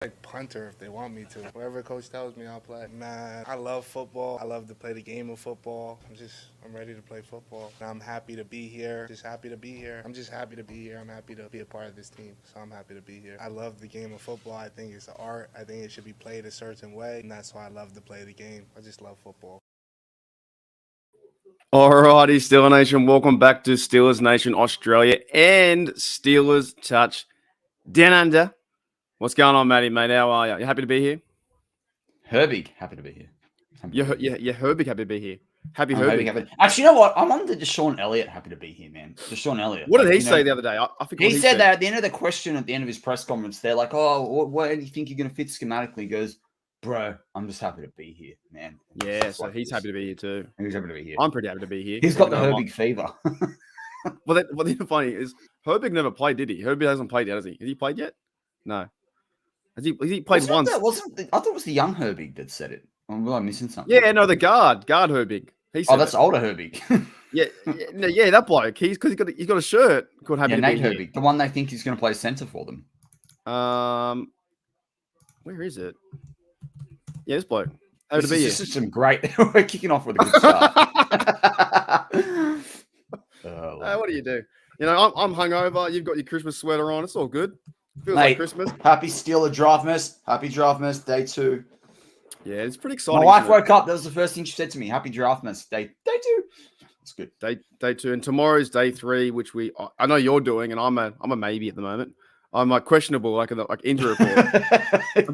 Like punter if they want me to. Whatever coach tells me, I'll play. Man, I love football. I love to play the game of football. I'm ready to play football. And I'm happy to be here. Just happy to be here. I'm just happy to be here. I'm happy to be a part of this team. So I'm happy to be here. I love the game of football. I think it's an art. I think it should be played a certain way. And that's why I love to play the game. I just love football. Alrighty, Steelers Nation, welcome back to Steelers Nation Australia and Steelers Touch Down Under. What's going on, Matty, mate? How are you? You happy to be here? Herbig, happy to be here. You're Herbig, happy to be be here. Happy I'm Herbig. happy. Actually, you know what? I'm on the Deshaun Elliott happy to be here, man. Deshaun Elliott. What did he say the other day? I think he said that at the end of the question at the end of his press conference. They're like, "Oh, what do you think you're going to fit schematically?" He goes, "Bro, I'm just happy to be here, man." Yeah, so he's happy to be here too. He's happy to be here. I'm pretty happy to be here. He's got the Herbig fever. Well, the funny is Herbig never played, did he? Herbig hasn't played yet, has he? Has he played yet? No. Has he played once? I thought it was the young Herbig that said it. Well, I'm missing something. Yeah, no, the guard Herbig. That's older Herbig. yeah, that bloke. He's got a shirt called Happy to Nate be Herbig, here. the one they think is going to play center for them. Where is it? Yeah, this bloke. Happy to be here. This is some great. We're kicking off with a good start. What do you do? You know, I'm hungover. You've got your Christmas sweater on. It's all good. Feels like Christmas. Happy Steeler Draftmas. Happy Draftmas. Day 2. Yeah, it's pretty exciting. My wife woke up. That was the first thing she said to me. Happy Draftmas. Day 2. It's good. Day 2, and tomorrow's day 3, which I know you're doing, and I'm a maybe at the moment. I'm like questionable, like injury report.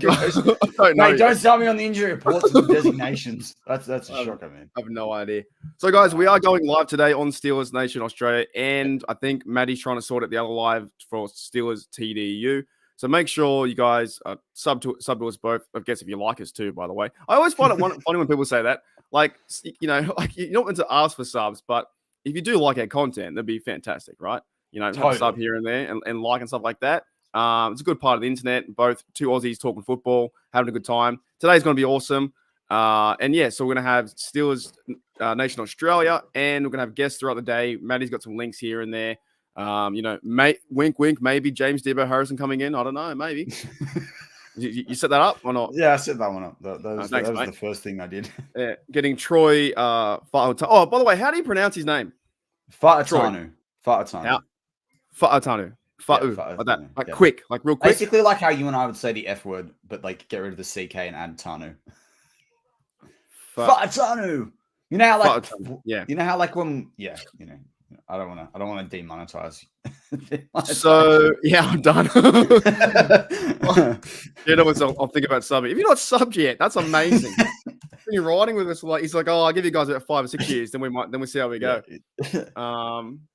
Don't tell me on the injury reports and the designations. That's a shocker, man. I have no idea. So, guys, we are going live today on Steelers Nation Australia, and I think Matty's trying to sort out the other live for Steelers TDU. So make sure you guys sub to us both. I guess if you like us too, by the way. I always find it funny when people say that. Like, you know, like you're not meant to ask for subs, but if you do like our content, that'd be fantastic, right? You know, have a sub here and there and like and stuff like that. It's a good part of the internet. Both two Aussies talking football, having a good time. Today's going to be awesome. And yeah, so we're going to have Steelers Nation Australia, and we're going to have guests throughout the day. Matty's got some links here and there. You know, wink, wink, maybe James Debo Harrison coming in. I don't know, maybe. you set that up or not? Yeah, I set that one up. That was the first thing I did. Yeah, getting Troy. Oh, by the way, how do you pronounce his name? Fa'atanu. Fa'atanu. Like that. Like quick, like real quick. Basically like how you and I would say the F word, but like get rid of the CK and add Tanu. Fa'atanu. You know how like you know how like when you know, I don't want to demonetize. So yeah, I'm done. You know what? I'll think about subbing. If you're not subbed yet, that's amazing. When you're riding with us, like he's like, I'll give you guys about 5 or 6 years, then we see how we go.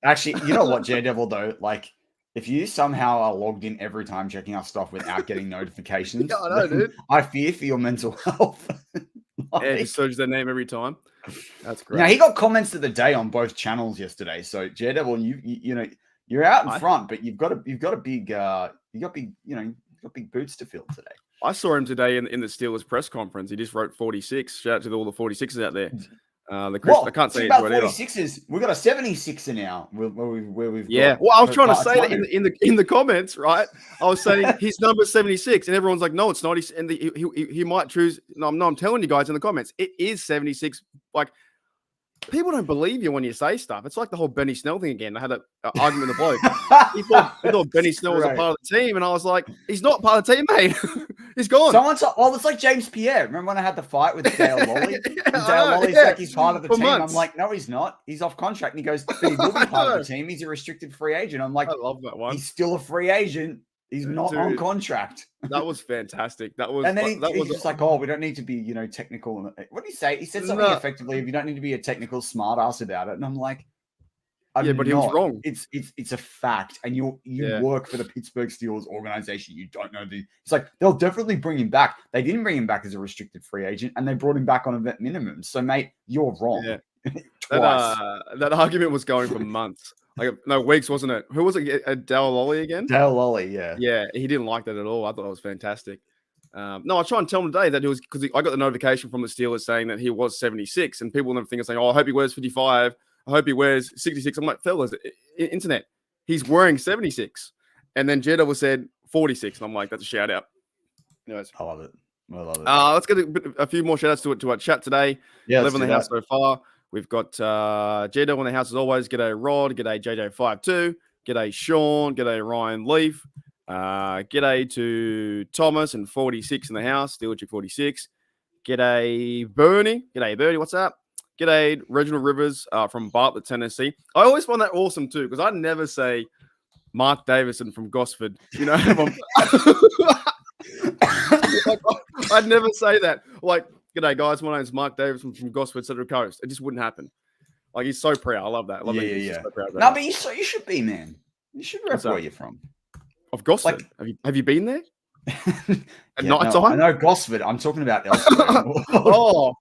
Actually, you know what, J Devil though, like if you somehow are logged in every time checking our stuff without getting notifications, I know, dude. I fear for your mental health. Yeah, just search their name every time. That's great. Now he got comments of the day on both channels yesterday. So J Devil, you know you're out in front, but you've got big boots to fill today. I saw him today in the Steelers press conference. He just wrote 46. Shout out to all the 46s out there. I can't say about 46s. We've got a 76er now. Where we've well, I was trying to say that in the comments, right? I was saying his number's 76, and everyone's like, no, it's not. He might choose. No, I'm telling you guys in the comments, it is 76. Like, people don't believe you when you say stuff. It's like the whole Benny Snell thing again. I had an argument with the bloke. He thought Benny Snell was a part of the team, and I was like, he's not part of the team, mate. He's gone. It's like James Pierre. Remember when I had the fight with Dale Lolly? Dale Lolly's like, he's part of the team. Months. I'm like, no, he's not. He's off contract. And he goes, but he will be part of the team. He's a restricted free agent. I'm like, I love that one. He's still a free agent. He's not on contract. That was fantastic. And then he's just like, oh, we don't need to be, technical. What did he say? He said something effectively. If you don't need to be a technical smart ass about it. And I'm like, but he was wrong. It's a fact. And you work for the Pittsburgh Steelers organization. You don't know it's like, they'll definitely bring him back. They didn't bring him back as a restricted free agent, and they brought him back on a vet minimum. So, mate, you're wrong. Yeah. That argument was going for months. Like, no, weeks, wasn't it? Who was it? Dale Lolly again? Dale Lolly, yeah. Yeah, he didn't like that at all. I thought it was fantastic. No, I was trying to tell him today that it was because I got the notification from the Steelers saying that he was 76, and people and everything are saying, I hope he wears 55. I hope he wears 66. I'm like, fellas, internet, he's wearing 76. And then Jeddah said 46, and I'm like, that's a shout out. Anyways, I love it. I love it. Let's get a few more shout outs to our chat today. Yeah, 11 in the house so far. We've got Jado in the house as always. G'day Rod. G'day JJ52. G'day Sean. G'day Ryan Leaf. G'day to Thomas and 46 in the house. Steel Chick 46. G'day Bernie. G'day Bernie. What's up? G'day Reginald Rivers from Bartlett, Tennessee. I always find that awesome too because I never say Mark Davison from Gosford. You know, I'd never say that. Like, g'day guys, my name's Mark Davison from Gosford, Central Coast. It just wouldn't happen. Like, he's so proud. I love that. I love that he's so proud of that. No, but you should be, man. You should rep where you're from. Of Gosford. Like, have you been there? At night time? I know Gosford. I'm talking about elsewhere. Oh,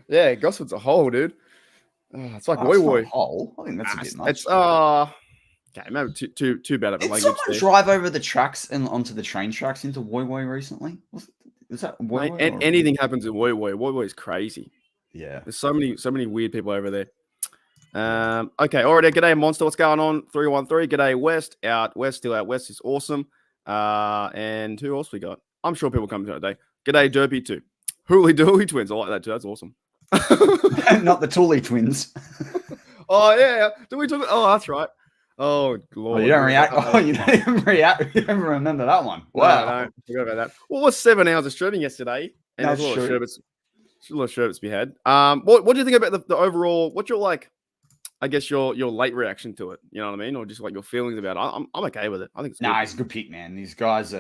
yeah, Gosford's a hole, dude. It's like Woi Woi. Hole. I think that's a bit much. It's okay, maybe too bad of a language. Did someone drive over the tracks and onto the train tracks into Woi Woi recently? Was that Woi Woi? Anything happens in Woi Woi. Woi Woi is crazy. Yeah, there's so many weird people over there. Okay, alright. G'day Monster. What's going on? 313. G'day West. Out West. Still out West is awesome. And who else we got? I'm sure people come today. G'day Derpy too. Hooly Dooly Twins. I like that too. That's awesome. Not the Tooley twins. Oh yeah. Do we talk? Oh, that's right. Oh, Lord. Oh, you don't react. Oh, you don't even react. You don't even remember that one. Wow. No, forgot about that. Well, it was 7 hours of streaming yesterday. And That's there's a lot true. of sherbets to be had. What do you think about the overall, what's your, like, I guess your late reaction to it? You know what I mean? Or just like your feelings about it? I'm okay with it. I think it's good. Nah, it's a good pick, man. This guy's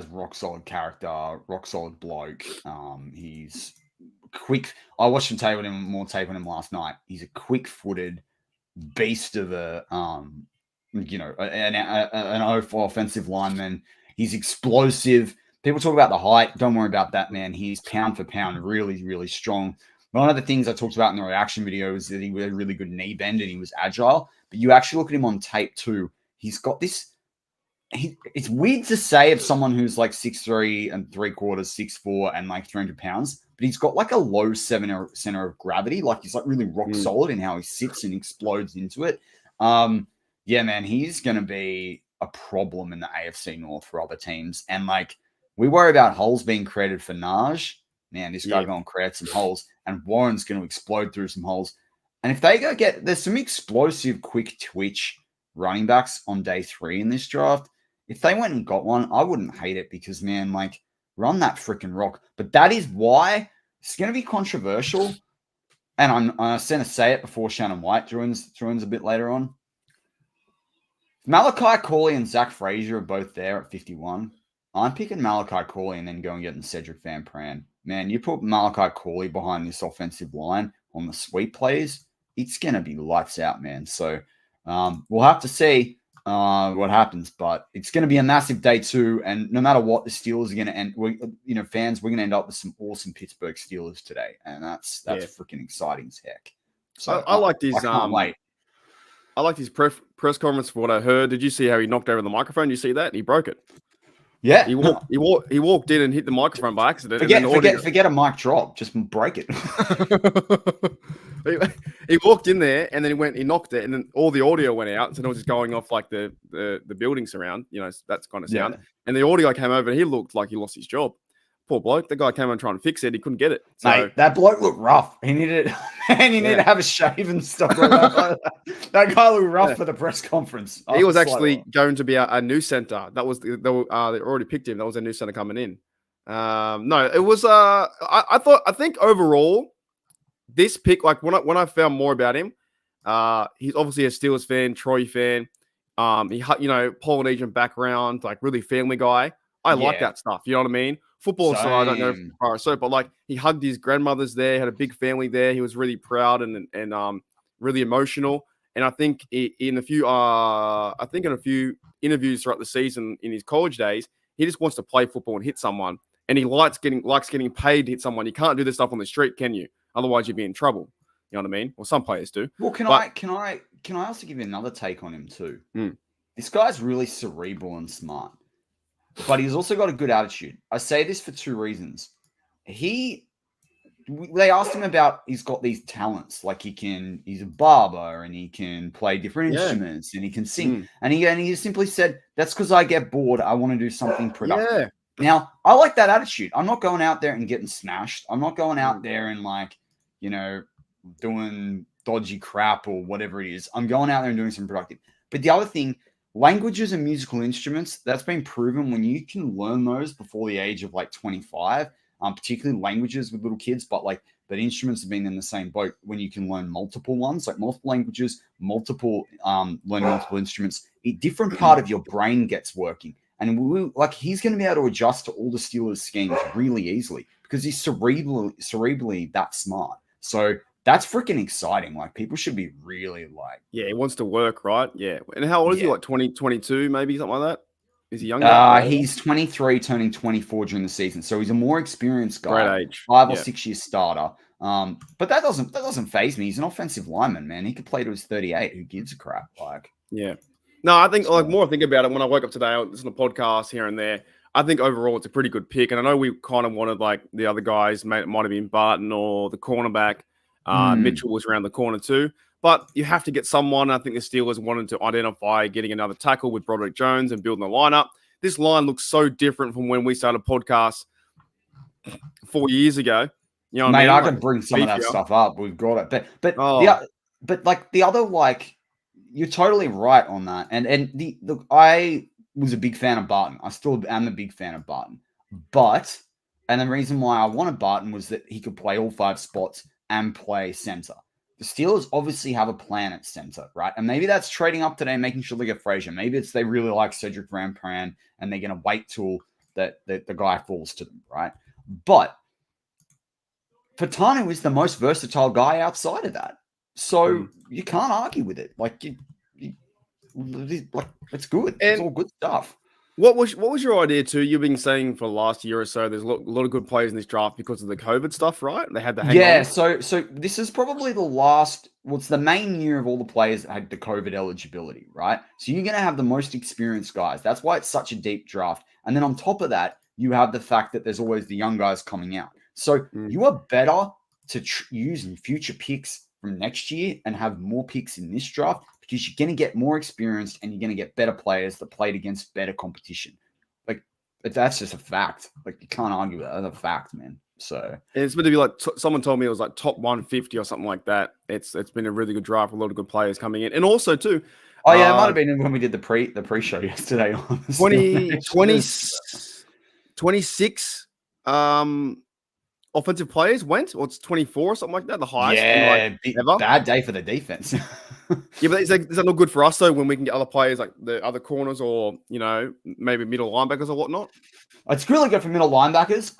rock solid character, rock solid bloke. He's quick. I watched some more tape on him last night. He's a quick-footed beast of an offensive lineman. He's explosive. People talk about the height. Don't worry about that, man. He's pound for pound really, really strong. One of the things I talked about in the reaction video is that he had a really good knee bend and he was agile. But you actually look at him on tape too. He's got this. It's weird to say of someone who's like 6'3" and 3/4, 6'4", and like 300 pounds, but he's got like a low center of gravity. Like he's like really rock solid in how he sits and explodes into it. Yeah, man, he's going to be a problem in the AFC North for other teams. And like we worry about holes being created for Naj. Man, this guy going to create some holes, and Warren's going to explode through some holes. And if they there's some explosive, quick twitch running backs on day 3 in this draft. If they went and got one, I wouldn't hate it because, man, like, run that freaking rock. But that is why it's going to be controversial. And I'm going to say it before Shannon White joins a bit later on. Malachi Corley and Zach Frazier are both there at 51. I'm picking Malachi Corley and then going and getting Cedric Van Pran. Man, you put Malachi Corley behind this offensive line on the sweep plays, it's going to be lights out, man. So we'll have to see what happens, but it's going to be a massive day 2. And no matter what, the Steelers are going to end, fans, we're going to end up with some awesome Pittsburgh Steelers today. And that's freaking exciting as heck. So I like these. I can't wait. I like his press conference for what I heard. Did you see how he knocked over the microphone? You see that? He broke it. Yeah, he walked in and hit the microphone by accident. Forget a mic drop, just break it. He walked in there and then he knocked it, and then all the audio went out, so it was just going off like the buildings around, that's kind of sound. Yeah. And the audio came over, and he looked like he lost his job. Poor bloke. The guy came and trying to fix it. He couldn't get it. So, mate, that bloke looked rough. He needed to have a shave and stuff like that. That guy looked rough for the press conference. He was actually going to be a new center. That was they already picked him. That was a new center coming in. No, it was. I think overall, this pick, like when I found more about him, he's obviously a Steelers fan, Troy fan. He Polynesian background, like really family guy. I like that stuff. You know what I mean? Football side, I don't know if but like he hugged his grandmothers there, had a big family there. He was really proud and really emotional. And I think in a few interviews throughout the season in his college days, he just wants to play football and hit someone. And he likes getting paid to hit someone. You can't do this stuff on the street, can you? Otherwise, you'd be in trouble. You know what I mean? Well, some players do. Well, can I also give you another take on him too? This guy's really cerebral and smart. But he's also got a good attitude. I say this for 2 reasons. They asked him about, he's got these talents, like he's a barber and he can play different instruments and he can sing. And he just simply said, that's because I get bored. I want to do something productive. Now, I like that attitude. I'm not going out there and getting smashed. I'm not going out there and doing dodgy crap or whatever it is. I'm going out there and doing some productive. But the other thing, languages and musical instruments, that's been proven when you can learn those before the age of 25, particularly languages with little kids, but instruments have been in the same boat when you can learn multiple ones, like multiple languages, learn multiple instruments. A different part of your brain gets working. And he's going to be able to adjust to all the Steelers schemes really easily because he's cerebrally that smart. So that's freaking exciting. People should be really Yeah, he wants to work, right? Yeah. And how old is he? 20, 22, maybe something like that? Is he younger? He's 23, turning 24 during the season. So he's a more experienced guy. Great age. 5 or 6 year starter. But that doesn't faze me. He's an offensive lineman, man. He could play to his 38. Who gives a crap? Yeah. No, I think more I think about it when I woke up today, I listened to podcasts here and there. I think overall it's a pretty good pick. And I know we kind of wanted the other guys, might have been Barton or the cornerback. Mitchell was around the corner too. But you have to get someone. I think the Steelers wanted to identify getting another tackle with Broderick Jones and building the lineup. This line looks so different from when we started podcasts 4 years ago. You know what Mate, I mean? I can bring some of that stuff up. We've got it. But the other you're totally right on that. And I was a big fan of Barton. I still am a big fan of Barton. And the reason why I wanted Barton was that he could play all 5 spots and play center. The Steelers obviously have a plan at center, right? And maybe that's trading up today, making sure they get Frazier. Maybe it's they really like Cedric Van Pran and they're going to wait till the guy falls to them, right? But Fatanu is the most versatile guy outside of that. So you can't argue with it. It's good. It's all good stuff. What was your idea too? You've been saying for the last year or so, there's a lot of good players in this draft because of the COVID stuff, right? They had to hang on. So this is probably the last. Well, it's the main year of all the players that had the COVID eligibility, right? So you're going to have the most experienced guys. That's why it's such a deep draft. And then on top of that, you have the fact that there's always the young guys coming out. So you are better to use future picks from next year and have more picks in this draft because you're going to get more experienced and you're going to get better players that played against better competition. That's just a fact. You can't argue with that. That's a fact, man. So it's going to be someone told me it was top 150 or something like that. It's been a really good draft, a lot of good players coming in, and also too. Oh yeah, it might have been when we did the pre-show yesterday. 26 offensive players went, or it's 24 or something like that. The highest. Yeah, bad day for the defense. Yeah, but is that not good for us though when we can get other players like the other corners or maybe middle linebackers or whatnot? It's really good for middle linebackers.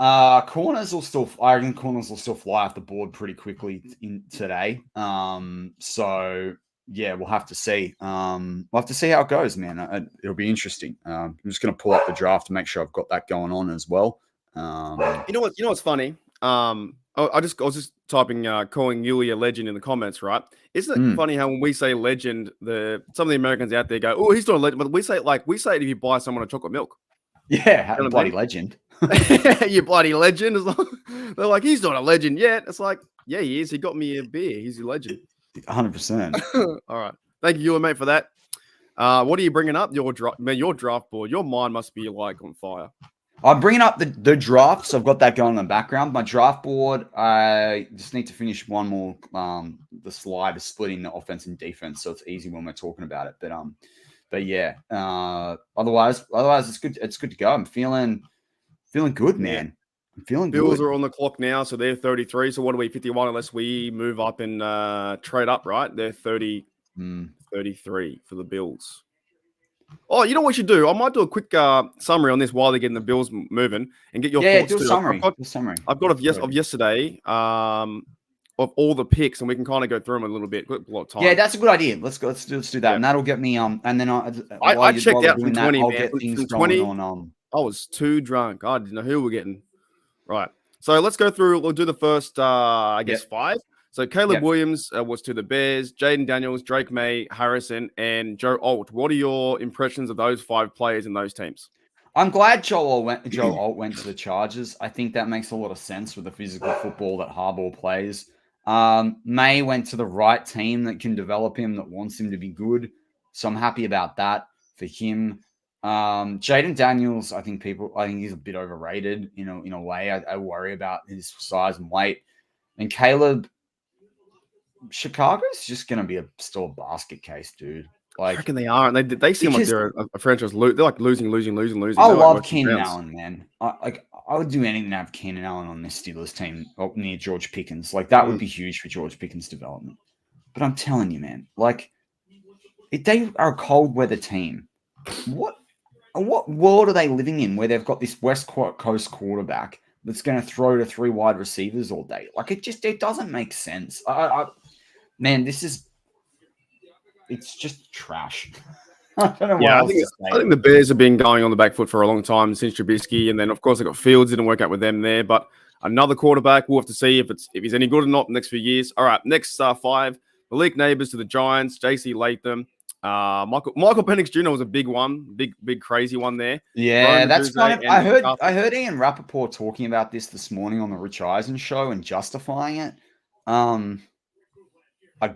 Corners will still fly off the board pretty quickly today. So yeah, we'll have to see. We'll have to see how it goes, man. It'll be interesting. I'm just going to pull up the draft to make sure I've got that going on as well. You know what's funny? I was just typing calling Yuli a legend in the comments, right? Isn't it funny how when we say legend, some of the Americans out there go, "Oh, he's not a legend," but we say it if you buy someone a chocolate milk. Yeah, bloody legend. You bloody legend. They're like, he's not a legend yet. It's like, yeah, he is. He got me a beer. He's a legend. 100%. All right. Thank you, mate, for that. What are you bringing up? Your draft board. Your mind must be on fire. I'm bringing up the draft, so I've got that going in the background. My draft board, I just need to finish one more. The slide is splitting the offense and defense, so it's easy when we're talking about it. But yeah. Otherwise, it's good. It's good to go. I'm feeling good, man. I'm feeling good. Bills are on the clock now, so they're 33. So what are we, 51? Unless we move up and trade up, right? They're 30, 33 for the Bills. Oh, you know what we should do? I might do a quick summary on this while they're getting the Bills moving and get your thoughts do a too. summary. I've got of yesterday of all the picks, and we can kind of go through them a little bit. Got a lot of time. Yeah, that's a good idea. Let's do that, and that'll get me and then I checked out from 20. I'll get things from 20. Going on. I was too drunk. I didn't know who we're getting. Right. So let's go through. We'll do the first, 5. So Caleb Williams was to the Bears, Jaden Daniels, Drake May, Harrison, and Joe Alt. What are your impressions of those 5 players in those teams? I'm glad Joe Alt went to the Chargers. I think that makes a lot of sense with the physical football that Harbaugh plays. May went to the right team that can develop him, that wants him to be good. So I'm happy about that for him. Jaden Daniels, I think he's a bit overrated in a way. I worry about his size and weight. And Caleb, Chicago's just going to be still a basket case, dude. I reckon they are. And they seem like they're a franchise. They're like losing. I love Keenan Allen, man. I would do anything to have Keenan Allen on this Steelers team near George Pickens. Like, that would be huge for George Pickens' development. But I'm telling you, man, like, if they are a cold weather team, what world are they living in where they've got this West Coast quarterback that's going to throw to 3 wide receivers all day? Like, it doesn't make sense. Man, it's just trash. I don't know what else to say. I think the Bears have been going on the back foot for a long time since Trubisky, and then of course they got Fields. Didn't work out with them there, but another quarterback. We'll have to see if he's any good or not in the next few years. All right, next 5. Malik Neighbors to the Giants. J.C. Latham. Michael Penix Jr. was a big one, big crazy one there. Yeah, that's kind of. I heard Ian Rappaport talking about this morning on the Rich Eisen show and justifying it. I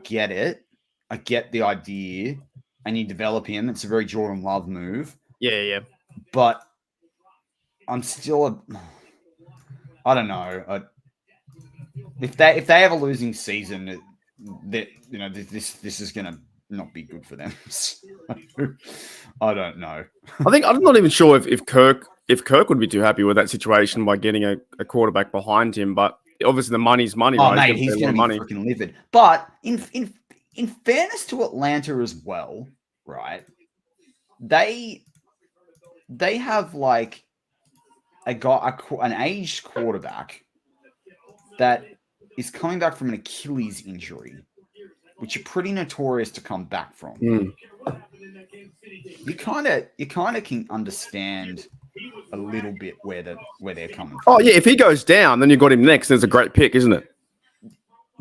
get it. I get the idea, and you develop him. It's a very Jordan Love move. Yeah. But I'm still I don't know. If they have a losing season, this is gonna not be good for them. I don't know. I'm not even sure if Kirk would be too happy with that situation by getting a quarterback behind him, but obviously the money's money. Oh, right? Mate, he's going to be freaking livid. But in fairness to Atlanta as well, right? They have like an aged quarterback that is coming back from an Achilles injury, which are pretty notorious to come back from. You kind of can understand a little bit where they're coming from. Oh yeah, if he goes down, then you got him next. There's a great pick, isn't it?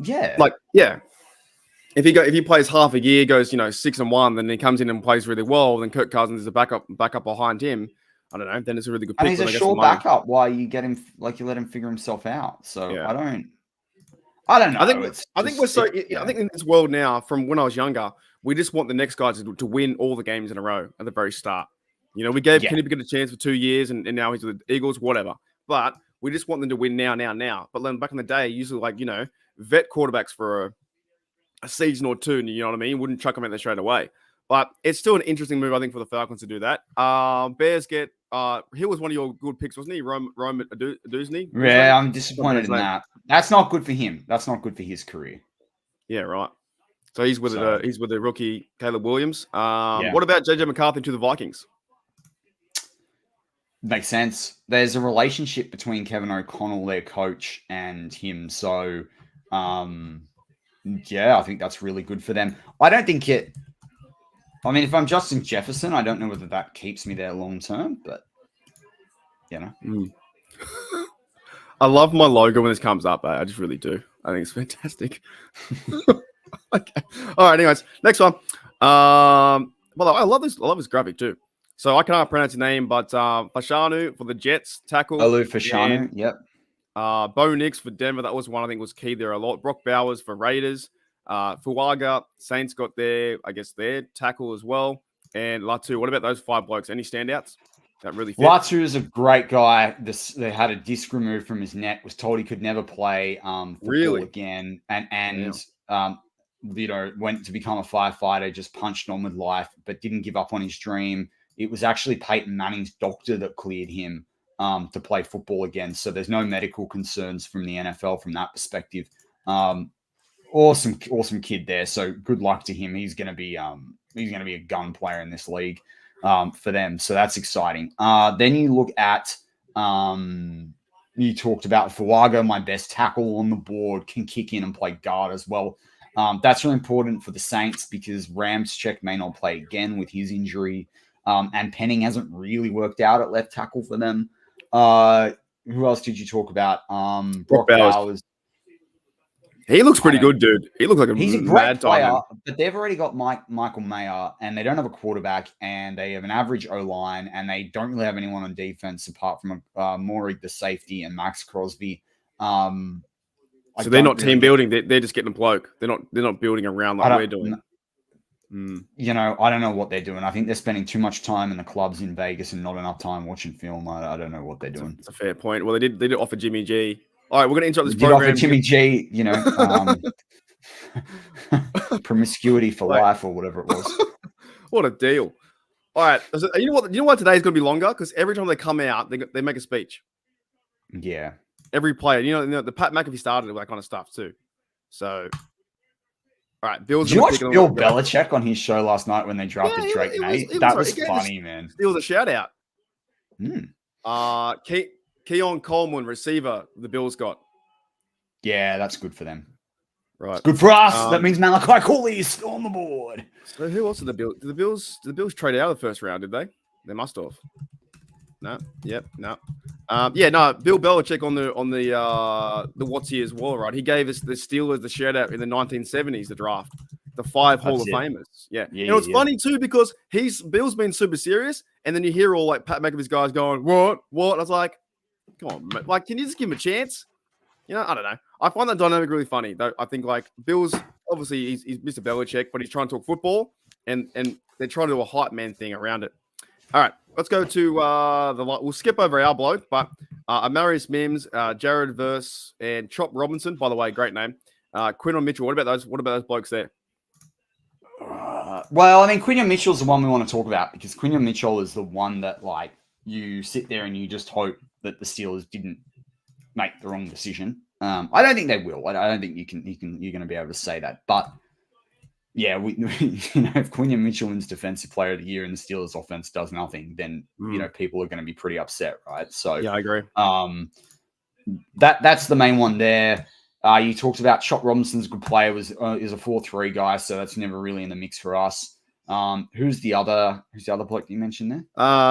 Yeah. Like, yeah. If he plays half a year, goes 6-1, then he comes in and plays really well, then Kirk Cousins is a backup behind him. I don't know. Then it's a really good pick. And he's a sure backup. Why you get him? Like, you let him figure himself out. So yeah. I don't know. I think in this world now, from when I was younger, we just want the next guy to win all the games in a row at the very start. We gave Kenny Pickett a chance for 2 years, and now he's with the Eagles, whatever. But we just want them to win now. But then back in the day, usually vet quarterbacks for a season or two, you know what I mean? Wouldn't chuck them out there straight away. But it's still an interesting move, I think, for the Falcons to do that. Bears get he was one of your good picks, wasn't he? Rome Adusny? Yeah, I'm disappointed in that. That's not good for him. That's not good for his career. Yeah, right. So he's with the rookie Caleb Williams. What about JJ McCarthy to the Vikings? Makes sense. There's a relationship between Kevin O'Connell, their coach, and him. So, I think that's really good for them. I don't think it. I mean, if I'm Justin Jefferson, I don't know whether that keeps me there long term, but I love my logo when this comes up. I just really do. I think it's fantastic. Okay. All right. Anyways, next one. I love this graphic too. So I cannot pronounce his name, but Fashanu for the Jets tackle. Olu Fashanu. Yep. Bo Nix for Denver. That was one I think was key there a lot. Brock Bowers for Raiders. Fuaga, Saints got their tackle as well. And Latu, what about those 5 blokes? Any standouts that really fit? Latu is a great guy. They had a disc removed from his neck, was told he could never play football again. And went to become a firefighter, just punched on with life, but didn't give up on his dream. It was actually Peyton Manning's doctor that cleared him to play football again. So there's no medical concerns from the NFL from that perspective. Awesome kid there. So good luck to him. He's going to be a gun player in this league for them. So that's exciting. Then you look at you talked about Fuaga, my best tackle on the board, can kick in and play guard as well. That's really important for the Saints because Ramczyk may not play again with his injury. And Penning hasn't really worked out at left tackle for them. Who else did you talk about? Brock Bowers. He looks pretty good, dude. He looks like he's a great player, but they've already got Michael Mayer, and they don't have a quarterback, and they have an average O-line, and they don't really have anyone on defense apart from Maury, the safety, and Max Crosby. So they're not team building. They're just getting a bloke. They're not building around like we're doing. You know, I don't know what they're doing. I think they're spending too much time in the clubs in Vegas and not enough time watching film. I don't know what they're doing. It's a fair point. Well, they did offer Jimmy G. All right, we're going to interrupt this They did program. offer Jimmy G, you know, promiscuity for life or whatever it was. What a deal. All right. You know what? You know why today's going to be longer? Because every time they come out, they make a speech. Yeah. Every player. You know, the Pat McAfee started with that kind of stuff too. So, all right. Bill's Did you watch Bill Belichick on his show last night when they drafted Drake Nate? That was funny, man. It was a shout out. Keon Coleman, receiver, the Bills got. Yeah, that's good for them. Right. It's good for us. That means Malachi Cooley is still on the board. So who else did the Bills? Did the Bills trade out of the first round? Did they? They must have. No. Yep. No. Bill Belichick on the what's he as well, right? He gave us the Steelers the shout out in the 1970s, the draft, the 5 Hall of Famers. Yeah. And it's funny too because Bill's been super serious, and then you hear all like Pat McAfee's guys going, "What?" I was like, "Come on, man. Like, can you just give him a chance?" You know, I don't know. I find that dynamic really funny. Though I think like Bill's obviously he's Mr. Belichick, but he's trying to talk football, and they're trying to do a hype man thing around it. All right, let's go to we'll skip over our bloke, but Amarius Mims, Jared Verse, and Chop Robinson. By the way, great name. Quinton Mitchell. What about those blokes there? Well, I mean, Quinton Mitchell's the one we want to talk about because Quinton Mitchell is the one that like you sit there and you just hope that the Steelers didn't make the wrong decision. I don't think they will. I don't think you're going to be able to say that. But yeah, we if Quinton Mitchell wins Defensive Player of the Year and the Steelers offense does nothing, then people are going to be pretty upset, right? So yeah, I agree. That's the main one there. You talked about Chop Robinson's a good player, is a 4-3 guy, so that's never really in the mix for us. Who's the other bloke you mentioned there?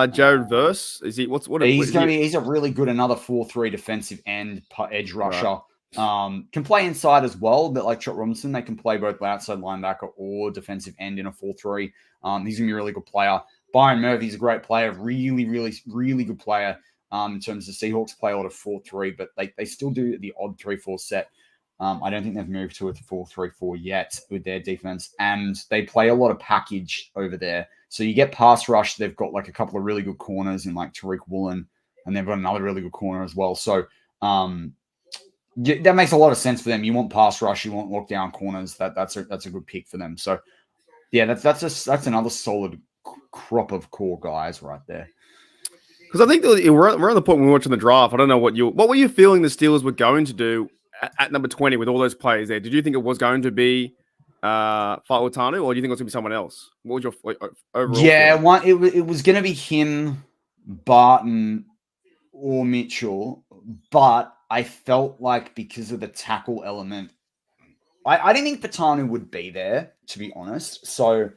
Jared Verse. Is he? He's a really good another 4-3 defensive end edge rusher. Right. Can play inside as well, but like Chop Robinson, they can play both outside linebacker or defensive end in a 4-3. He's gonna be a really good player. Byron Murphy's a great player, really, really, really good player. In terms of Seahawks play a lot of 4-3, but they still do the odd 3-4 set. I don't think they've moved to a 4-3-4 yet with their defense, and they play a lot of package over there. So you get pass rush. They've got like a couple of really good corners in like Tariq Woolen, and they've got another really good corner as well. So that makes a lot of sense for them. You want pass rush, you want lockdown corners. That's a good pick for them. So yeah, that's another solid crop of core guys right there. Because I think we're on the point when we're watching the draft. I don't know what were you feeling the Steelers were going to do at number 20 with all those players there? Did you think it was going to be Fa'utanu, or do you think it was going to be someone else? What was your overall? Yeah, it was going to be him, Barton, or Mitchell, but I felt like because of the tackle element, I didn't think Fa'utanu would be there, to be honest. So,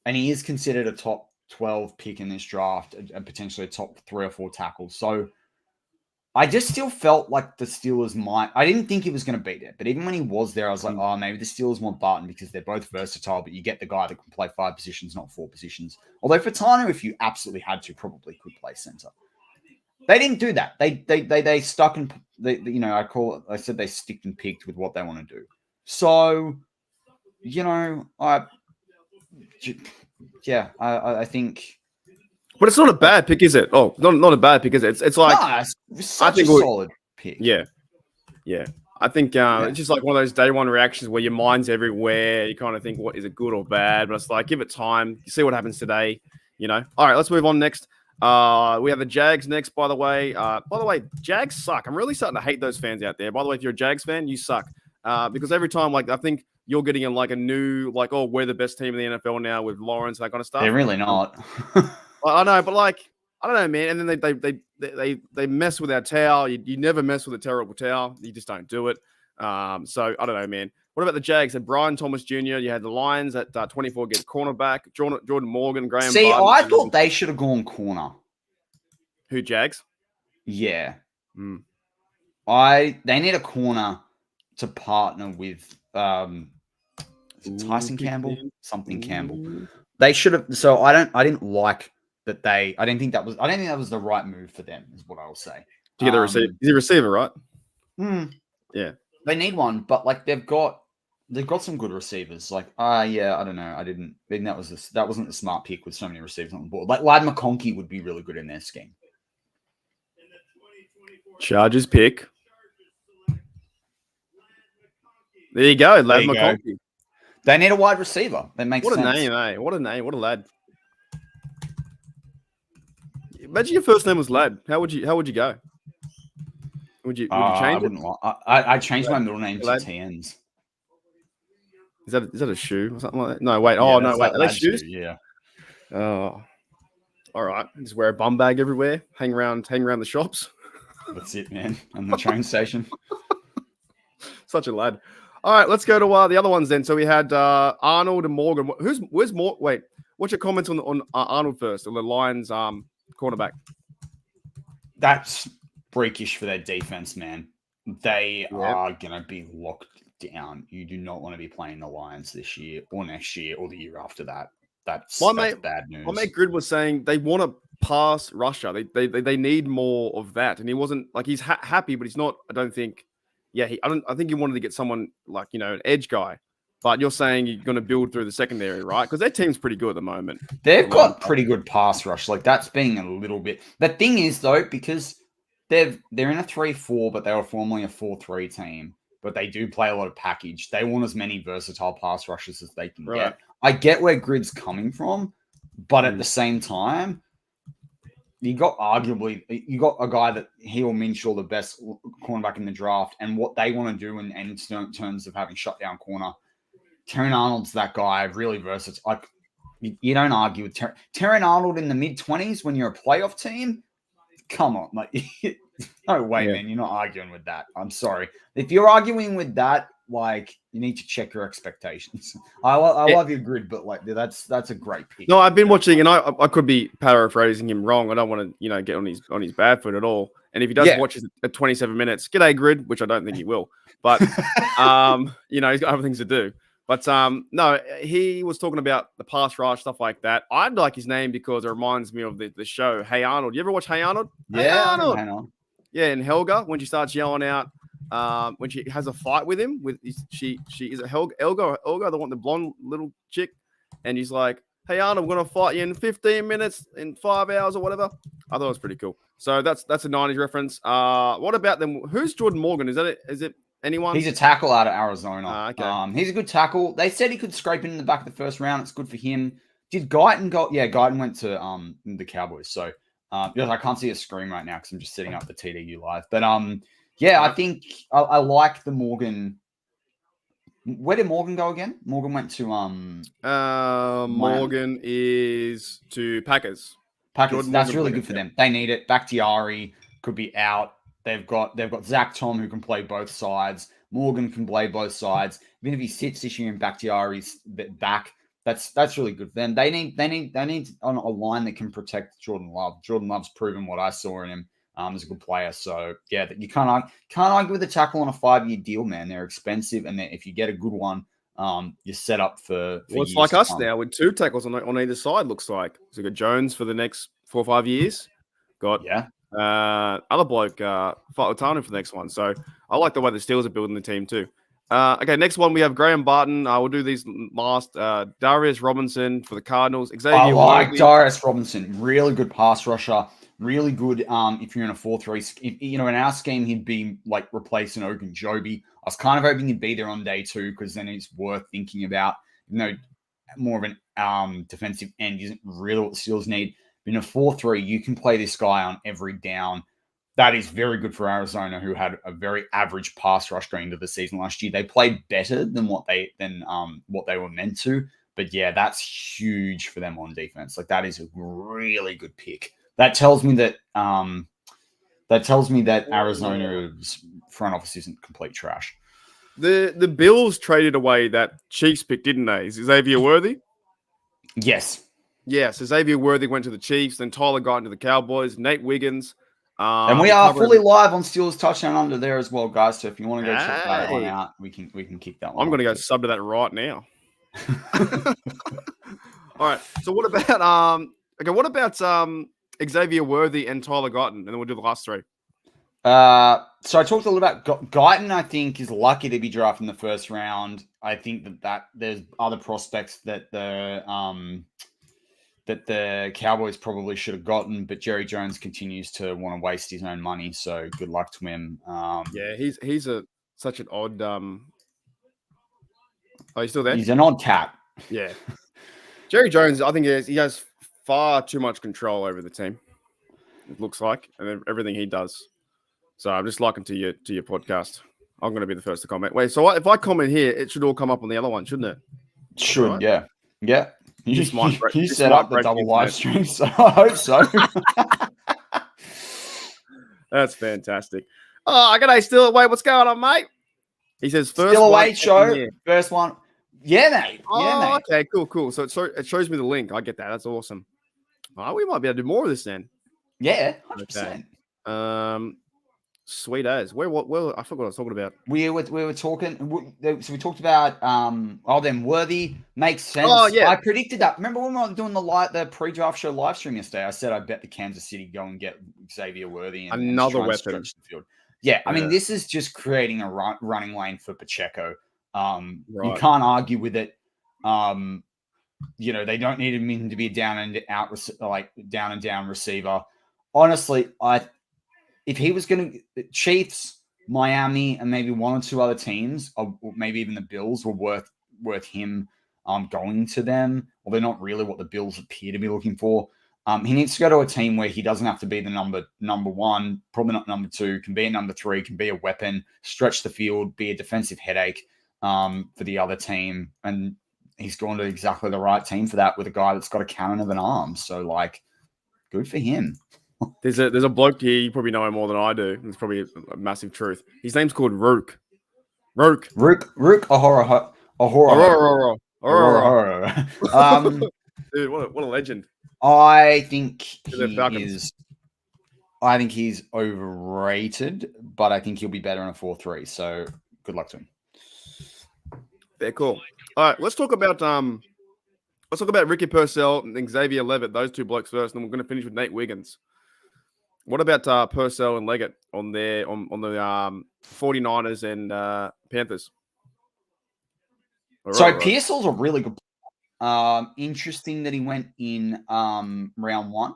and he is considered a top 12 pick in this draft and potentially a top 3 or 4 tackles. So I just still felt like the Steelers might. I didn't think he was going to be there, but even when he was there, I was like, oh, maybe the Steelers want Barton because they're both versatile, but you get the guy that can play 5 positions, not 4 positions. Although Fa'utanu, if you absolutely had to, probably could play center. They didn't do that. They stuck and I said they sticked and picked with what they want to do. So, I think. But it's not a bad pick, is it? Oh, not a bad pick, is it? It's like it's such a solid pick. Yeah. I think it's just like one of those day one reactions where your mind's everywhere. You kind of think, what is it, good or bad? But it's like, give it time. See what happens today. All right, let's move on next. We have the Jags next, by the way. Jags suck. I'm really starting to hate those fans out there. By the way, if you're a Jags fan, you suck. Because every time, I think you're getting in like a new, we're the best team in the NFL now with Lawrence, that kind of stuff. They're really not. I know, but I don't know, man. And then they mess with our towel. You never mess with a terrible towel. You just don't do it. So I don't know, man. What about the Jags? And Brian Thomas Jr. You had the Lions at 24 get cornerback. Jordan Morgan, Graham. See, Barton, I thought they should have gone corner. Who, Jags? Yeah. They need a corner to partner with Tyson Campbell, something Campbell. They should have. So I didn't like that I didn't think that was the right move for them. Is what I will say. To get the receiver, he's a receiver, right? Yeah. They need one, but they've got They've got some good receivers. Like, yeah, I don't know. I think that wasn't the smart pick with so many receivers on the board. Like, Lad McConkey would be really good in their scheme. Chargers pick. There you go, Lad McConkey. They need a wide receiver. That makes sense. What a name, eh? What a name. What a lad. Imagine your first name was Lad. How would you go? Would you change I it? wouldn't. I changed my middle name to TNs. Is that a shoe or something like that? No, wait. Oh, no, wait. Are they shoes? Yeah. Oh, all right. Just wear a bum bag everywhere. Hang around the shops. That's it, man. And the train station. Such a lad. All right, let's go to the other ones then. So we had Arnold and Morgan. Where's more? Wait, what's your comments on Arnold first, or the Lions cornerback? That's freakish for their defense, man. They are gonna be locked down. You do not want to be playing the Lions this year, or next year, or the year after that. That's bad news. My mate Grid was saying they want to pass Russia. They need more of that, and he wasn't like he's happy, but he's not. I don't think. Yeah, I think he wanted to get someone like, an edge guy. But you're saying you're going to build through the secondary, right? Because their team's pretty good at the moment. They've got pretty good pass rush. Like, that's being a little bit... The thing is, though, because they're in a 3-4, but they were formerly a 4-3 team, but they do play a lot of package. They want as many versatile pass rushes as they can get. I get where Grid's coming from, but at the same time... You got a guy that he or Minshew, the best cornerback in the draft, and what they want to do in terms of having shutdown corner. Terran Arnold's that guy, really versatile. Like, you don't argue with Terran Arnold in the mid-20s when you're a playoff team. Come on, like, no way, man. You're not arguing with that. I'm sorry. If you're arguing with that, like, you need to check your expectations. I love your Grid, but like that's a great pick. No, I've been watching, and I could be paraphrasing him wrong. I don't want to get on his bad foot at all. And if he does watch it at 27 minutes, g'day Grid, which I don't think he will. But he's got other things to do. But no, he was talking about the pass rush, stuff like that. I'd like his name because it reminds me of the show Hey Arnold. You ever watch Hey Arnold? Yeah, Hey Arnold. Yeah, and Helga, when she starts yelling out, when she has a fight with him, she is it Helga, the one, the blonde little chick, and he's like, "Hey Arnold, we're gonna fight you in 15 minutes, in 5 hours, or whatever." I thought it was pretty cool. So that's a 90s reference. What about them? Who's Jordan Morgan? Is it anyone? He's a tackle out of Arizona. Okay. He's a good tackle. They said he could scrape in the back of the first round. It's good for him. Did Guyton go? Yeah, Guyton went to the Cowboys. So I can't see a screen right now because I'm just setting up the TDU live. But I think I like the Morgan. Where did Morgan go again? Morgan went to Morgan is to Packers. That's Morgan really good for them. They need it. Bakhtiari could be out. They've got Zach Tom who can play both sides. Morgan can play both sides. Even if he sits this year and Bakhtiari's back, that's really good for them. They need on a line that can protect Jordan Love. Jordan Love's proven what I saw in him as a good player. So yeah, you can't argue with a tackle on a 5-year deal, man. They're expensive, and if you get a good one, you're set up for well, it's like us now with 2 tackles on either side. Looks like so we got Jones for the next 4 or 5 years. Got other bloke Fautanu for the next one. So I like the way the Steelers are building the team too. Okay, next one we have Graham Barton. We'll do these last. Darius Robinson for the Cardinals. I like Darius Robinson. Really good pass rusher. Really good if you're in a 4-3. In our scheme, he'd be like replacing Ogunjobi. I was kind of hoping he'd be there on day 2 because then it's worth thinking about. More of an defensive end isn't really what the Steelers need. In a 4-3, you can play this guy on every down. That is very good for Arizona, who had a very average pass rush going into the season last year. They played better than what they were meant to. But yeah, that's huge for them on defense. Like, that is a really good pick. That tells me that Arizona's front office isn't complete trash. The Bills traded away that Chiefs pick, didn't they? Is Xavier Worthy? Yes. Yeah, so Xavier Worthy went to the Chiefs, then Tyler got into the Cowboys, Nate Wiggins. And we are fully live on Steelers Touchdown Under there as well, guys. So if you want to go check that one out, we can kick that one. I'm going to go sub to that right now. All right. So what about Xavier Worthy and Tyler Guyton, and then we'll do the last 3. So I talked a little about Guyton. I think is lucky to be drafted in the first round. I think that there's other prospects that the Cowboys probably should have gotten, but Jerry Jones continues to want to waste his own money. So good luck to him. Yeah, he's such an odd. Are you still there? He's an odd cat. Yeah, Jerry Jones. I think he has far too much control over the team. It looks like, and everything he does. So I'm just liking to your podcast. I'm going to be the first to comment. Wait, so if I comment here, it should all come up on the other one, shouldn't it? Should, right? Yeah. You This set might up the break double the live internet. stream, so I hope so. That's fantastic. Oh, g'day, still. Wait, what's going on, mate? He says first Still one away show. here. First one. Yeah, mate. Oh, okay, cool. So it shows me the link. I get that. That's awesome. Oh, we might be able to do more of this then. Yeah, 100%. Okay. Sweet as. Where? I forgot what I was talking about. We were talking. So we talked about then Worthy makes sense. Oh yeah, I predicted that. Remember when we were doing the pre-draft show live stream yesterday? I said I bet the Kansas City go and get Xavier Worthy and another try and weapon. stretch the field. Yeah, I mean this is just creating a running lane for Pacheco. You can't argue with it. They don't need him to be a down and down receiver. Honestly, if he was going to Chiefs, Miami, and maybe one or two other teams, or maybe even the Bills, were worth him going to them. Well, they're not really what the Bills appear to be looking for. He needs to go to a team where he doesn't have to be the number one, probably not number two, can be a number three, can be a weapon, stretch the field, be a defensive headache for the other team. And he's gone to exactly the right team for that with a guy that's got a cannon of an arm. So, good for him. There's a bloke here, you probably know him more than I do. It's probably a massive truth. His name's called Rook. Rook Ahora. Dude, what a legend. I think he's overrated, but I think he'll be better in a 4-3. So good luck to him. They're cool. All right, let's talk about Ricky Purcell and Xavier Levitt, those two blokes first, and then we're going to finish with Nate Wiggins. What about Purcell and Leggett on the 49ers and Panthers? Purcell's a really good player. Interesting that he went in round one.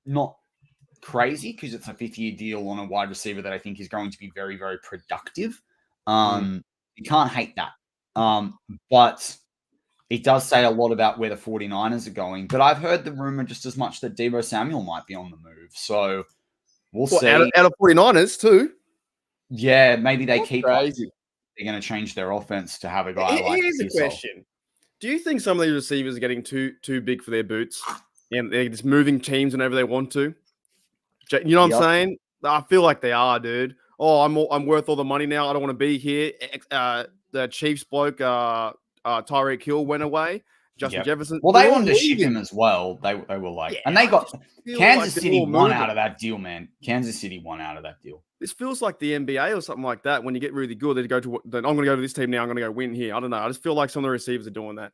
Not crazy because it's a 5-year deal on a wide receiver that I think is going to be very, very productive. You can't hate that. But it does say a lot about where the 49ers are going. But I've heard the rumor just as much that Deebo Samuel might be on the move. So we'll see. Out of 49ers too? Yeah, maybe they That's keep crazy. They're going to change their offense to have a guy like Here's a question. Do you think some of these receivers are getting too big for their boots and they're just moving teams whenever they want to? You know what I'm saying? I feel like they are, dude. Oh, I'm worth all the money now. I don't want to be here. The Chiefs bloke, Tyreek Hill went away. Justin Jefferson. Well, they wanted to ship him as well. They were like, and they got Kansas City won out of that deal, man. Kansas City won out of that deal. This feels like the NBA or something like that. When you get really good, they go to. I'm going to go to this team now. I'm going to go win here. I don't know. I just feel like some of the receivers are doing that.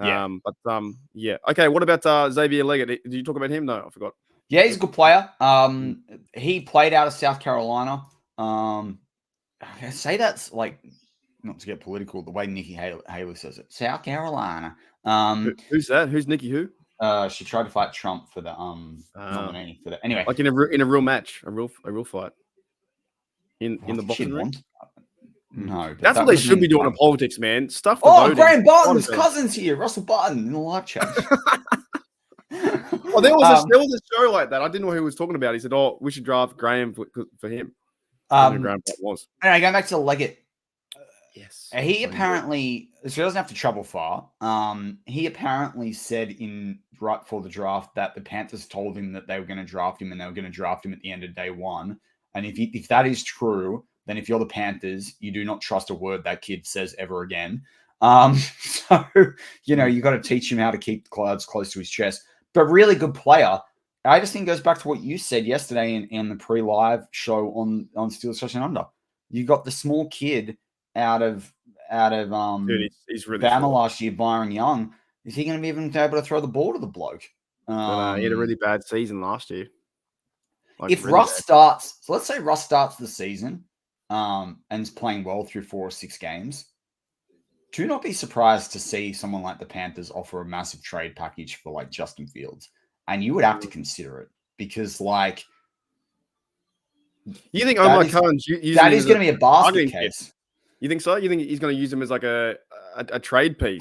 Yeah. Okay. What about Xavier Leggett? Did you talk about him? No, I forgot. Yeah, he's a good player. He played out of South Carolina. I say that's not to get political, the way Nikki Haley says it. South Carolina. Who's that? Who's Nikki who? She tried to fight Trump for the nominee for that. Anyway. Like in a real match, a real fight. In the boxing ring? No. That's what they should be doing in politics, man. Stuff for voting. Graham Barton's cousin's here. Russell Barton in the live chat. Well, there was a show like that. I didn't know who he was talking about. He said, "Oh, we should draft Graham for him." Graham Barton was. Anyway, going back to Leggett. Yes. He apparently, so he doesn't have to travel far. He apparently said right before the draft that the Panthers told him that they were going to draft him and they were going to draft him at the end of day one. And if that is true, then if you're the Panthers, you do not trust a word that kid says ever again. So, you got to teach him how to keep the clouds close to his chest. But really good player. I just think it goes back to what you said yesterday in the pre-live show on Steelers Touching Under. You got the small kid out of Dude, he's really Bama last year, Byron Young. Is he going to be even able to throw the ball to the bloke? He had a really bad season last year. Like, if really Russ bad. starts, so let's say Russ starts the season, and is playing well through 4 or 6 games, do not be surprised to see someone like the Panthers offer a massive trade package for like Justin Fields, and you would have to consider it because like You think Omar Cohen's using him is as going to be a basket bargaining chip? case. You think so? You think he's going to use him as like a trade piece?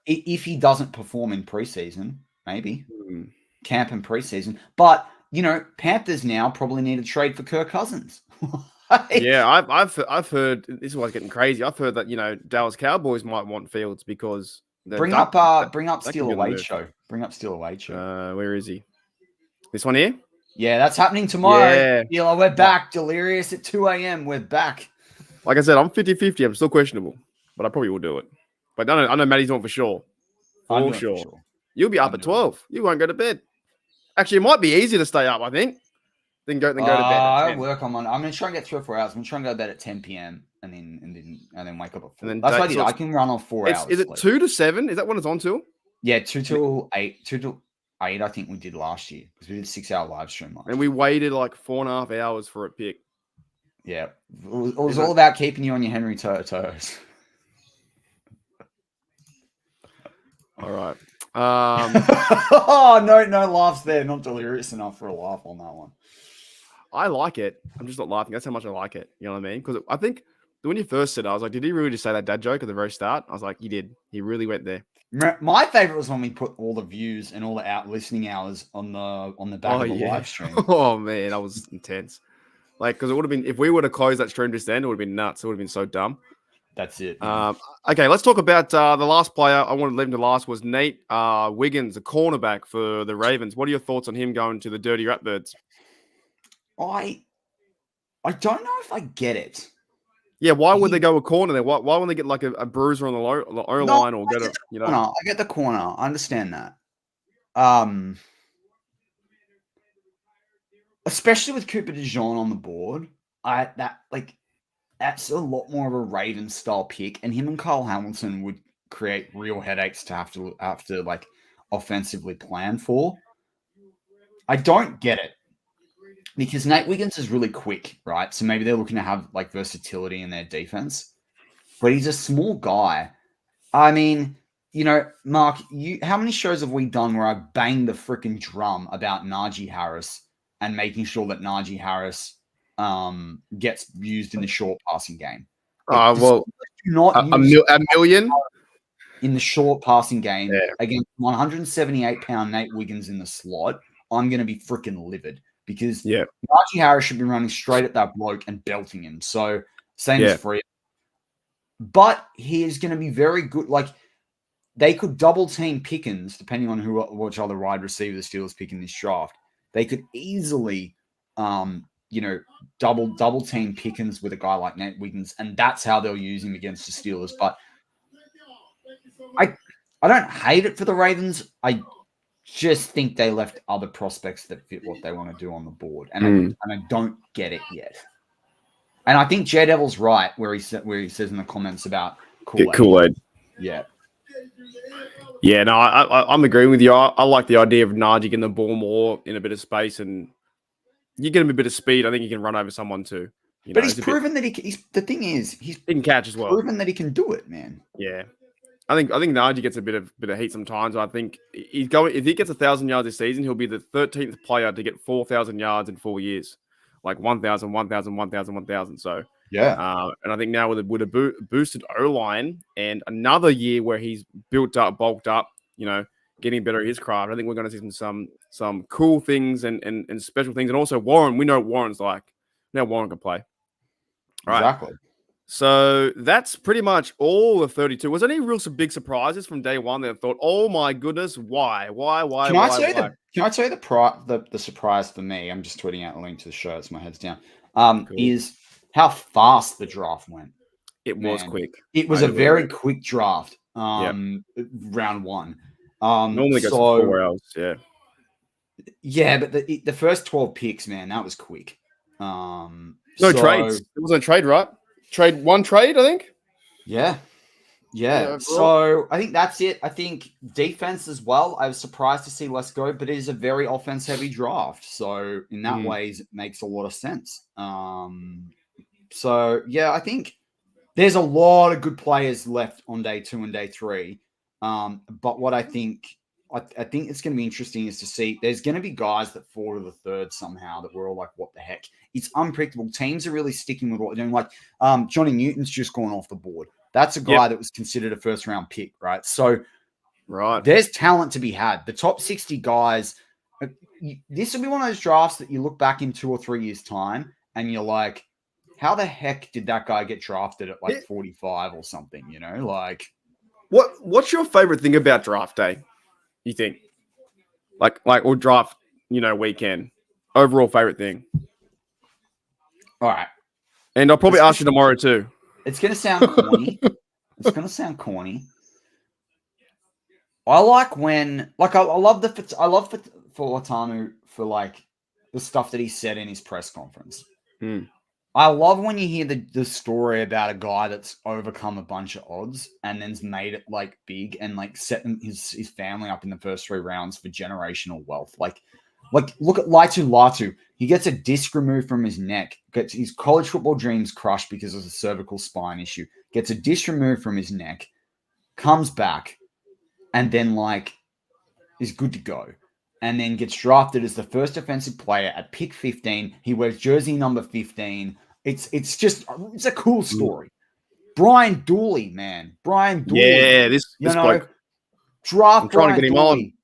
If he doesn't perform in preseason, maybe Hmm. camp in preseason. But you know, Panthers now probably need a trade for Kirk Cousins. Yeah, I've heard this is what's getting crazy. I've heard that Dallas Cowboys might want Fields because bring up Steele Wade show. Bring up Steele Wade show. Where is he? This one here? Yeah, that's happening tomorrow. Yeah. Steele, we're back. Delirious at 2 a.m. We're back. Like I said, I'm 50-50. I'm still questionable, but I probably will do it. But I know Matty's not for sure. For sure. You'll be up at 12. You won't go to bed. Actually, it might be easier to stay up, I think, than go to bed. I work on Monday. I'm going to try and get 3 or 4 hours. I'm going to try and go to bed at 10 p.m. and then wake up at 4. That's what I did. I can run off 4 hours. Is it 2 to 7? Is that when it's on till? Yeah, 2 till 8. 2 till 8, I think we did last year because we did a 6-hour live stream last and we waited like 4.5 hours for a pick. Yeah, it was all about keeping you on your Henry toes. All right. Oh, no laughs there. Not delirious enough for a laugh on that one. I like it. I'm just not laughing. That's how much I like it. You know what I mean? Because I think when you first said it, I was like, did he really just say that dad joke at the very start? I was like, he did. He really went there. My favorite was when we put all the views and all the listening hours on the back of the live stream. Oh, man, that was intense. Like, because it would have been, if we would have closed that stream just then, it would have been nuts. It would have been so dumb. That's it. Okay, let's talk about the last player I wanted to leave him to last was Nate Wiggins, a cornerback for the Ravens. What are your thoughts on him going to the Dirty Ratbirds? I don't know if I get it. Yeah, why would they go a corner there? Why wouldn't they get like a bruiser on the O line or get a I get the corner. I understand that. Especially with Cooper DeJean on the board, that's a lot more of a Ravens style pick, and him and Kyle Hamilton would create real headaches to have to like offensively plan for. I don't get it because Nate Wiggins is really quick, right? So maybe they're looking to have like versatility in their defense, but he's a small guy. I mean, you know, Mark, how many shows have we done where I banged the freaking drum about Najee Harris and making sure that Najee Harris gets used in the short passing game? A million in the short passing game against 178-pound Nate Wiggins in the slot. I'm going to be freaking livid because Najee Harris should be running straight at that bloke and belting him. So same as Free. But he is going to be very good. Like, they could double team Pickens, depending on which other wide receiver the Steelers pick in this draft. They could easily, double team Pickens with a guy like Nate Wiggins, and that's how they'll use him against the Steelers. But I don't hate it for the Ravens. I just think they left other prospects that fit what they want to do on the board, and I don't get it yet. And I think J Devil's right where he says in the comments about Kool-Aid. Yeah. Yeah, no, I'm agreeing with you. I like the idea of Najee getting the ball more in a bit of space, and you get him a bit of speed. I think he can run over someone too. But he's proven that the thing is, he can catch as well. Proven that he can do it, man. Yeah, I think Najee gets a bit of heat sometimes. I think if he gets 1,000 yards this season, he'll be the 13th player to get 4,000 yards in 4 years, like 1,000, 1,000, 1,000, 1,000. So. Yeah. And I think now with a boosted O-line and another year where he's built up, bulked up, getting better at his craft, I think we're going to see some cool things and special things. And also Warren, we know what Warren's like. Now Warren can play. All right. Exactly. So that's pretty much all of 32. Was there any real big surprises from day one that I thought, oh my goodness, why? Can I tell you the surprise for me? I'm just tweeting out a link to the show. It's my head's down. Cool. Is how fast the draft went. It was quick. It was a very quick draft. Round one. Normally goes for 4 hours. Yeah. Yeah, but the first 12 picks, man, that was quick. No trades. It wasn't a trade, right? Trade, I think. Yeah. Yeah. overall? So I think that's it. I think defense as well. I was surprised to see less go, but it is a very offense heavy draft. So in that ways, it makes a lot of sense. So yeah, I think there's a lot of good players left on day 2 and day 3. But what I think it's going to be interesting is to see there's going to be guys that fall to the third somehow that we're all like, what the heck? It's unpredictable. Teams are really sticking with what they're doing. Like Johnny Newton's just gone off the board. That's a guy that was considered a first round pick, right? So there's talent to be had. The top 60 guys, this will be one of those drafts that you look back in 2 or 3 years' time and you're like, how the heck did that guy get drafted at like 45 or something? You know, like what's your favorite thing about draft day? You think, like or draft, weekend? Overall favorite thing. All right, and I'll probably ask you tomorrow too. It's gonna sound corny. I like when, like, I love Fuatanu for like the stuff that he said in his press conference. I love when you hear the story about a guy that's overcome a bunch of odds and then's made it like big and like set his family up in the first 3 rounds for generational wealth. Like look at Latu. He gets a disc removed from his neck, gets his college football dreams crushed because of a cervical spine issue, gets a disc removed from his neck, comes back, and then like is good to go. And then gets drafted as the first offensive player at pick 15. He wears jersey number 15. It's a cool story. Brian Dooley, man. Brian Dooley. Yeah, this bloke. Draft Brian Dooley.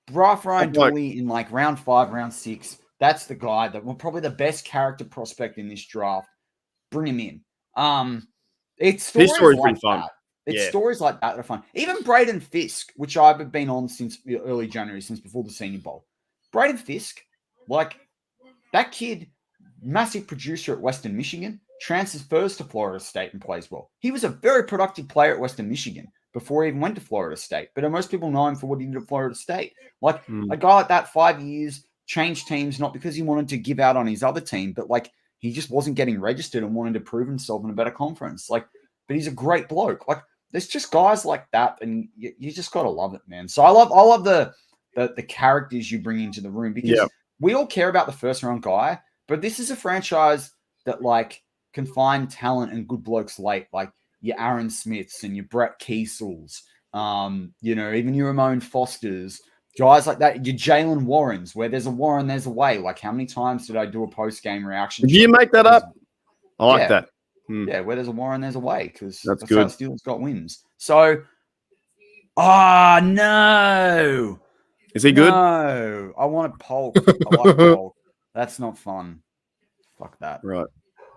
Draft Brian Dooley in like round 5, round 6. That's the guy that probably the best character prospect in this draft. Bring him in. It's stories like pretty fun. That. It's stories like that are fun. Even Braden Fisk, which I've been on since early January, since before the Senior Bowl. Braden Fisk, like that kid, massive producer at Western Michigan, transfers to Florida State and plays well. He was a very productive player at Western Michigan before he even went to Florida State. But most people know him for what he did at Florida State. Like a guy like that, 5 years, changed teams, not because he wanted to give out on his other team, but like he just wasn't getting registered and wanted to prove himself in a better conference. Like, but he's a great bloke. Like, there's just guys like that, and you just gotta love it, man. So I love the characters you bring into the room because we all care about the first round guy, but this is a franchise that like can find talent and good blokes late, like your Aaron Smiths and your Brett Kiesels, even your Ramon Fosters, guys like that, your Jalen Warrens, where there's a Warren, there's a way. Like, how many times did I do a post-game reaction? Did you make that up? I like that. Yeah, where there's a Warren, there's a way, because that's good. How Steelers got wins. So, no. Is he good? No, I want a Polk. I like Polk. That's not fun. Fuck that. Right.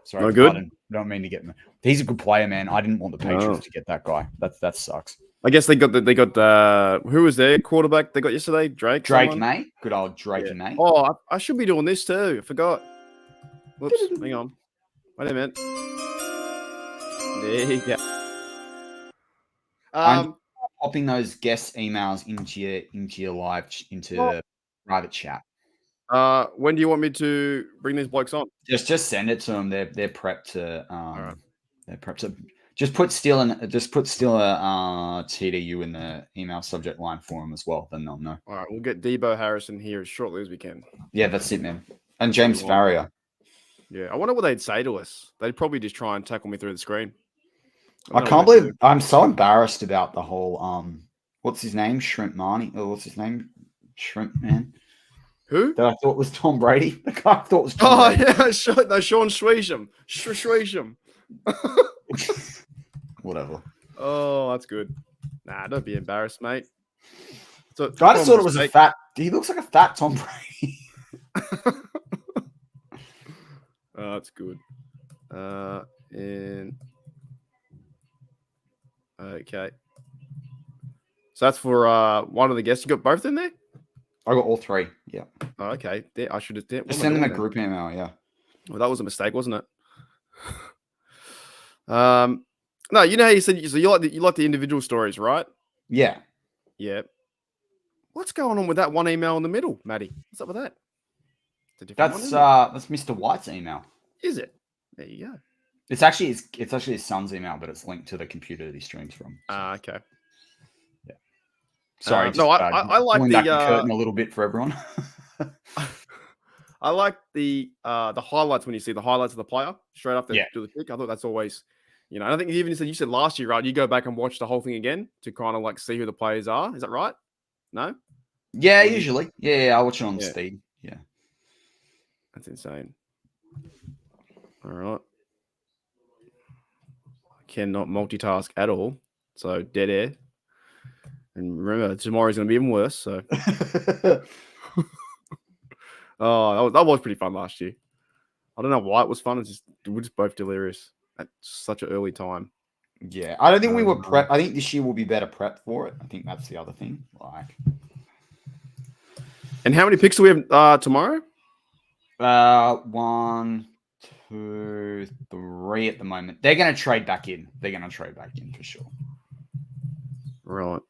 Sorry, no good. I don't mean to get him. He's a good player, man. I didn't want the Patriots to get that guy. That sucks. I guess they got who was their quarterback they got yesterday? Drake May. Good old Drake May. Oh, I should be doing this too. I forgot. Whoops. Hang on. Wait a minute. There you go. I'm popping those guest emails into your live private chat. When do you want me to bring these blokes on? Just send it to them. They're prepped to. Right. They're prepped to. Just put still a TDU in the email subject line for them as well. Then they'll know. All right, we'll get Debo Harrison here as shortly as we can. Yeah, that's it, man. And James Farrier. Yeah, I wonder what they'd say to us. They'd probably just try and tackle me through the screen. I can't believe I'm so embarrassed about the whole what's his name? Shrimp Marnie. Or what's his name? Shrimp Man. Who? That I thought was Tom Brady. The guy I thought was Tom Brady. Yeah, Sean Swisham. Swisham. Whatever. Oh, that's good. Nah, don't be embarrassed, mate. So I just thought it was a fat. He looks like a fat Tom Brady. Oh, that's good. And okay. So that's for one of the guests. You got both in there? I got all 3. Yeah. Oh, okay. I should have just send them a group email. Yeah. Well, that was a mistake, wasn't it? No, you know how you said you like the individual stories, right? Yeah. Yeah. What's going on with that one email in the middle, Matty? What's up with that? That's Mr. White's email. Is it? There you go. It's actually his son's email, but it's linked to the computer that he streams from. Okay. Yeah. Sorry. No, I like pulling back the curtain a little bit for everyone. I like the highlights when you see the highlights of the player straight after they Yeah. do the kick. I thought that's always, and I think you said last year, right? You go back and watch the whole thing again to kind of like see who the players are. Is that right? No? Yeah, usually. Yeah, I watch it on speed. Yeah. That's insane. All right. I cannot multitask at all. So dead air. And remember, tomorrow's going to be even worse. So, oh, that was pretty fun last year. I don't know why it was fun. We're just both delirious at such an early time. Yeah, I don't think we were prep. I think this year will be better prep for it. I think that's the other thing. Like, and how many picks do we have tomorrow? 1, 2, 3 at the moment. They're going to trade back in. For sure. Right.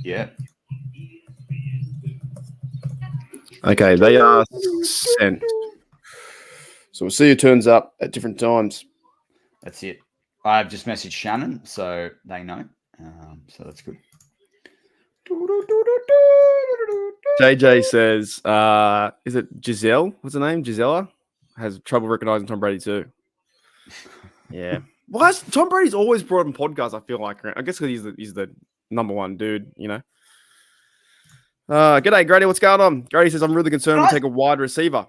Yeah. Okay, they are sent. So we'll see who turns up at different times. That's it. I've just messaged Shannon, so they know. So that's good. JJ says, is it Giselle? What's her name? Gisela? Has trouble recognizing Tom Brady too. Yeah. Well, Tom Brady's always brought on podcasts, I feel like. I guess because he's the number one dude, G'day, Grady. What's going on? Grady says, I'm really concerned to take a wide receiver.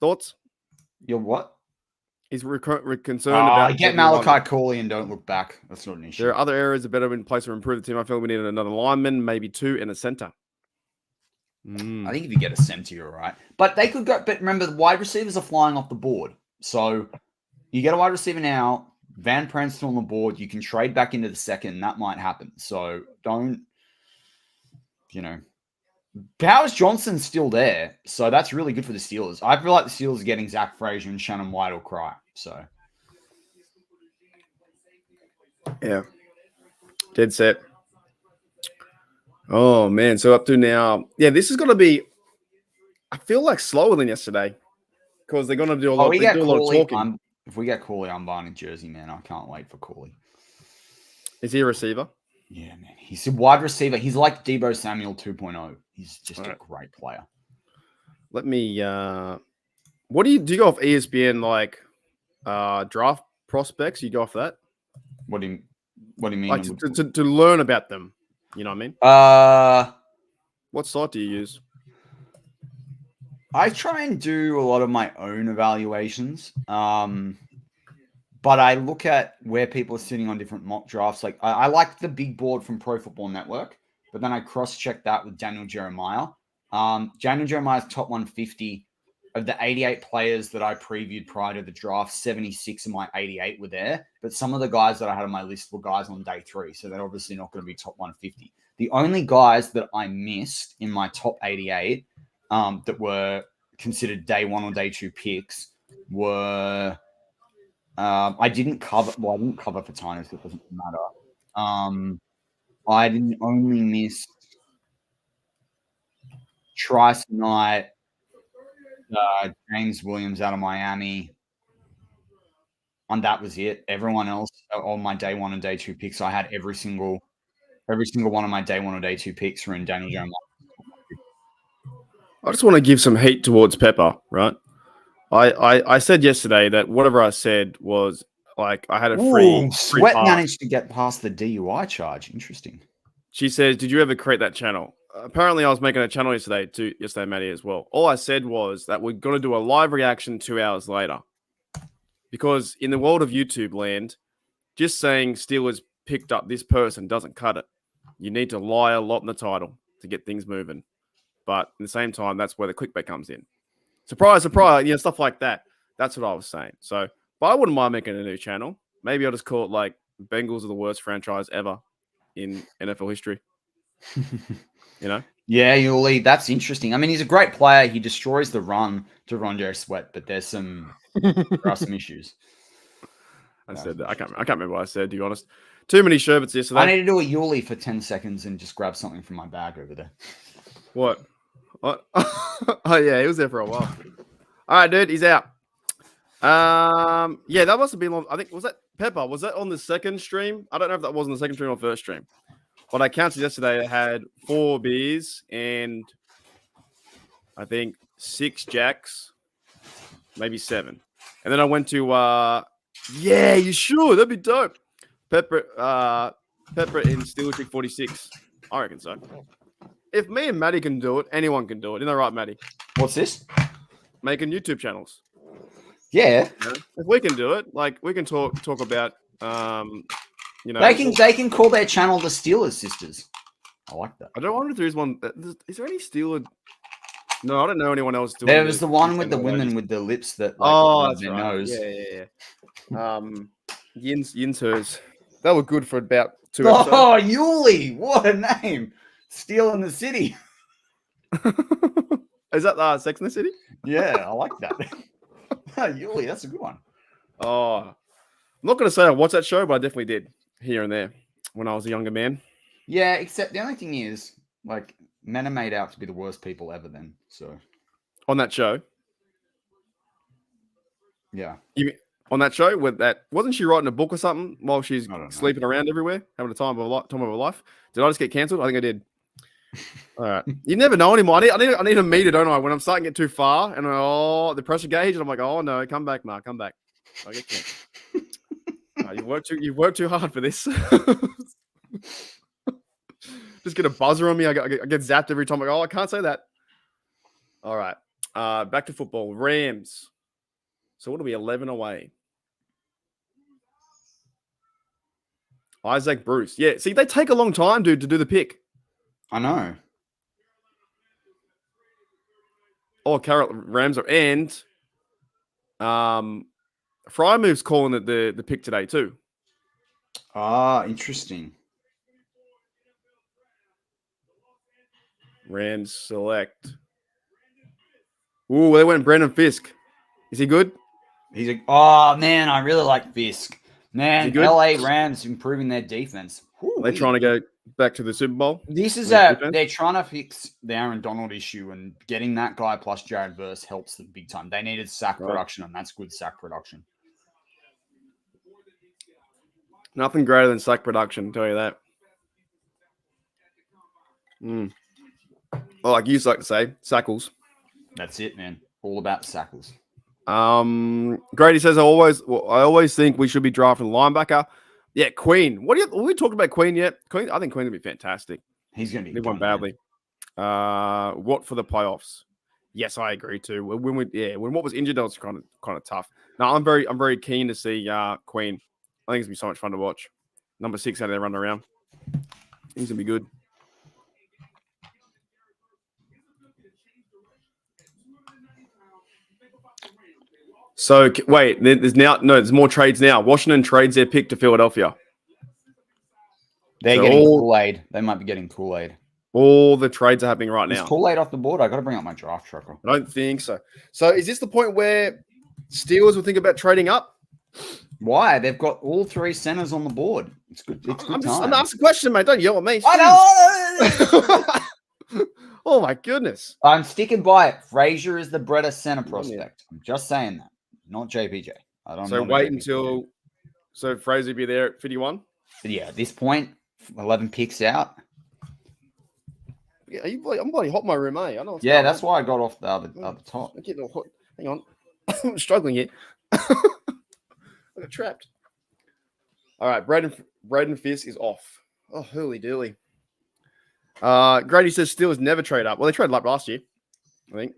Thoughts? You're what? He's concerned about... Get Malachi Corley and don't look back. That's not an issue. There are other areas that are better in place to improve the team. I feel we need another lineman, maybe 2, and a center. I think if you get a center, you're all right. But they could go... But remember, the wide receivers are flying off the board. So you get a wide receiver now, Van Prant's still on the board, you can trade back into the second, that might happen. So don't... Powers Johnson's still there, so that's really good for the Steelers. I feel like the Steelers are getting Zach Frazier and Shannon White will cry. So, yeah, dead set. Oh man, so up to now, this is going to be. I feel like slower than yesterday because they're going to do a lot. They do a lot of talking. If we get Corley, I'm buying a jersey, man. I can't wait for Corley. Is he a receiver? Yeah, man. He's a wide receiver. He's like Deebo Samuel 2.0. He's just a great player. Let me what do you go off ESPN like draft prospects? You go off that? What do you mean? Like to learn about them. You know what I mean? What site do you use? I try and do a lot of my own evaluations. But I look at where people are sitting on different mock drafts. Like I like the big board from Pro Football Network, but then I cross-check that with Daniel Jeremiah. Daniel Jeremiah's top 150 of the 88 players that I previewed prior to the draft. 76 of my 88 were there, but some of the guys that I had on my list were guys on day 3, so they're obviously not going to be top 150. The only guys that I missed in my top 88 that were considered day 1 or day 2 picks were. I didn't cover for Tynus, so it doesn't matter. I didn't only miss Trice Knight, James Williams out of Miami, and that was it. Everyone else on my day 1 and day 2 picks, I had every single one of my day 1 or day 2 picks were in Daniel Jones. I just want to give some heat towards Pepper, right? I said yesterday that whatever I said was like I had a free Sweat pass. Managed to get past the DUI charge. Interesting. She says, "Did you ever create that channel?" Apparently, I was making a channel yesterday, Matty, as well. All I said was that we're going to do a live reaction 2 hours later, because in the world of YouTube land, just saying Steelers picked up this person doesn't cut it. You need to lie a lot in the title to get things moving. But at the same time, that's where the clickbait comes in. Surprise, surprise, stuff like that. That's what I was saying. So, but I wouldn't mind making a new channel. Maybe I'll just call it like Bengals are the worst franchise ever in NFL history. Yeah, Yuli, that's interesting. I mean, he's a great player. He destroys the run to Rondé Sweat, but there are some issues. I said that. I can't remember what I said, to be honest. Too many sherbets yesterday. I need to do a Yuli for 10 seconds and just grab something from my bag over there. What? Oh, yeah, he was there for a while. All right, dude, he's out. Yeah, that must have been on. I think was that Pepper? Was that on the second stream? I don't know if that was on the second stream or first stream. But I counted yesterday. I had 4 beers and I think 6 jacks, maybe 7. And then I went to yeah, you should. That'd be dope. Pepper in Steel Trick 46. I reckon so. If me and Matty can do it, anyone can do it. Isn't that right, Matty? What's this? Making YouTube channels. Yeah. If we can do it, like we can talk about you know, They can call their channel the Steelers Sisters. I like that. I don't wonder if there is one. Is there any Steeler? No, I don't know anyone else doing. There was the one with the women with the lips that that's their right. nose. Yeah. Yin's hers. That were good for about 2 episodes. Oh, Yuli, what a name! Stealing the City. Is that Sex in the City? Yeah, I like that. Yuli, that's a good one. Oh, I'm not going to say I watched that show, but I definitely did here and there when I was a younger man. Yeah, except the only thing is, like, men are made out to be the worst people ever then. So On that show? Yeah. On that show? Wasn't she writing a book or something while she's I don't know. sleeping around everywhere, having a time of her life? Did I just get cancelled? I think I did. All right. You never know anymore. I need a meter, don't I? When I'm starting to get too far and the pressure gauge, and I'm like, oh no, come back, Mark, come back. I get cancelled. You've worked too hard for this. Just get a buzzer on me. I get zapped every time. I go, I can't say that. All right. Back to football. Rams. So what are we, 11 away? Isaac Bruce. Yeah, see, they take a long time, dude, to do the pick. I know. Oh, Rams are and Frymove's calling it the pick today too. Ah, interesting. Rams select. Ooh, they went Brandon Fisk. Is he good? Oh man, I really like Fisk. Man, LA Rams improving their defense. They're trying to go back to the Super Bowl. This is they're trying to fix the Aaron Donald issue, and getting that guy plus Jared Verse helps them big time. They needed sack production, and that's good sack production. Nothing greater than sack production, I'll tell you that. Well, like you used to like to say, sackles. That's it, man. All about sackles. Grady says I always think we should be drafting a linebacker. Yeah, Queen. Have we talked about Queen yet? Queen, I think Queen would be fantastic. He's going to be. They won badly. What for the playoffs? Yes, I agree too. When what was injured, that was kind of tough. Now I'm very keen to see Queen. I think it's gonna be so much fun to watch. Number 6 out there running around. He's gonna be good. So wait, there's more trades now. Washington trades their pick to Philadelphia. They're getting Kool-Aid. They might be getting Kool-Aid. All the trades are happening right now. Is Kool-Aid off the board? I got to bring up my draft tracker. I don't think so. So is this the point where Steelers will think about trading up? Why? They've got all 3 centers on the board. It's good. It's good time. I'm asking a question, mate. Don't yell at me. I know. Oh my goodness. I'm sticking by it. Frazier is the better center prospect. I'm just saying that. Not JPJ. I don't know. So wait until Frazier be there at 51? But yeah, at this point, 11 picks out. Yeah, I'm bloody hot in my room, eh? I know. That's why I got off the other top. Hang on. I'm struggling here. I got trapped. All right, Braden Fisk is off. Oh, hooly dooly. Grady says Steelers never trade up. Well, they traded up last year, I think.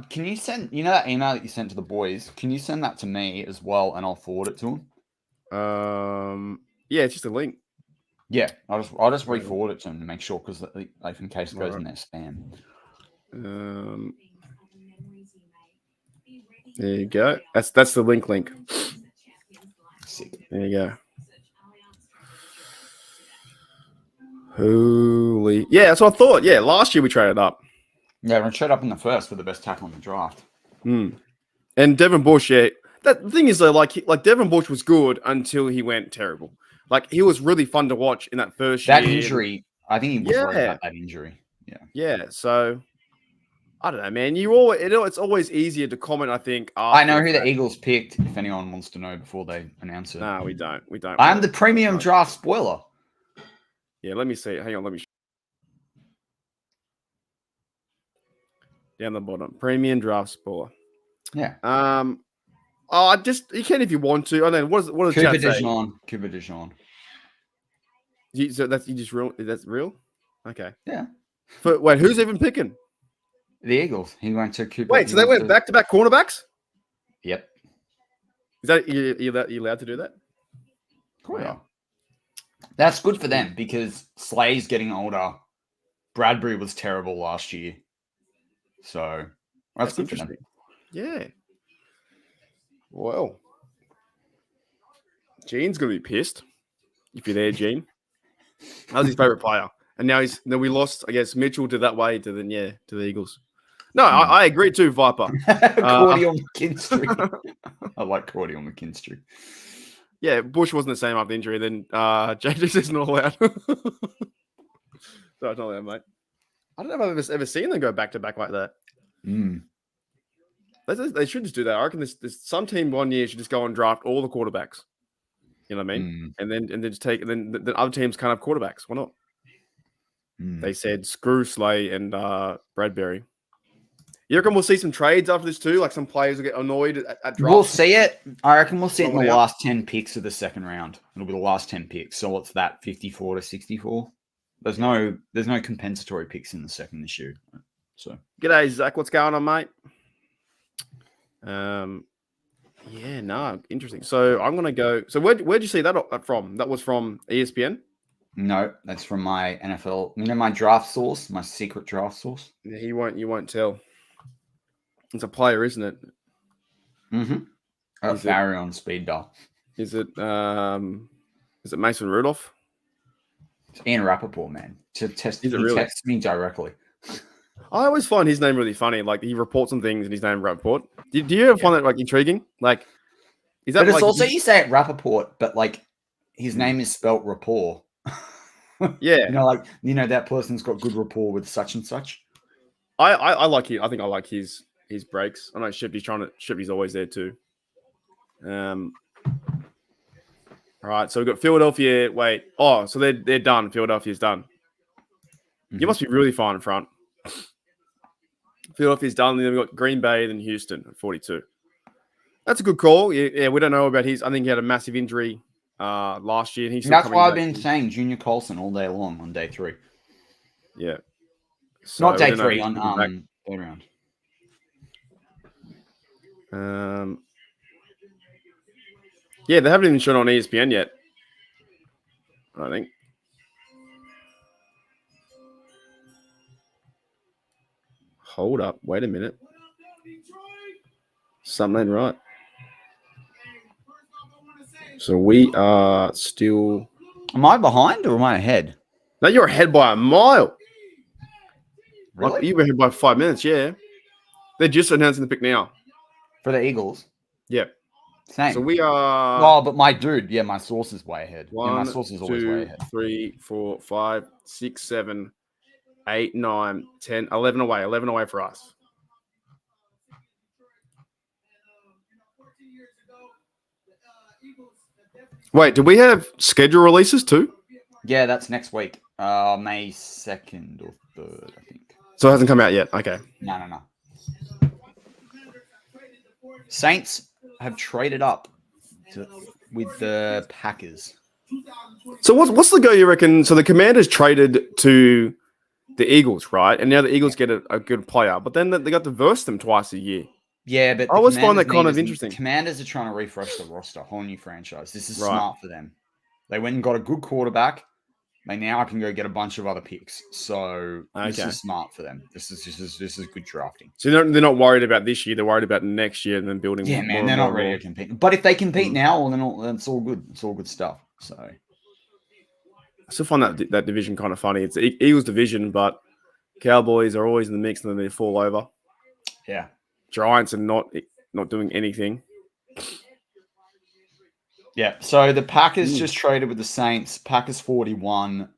Can you send, that email that you sent to the boys? Can you send that to me as well, and I'll forward it to them? Yeah, it's just a link. Yeah, I'll just re-forward it to them to make sure, because like in case it goes in their spam. There you go. That's the link. Sick. There you go. Holy. Yeah, that's what I thought. Yeah, last year we traded up. Yeah, we're going to trade up in the first for the best tackle in the draft. And Devin Bush, yeah. The thing is, though, like Devin Bush was good until he went terrible. Like, he was really fun to watch in that first year. That injury, I think he was worried about that injury. Yeah. Yeah, so I don't know, man. It's always easier to comment, I think. I know after who the fact. Eagles picked, if anyone wants to know before they announce it. No, we don't. We don't. I am the premium draft spoiler. Yeah, let me see. Hang on, let me. Down the bottom, premium draft spoiler. Yeah. You can if you want to. I know what does Cooper chat say? Cooper Deshaun. So that's you just real. That's real. Okay. Yeah. Wait, who's even picking? The Eagles. He went to Cooper. Wait, so they went back-to-back cornerbacks? Yep. Is that you allowed to do that? Cool. Wow. That's good for them because Slay's getting older. Bradbury was terrible last year. So that's good interesting. For them. Yeah. Well, Gene's gonna be pissed if you're there, Gene. That was his favorite player, and now we lost. I guess Mitchell to the Eagles. No, I agree too, Viper. Cordial McKinstry. I like Cordial McKinstry. Yeah, Bush wasn't the same after the injury. Then JJ isn't allowed. So it's not allowed, mate. I don't know if I've ever seen them go back to back like that. They should just do that. I reckon there's some team one year should just go and draft all the quarterbacks. You know what I mean? And then just take and then other teams can't have quarterbacks. Why not? They said screw Slay and Bradbury. You reckon we'll see some trades after this too? Like some players will get annoyed at draft. We'll see it. I reckon we'll see it in the last 10 picks of the second round. It'll be the last 10 picks. So what's that? 54 to 64. There's no compensatory picks in the second this year. So g'day, Zach. What's going on, mate? Interesting. So I'm gonna go. So where'd you see that from? That was from ESPN? No, that's from my NFL. You know my draft source, my secret draft source. Yeah, you won't tell. It's a player, isn't it? Farion speed dial. Is it Mason Rudolph? It's Ian Rappaport, man. He texts me directly. I always find his name really funny. Like he reports on things and his name Rappaport. Do you ever find that like intriguing? Like, is that? But it's like, also you say it Rappaport, but like his name is spelt rapport. Yeah, that person's got good rapport with such and such. I like it. I think I like his breaks. I know Shifty's always there too. All right, so we've got Philadelphia. Wait, so they're done. Philadelphia's done. You must be really far in front. Philadelphia's done. Then we've got Green Bay, then Houston at 42. That's a good call. Yeah, we don't know about his. I think he had a massive injury last year. And that's why I've been saying Junior Colson all day long on day 3. Yeah. So not day 3, on third round. Yeah, they haven't even shown on ESPN yet. I think. Hold up. Wait a minute. Something ain't right. So we are still... Am I behind or am I ahead? No, you're ahead by a mile. Really? You were ahead by 5 minutes, yeah. They're just announcing the pick now. For the Eagles? Yeah. Same. So we are... Oh, but my source is way ahead. 1, my source is always way ahead. 3, 4, 5, 6, 7, 8, 9, 10, 11 away. 11 away for us. Wait, do we have schedule releases too? Yeah, that's next week. May 2nd or 3rd, I think. So it hasn't come out yet. Okay. No. Saints have traded up with the Packers. So what's the go you reckon? So the Commanders traded to the Eagles, right? And now the Eagles get a good player, but then they got to verse them twice a year. Yeah, but I always find that kind of interesting. Commanders are trying to refresh the roster, whole new franchise. This is smart for them. They went and got a good quarterback. They now can go get a bunch of other picks. So this is smart for them. This is good drafting. So they're not worried about this year. They're worried about next year and then building. Yeah, man, they're not ready to compete. But if they compete now, well, then it's all good. It's all good stuff. So I still find that division kind of funny. It's the Eagles division, but Cowboys are always in the mix and then they fall over. Yeah. Giants are not doing anything. Yeah, so the Packers just traded with the Saints. Packers 41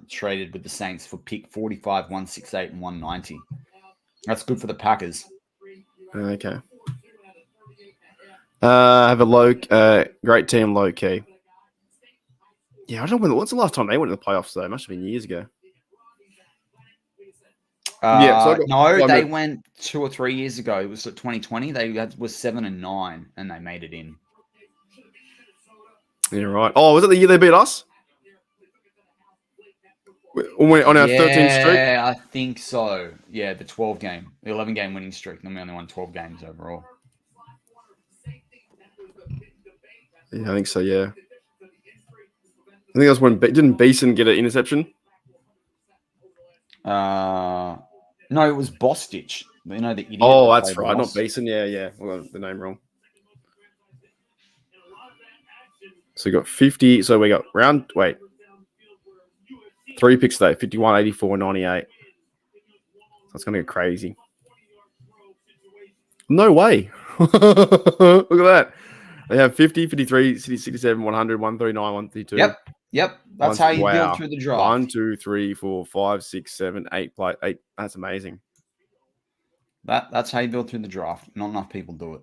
traded with the Saints for pick 45, 168, and 190. That's good for the Packers. Okay. Have a great team, low key. Yeah, I don't know what's the last time they went to the playoffs though. It must have been years ago. No, they went 2 or 3 years ago. It was 2020. Was 7-9, and they made it in. Yeah, right. Oh, was it the year they beat us? On our 13th streak? Yeah, I think so. Yeah, the 11-game winning streak. And we only won 12 games overall. Yeah, I think so, yeah. I think that's when didn't Beeson get an interception? No, it was Bostich. You know, the idiot. Oh, that's right. Not Beeson. Yeah. Well, the name wrong. So we got 50. So we got three picks today: 51, 84, 98. That's going to get crazy. No way. Look at that. They have 50, 53, 67, 100, 139, 132. Yep. That's how you build through the draft. 1, 2, 3, 4, 5, 6, 7, 8. That's amazing. That's how you build through the draft. Not enough people do it.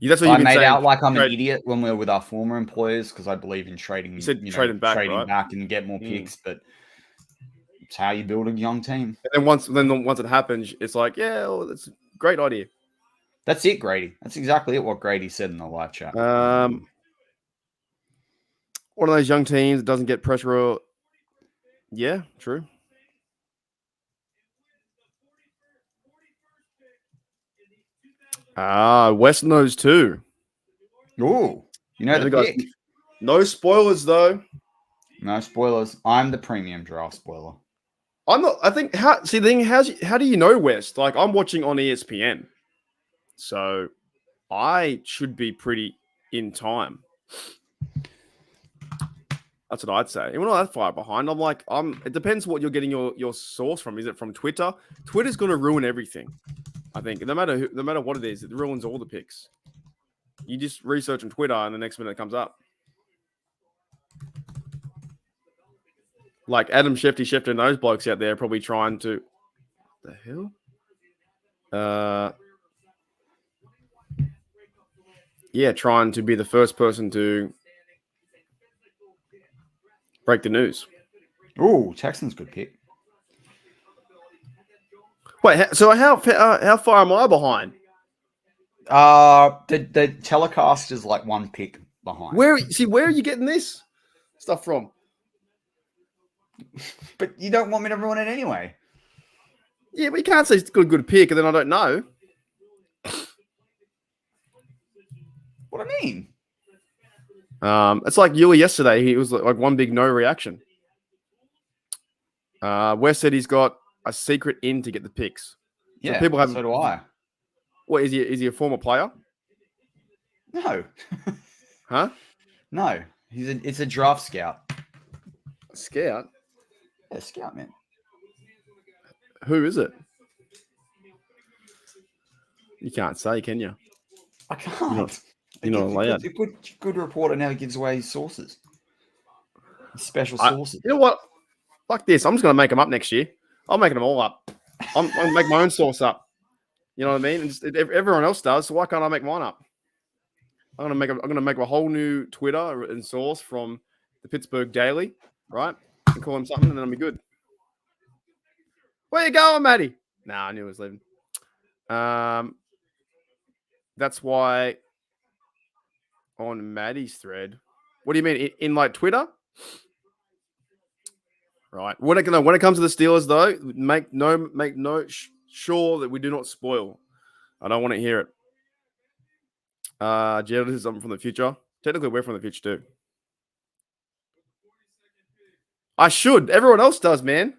That's what I made out like I'm an idiot when we were with our former employers because I believe in trading. You said trading back and get more picks, but it's how you build a young team. And then once it happens, it's like, yeah, well, that's a great idea. That's it, Grady. That's exactly it. What Grady said in the live chat. One of those young teams that doesn't get pressure. Yeah, true. West knows too. Ooh, the pick. No spoilers though. No spoilers. I'm the premium draft spoiler. I'm not. I think how do you know West? Like I'm watching on ESPN, so I should be pretty in time. That's what I'd say. We're not that far behind. It depends what you're getting your source from. Is it from Twitter? Twitter's going to ruin everything. I think no matter what it is, it ruins all the picks. You just research on Twitter, and the next minute it comes up. Like Adam Shefty and those blokes out there are probably trying to. The hell? Trying to be the first person to break the news. Ooh, Texans good pick. Wait, so how far am I behind? The telecast is like one pick behind. Where are you getting this stuff from? But you don't want me to ruin it anyway. Yeah, but you can't say it's got a good pick and then I don't know. What do I mean? It's like Yuli yesterday. He was like one big no reaction. Wes said he's got a secret in to get the picks. So Yeah, people have. So do I. What is he a former player? No. Huh? No. It's a draft scout. A scout? Yeah, scout, man. Who is it? You can't say, can you? I can't. You're not allowed. A good reporter never gives away his sources. Special sources. You know what? Like this. I'm just going to make them up next year. I'm making them all up. I'm going to make my own source up. You know what I mean? Everyone else does, so why can't I make mine up? I'm going to make a whole new Twitter and source from the Pittsburgh Daily, right? And call him something, and then I'll be good. Where you going, Matty? Nah, I knew he was leaving. That's why on Matty's thread. What do you mean in like Twitter? Right. When it comes to the Steelers, though, make sure that we do not spoil. I don't want to hear it. Jared, this is something from the future. Technically, we're from the future too. I should. Everyone else does, man.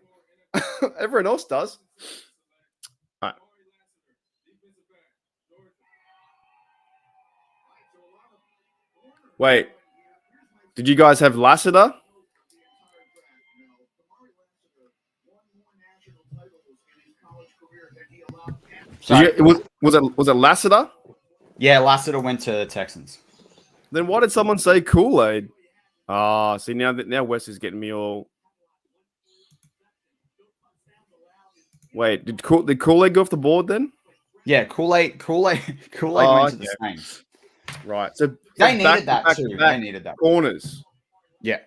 Everyone else does. All right. Wait. Did you guys have Lassiter? Was it Lassiter? Yeah, Lassiter went to the Texans. Then why did someone say Kool-Aid? See now Wes is getting me all. Wait, did Kool-Aid go off the board then? Yeah, Kool-Aid went to the Saints. Right. So They needed that too. They needed that. Corners. Yeah.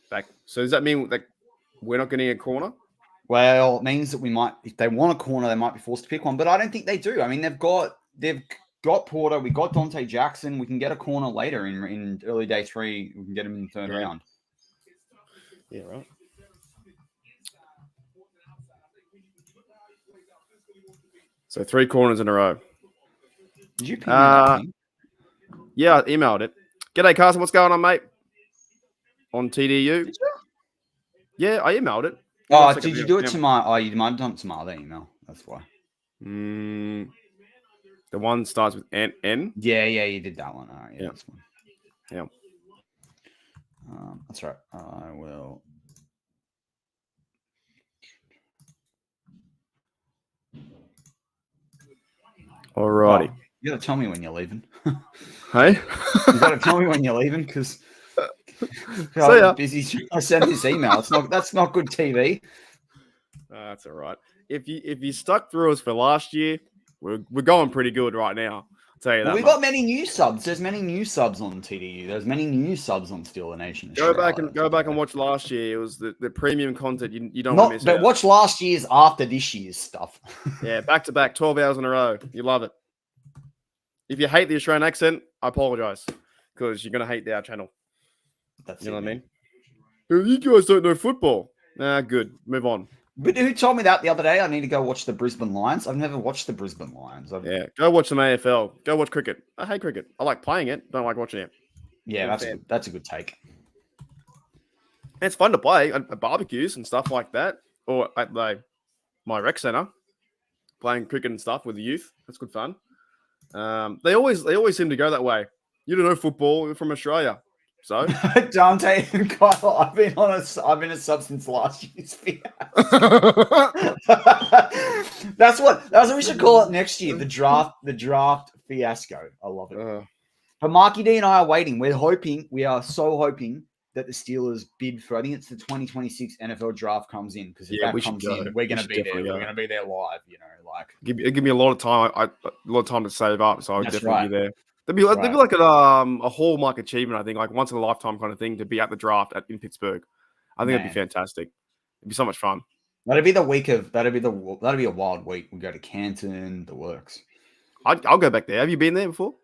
Back. So does that mean that we're not getting a corner? Well, it means that we might, if they want a corner, they might be forced to pick one. But I don't think they do. I mean, they've got Porter, we got Dante Jackson. We can get a corner later in early day 3. We can get him in the third round. Yeah, right. So 3 corners in a row. Did you ping that thing? Yeah, I emailed it. G'day, Carson. What's going on, mate? On TDU. Did you? Yeah, I emailed it. Oh, did you do it to my? Oh, you might have done it to my other email. That's why. The one starts with N. Yeah, you did that one. All right, yeah. That's one. Yeah. That's right. I will. Alrighty. Oh, you gotta tell me when you're leaving. Hey? You gotta tell me when you're leaving because I'm busy trying to send this email. That's not good TV. That's all right. If you stuck through us for last year, we're going pretty good right now. I'll tell you that. We've got many new subs. There's many new subs on TDU. There's many new subs on Steal the Nation. Go back and watch last year. It was the premium content you don't want to miss. But watch last year's after this year's stuff. Yeah, back to back, 12 hours in a row. You love it. If you hate the Australian accent, I apologize because you're gonna hate our channel. What I mean? You guys don't know football. Nah, good. Move on. But who told me that the other day? I need to go watch the Brisbane Lions. I've never watched the Brisbane Lions. Yeah, go watch some AFL. Go watch cricket. I hate cricket. I like playing it. Don't like watching it. Yeah, that's a good take. It's fun to play at barbecues and stuff like that, or at my rec center, playing cricket and stuff with the youth. That's good fun. They always seem to go that way. You don't know football. You're from Australia. So Dante and Kyle, I've been a sub since last year's fiasco. That's what we should call it next year. The draft fiasco. I love it. But Marky D and I are waiting. We are so hoping that the Steelers bid for. I think it's the 2026 NFL draft comes in because if that comes in, we're going to be there. We're going to be there live. You know, like give me a lot of time. A lot of time to save up, so I'll definitely be there. There'd be like a hallmark achievement, I think, like once in a lifetime kind of thing to be at the draft in Pittsburgh. I think that'd be fantastic. It'd be so much fun. That'd be a wild week. We go to Canton, the works. I'll go back there. Have you been there before?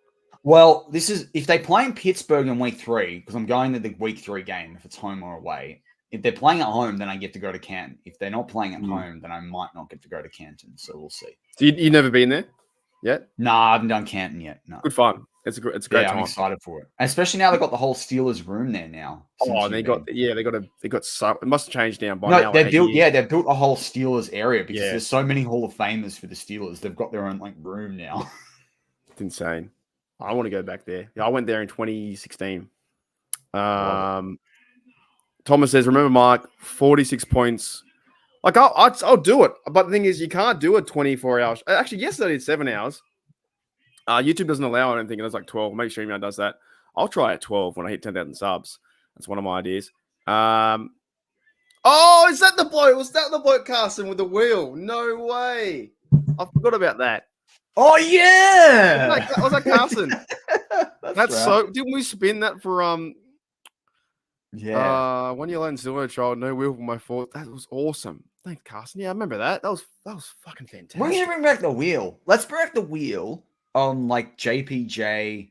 Well, this is if they play in Pittsburgh in week 3, because I'm going to the week 3 game if it's home or away. If they're playing at home, then I get to go to Canton. If they're not playing at home, then I might not get to go to Canton. So we'll see. So you've never been there yet? Nah, I haven't done Canton yet. No. Good fun. It's a great time. I'm excited for it. Especially now they've got the whole Steelers room there now. Oh, and they got some. It must have changed now by now. They've built a whole Steelers area because there's so many Hall of Famers for the Steelers. They've got their own room now. It's insane. I want to go back there. Yeah, I went there in 2016. Thomas says, remember, Mark, 46 points. Like, I'll do it. But the thing is, you can't do it 24 hours. Actually, yesterday I did 7 hours. YouTube doesn't allow, I don't think it does like 12. Make sure email does that. I'll try at 12 when I hit 10,000 subs. That's one of my ideas. Oh, is that the bloke? Was that the bloke Carson with the wheel? No way. I forgot about that. Oh, yeah. Was that Carson? That's right. so. Didn't we spin that for 1 Yeah. 1 year old and silver child, no wheel for my fourth. That was awesome. Thanks, Carson. Yeah, I remember that. That was fucking fantastic. We're gonna bring back the wheel. Let's bring back the wheel on like JPJ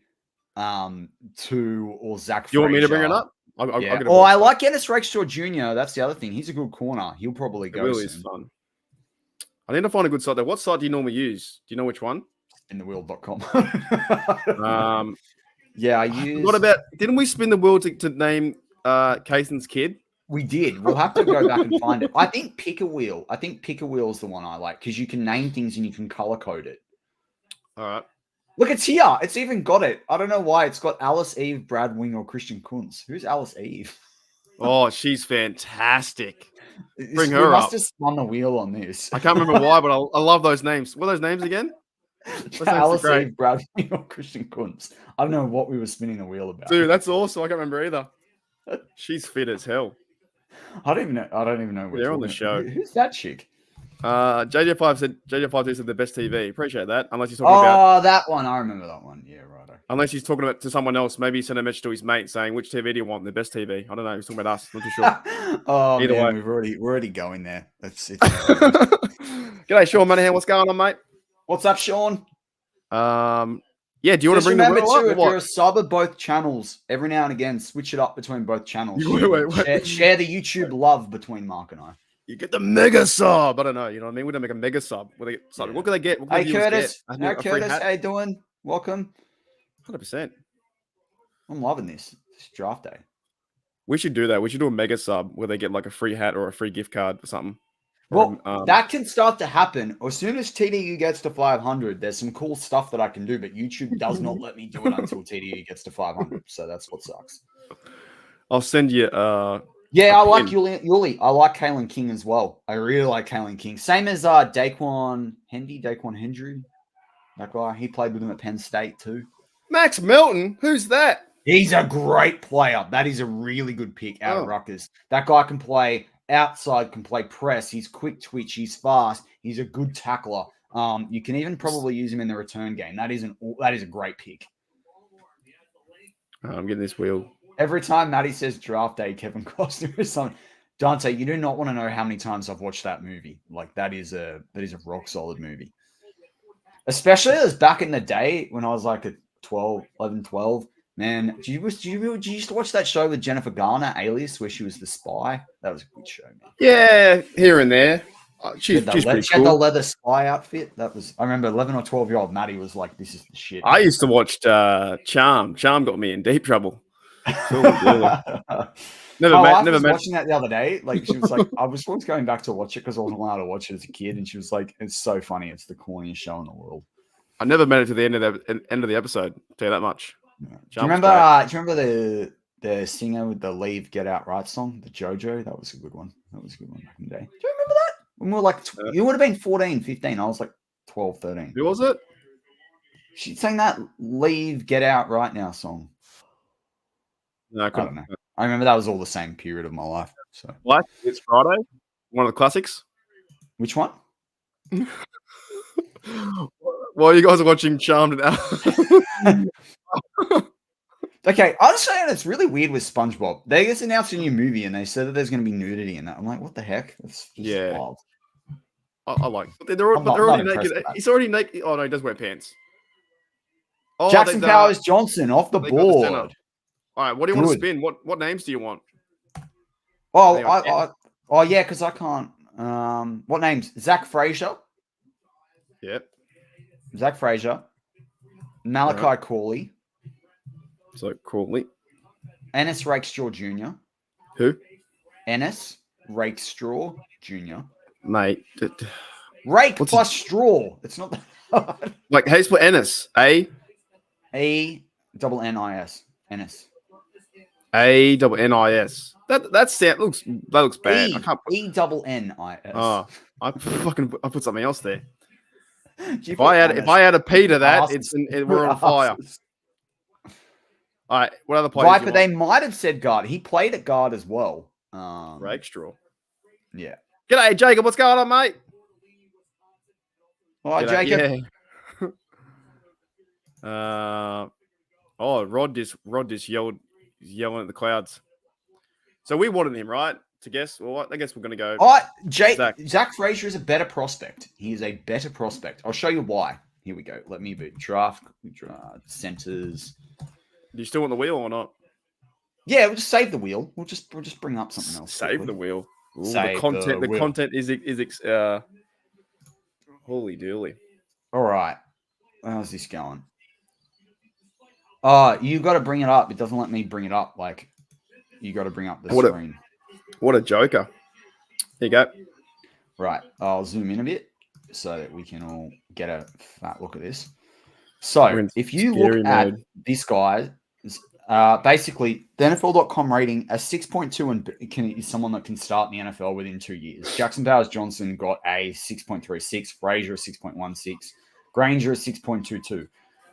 2 or Zach Frazier. You want me to bring it up? I like Ennis Rakestraw Jr. That's the other thing. He's a good corner. He'll probably go. The wheel is fun. I need to find a good site there. What site do you normally use? Do you know which one? InTheWheel.com. Yeah, I use. What about? Didn't we spin the wheel to name Kaysen's kid? We did. We'll have to go back and find it. I think Pick a Wheel. Pick a Wheel is the one I like because you can name things and you can color code it. All right. Look, it's here. It's even got it. I don't know why. It's got Alice Eve, Brad Wing, or Christian Kuntz. Who's Alice Eve? Oh, she's fantastic. Bring her we up. must have spun the wheel on this. I can't remember why, but I love those names. What are those names again? Alice Eve, Brad Wing, or Christian Kuntz. I don't know what we were spinning the wheel about. Dude, that's awesome. I can't remember either. She's fit as hell. I don't even know. They're on the show. Who's that chick? JJ5 said the best TV. Appreciate that. Unless he's talking about that one. I remember that one. Yeah, righto. Unless he's talking about to someone else. Maybe he sent a message to his mate saying, which TV do you want? The best TV. I don't know. He's talking about us. Not too sure. Either way. We're already going there. G'day, Sean Monahan. What's going on, mate? What's up, Sean? Yeah, do you want to bring the wheel up? If you're a sub of both channels, every now and again, switch it up between both channels. Wait. Share the YouTube love between Mark and I. You get the mega sub. I don't know. You know what I mean? We don't make a mega sub. What can they get? What hey, Curtis. Hey, Curtis. How you doing? Welcome. 100%. I'm loving this. It's draft day. We should do that. We should do a mega sub where they get like a free hat or a free gift card or something. Well, that can start to happen. As soon as TDU gets to 500, there's some cool stuff that I can do, but YouTube does not let me do it until TDU gets to 500. So that's what sucks. I'll send you yeah, I like Yuli. I like Kalen King as well. I really like Kalen King. Same as Daquan Hendry. That guy. He played with him at Penn State too. Max Melton? Who's that? He's a great player. That is a really good pick out of Rutgers. That guy can play outside, can play press. He's quick twitch. He's fast. He's a good tackler. You can even probably use him in the return game. That is a great pick. I'm getting this wheel. Every time Matty says draft day, Kevin Costner is something. Dante, you do not want to know how many times I've watched that movie. Like that is a rock solid movie. Especially as back in the day when I was like a 11, 12. Man, do you used to watch that show with Jennifer Garner, Alias, where she was the spy? That was a good show, man. Yeah, here and there. She's pretty cool. She had the leather spy outfit. I remember 11 or 12-year-old Matty was like, this is the shit. I used to watch Charm. Charm got me in deep trouble. I was watching that the other day. Like she was like, I was once going back to watch it because I wasn't allowed to watch it as a kid, and she was like, "It's so funny. It's the corniest show in the world." I never made it to the end of the episode. I'll tell you that much. Yeah. Do you remember the singer with the "Leave, Get Out, Right" song, the JoJo? That was a good one. Back in the day. Do you remember that? When we were like, you would have been 14, 15. I was like 12, 13. Who was it? She sang that "Leave, Get Out, Right Now" song. No, I don't know. I remember that was all the same period of my life. So, like it's Friday, one of the classics. Which one? Well, you guys are watching Charmed now. Okay, I was saying it's really weird with SpongeBob. They just announced a new movie and they said that there's going to be nudity in that. I'm like, what the heck? That's just wild. I like. They're already naked. He's already naked. Oh no, he does wear pants. Oh, Jackson Powers Johnson off the board. All right, what do you want to spin? What names do you want? Oh, yeah, because I can't. What names? Zach Frazier. Yep. Zach Frazier. Malachi Corley. So Corley. Ennis Rakestraw Jr. Who? Ennis Rakestraw Jr. Mate. Rake plus straw. It's not that. Like, how do you spell Ennis? A-double-N-I-S. Ennis. A-double-N-I-S. That looks bad. I can't put E-double-N-I-S. Oh, I put something else there. If I add a P to that, we're on fire. All right, what other players? Right, but they might have said guard. He played at guard as well. Rakestraw. Yeah. G'day, Jacob. What's going on, mate? Hi, Jacob. Yeah. Rod just yelling at the clouds. So we wanted him, right? To guess. Well, I guess we're going to go. Zach Frazier is a better prospect. He is a better prospect. I'll show you why. Here we go. Let me draft centers. Do you still want the wheel or not? Yeah, we'll just save the wheel. We'll just bring up something else. Save the wheel. Ooh, the content is holy dooly. All right. How's this going? You got to bring it up. It doesn't let me bring it up. Like, you got to bring up the screen. What a joker. Here you go. Right. I'll zoom in a bit so that we can all get a fat look at this. So, if you look at this guy, basically, the NFL.com rating, a 6.2 and is someone that can start in the NFL within 2 years. Jackson Powers Johnson got a 6.36, Frazier a 6.16, Granger a 6.22.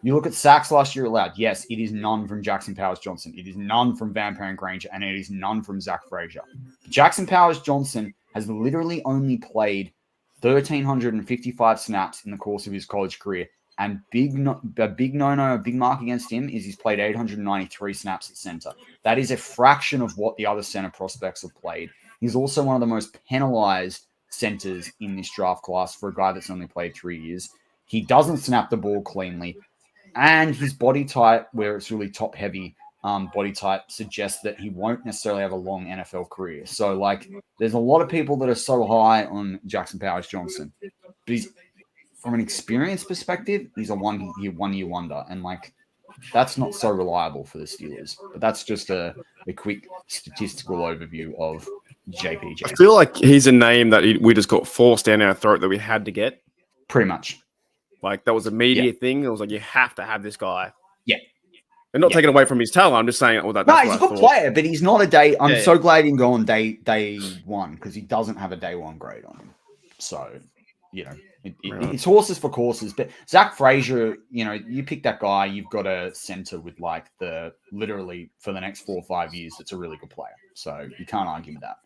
You look at sacks last year allowed. Yes, it is none from Jackson Powers Johnson. It is none from Van Perrin Granger, and it is none from Zach Frazier. Jackson Powers Johnson has literally only played 1,355 snaps in the course of his college career. And a big mark against him is he's played 893 snaps at center. That is a fraction of what the other center prospects have played. He's also one of the most penalized centers in this draft class for a guy that's only played 3 years. He doesn't snap the ball cleanly. And his body type, where it's really top heavy, body type suggests that he won't necessarily have a long NFL career. So, like, there's a lot of people that are so high on Jackson Powers Johnson, but he's, from an experience perspective, he's a one-year wonder, and like that's not so reliable for the Steelers. But that's just a quick statistical overview of JPJ. I feel like he's a name that we just got forced down our throat that we had to get. Pretty much. Like, that was a media thing. It was like, you have to have this guy. Yeah. And not taking away from his talent. I'm just saying, well, that's he's a good player, but he's not a day. I'm so glad he didn't go on day one because he doesn't have a day one grade on him. So, you know, it's horses for courses. But Zach Frazier, you know, you pick that guy, you've got a center with like literally for the next 4 or 5 years, it's a really good player. So you can't argue with that.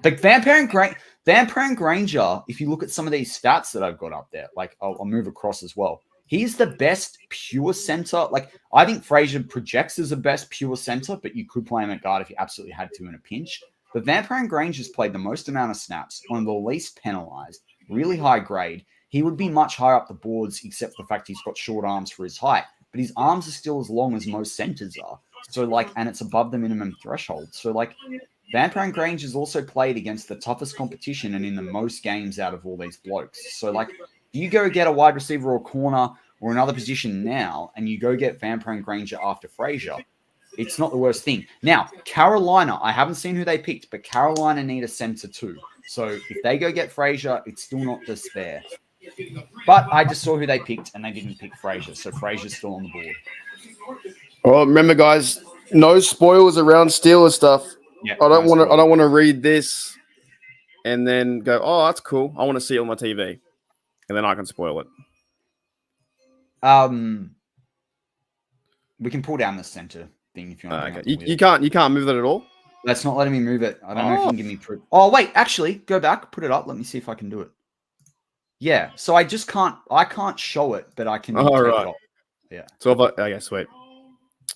But Van Granger, if you look at some of these stats that I've got up there, like I'll move across as well. He's the best pure center. Like, I think Frazier projects as the best pure center, but you could play him at guard if you absolutely had to in a pinch. But Van Granger's played the most amount of snaps, one of the least penalized, really high grade. He would be much higher up the boards, except for the fact he's got short arms for his height. But his arms are still as long as most centers are. So, like, and it's above the minimum threshold. So, like, Van Granger's also played against the toughest competition and in the most games out of all these blokes. So, like, do you go get a wide receiver or corner or another position now, and you go get Van Granger after Frazier, it's not the worst thing. Now, Carolina, I haven't seen who they picked, but Carolina need a center too. So if they go get Frazier, it's still not despair. But I just saw who they picked, and they didn't pick Frazier, so Frazier's still on the board. Well, remember, guys, no spoilers around Steelers stuff. Yeah, I don't want to read this and then go, oh, that's cool. I want to see it on my TV, and then I can spoil it. We can pull down the center thing if you want. Okay. You can't move that at all. That's not letting me move it. I don't know if you can give me proof. Oh wait, actually, go back, put it up. Let me see if I can do it. Yeah. So I just can't. I can't show it, but I can. Right. It off. Yeah. So if I guess sweet.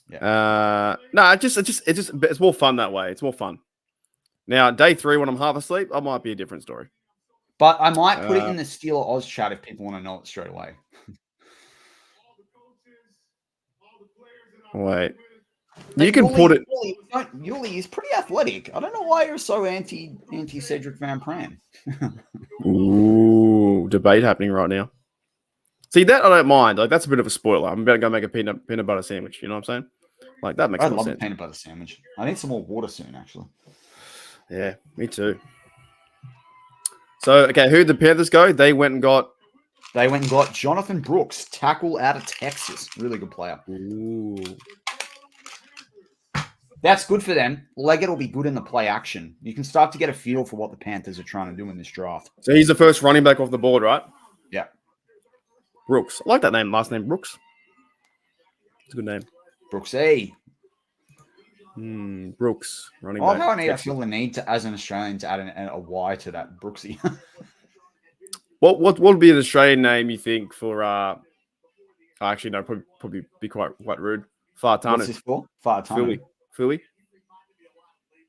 Yeah. No, it's more fun that way. It's more fun. Now, day 3 when I'm half asleep, I might be a different story. But I might put it in the Steeler Oz chat if people want to know it straight away. Wait. You can put it. Yuli is pretty athletic. I don't know why you're so anti Cedric Van Pran. Ooh, debate happening right now. See, that I don't mind. Like, that's a bit of a spoiler. I'm about to go make a peanut butter sandwich. You know what I'm saying? Like, that makes sense. I love a peanut butter sandwich. I need some more water soon, actually. Yeah, me too. So, okay, who'd the Panthers go? They went and got Jonathan Brooks, tackle out of Texas. Really good player. Ooh. That's good for them. Leggett will be good in the play action. You can start to get a feel for what the Panthers are trying to do in this draft. So he's the first running back off the board, right? Yeah. Brooks. I like that name. Last name Brooks. It's a good name. Brooks A. Brooks. Running back. I feel the need to, as an Australian, to add a Y to that Brooksy. What would be an Australian name you think for? Actually, no, probably be quite rude. Fartanu. What's this for? Fartanu. Philly.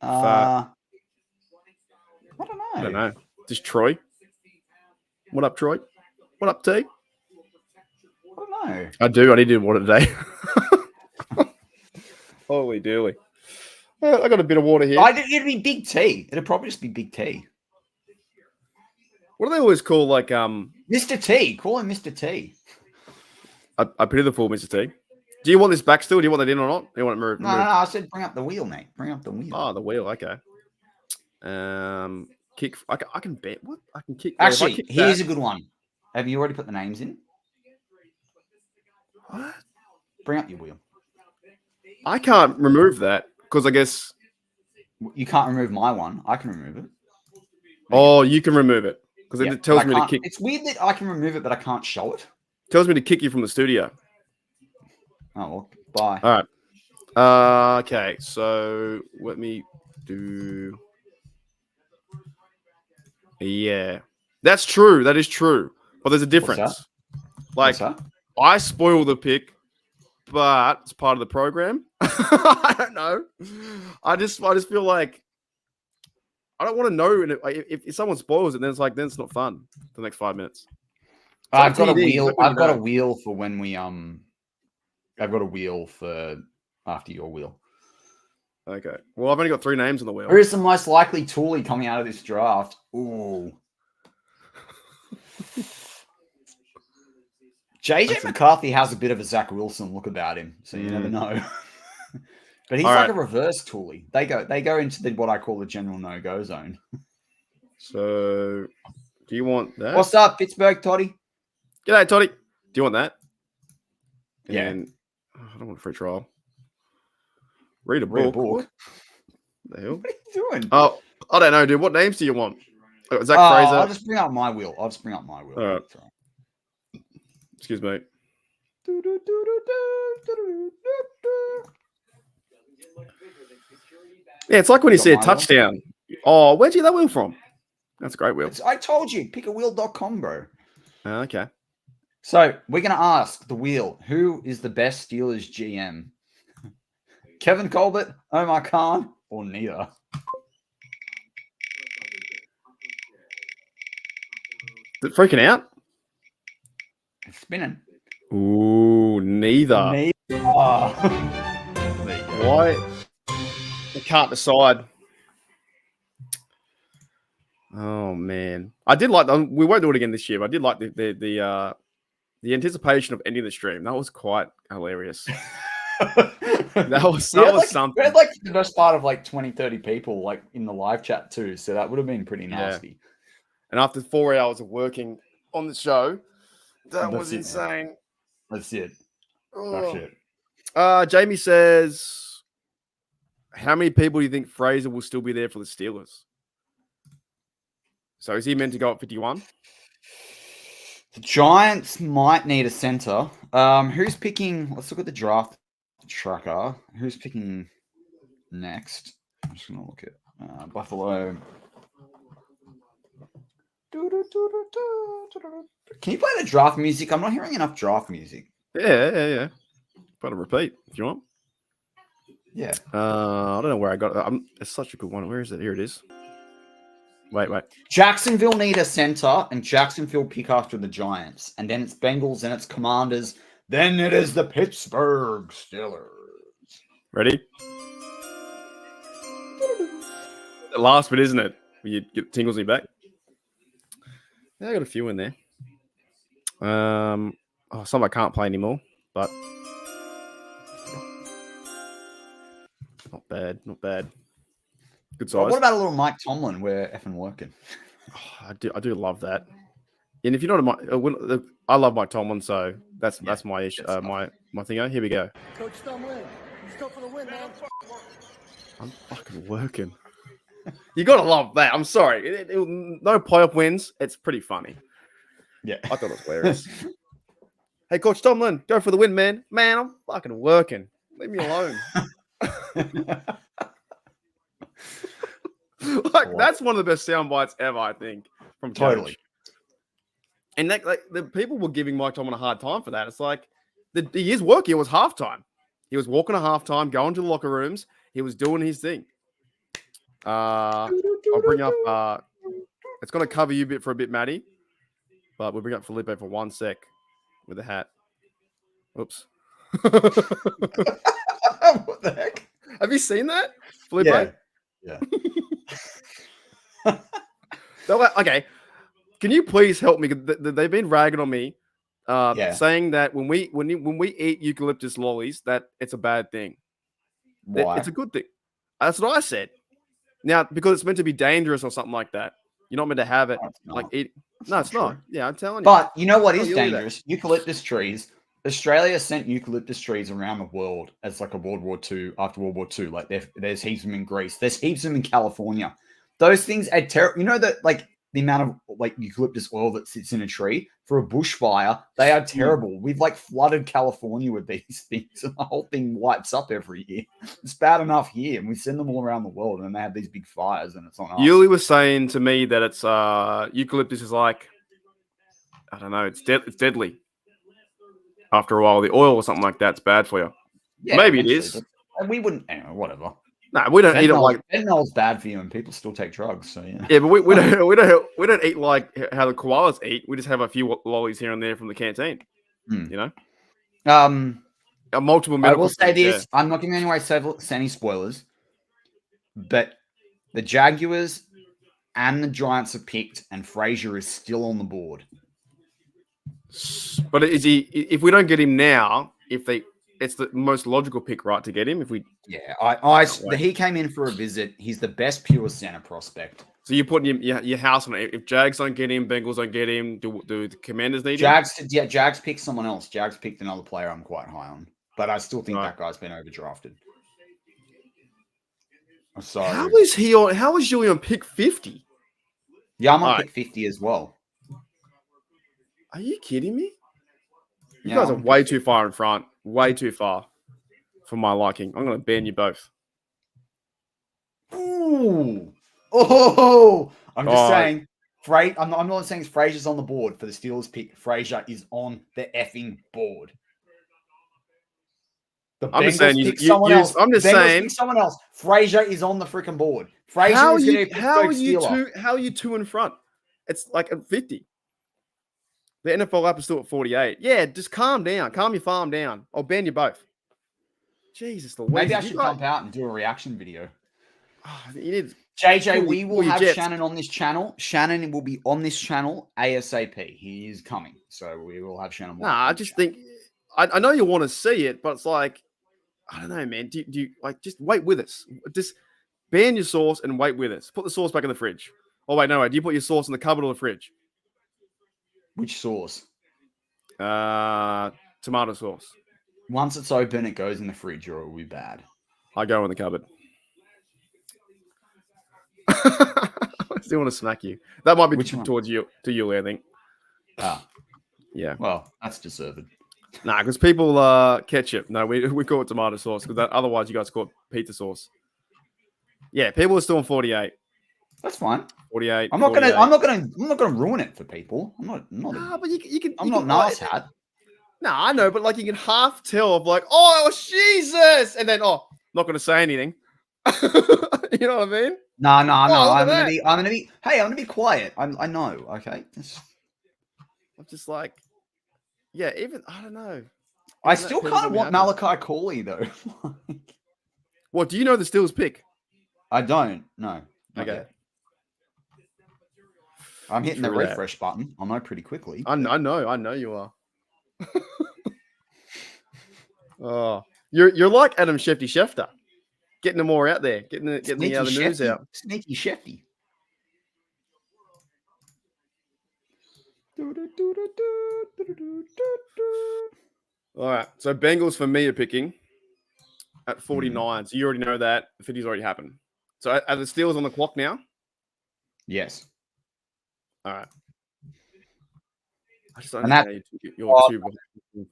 I don't know. Just Troy. What up, Troy? What up, T? I don't know. I do. I need to do water today. Holy dooly. I got a bit of water here. It'd be Big T. It'd probably just be Big T. What do they always call, like, Mr. T? Call him Mr. T. I pity the fool, Mr. T. Do you want this back still? Do you want that in or not? Do you want it moved? No, I said bring up the wheel, mate. Bring up the wheel. Oh, the wheel. Okay. Kick. I can bet. What? I can kick. Actually, here's a good one. Have you already put the names in? What? Bring up your wheel. I can't remove that because I guess you can't remove my one. I can remove it. Oh, you can remove it because it tells me to kick. It's weird that I can remove it, but I can't show it. Tells me to kick you from the studio. Oh, well, bye. All right. Okay, so let me do. Yeah. That's true. That is true. But there's a difference. What's Like, that? I spoil the pick, but it's part of the program. I don't know. I just feel like I don't want to know if someone spoils it, then it's not fun for the next 5 minutes. I've got a TD, wheel. like when I've you got a know. wheel for when we I've got a wheel for after your wheel. Okay. Well, I've only got 3 names on the wheel. Who is the most likely toolie coming out of this draft? Ooh. JJ McCarthy has a bit of a Zach Wilson look about him, so you never know. But he's like a reverse toolie. They go into what I call the general no-go zone. So, do you want that? What's up, Pittsburgh, Toddy? G'day, Toddy. Do you want that? And Yeah. then, I don't want a free trial. Read a book. What the hell? What are you doing? Oh, I don't know, dude. What names do you want? Zach Fraser. I'll just bring up my wheel. All right. Excuse me. Yeah, it's like when you see a touchdown. Oh, where'd you get that wheel from? That's a great wheel. I told you, pickawheel.com, bro. Okay. So we're going to ask the wheel, who is the best Steelers GM? Kevin Colbert, Omar Khan, or neither? Is it freaking out? It's spinning. Ooh, neither. There you go. Why? I can't decide. Oh man, I did like. We won't do it again this year. But I did like the anticipation of ending the stream. That was quite hilarious. that was something. We had like the best part of like 20, 30 people like in the live chat too. So that would have been pretty nasty. Yeah. And after 4 hours of working on the show, that was insane. That's it. Oh. That's it. Jamie says, how many people do you think Fraser will still be there for the Steelers? So is he meant to go at 51? The Giants might need a center. Who's picking? Let's look at the draft tracker. Who's picking next? I'm just going to look at Buffalo. Can you play the draft music? I'm not hearing enough draft music. Yeah. Put a repeat if you want. Yeah. I don't know where I got it. It's such a good one. Where is it? Here it is. Wait. Jacksonville need a center, and Jacksonville pick after the Giants. And then it's Bengals, and it's Commanders. Then it is the Pittsburgh Steelers. Ready? The last bit, isn't it? You get tingles in your back. Yeah, I got a few in there. Some I can't play anymore, but not bad. Good size. Well, what about a little Mike Tomlin? We're effing working. I do love that. And if you know what I love Mike Tomlin, so that's my issue. My thingo. Here we go. Coach Tomlin, let's go for the win, man. I'm fucking working. You gotta love that. I'm sorry. No playoff wins. It's pretty funny. Yeah, I thought it was hilarious. Hey, Coach Tomlin, go for the win, man. Man, I'm fucking working. Leave me alone. That's one of the best sound bites ever, I think, from totally. Coach. And the people were giving Mike Tomlin a hard time for that. It's like his work here was halftime. He was walking at halftime, going to the locker rooms. He was doing his thing. I'll bring up. It's going to cover you for a bit, Matty. But we'll bring up Felipe for 1 sec with a hat. Oops. What the heck? Have you seen that, Felipe? Yeah. Okay. Can you please help me? They've been ragging on me, saying that when we eat eucalyptus lollies, that it's a bad thing. Why? It's a good thing. That's what I said. Now, because it's meant to be dangerous or something like that. You're not meant to have it eat. No, it's not. Yeah, I'm telling you. But you know what is dangerous? Eucalyptus trees. Australia sent eucalyptus trees around the world as like a World War II, after World War II. Like there's heaps of them in Greece. There's heaps of them in California. Those things are terrible. You know that like the amount of like eucalyptus oil that sits in a tree for a bushfire. They are terrible. We've like flooded California with these things, and the whole thing wipes up every year. It's bad enough here, and we send them all around the world, and they have these big fires, and it's on us. Yuli was saying to me that it's eucalyptus is like, I don't know, it's deadly. After a while, the oil or something like that's bad for you. Yeah, maybe it is. But we wouldn't. Anyway, whatever. No, we don't eat it like fentanyl's bad for you, and people still take drugs. So yeah. Yeah, but we don't eat like how the koalas eat. We just have a few lollies here and there from the canteen. You know. Multiple. I will say this: I'm not giving any spoilers, but the Jaguars and the Giants are picked, and Frazier is still on the board. But is he? If we don't get him now, it's the most logical pick, right, to get him. If we, he came in for a visit. He's the best pure center prospect. So you're putting your house on it. If Jags don't get him, Bengals don't get him, do the Commanders need him? Jags picked someone else. Jags picked another player I'm quite high on, but I still think that guy's been overdrafted. So how is Yuli on pick 50? Yeah, I'm on pick 50 as well. Are you kidding me? You guys are way too far in front. Way too far for my liking. I'm going to ban you both. Ooh. Oh, I'm just saying. I'm not saying Frazier's on the board for the Steelers pick. Frazier is on the effing board. I'm just saying. I'm just saying. Someone else. Frazier is on the freaking board. Frazier how are you two in front? It's like at 50. The NFL app is still at 48. Yeah, just calm down. Calm your farm down. I'll ban you both. Jesus Louise. Maybe I should jump out and do a reaction video. You need JJ, we will have Shannon on this channel. Shannon will be on this channel ASAP. He is coming. So we will have Shannon. I just think I know you want to see it, but it's like, I don't know, man. Do you like just wait with us? Just ban your sauce and wait with us. Put the sauce back in the fridge. Oh wait, no, do you put your sauce in the cupboard or the fridge? Which sauce? Tomato sauce. Once it's open, it goes in the fridge or it will be bad. I go in the cupboard. I still want to smack you. That might be towards you, to you, I think. Yeah. Well, that's deserved. Nah, because people ketchup. No, we call it tomato sauce because otherwise you guys call it pizza sauce. Yeah, people are still on 48. That's fine. 48. I'm not gonna ruin it for people. But you can. I'm not nice hat. No, I know, but like you can half tell of like, oh Jesus, and then not gonna say anything. You know what I mean? No. I'm gonna be quiet. I know. Okay. I'm just like, yeah. Even I don't know. I still kind of want Malachi Corley though. What do you know the Steelers pick? I don't. No. Okay. Yet. I'm hitting the refresh button. I'll know pretty quickly. I know you are. Oh, you're like Adam Schefter, getting them more out there, getting the other news out. Sneaky Shefty. All right, so Bengals for me are picking at 49. So you already know that the 50's already happened. So are the Steelers on the clock now? Yes. All right. I just don't know your two.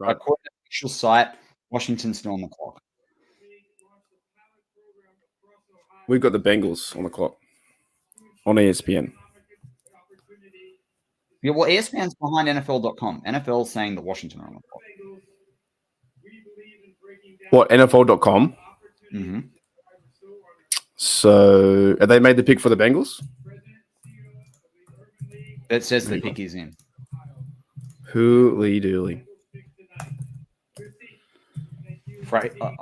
According to the official site, Washington's still on the clock. We've got the Bengals on the clock on ESPN. Yeah, well, ESPN's behind NFL.com. NFL's saying that Washington are on the clock. What, NFL.com? Mm-hmm. So, have they made the pick for the Bengals? It says the pick is in. Hooly dooly.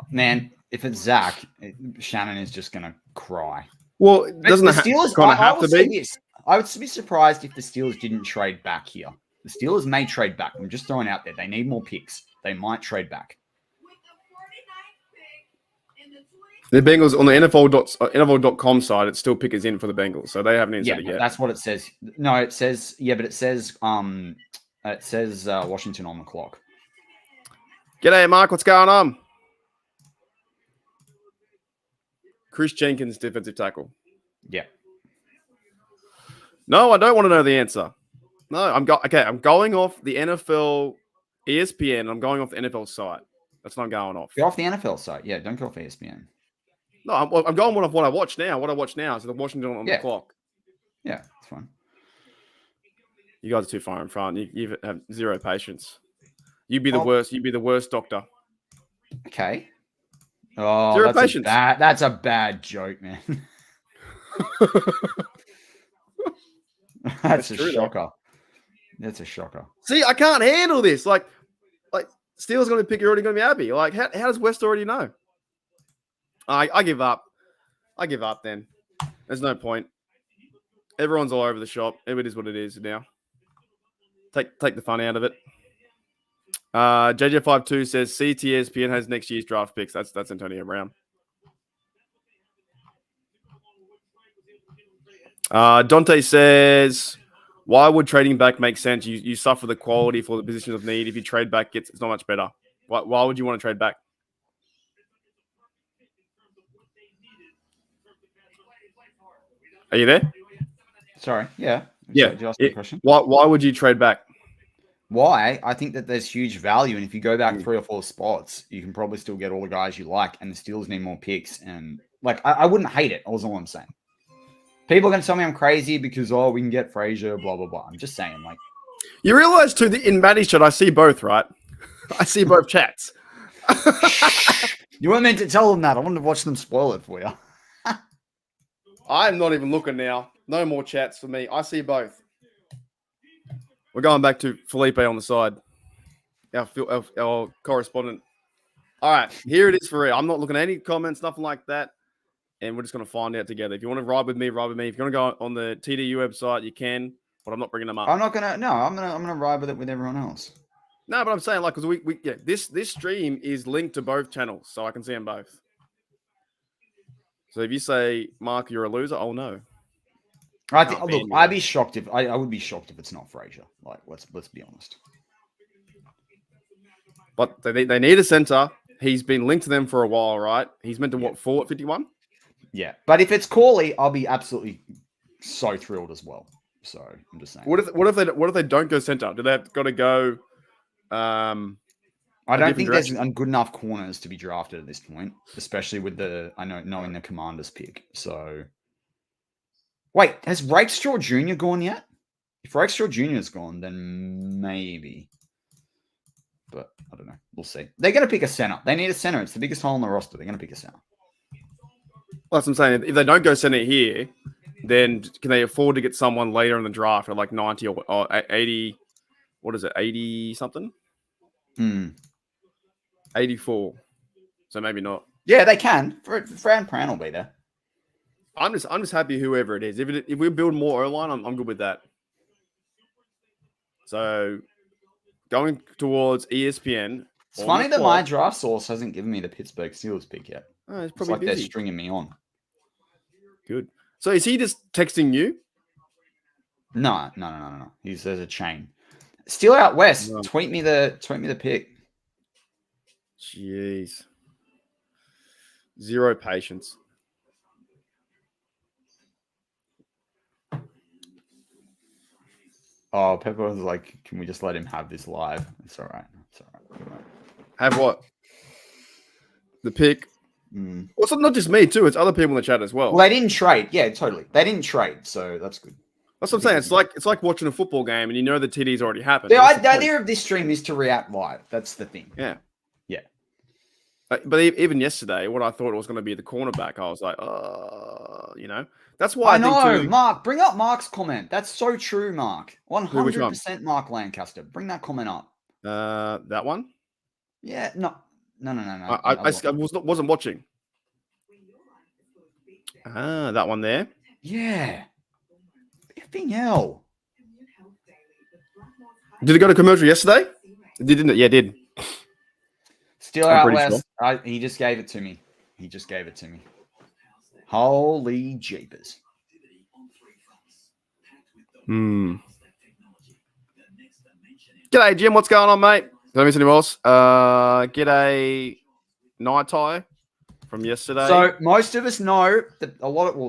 Man, if it's Zach, Shannon is just going to cry. Well, it doesn't the Steelers have to be. I would be surprised if the Steelers didn't trade back here. The Steelers may trade back. I'm just throwing out there. They need more picks. They might trade back. The Bengals on the NFL.com side, it still pick is in for the Bengals, so they haven't answered it yet. That's what it says. No, it says but it says Washington on the clock. G'day, Mark. What's going on? Chris Jenkins, defensive tackle. Yeah. No, I don't want to know the answer. No, I'm going off the NFL ESPN. I'm going off the NFL site. That's what I'm going off. Go off the NFL site. Yeah, don't go off ESPN. No, I'm going off what I watch now. What I watch now. So the Washington on the clock. Yeah, it's fine. You guys are too far in front. You have zero patience. You'd be the worst. You'd be the worst doctor. Okay. Oh, Zero patience. That's a bad joke, man. That's a shocker. That's a shocker. See, I can't handle this. Like Steele's going to pick. You're already going to be happy. Like, how does West already know? I give up. I give up. Then there's no point. Everyone's all over the shop. It is what it is now. Take the fun out of it. JJ52 says CTSPN has next year's draft picks. That's Antonio Brown. Dante says, why would trading back make sense? You suffer the quality for the positions of need. If you trade back, it's not much better. Why would you want to trade back? Are you there? Sorry. Yeah. Yeah. Did you ask me a question? Why would you trade back? Why? I think that there's huge value. And if you go back 3 or 4 spots, you can probably still get all the guys you like. And the Steelers need more picks. And like, I wouldn't hate it. That's all I'm saying. People are going to tell me I'm crazy because, we can get Frazier, blah, blah, blah. I'm just saying, like. You realize, too, that in Matty's chat, I see both, right? I see both chats. You weren't meant to tell them that. I wanted to watch them spoil it for you. I'm not even looking now. No more chats for me. I see both. We're going back to Felipe on the side. Our correspondent. All right, here it is for real. I'm not looking at any comments, nothing like that. And we're just going to find out together. If you want to ride with me, ride with me. If you want to go on the TDU website, you can. But I'm not bringing them up. I'm gonna ride with it with everyone else. No, but I'm saying because this stream is linked to both channels, so I can see them both. So if you say, Mark, you're a loser, I'll know. I'd be shocked if I would be shocked if it's not Frazier. Like, let's be honest. But they need a center. He's been linked to them for a while, right? He's meant to fall at 51? Yeah. But if it's Corley, I'll be absolutely so thrilled as well. So I'm just saying. What if they don't go center? Do they have got to go I don't think there's good enough corners to be drafted at this point, especially with knowing the Commanders pick. So wait, has Rakestraw Jr. gone yet? If Rakestraw Jr. is gone, then maybe. But I don't know. We'll see. They're going to pick a center. They need a center. It's the biggest hole in the roster. They're going to pick a center. Well, that's what I'm saying. If they don't go center here, then can they afford to get someone later in the draft at like 90 or 80? What is it? 80 something? 84. So maybe not. Yeah, they can. Fran Pran will be there. I'm just happy whoever it is. If we build more O-line, I'm good with that. So going towards ESPN. It's funny that my draft source hasn't given me the Pittsburgh Steelers pick yet. Oh, it's like busy. They're stringing me on. Good. So is he just texting you? No. He says a chain. Still out west. No. Tweet me the pick. Jeez. Zero patience. Oh, Pepper was like, can we just let him have this live? It's all right. Have what? The pick? Well, it's not just me, too. It's other people in the chat as well. Well, they didn't trade. Yeah, totally. They didn't trade, so that's good. That's what I'm saying. It's like watching a football game and you know the TD's already happened. The idea of this stream is to react live. That's the thing. Yeah. Yeah. But even yesterday, what I thought was going to be the cornerback, I was like, that's why I know. Mark, bring up Mark's comment. That's so true, Mark. 100% Mark Lancaster. Bring that comment up. That one? Yeah. No. I wasn't watching. That one there. Yeah. Effing hell. Did it go to commercial yesterday? Didn't it? Yeah, it did. Still out west. Sure. He just gave it to me. Holy jeepers. G'day, Jim. What's going on, mate? Did I miss anyone else? G'day, Night Tie. from yesterday. So most of us know that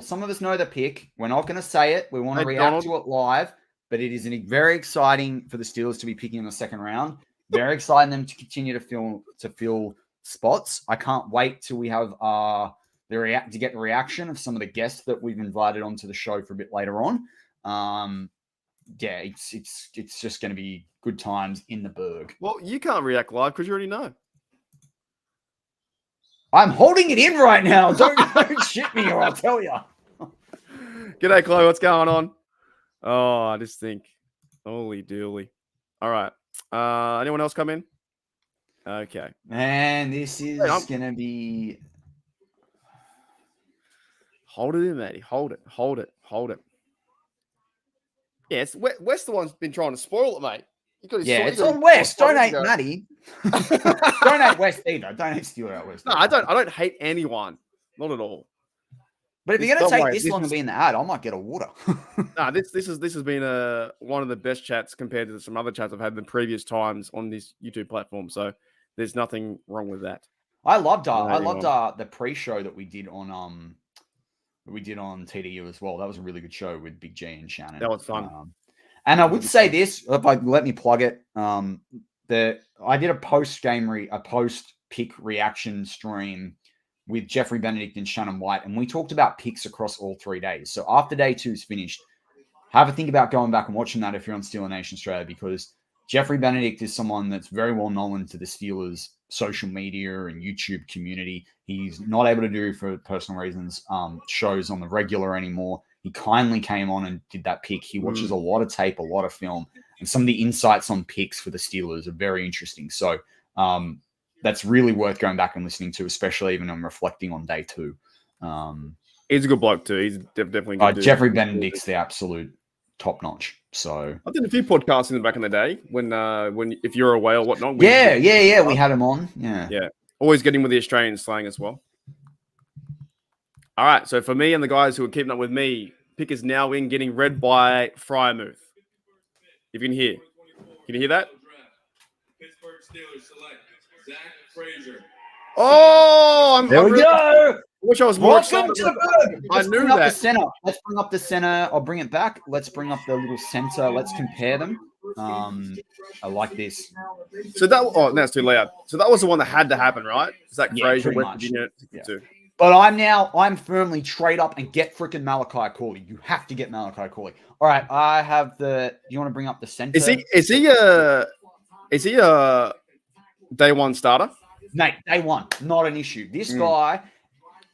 some of us know the pick. We're not going to say it. We want to react to it live, but it is very exciting for the Steelers to be picking in the second round. Very exciting them to continue to fill spots. I can't wait till we have to get the reaction of some of the guests that we've invited onto the show for a bit later on. It's just going to be good times in the Berg. Well, you can't react live because you already know. I'm holding it in right now. Don't shit me or I'll tell you. G'day, Chloe. What's going on? Oh, I just think, holy dooly. All right. Anyone else come in? Okay. Man, this is going to be... Hold it in, Matty. Hold it. Yeah, West the one's been trying to spoil it, mate. It's on West. Don't hate Matty. Don't hate West either. Don't hate Stewart out West. No, I don't hate anyone. Not at all. But if you're going to take this long to be in the ad, I might get a water. No, this has been one of the best chats compared to some other chats I've had in previous times on this YouTube platform. So there's nothing wrong with that. I loved the pre-show that we did on TDU as well. That was a really good show with Big G and Shannon. That was fun. And I would say this, let me plug it. I did a post-pick reaction stream with Jeffrey Benedict and Shannon White, and we talked about picks across all 3 days. So after day 2 is finished, have a think about going back and watching that if you're on Steeler Nation Australia, because Jeffrey Benedict is someone that's very well known to the Steelers social media and YouTube community. He's not able to do, for personal reasons, shows on the regular anymore. He kindly came on and did that pick. He watches a lot of tape, a lot of film, and some of the insights on picks for the Steelers are very interesting. So that's really worth going back and listening to, especially even on reflecting on day 2. He's a good bloke too. He's definitely good. Jeffrey Benedict's the absolute top notch. So I did a few podcasts in the back in the day when if you're away or whatnot. We had him on. Yeah. Always getting with the Australian slang as well. All right, so for me and the guys who are keeping up with me, pick is now in, getting read by Fryermuth. If you can hear that? Pittsburgh Steelers select Zach Frazier. Oh, there we go. I wish I was more excited. I knew that. Let's bring up the center. I'll bring it back. Let's bring up the little center. Let's compare them. I like this. So that's too loud. So that was the one that had to happen, right? Zach Frazier, West Virginia, 62. But I'm firmly trade up and get freaking Malachi Corley. You have to get Malachi Corley. All right, I have do you want to bring up the center? Is he a day one starter? Mate, day one, not an issue. This guy,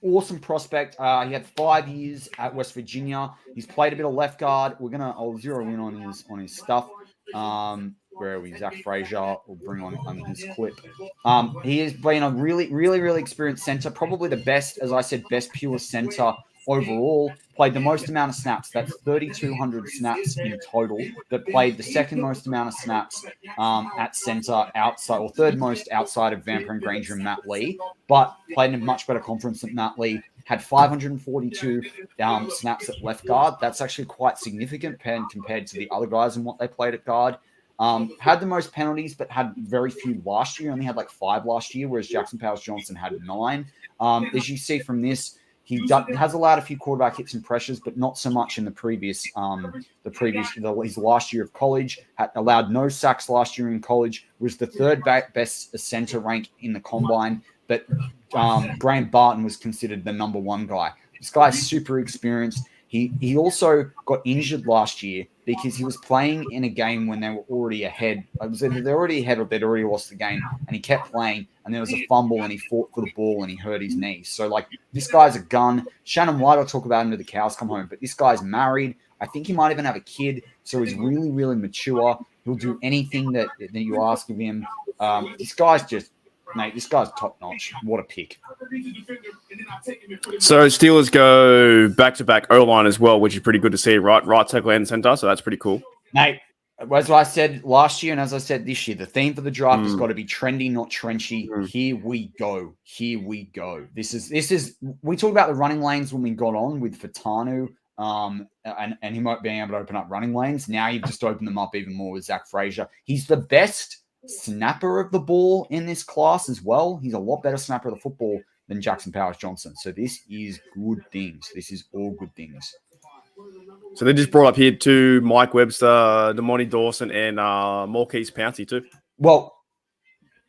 awesome prospect. He had 5 years at West Virginia. He's played a bit of left guard. I'll zero in on his stuff. Where are we? Zach Frazier. We'll bring on his clip. He has been a really, really, really experienced center. Probably the best, as I said, best pure center overall. Played the most amount of snaps. That's 3,200 snaps in total. That played the second most amount of snaps at center outside, or third most outside of Vamper and Granger and Matt Lee. But played in a much better conference than Matt Lee. Had 542 snaps at left guard. That's actually quite significant compared to the other guys and what they played at guard. Had the most penalties, but had very few last year. Only had like 5 last year, whereas Jackson Powers-Johnson had 9. As you see from this, he has allowed a few quarterback hits and pressures, but not so much in his last year of college. Had allowed no sacks last year in college. Was the third best center rank in the combine, but Graham Barton was considered the number 1 guy. This guy's super experienced. He also got injured last year because he was playing in a game when they were already ahead. It was either they're already ahead or they'd already lost the game, and he kept playing, and there was a fumble, and he fought for the ball, and he hurt his knee. So, this guy's a gun. Shannon White, I'll talk about him until the cows come home, but this guy's married. I think he might even have a kid, so he's really, really mature. He'll do anything that you ask of him. This guy's top notch. What a pick. So Steelers go back-to-back O-line as well, which is pretty good to see, right? Right tackle and center, so that's pretty cool. Mate, as I said last year and as I said this year, the theme for the draft has got to be trendy, not trenchy. Here we go. This is we talked about the running lanes when we got on with Fatanu, and he might be able to open up running lanes. Now you've just opened them up even more with Zach Frazier. He's the best snapper of the ball in this class as well. He's a lot better snapper of the football than Jackson Powers Johnson. So this is good things. This is all good things. So they just brought up here to Mike Webster, Damoni Dawson, and Marquise Pouncey too. Well,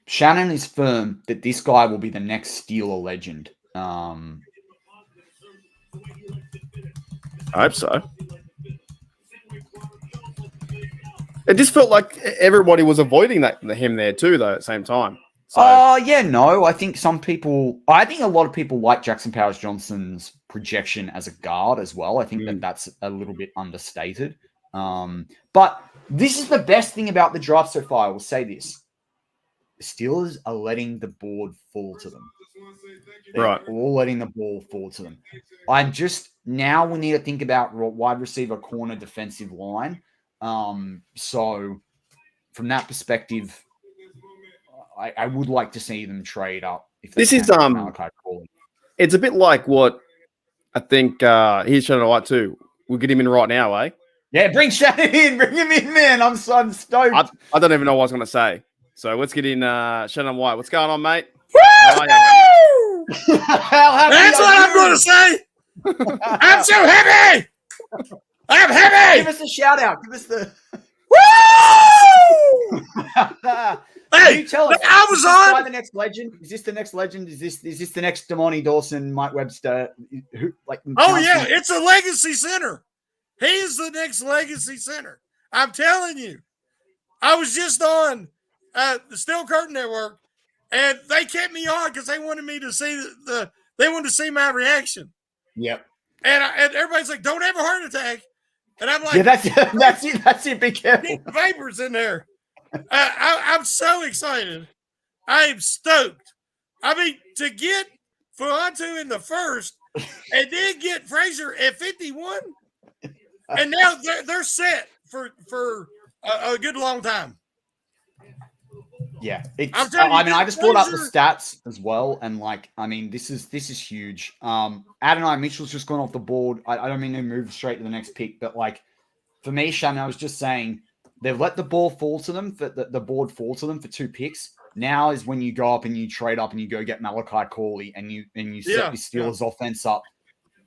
Shannon is firm that this guy will be the next Steeler legend. I hope so. It just felt like everybody was avoiding him there too, though, at the same time. So, I think a lot of people like Jackson Powers Johnson's projection as a guard as well. I think that's a little bit understated. But this is the best thing about the draft so far. I will say this. The Steelers are letting the board fall to them. They're all letting the ball fall to them. Now we need to think about wide receiver, corner, defensive line. So from that perspective, I would like to see them trade up. It's a bit like what I think he's trying to write too. We'll get him in right now, eh? Yeah, bring Shannon in. Bring him in, man. I'm stoked. I don't even know what I was going to say. So let's get in Shannon White. What's going on, mate? That's what I'm going to say. I'm so happy. I'm happy. Give us a shout out. Give us the. Woo! Hey, you tell us. I was on the next legend. Is this the next legend? Is this the next Damoni Dawson, Mike Webster? Oh yeah, it's a legacy center. He is the next legacy center. I'm telling you. I was just on the Steel Curtain Network, and they kept me on because they wanted me to see they wanted to see my reaction. Yep. And everybody's like, "Don't have a heart attack," and I'm like, "Yeah, that's it. Be careful. Keep the vapors in there." I'm so excited. I am stoked. I mean, to get Fuantu in the first, and then get Frazier at 51, and now they're set for a good long time. Yeah, I just brought up the stats as well, and this is huge. Adonai Mitchell's just gone off the board. I don't mean to move straight to the next pick, but for me, Shannon, I was just saying they've let the ball fall to them for the board fall to them for 2 picks. Now is when you go up and you trade up and you go get Malachi Corley and you set the Steelers offense up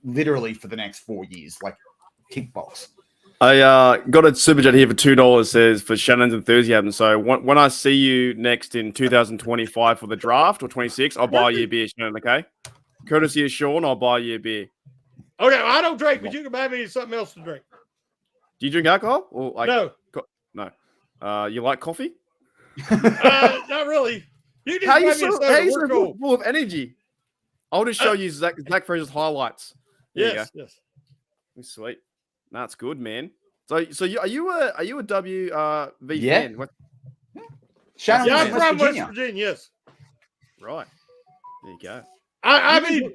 literally for the next 4 years, like kickbox. I got a super chat here for $2. Says for Shannon's enthusiasm. So when I see you next in 2025 for the draft or 26, I'll buy you a beer, Shannon. Okay, courtesy of Sean, I'll buy you a beer. Okay, well, I don't drink, but you can buy me something else to drink. Do you drink alcohol? Or no. No. You like coffee? Not really. You just how you so full of energy? I'll just show you Zach Frazier's highlights. Yes. Sweet. That's good, man. So are you a WV fan? What? Shannon, I'm from West Virginia. Yes. Right. There you go. I mean,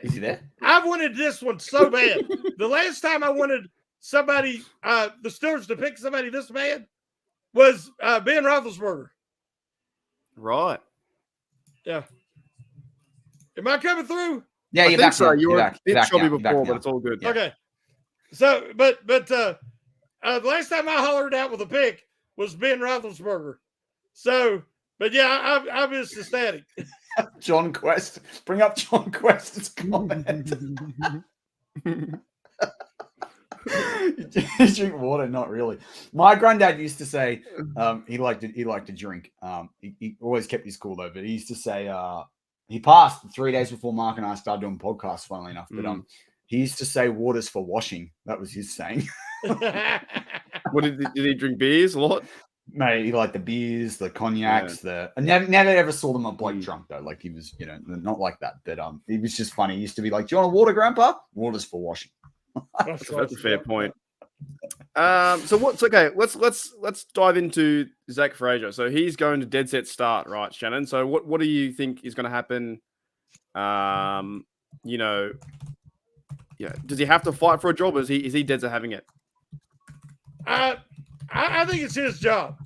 is he there? I wanted this one so bad. The last time I wanted somebody, the Steelers to pick somebody this bad was Ben Roethlisberger. Right. Yeah. Am I coming through? Yeah, you're back. So. You were back. a bit chubby before, back but it's all good. Yeah. Okay. So, but the last time I hollered out with a pick was Ben Roethlisberger. So, but yeah, I'm just ecstatic. John Quest. Bring up John Quest's comment. You drink water? Not really. My granddad used to say he liked to drink. He always kept his cool though, but he used to say he passed 3 days before Mark and I started doing podcasts, funnily enough. But he used to say water's for washing. That was his saying. What did he drink beers a lot? Mate, he liked the beers, the cognacs, I never ever saw them a bloke drunk though. Like he was, not like that. But it was just funny. He used to be like, "Do you want a water, Grandpa? Water's for washing." That's a fair point. So what's okay? Let's dive into Zach Frazier. So he's going to dead set start, right, Shannon? So what do you think is going to happen? Does he have to fight for a job? Or is he dead set having it? I think it's his job.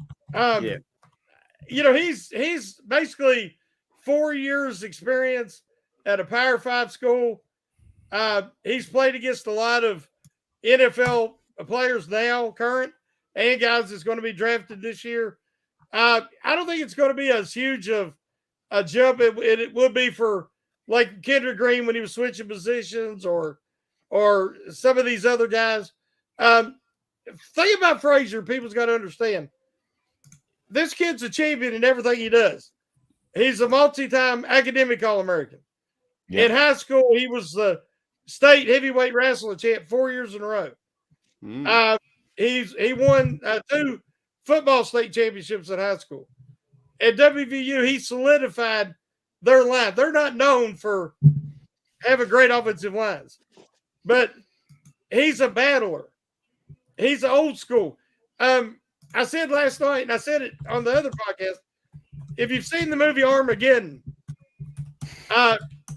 He's basically 4 years experience at a Power 5 school. He's played against a lot of NFL players now, current, and guys that's going to be drafted this year. I don't think it's going to be as huge of a jump it would be for like Kendrick Green when he was switching positions or some of these other guys. Thing about Frazier, people's got to understand. This kid's a champion in everything he does. He's a multi-time academic All-American. Yep. In high school, he was the state heavyweight wrestling champ 4 years in a row. He won 2 football state championships in high school. At WVU, he solidified their line. They're not known for having great offensive lines, but he's a battler. He's old school. I said last night, and I said it on the other podcast, if you've seen the movie Armageddon,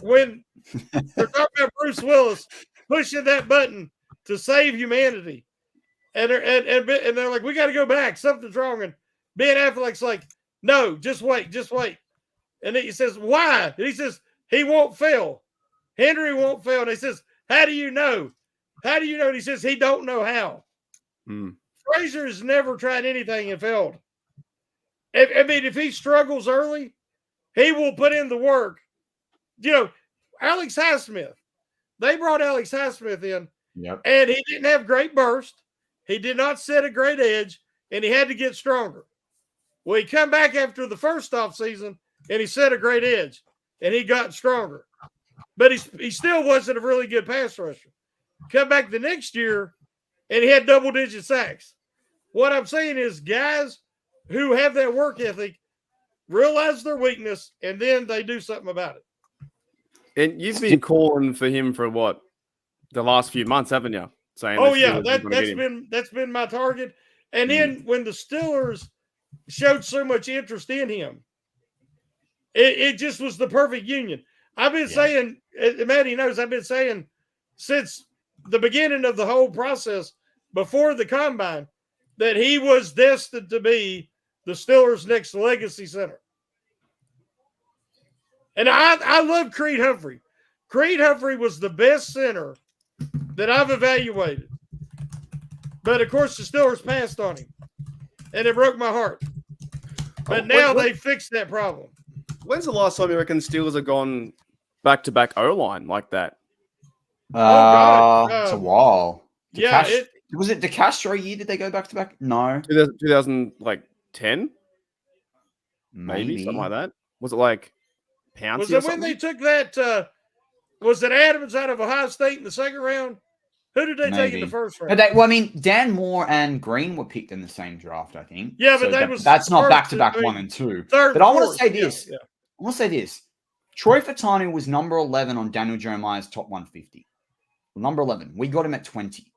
when they're talking about Bruce Willis pushing that button to save humanity, and they're like, we got to go back. Something's wrong. And Ben Affleck's like, no, just wait. And he says, why? And he says, he won't fail. Henry won't fail. And he says, how do you know? How do you know? And he says, he don't know how. Frazier has never tried anything and failed. I mean, if he struggles early, he will put in the work. You know, Alex Highsmith, they brought Alex Highsmith in, and he didn't have great burst. He did not set a great edge, and he had to get stronger. Well, he come back after the first off season, and he set a great edge, and he got stronger. But he still wasn't a really good pass rusher. Come back the next year, and he had double-digit sacks. What I'm saying is guys who have that work ethic realize their weakness, and then they do something about it. And you've been calling for him for what? The last few months, haven't you? Saying, oh, yeah, that's been my target. And then when the Steelers showed so much interest in him, it just was the perfect union. I've been saying, Matty knows, I've been saying since the beginning of the whole process before the combine that he was destined to be the Steelers' next legacy center. And I love Creed Humphrey. Creed Humphrey was the best center that I've evaluated. But, of course, the Steelers passed on him. And it broke my heart. But now they fixed that problem. When's the last time you reckon Steelers have gone back-to-back O-line like that? It's a while. Yeah. Was it DeCastro year? Did they go back-to-back? No. 2010? Maybe, something like that. Was it like Pouncey Was it when they took that was it Adams out of Ohio State in the second round? Who did they take in the first round? Dan Moore and Green were picked in the same draft, I think. Yeah, but that's not back-to-back 1 and 2. But I want to say this. Yeah. I want to say this. Troy Fatani was number 11 on Daniel Jeremiah's top 150. Number 11. We got him at 20.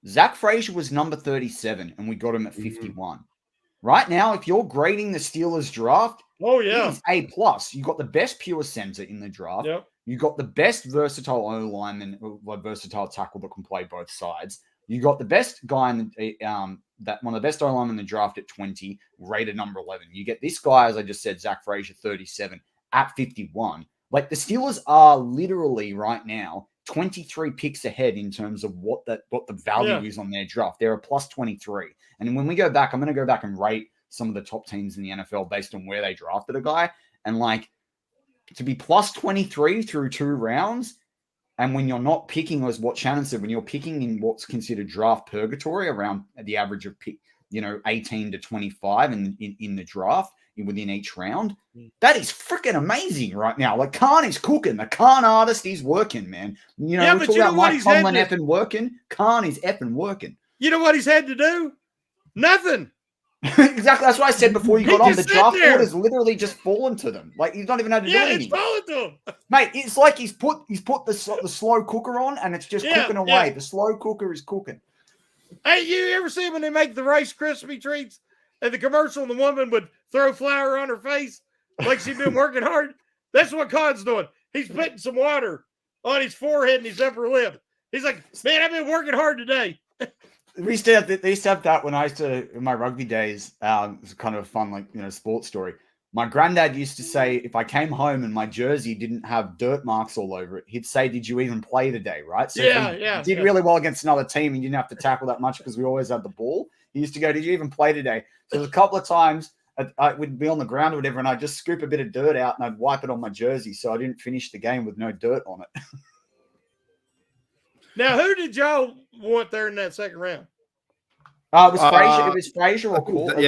Zach Frazier was number 37, and we got him at 51. Right now, if you're grading the Steelers draft, it's A+. You got the best pure center in the draft. Yep. You got the best versatile O-lineman, versatile tackle that can play both sides. You got the best guy in the, one of the best O-linemen in the draft at 20, rated number 11. You get this guy, as I just said, Zach Frazier, 37 at 51. Like the Steelers are literally right now 23 picks ahead in terms of what the value is on their draft. They're a plus 23. And when we go back, I'm going to go back and rate some of the top teams in the NFL based on where they drafted a guy. And like to be plus 23 through 2 rounds, and when you're not picking, as what Shannon said, when you're picking in what's considered draft purgatory around the average of pick, 18 to 25 in the draft within each round, that is freaking amazing right now. Like Khan is cooking. The Khan artist is working, man. We talk about Mike Tomlin effing working. Khan is effing working. You know what he's had to do? Nothing. Exactly. That's what I said before you got on. The draft board has literally just fallen to them. Like he's not even had to do anything. It's fallen to him. Mate, it's like he's put the slow cooker on and it's just cooking away. Yeah. The slow cooker is cooking. Hey, you ever see when they make the Rice Krispie treats and the commercial and the woman would throw flour on her face like she'd been working hard? That's what Khan's doing. He's putting some water on his forehead and his upper lip. He's like, man, I've been working hard today. They used to have that when I used to, in my rugby days. It was kind of a fun, sports story. My granddad used to say, if I came home and my jersey didn't have dirt marks all over it, he'd say, did you even play today? Right? So if he did really well against another team and you didn't have to tackle that much because we always had the ball. He used to go, did you even play today? So there's a couple of times I would be on the ground or whatever, and I'd just scoop a bit of dirt out and I'd wipe it on my jersey so I didn't finish the game with no dirt on it. Now, who did y'all want there in that second round? It was Frazier. It was Frazier or Corley.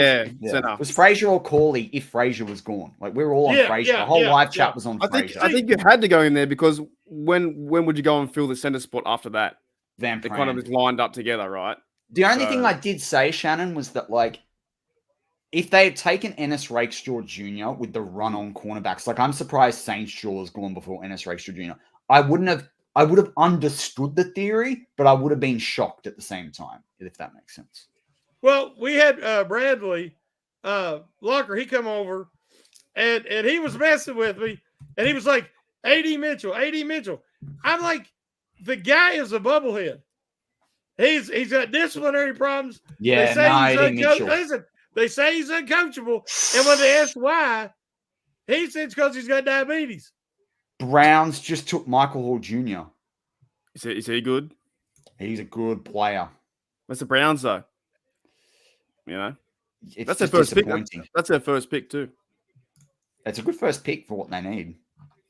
Center. It was Frazier or Corley if Frazier was gone. Like we were all on Frazier. The whole live chat was on Frazier. I think you had to go in there because when would you go and fill the center spot after that? They kind of lined up together, right? The only thing I did say, Shannon, was that like if they had taken Ennis Rakestraw Jr. with the run on cornerbacks, like I'm surprised Saint Shaw's gone before Ennis Rakestraw Jr. I would have understood the theory, but I would have been shocked at the same time, if that makes sense. Well, we had Bradley Locker. He come over, and he was messing with me, and he was like, A.D. Mitchell. I'm like, the guy is a bubblehead. He's got disciplinary problems. Yeah, Listen, they say he's uncoachable, and when they ask why, he said it's because he's got diabetes. Browns just took Michael Hall Jr. Is he good? He's a good player. That's the Browns, though. You know, That's their first pick. That's their first pick too. It's a good first pick for what they need.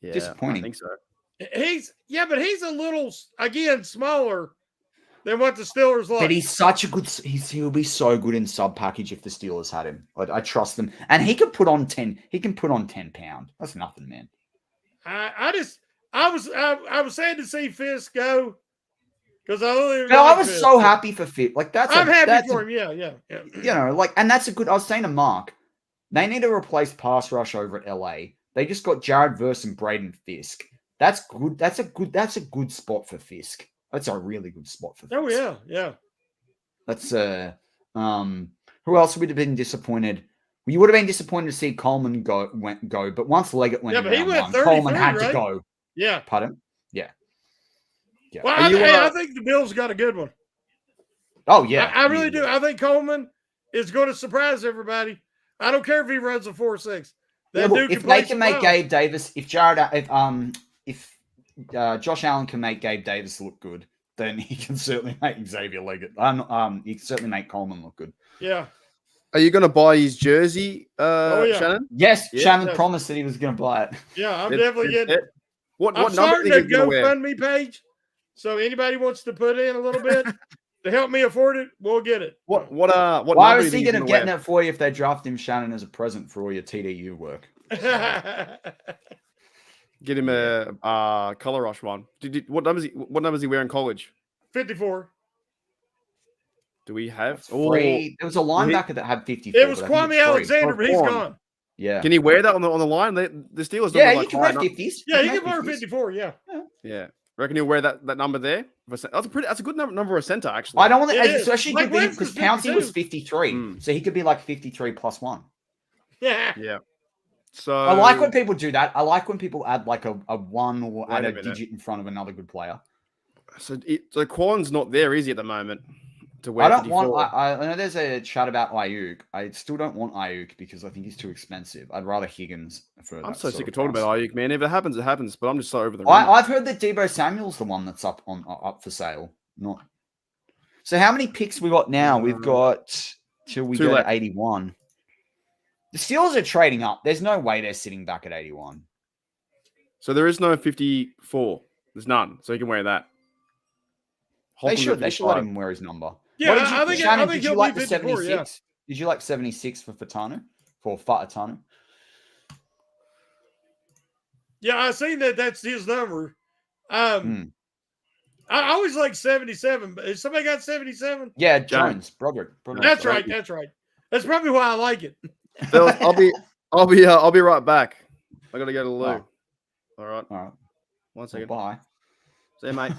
Yeah, disappointing. I think so. But he's a little smaller than what the Steelers like. But he's such a good. He'll be so good in sub package if the Steelers had him. I trust them, and he can put on 10. He can put on 10 pound. That's nothing, man. I was sad to see Fisk go. Because I was so happy for Fit. Like I'm happy for him. Yeah. You know, like, and that's a good. I was saying to Mark, they need to replace pass rush over at LA. They just got Jared Verse and Braden Fisk. That's good. That's a good spot for Fisk. That's a really good spot for Fisk. Oh yeah. That's who else would have been disappointed? Well, you would have been disappointed to see Coleman go, but once Leggett went, but he went 33, Coleman had to go. Yeah. Pardon? Yeah. Well, I think the Bills got a good one. Oh, yeah. I really do. I think Coleman is going to surprise everybody. I don't care if he runs a 4.6. If they can make Gabe Davis, if Josh Allen can make Gabe Davis look good, then he can certainly make Xavier Leggett. He can certainly make Coleman look good. Yeah. Are you going to buy his jersey, Shannon? Yes, Shannon promised that he was going to buy it. Yeah, I'm definitely getting it. I'm starting a GoFundMe page. So anybody wants to put in a little bit to help me afford it, we'll get it. Why was he going to get it for you if they draft him, Shannon, as a present for all your TDU work? Get him a color rush one. What number is he wearing in college? 54. Do we have? There was a linebacker that had 54. It was Kwame Alexander, but he's gone. Yeah. Can he wear that on the line? The Steelers. Yeah, he can wear 50s. Yeah, he can wear 54. Yeah. Reckon he'll wear that number there? That's a good number of center, actually. I don't want to, especially because Pouncey was 53. Mm. So he could be like 53 plus 1. Yeah. Yeah. So I like when people do that. I like when people add like a 1 or add a digit in front of another good player. So Quan's not there, is he, at the moment? To wear I don't 54. want. I know there's a chat about Ayuk. I still don't want Ayuk because I think he's too expensive. I'd rather Higgins. I'm so sick of talking about Ayuk, man. If it happens, it happens. But I'm just so over the. I've heard that Deebo Samuel's the one that's up for sale. Not. So how many picks we got now? We've got till we go to 81. The Steelers are trading up. There's no way they're sitting back at 81. So there is no 54. There's none. So you can wear that. They should let him wear his number. Yeah, I think did you like the 76? Yeah. Did you like 76 for Fatano? For Fatano? Yeah, I seen that's his number. I always like 77, but has somebody got 77? Yeah, Jones, Broderick. That's right. That's probably why I like it. I'll be right back. I gotta go to the loo. Oh. All right. 1 second. Well, bye. See you, mate.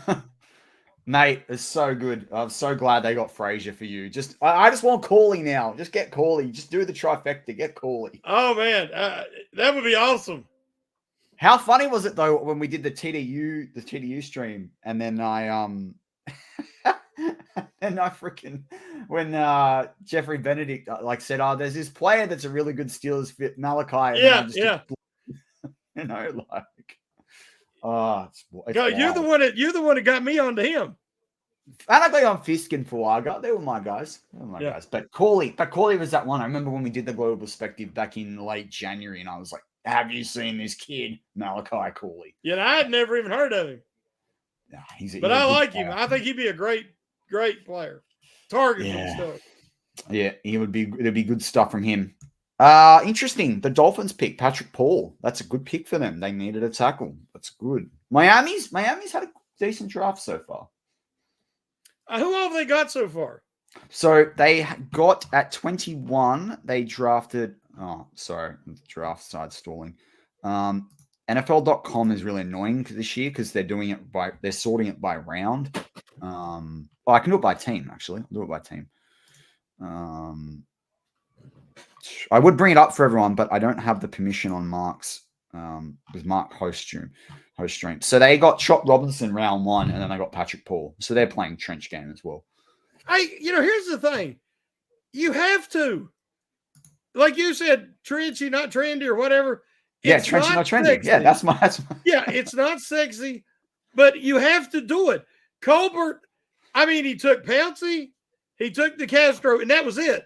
Mate, it's so good. I'm so glad they got Frazier for you. I just want Cooley now. Just get Cooley. Just do the trifecta. Get Cooley. Oh man, that would be awesome. How funny was it though when we did the TDU stream, and then when Jeffrey Benedict said, "Oh, there's this player that's a really good Steelers fit, Malachi." And you know, it's you're the one that got me onto him. And I got on Fisk and Fuaga. They were my guys. Guys. But Corley was that one. I remember when we did the global perspective back in late January, and I was like, "Have you seen this kid, Malachi Corley?" Yeah, I had never even heard of him. Nah, but I like him. I think he'd be a great player. Target yeah. stuff. Yeah, there'd be good stuff from him. Interesting. The Dolphins pick Patrick Paul. That's a good pick for them. They needed a tackle. That's good. Miami's had a decent draft so far. Who have they got so far? So they got at 21. They drafted. Oh, sorry, the draft started stalling. NFL.com is really annoying this year because they're sorting it by round. I can do it by team actually. I'll do it by team. I would bring it up for everyone, but I don't have the permission on Mark's with Mark host stream. So they got Chop Robinson round 1, and then they got Patrick Paul. So they're playing trench game as well. Here's the thing. You have to, like you said, trenchy, not trendy or whatever. Yeah, trenchy, not trendy. Sexy. Yeah, that's my. Yeah, it's not sexy, but you have to do it. Colbert, he took Pouncey, he took the Castro, and that was it.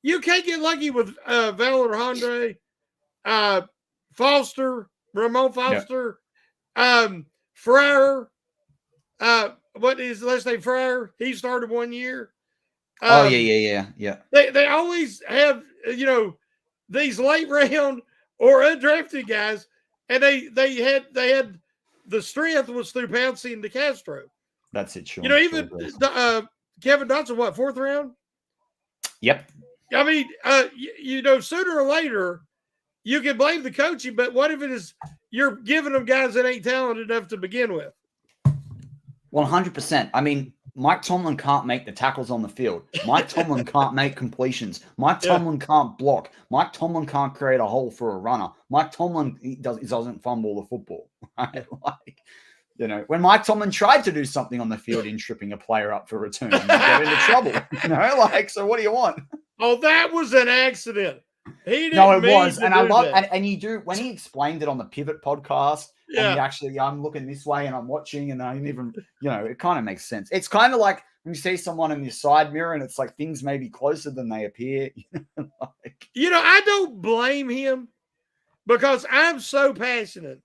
You can't get lucky with Valorandre, Foster, Ramon Foster, Frere. What is his last name? Frere. He started 1 year. Yeah. They always have these late round or undrafted guys, and they had the strength was through Pouncey and DeCastro. That's it. Sure. Even Kevin Dotson, what, 4th round? Yep. Sooner or later, you can blame the coaching, but what if it is you're giving them guys that ain't talented enough to begin with? 100%. Mike Tomlin can't make the tackles on the field. Mike Tomlin can't make completions. Mike Tomlin can't block. Mike Tomlin can't create a hole for a runner. Mike Tomlin doesn't fumble the football. Right? When Mike Tomlin tried to do something on the field in tripping a player up for return, he got into trouble. So what do you want? Oh, that was an accident. He didn't. No, it was, and I love, that. and you do when he explained it on the Pivot podcast. Yeah, and I'm looking this way and I'm watching, and I didn't even, it kind of makes sense. It's kind of like when you see someone in your side mirror, and it's like things may be closer than they appear. I don't blame him because I'm so passionate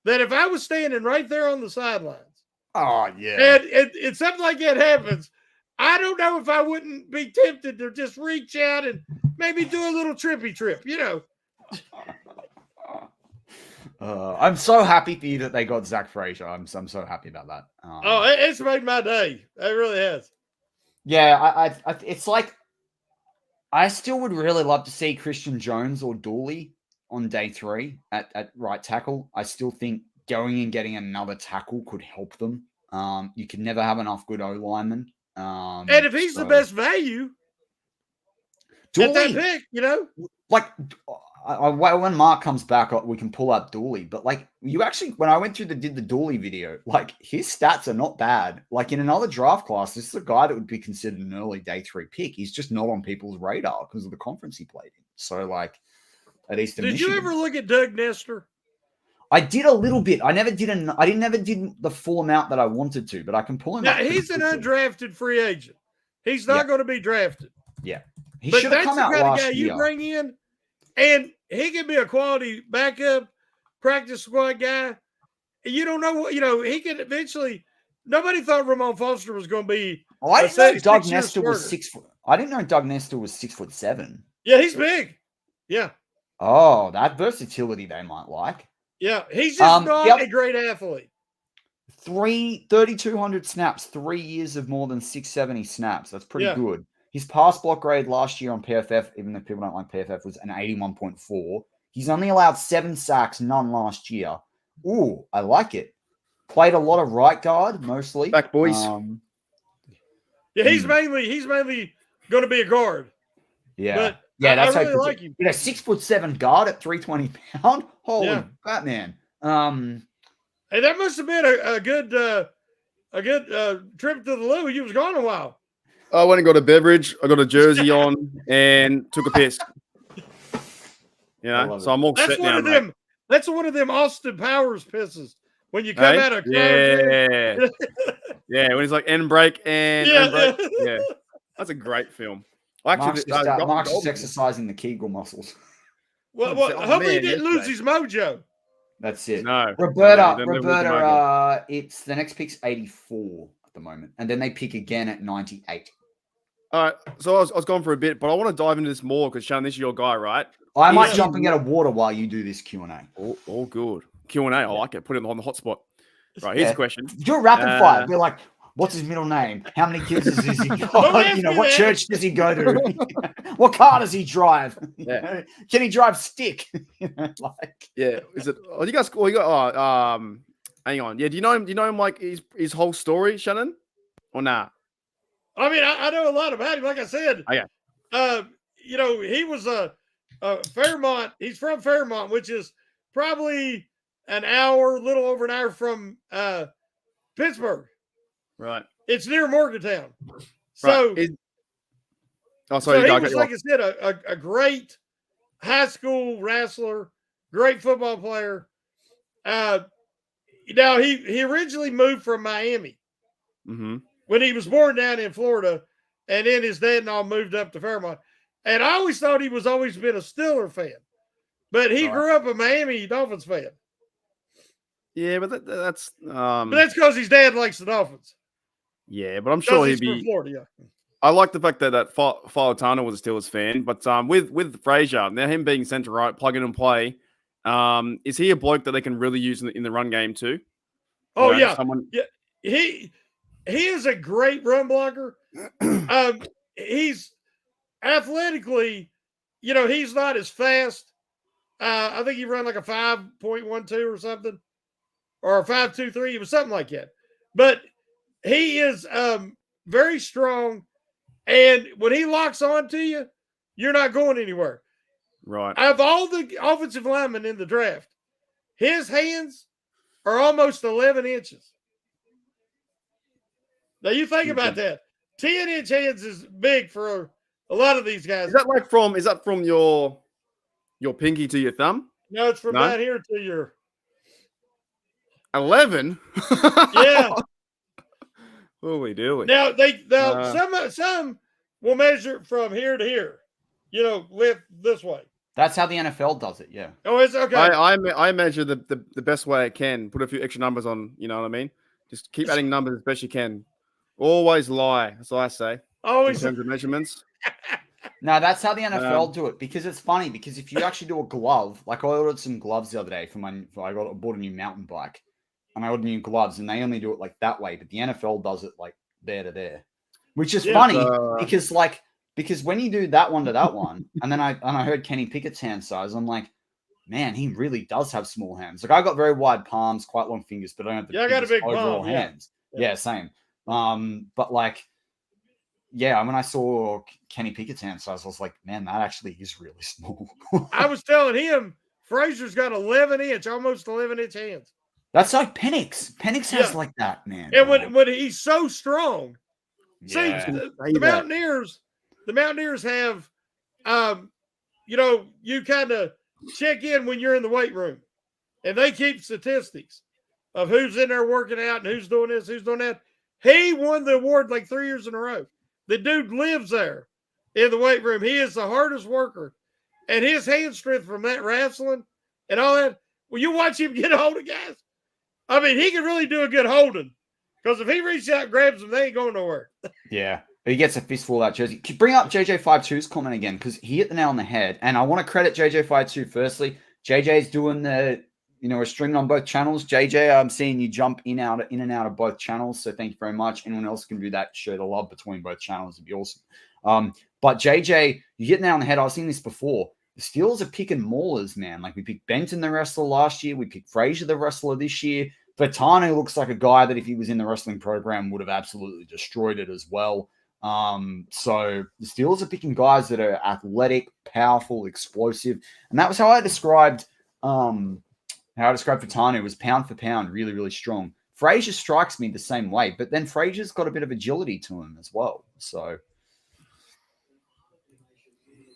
that if I was standing right there on the sidelines, oh yeah, and something like that happens, I don't know if I wouldn't be tempted to just reach out and maybe do a little trippy trip, I'm so happy for you that they got Zach Frazier. I'm so happy about that. It's made my day. It really has. Yeah, I it's like I still would really love to see Christian Jones or Dooley on day 3 at right tackle. I still think going and getting another tackle could help them. You can never have enough good O linemen. And if he's the best value, Dooley, at that pick, when Mark comes back, we can pull up Dooley. But when I went through did the Dooley video, his stats are not bad. In another draft class, this is a guy that would be considered an early day 3 pick. He's just not on people's radar because of the conference he played in. So at Eastern Michigan. Did you ever look at Doug Nestor? I did a little bit. I never did the full amount that I wanted to, but I can pull him now, up. He's an undrafted free agent. He's not going to be drafted. Yeah. He should have come out last year. You bring in, and he can be a quality backup, practice squad guy. You don't know what, he could eventually. Nobody thought Ramon Foster was going to be. I didn't know Doug Nestor was 6 foot. I didn't know Doug Nestor was 6'7". Yeah, he's big. Yeah. Oh, that versatility they might like. Yeah, he's just not a great athlete. 3,200 snaps, 3 years of more than 670 snaps. That's pretty good. His pass block grade last year on PFF, even though people don't like PFF, was an 81.4. He's only allowed 7 sacks, none last year. Ooh, I like it. Played a lot of right guard, mostly. Back boys. He's mainly going to be a guard. Yeah. But that's I really like him. 6'7" guard at 320 pound. Holy Batman. Hey, that must have been a good trip to the loo. You was gone a while. I went and got a beverage. I got a jersey on and took a piss. So I'm all set now. That's one of them Austin Powers pisses when you come out of Yeah, when he's like end break and Yeah, end break. yeah. Yeah, that's a great film. Actually, Mark's just Golden- exercising the Kegel muscles. Well, Oh, hopefully he man, didn't lose yesterday. his mojo. That's it. No, Roberta, no, he didn't lose the mojo. it's the next pick's 84 at the moment, and then they pick again at 98. All right, so I was gone for a bit, but I want to dive into this more because Shannon, this is your guy, right? I might Yeah. jump and get a water while you do this Q&A. All good. Q&A, I like it. Put it on the hot spot. Right, here's Yeah. a question. Do a rapid fire. Be like, what's his middle name? How many kids has he got? ask me What that. church does he go to? What car does he drive? Yeah. Can he drive stick? Yeah, is it? Oh, you guys, you got. Hang on. Yeah, do you know him? Do you know him like his whole story, Shannon? Or nah? I mean, I know a lot about him. Like I said, Oh, yeah. He was a Fairmont. He's from Fairmont, which is probably a little over an hour from Pittsburgh. Right. It's near Morgantown. So, Right. so Sorry, he I was, like I said, a great high school wrestler, great football player. Now he originally moved from Miami when he was born down in Florida, and then his dad and all moved up to Fairmont. And I always thought he was always been a Steeler fan, but he grew up a Miami Dolphins fan. Yeah, but that's But that's because his dad likes the Dolphins. Yeah, but I'm sure he'd From be. Florida. Yeah. I like the fact that Falatano was a Steelers fan, but with Frazier, now him being centre right, plug in and play, is he a bloke that they can really use in the run game too? Oh, yeah, yeah. He is a great run blocker. He's athletically, he's not as fast. I think he ran like a 5.12 or something, or a 5.23. It was something like that. But he is very strong, and when he locks on to you, you're not going anywhere. Right. Of all the offensive linemen in the draft, his hands are almost 11 inches. Now you think about that. 10-inch hands is big for a lot of these guys. Is that from your pinky to your thumb? No, it's from down here to your 11. Yeah. Holy dooly. Now some will measure from here to here. Lift this way. That's how the NFL does it. Yeah. Oh, it's okay. I measure the best way I can. Put a few extra numbers on. You know what I mean? Just keep adding numbers as best you can. Always lie. That's what I say. Always in terms of measurements. No, that's how the NFL do it, because it's funny, because if you actually do a glove, like I ordered some gloves the other day I bought a new mountain bike, and I ordered new gloves, and they only do it like that way, but the NFL does it like there to there, which is funny because when you do that one to that one, and then I heard Kenny Pickett's hand size, I'm like, man, he really does have small hands. Like I got very wide palms, quite long fingers, but I don't have the I got a big overall palm, hands. Yeah, same. But like, yeah, when I saw Kenny Pickett's hand size, I was like, man, that actually is really small. I was telling him Frazier's got 11-inch, almost 11-inch hands. That's like Penix. Penix has like that, man. And when he's so strong, Yeah. see the Mountaineers have, you kind of check in when you're in the weight room, and they keep statistics of who's in there working out and who's doing this, who's doing that. He won the award like 3 years in a row. The dude lives there in the weight room. He is the hardest worker. And his hand strength from that wrestling and all that, when you watch him get a hold of guys, I mean, he can really do a good holding. Because if he reaches out and grabs them, they ain't going nowhere. Yeah. But he gets a fistful of that jersey. Bring up JJ52's comment again, because he hit the nail on the head. And I want to credit JJ52 firstly. JJ's doing the, we're streaming on both channels. JJ, I'm seeing you jump in and out of both channels. So thank you very much. Anyone else can do that, share the love between both channels. It'd be awesome. But JJ, you hit the nail on the head. I was seeing this before. The Steelers are picking maulers, man. Like we picked Benton, the wrestler, last year. We picked Frazier, the wrestler, this year. Bertano looks like a guy that if he was in the wrestling program would have absolutely destroyed it as well. So the Steelers are picking guys that are athletic, powerful, explosive. And that was how I described Bertano was pound for pound, really, really strong. Frazier strikes me the same way, but then Frazier's got a bit of agility to him as well. So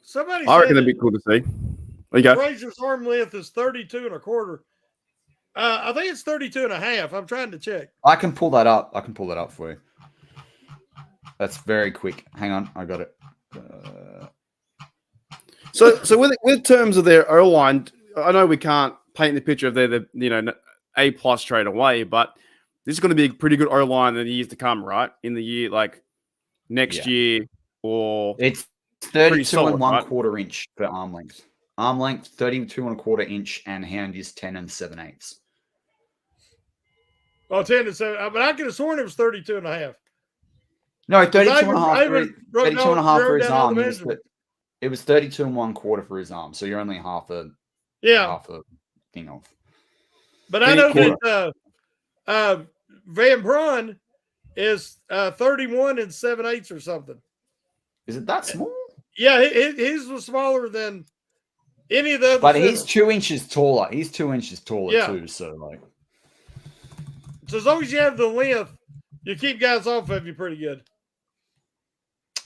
Somebody I reckon said that'd be cool to see. There you go. Frazier's arm length is 32 1/4. I think it's 32.5. I'm trying to check. I can pull that up. For you. That's very quick. Hang on, I got it. So with terms of their O line, I know we can't paint the picture of they're the A+ straight away, but this is going to be a pretty good O line in the years to come, right? In the year like next year, or it's 32 solid, and one right? quarter inch for arm length. Arm length 32 and a quarter inch, and hand is 10 and 7/8. Oh, 10 and 7. But I could have sworn it was 32.5. No, 32 I and a half. I even wrote 32 and a half for his down all arm. the It was, measurements. it was 32 and one quarter for his arm. So you're only half a thing off. But I know that Van Braun is 31 and 7/8 or something. Is it that small? Yeah, his was smaller than any of the other. But centers. he's 2 inches taller. He's 2 inches taller too. So like, so as long as you have the length, you keep guys off of you pretty good.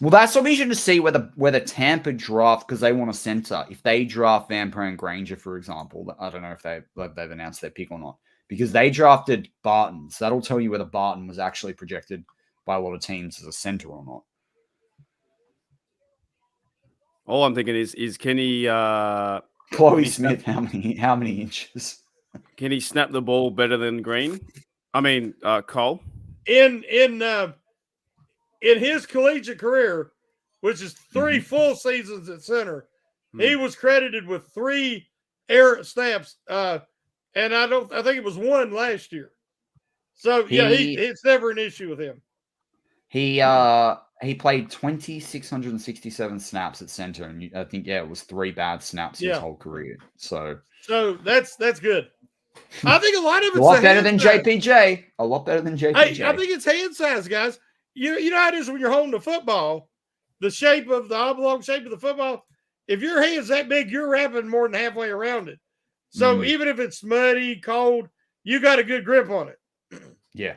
well, that's what we should see whether Tampa draft, because they want a center. If they draft Van and Granger, for example, I don't know if they've announced their pick or not, because they drafted Barton. So that'll tell you whether Barton was actually projected by a lot of teams as a center or not. All I'm thinking is can he Chloe Smith, how many inches? can he snap the ball better than Green? I mean Cole. In his collegiate career, which is 3 full seasons at center, he was credited with 3 air snaps, and I think it was 1 last year. So it's never an issue with him. He played 2,667 snaps at center, and I think it was 3 bad snaps his whole career. So that's good. I think a lot of it's a lot better than JPJ. A lot better than JPJ. Hey, I think it's hand size, guys. You know how it is when you're holding the football, the shape of the oblong shape of the football. If your hand's that big, you're wrapping more than halfway around it. So even if it's muddy, cold, you got a good grip on it. Yeah.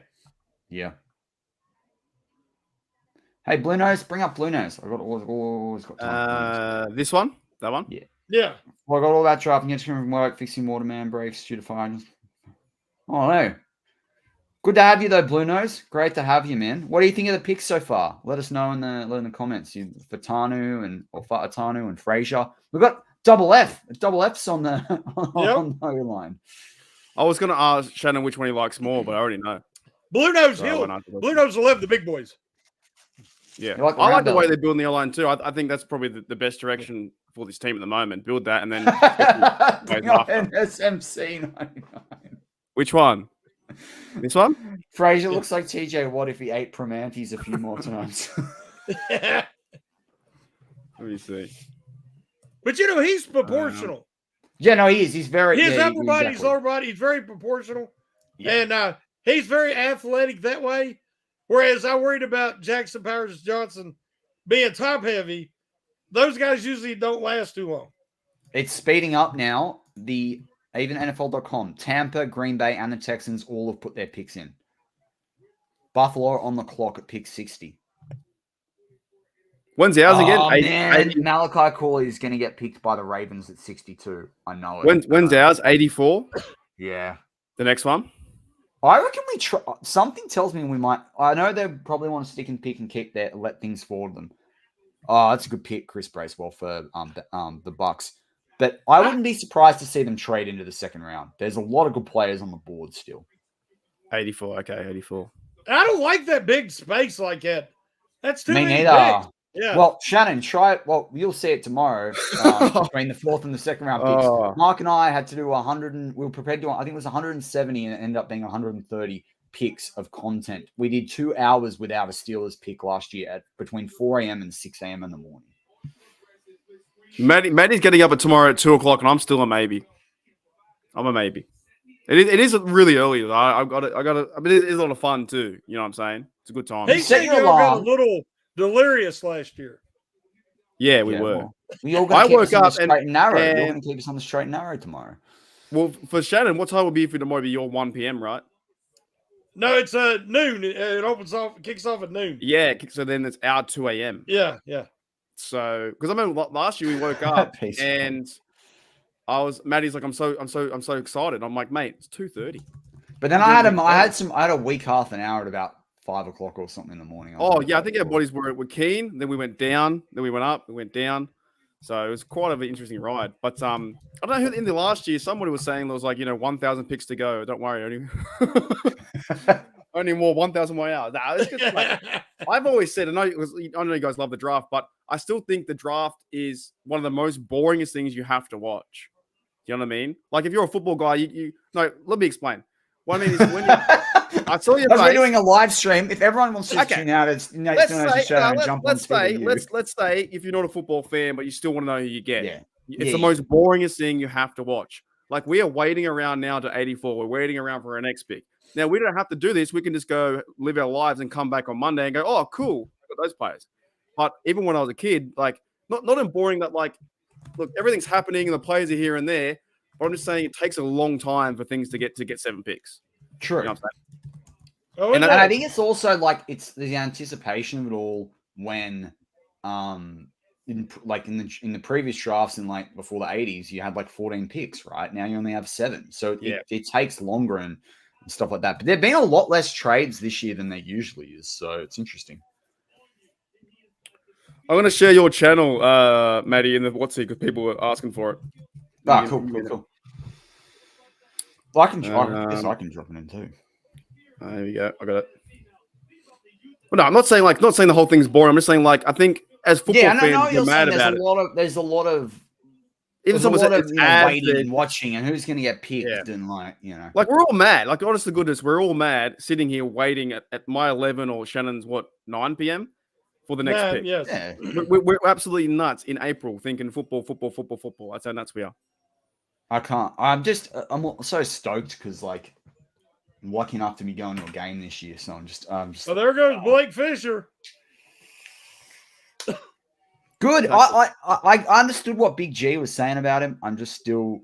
Hey, Blue Nose, bring up Blue Nose. I've always got time. This one? That one? Yeah. Well, I got all that drafting, getting from work, fixing waterman brakes, studifying. Oh, no. Good to have you, though, Blue Nose. Great to have you, man. What do you think of the picks so far? Let us know in the comments. Fatanu and Frazier. We've got double F's on the line. I was going to ask Shannon which one he likes more, but I already know. Blue Nose Blue Nose will love the big boys. Yeah, I like the way they're building the O-line too. I think that's probably the best direction for this team at the moment. Build that and then SMC 99. Which one? This one? Frazier looks like TJ Watt if he ate Primantis a few more times. Let me see. But he's proportional. Yeah, no, he is. He's very his upper body, his lower body, he's very proportional. Yeah. And he's very athletic that way. Whereas I worried about Jackson Powers Johnson being top heavy. Those guys usually don't last too long. It's speeding up now. Even NFL.com, Tampa, Green Bay, and the Texans all have put their picks in. Buffalo on the clock at pick 60. When's ours again? Man, Malachi Corley is going to get picked by the Ravens at 62. I know it. When's ours? 84? Yeah. The next one? I reckon we try. Something tells me we might. I know they probably want to stick and pick and keep there, let things forward them. Oh, that's a good pick, Chris Bracewell, for the Bucks. But I wouldn't be surprised to see them trade into the second round. There's a lot of good players on the board still. 84. Okay, 84. I don't like that big space like that. That's too Me many neither. picks. Yeah. Well, Shannon, try it. Well, you'll see it tomorrow between the 4th and the 2nd round picks. Mark and I had to do 100. We were prepared to do, I think it was 170, and it ended up being 130 picks of content. We did 2 hours without a Steelers pick last year at between 4 a.m. and 6 a.m. in the morning. Matty's getting up tomorrow at 2:00, and I'm still a maybe. I'm a maybe. It is really early. I got it. I mean, it is a lot of fun too. You know what I'm saying? It's a good time. He said you got a little delirious last year. Yeah, we were. Well, we all got to keep us on the straight and narrow. We're going to keep us on the straight and narrow tomorrow. Well, for Shannon, what time will be for tomorrow? Be your 1 p.m., right? No, it's noon. It kicks off at noon. Yeah, so then it's our 2 a.m. Yeah. So, because I remember last year we woke up and Matty's like, I'm so excited. I'm like, mate, it's 2:30. But then I had a weak half an hour at about 5 o'clock or something in the morning. Oh yeah, I think our bodies were keen. Then we went down. Then we went up. We went down. So it was quite an interesting ride. But I don't know who in the last year somebody was saying there was like 1,000 picks to go. Don't worry, only more 1,000 more hours. Nah, it's just, like, I've always said, I know you guys love the draft, but I still think the draft is one of the most boringest things you have to watch. You know what I mean? Like if you're a football guy, no. Let me explain. What I mean is when I saw your face. We're doing a live stream. If everyone wants to tune out, let's say if you're not a football fan, but you still want to know who you get. Yeah. It's the most boringest thing you have to watch. Like we are waiting around now to 84. We're waiting around for our next pick. Now we don't have to do this. We can just go live our lives and come back on Monday and go, oh, cool, I got those players. But even when I was a kid, like not in boring that like, look, everything's happening and the players are here and there. But I'm just saying it takes a long time for things to get 7 picks. True. You know what I'm saying? Oh, And I think it's also like it's the anticipation of it all when in the previous drafts in like before the 80s you had like 14 picks, right? Now you only have 7. So it takes longer and stuff like that. But there've been a lot less trades this year than there usually is, so it's interesting. I'm going to share your channel, Matty, in the WhatsApp because people were asking for it. Cool. Well, I can drop it in too. There we go. I got it. Well, no, I'm not saying the whole thing's boring. I'm just saying like I think as football fans, you're mad about it. There's a lot of even someone said it's waiting and watching and who's going to get picked and like we're all mad. Like honest to goodness, we're all mad sitting here waiting at my 11 or Shannon's 9 p.m. for the next pick. Yes. yeah. We're absolutely nuts in April thinking football. That's how nuts we are. I can't. I'm so stoked because like I'm lucky enough to be going to a game this year, so I'm just. Oh, there goes Blake Fisher. Good. I understood what Big G was saying about him. I'm just still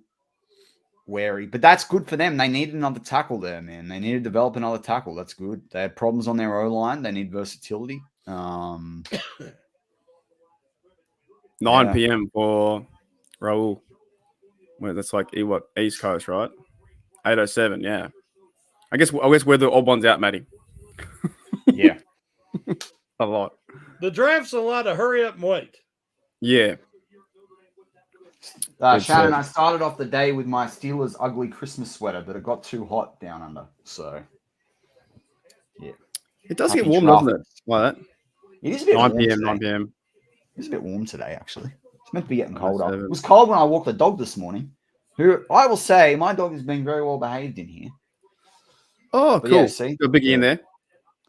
wary, but that's good for them. They need another tackle there, man. They need to develop another tackle. That's good. They had problems on their O-line. They need versatility. 9 p.m. for Raul. Well, that's like East Coast, right? 8:07. Yeah. I guess we're the odd ones out, Matty. Yeah. A lot. The draft's a lot of hurry up and wait. Yeah. Shannon, I started off the day with my Steelers ugly Christmas sweater, but it got too hot down under. So, yeah. It does get warm, doesn't it? Like that. It is a bit 9 p.m. 9 p.m. It's a bit warm today, actually. It's meant to be getting colder. It was cold when I walked the dog this morning. Who I will say, my dog is being very well behaved in here. Oh, But cool. yeah, see? Got Biggie in there.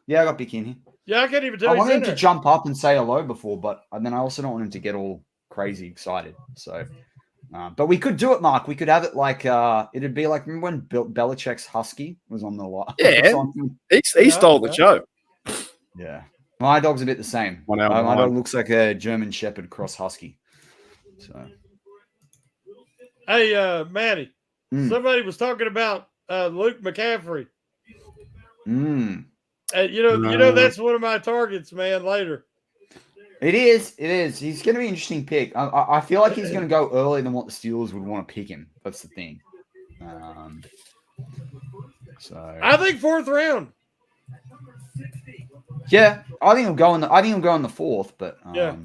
Yeah, I got Big in here. Yeah, I can't even tell I he's wanted in him to there. jump up and say hello before, but then I also don't want him to get all crazy excited. So, but we could do it, Mark. We could have it like it'd be like remember when Belichick's husky was on the lot. Yeah, he stole the show. Yeah, my dog's a bit the same. My dog looks like a German Shepherd cross husky. So, hey, Matty, somebody was talking about Luke McCaffrey. You know that's one of my targets, man. Later, it is. He's going to be an interesting pick. I feel like he's going to go earlier than what the Steelers would want to pick him. That's the thing. So I think 4th round. Yeah, I think he'll go in the 4th. But yeah.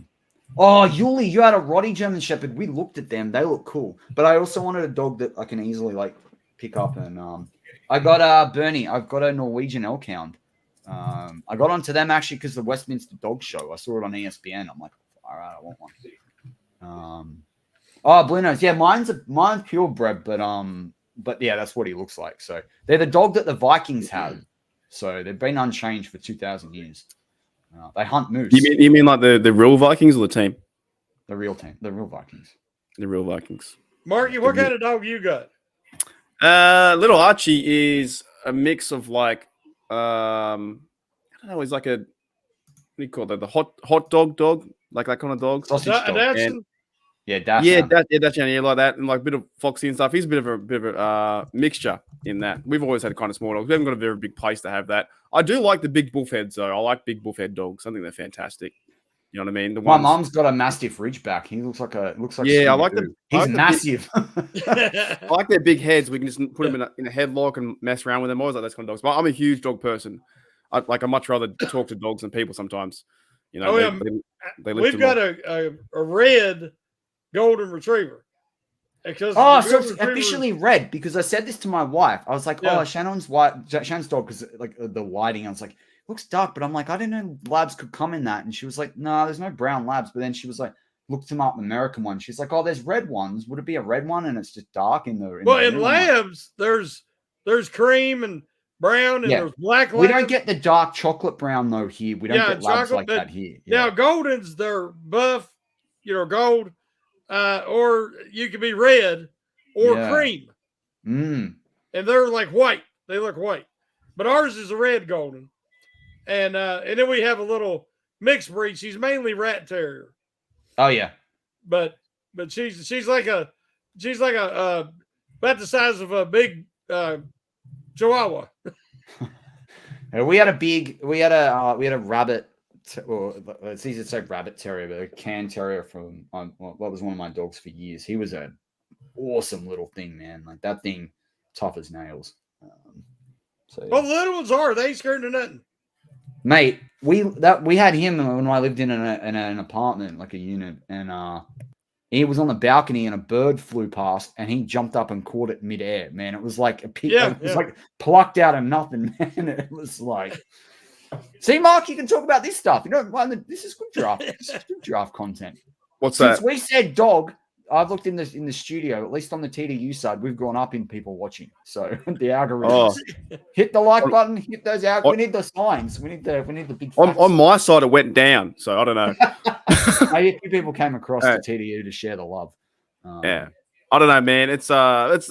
Oh, Yuli, you had a Roddy German Shepherd. We looked at them; they look cool. But I also wanted a dog that I can easily like pick up. And I got Bernie. I've got a Norwegian elk hound. I got onto them actually because the Westminster Dog Show. I saw it on ESPN. I'm like, all right, I want one. Blue Nose. Yeah, mine's purebred, but yeah, that's what he looks like. So they're the dog that the Vikings have. So they've been unchanged for 2,000 years. They hunt moose. You mean like the real Vikings or the team? The real team. The real Vikings. The real Vikings. Marky, what kind of dog you got? Little Archie is a mix of like I don't know, he's like a what do you call that? The hot dog, like that kind of dog. Sausage dog. Dachshund? Yeah, Dachshund, yeah, like that, and like a bit of foxy and stuff. He's a bit of a mixture in that. We've always had kind of small dogs. We haven't got a very big place to have that. I do like the big bullheads though. I like big bullhead dogs. I think they're fantastic. You know what I mean? The My ones. mom's got a Mastiff Ridgeback. He looks like Yeah, I like Scooby-Doo. I He's like the massive. I like their big heads. We can just put them in a headlock and mess around with them. I always like those kind of dogs. But I'm a huge dog person. I much rather talk to dogs than people sometimes. You know, they live We've too got long. a red golden retriver. Because Oh, the so golden it's retriever- officially red because I said this to my wife. I was like, Yeah. "Oh, Shannon's dog," because like the lighting. I was like, "Looks dark," but I'm like, I didn't know labs could come in that. And she was like, "No, there's no brown labs." But then she was like, looked them up, American one. She's like, "Oh, there's red ones. Would it be a red one?" And it's just dark in the. Well, the in room?" I'm like, labs, there's cream and brown and Yeah. there's black labs. we don't get the dark chocolate brown though here. We don't Yeah, get labs chocolate, like but that here. Now, Yeah. Goldens, they're buff, gold, or you could be red or Yeah. cream, Mm. and they're like white. They look white, but ours is a red golden, and then we have a little mixed breed. She's mainly rat terrier, Oh yeah. but she's like a about the size of a big Chihuahua. We had a rabbit, or it's easy to say rabbit terrier, but a can terrier from what was one of my dogs for years. He was an awesome little thing, man. Like that thing, tough as nails. So, Well, the little ones are. They ain't scared of nothing. mate, we had him when I lived in an apartment, like a unit, and he was on the balcony and a bird flew past and he jumped up and caught it midair. Man, it was like a pick. Yeah, It was like plucked out of nothing, man. It was like, see, Mark, you can talk about this stuff. You know, this is good draft. This is good draft content. What's Since that? we said dog, I've looked in the studio, at least on the TDU side, we've gone up in people watching. So the algorithms. Hit the like button, hit those out. We need the signs. We need the big facts. On my side, it went down. So I don't know. Maybe a few people came across the TDU to share the love. Yeah, I don't know, man. It's look,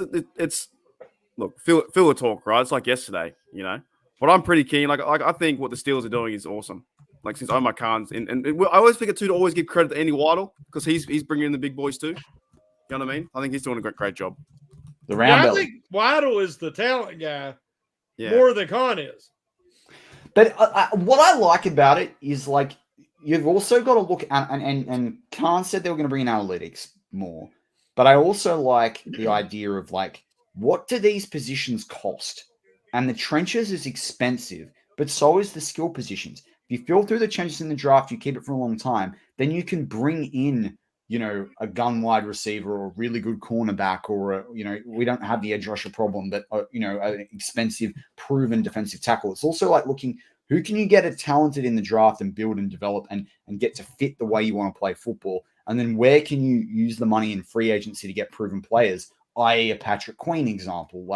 feel the talk, right? It's like yesterday, you know. But I'm pretty keen. Like I think what the Steelers are doing is awesome. Like since Omar Khan's and I always figure too to always give credit to Andy Waddle because he's bringing in the big boys too. You know what I mean? I think he's doing a great job. The round I belly. think Waddle is the talent guy Yeah. more than Khan is. But what I like about it is like you've also got to look at and Khan said they were going to bring in analytics more, but I also like the idea of like what do these positions cost? And the trenches is expensive, but so is the skill positions. If you fill through the trenches in the draft, you keep it for a long time, then you can bring in, you know, a gun wide receiver or a really good cornerback or, we don't have the edge rusher problem, but, an expensive, proven defensive tackle. It's also like looking, who can you get a talented in the draft and build and develop and get to fit the way you want to play football? And then where can you use the money in free agency to get proven players, i.e. a Patrick Queen example,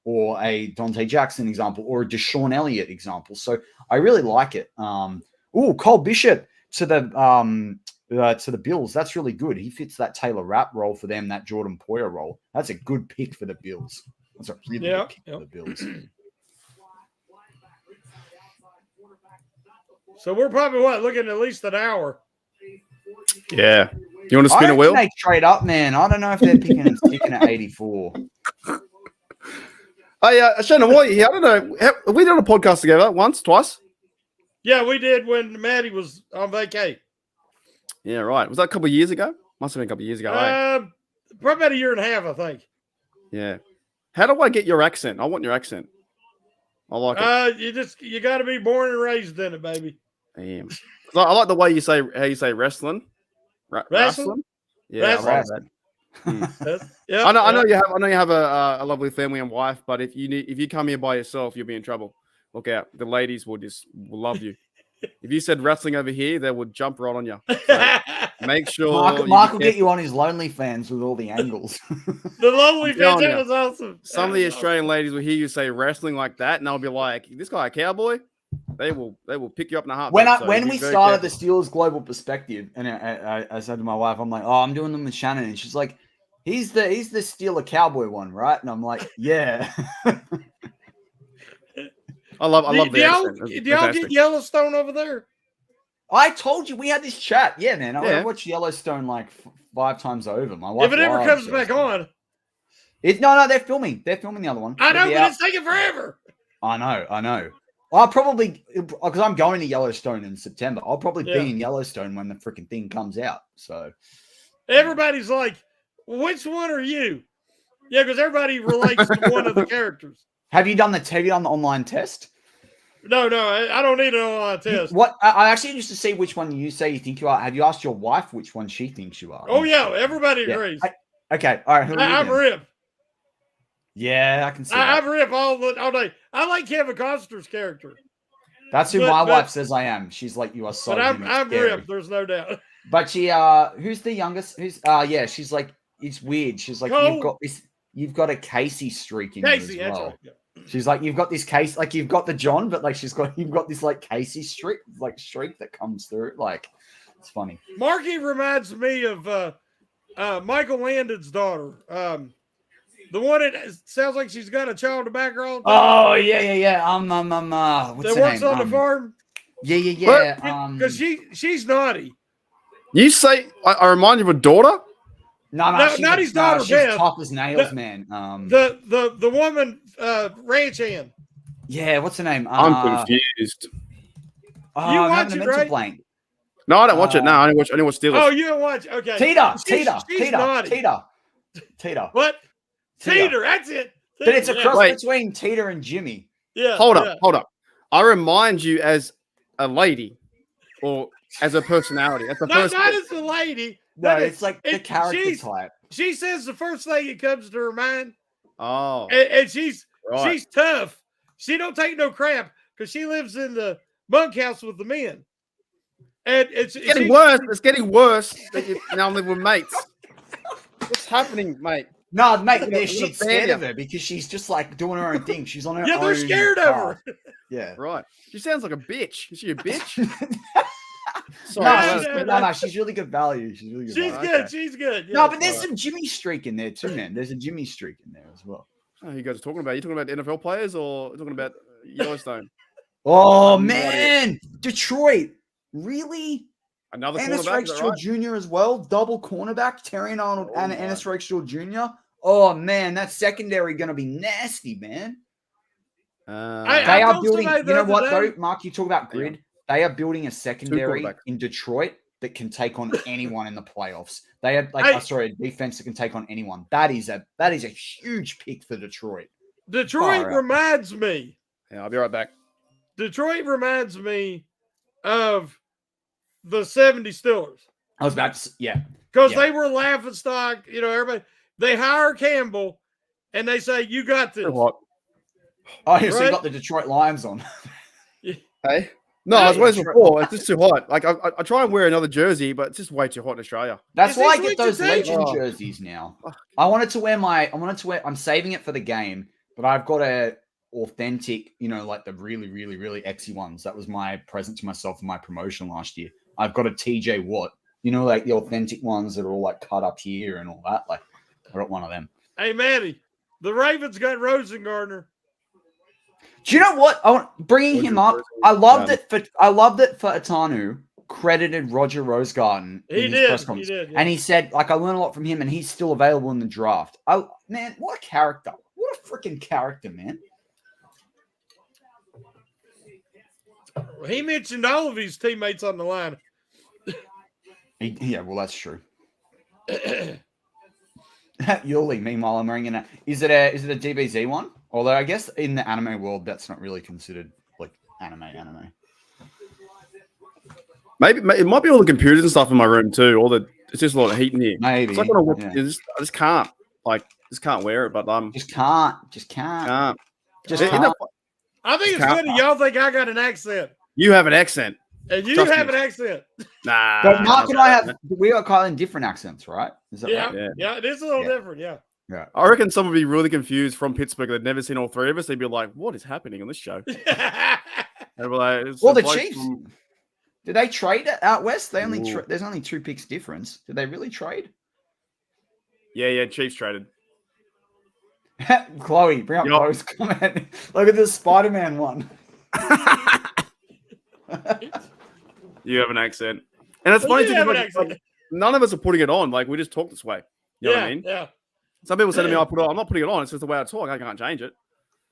or a Dante Jackson example, or a Deshaun Elliott example. So I really like it. Cole Bishop to the Bills. That's really good. He fits that Taylor Rapp role for them, that Jordan Poyer role. That's a good pick for the Bills. That's a really good pick for the Bills. So we're probably looking at least an hour. Yeah. You want to spin a wheel? They trade up, man. I don't know if they're picking and sticking at 84. Hey, Shannon, why are you here? I don't know. Have we done a podcast together once, twice? Yeah, we did when Matty was on vacay. Yeah, right. Was that a couple of years ago? Must have been a couple of years ago. Eh? Probably about a year and a half, I think. Yeah. How do I get your accent? I want your accent. I like it. You got to be born and raised in it, baby. Damn. I like the way you say wrestling. Wrestling? Yeah, I like that. Yeah, I know you have a lovely family and wife, but if you come here by yourself, you'll be in trouble. Look out. The ladies will love you. If you said wrestling over here, they would jump right on you. So make sure Mark will get you on his Lonely Fans with all the angles. The Lonely Fans, that was awesome. Some of the Australian ladies will hear you say wrestling like that, and they'll be like, "This guy a cowboy?" They will pick you up in a heartbeat. When we started the Steelers Global Perspective, and I said to my wife, I'm like, "Oh, I'm doing them with Shannon," and she's like, "He's the Steeler Cowboy one, right?" And I'm like, "Yeah." I love the accent. Do y'all get Yellowstone over there? I told you we had this chat. Yeah, man. I watched Yellowstone like 5 times over. My wife. If it ever comes back on. No, they're filming. They're filming the other one. I know, but it's taking forever. I know. I'll probably, because I'm going to Yellowstone in September. I'll probably Yeah. be in Yellowstone when the freaking thing comes out. So Everybody's like, which one are you? Yeah, because everybody relates to one of the characters. have you done the online test? No, I don't need an online test. What I actually used to see which one you say you think you are. Have you asked your wife which one she thinks you are? Oh yeah, everybody Yeah. agrees. Okay, all right. Who are you I'm then? Rip. Yeah, I can see I'm that. Rip all day. I like Kevin Costner's character, That's who but- my but- wife says I am. She's like, you are so. but I'm him, it's scary. Rip. There's no doubt. But she, who's the youngest? Who's, yeah, she's like, it's weird. She's like, Cole. you've got a Casey streak in Casey, you as that's well. right. Yeah. She's like, you've got this case, like you've got the John, but like you've got this like Casey streak that comes through. Like, it's funny. Marky reminds me of Michael Landon's daughter. The one that sounds like she's got a child in the background. Oh yeah. What's That her works name? on the farm. Yeah. Because she's naughty. You say I remind you of a daughter? No, No, not his daughter, she's Beth. tough as nails, man. The woman ranch hand. Yeah, what's her name? I'm confused. I'm watch having a it, mental right? blank. No, I don't watch it now. I only watch Steelers. Oh, you don't watch? Okay. Tita. naughty. What? Teeter. Teeter. That's it. But it's a Yeah. cross Wait. between Teeter and Jimmy. Yeah. Hold yeah. up. I remind you as a lady or as a personality. That's the first. Not as a lady. No, but it's like the character she's- type. She says the first thing that comes to her mind, Oh, and she's right. tough. She don't take no crap because she lives in the bunkhouse with the men. And it's getting worse. It's getting worse. That you now live with mates. What's happening, mate? No, mate, We're they're gonna shit ban scared you. of her because she's just like doing her own thing. She's on her Yeah, own. they're scared of path. her. Yeah. Right. She sounds like a bitch. Is she a bitch? No, Sorry. no, she's really good value. She's really good She's value. good. Okay. She's good. Yeah. No, but there's some Jimmy streak in there too, man. There's a Jimmy streak in there as well. Oh, you guys are talking about? You talking about NFL players or talking about Yellowstone? Oh No man, Detroit, really? Another Ennis cornerback, is that Rakestraw right? Jr. as well, double cornerback, Terry Arnold and my. Ennis Rakestraw Jr. Oh man, that secondary gonna be nasty, man. I They are told building. somebody You the know what, other day- though, Mark? You talk about grid. They are building a secondary quarterbacks. in Detroit that can take on anyone in the playoffs. They have a defense that can take on anyone. That is a huge pick for Detroit. Detroit Far out. reminds me. Yeah, I'll be right back. Detroit reminds me of the 70 Steelers. I was about to, yeah. Because Yeah. they were laughing stock, everybody. They hire Campbell and they say, you got this. What? Oh, so you Right? got the Detroit Lions on. Hey? No, I was wearing before. It's just too hot. Like I try and wear another jersey, but it's just way too hot in Australia. That's Is why I this get those Legion Legion Oh. jerseys now. I wanted to wear I'm saving it for the game, but I've got a authentic, like the really, really, really exy ones. That was my present to myself for my promotion last year. I've got a TJ Watt, like the authentic ones that are all like cut up here and all that. Like I got one of them. Hey, Matty, the Ravens got Rosengardner. Do you know what? Bringing him up, I love that Fatanu credited Roger Rosegarten in his press conference. He did. And he said, I learned a lot from him, and he's still available in the draft. Man, what a character. What a freaking character, man. He mentioned all of his teammates on the line. Yeah, well, that's true. Yuli, meanwhile, I'm wearing is it a DBZ one? Although I guess in the anime world, that's not really considered like anime. Maybe it might be all the computers and stuff in my room too. It's just a lot of heat in here. Maybe. It's like when I walk, Yeah. I just can't. Just can't wear it. But Just can't. can't. Just Isn't can't. it- I think it's Can't- good that y'all think I got an accent. You have an accent. And you Trust have me. an accent. Nah. But Mark and I have, we are kind of different accents, right? Is that Yeah, right? yeah, it is a little Yeah. different. Yeah. Yeah. I reckon someone would be really confused from Pittsburgh. They've never seen all three of us. They'd be like, "What is happening on this show?" And they'd be like, "It's Well, a the bloke Chiefs. from-" Did they trade it out west? They only Ooh. there's only 2 picks difference. Did they really trade? Yeah. Chiefs traded. Chloe, bring up Yup. Chloe's comment. Look at this Spider-Man one. You have an accent, and it's funny You too, have an like, accent. none of us are putting it on. Like we just talk this way. You know what I mean? Yeah. Some people say to me, I'm not putting it on. It's just the way I talk. I can't change it.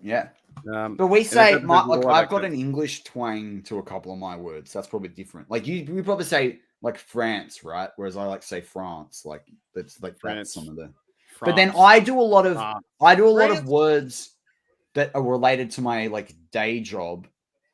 Yeah. But But we say, like, I've got an an English twang to a couple of my words. That's probably different. Like we probably say like France, right? Whereas I like to say France. Like that's like France. that's some of the. France. But then I do a lot of France. words that are related to my like day job.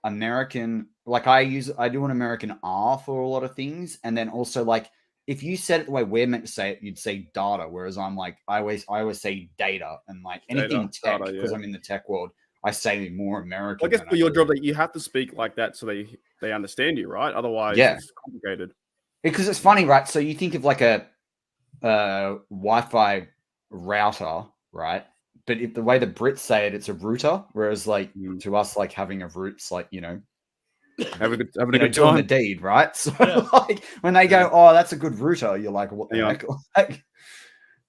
American, like I do an American R for a lot of things, and then also like if you said it the way we're meant to say it, you'd say data. Whereas I'm like I always say data, and like anything tech because I'm in the tech world. I say more American. I guess for your job that you have to speak like that so they understand you, right? Otherwise, it's complicated. Because it's funny, right? So you think of like a Wi-Fi router, right? But if the way the Brits say it, it's a router. Whereas like to us, like having a route's like, having a good doing time. the deed, right? So like when they go, oh, that's a good router, you're like, what the heck? Like,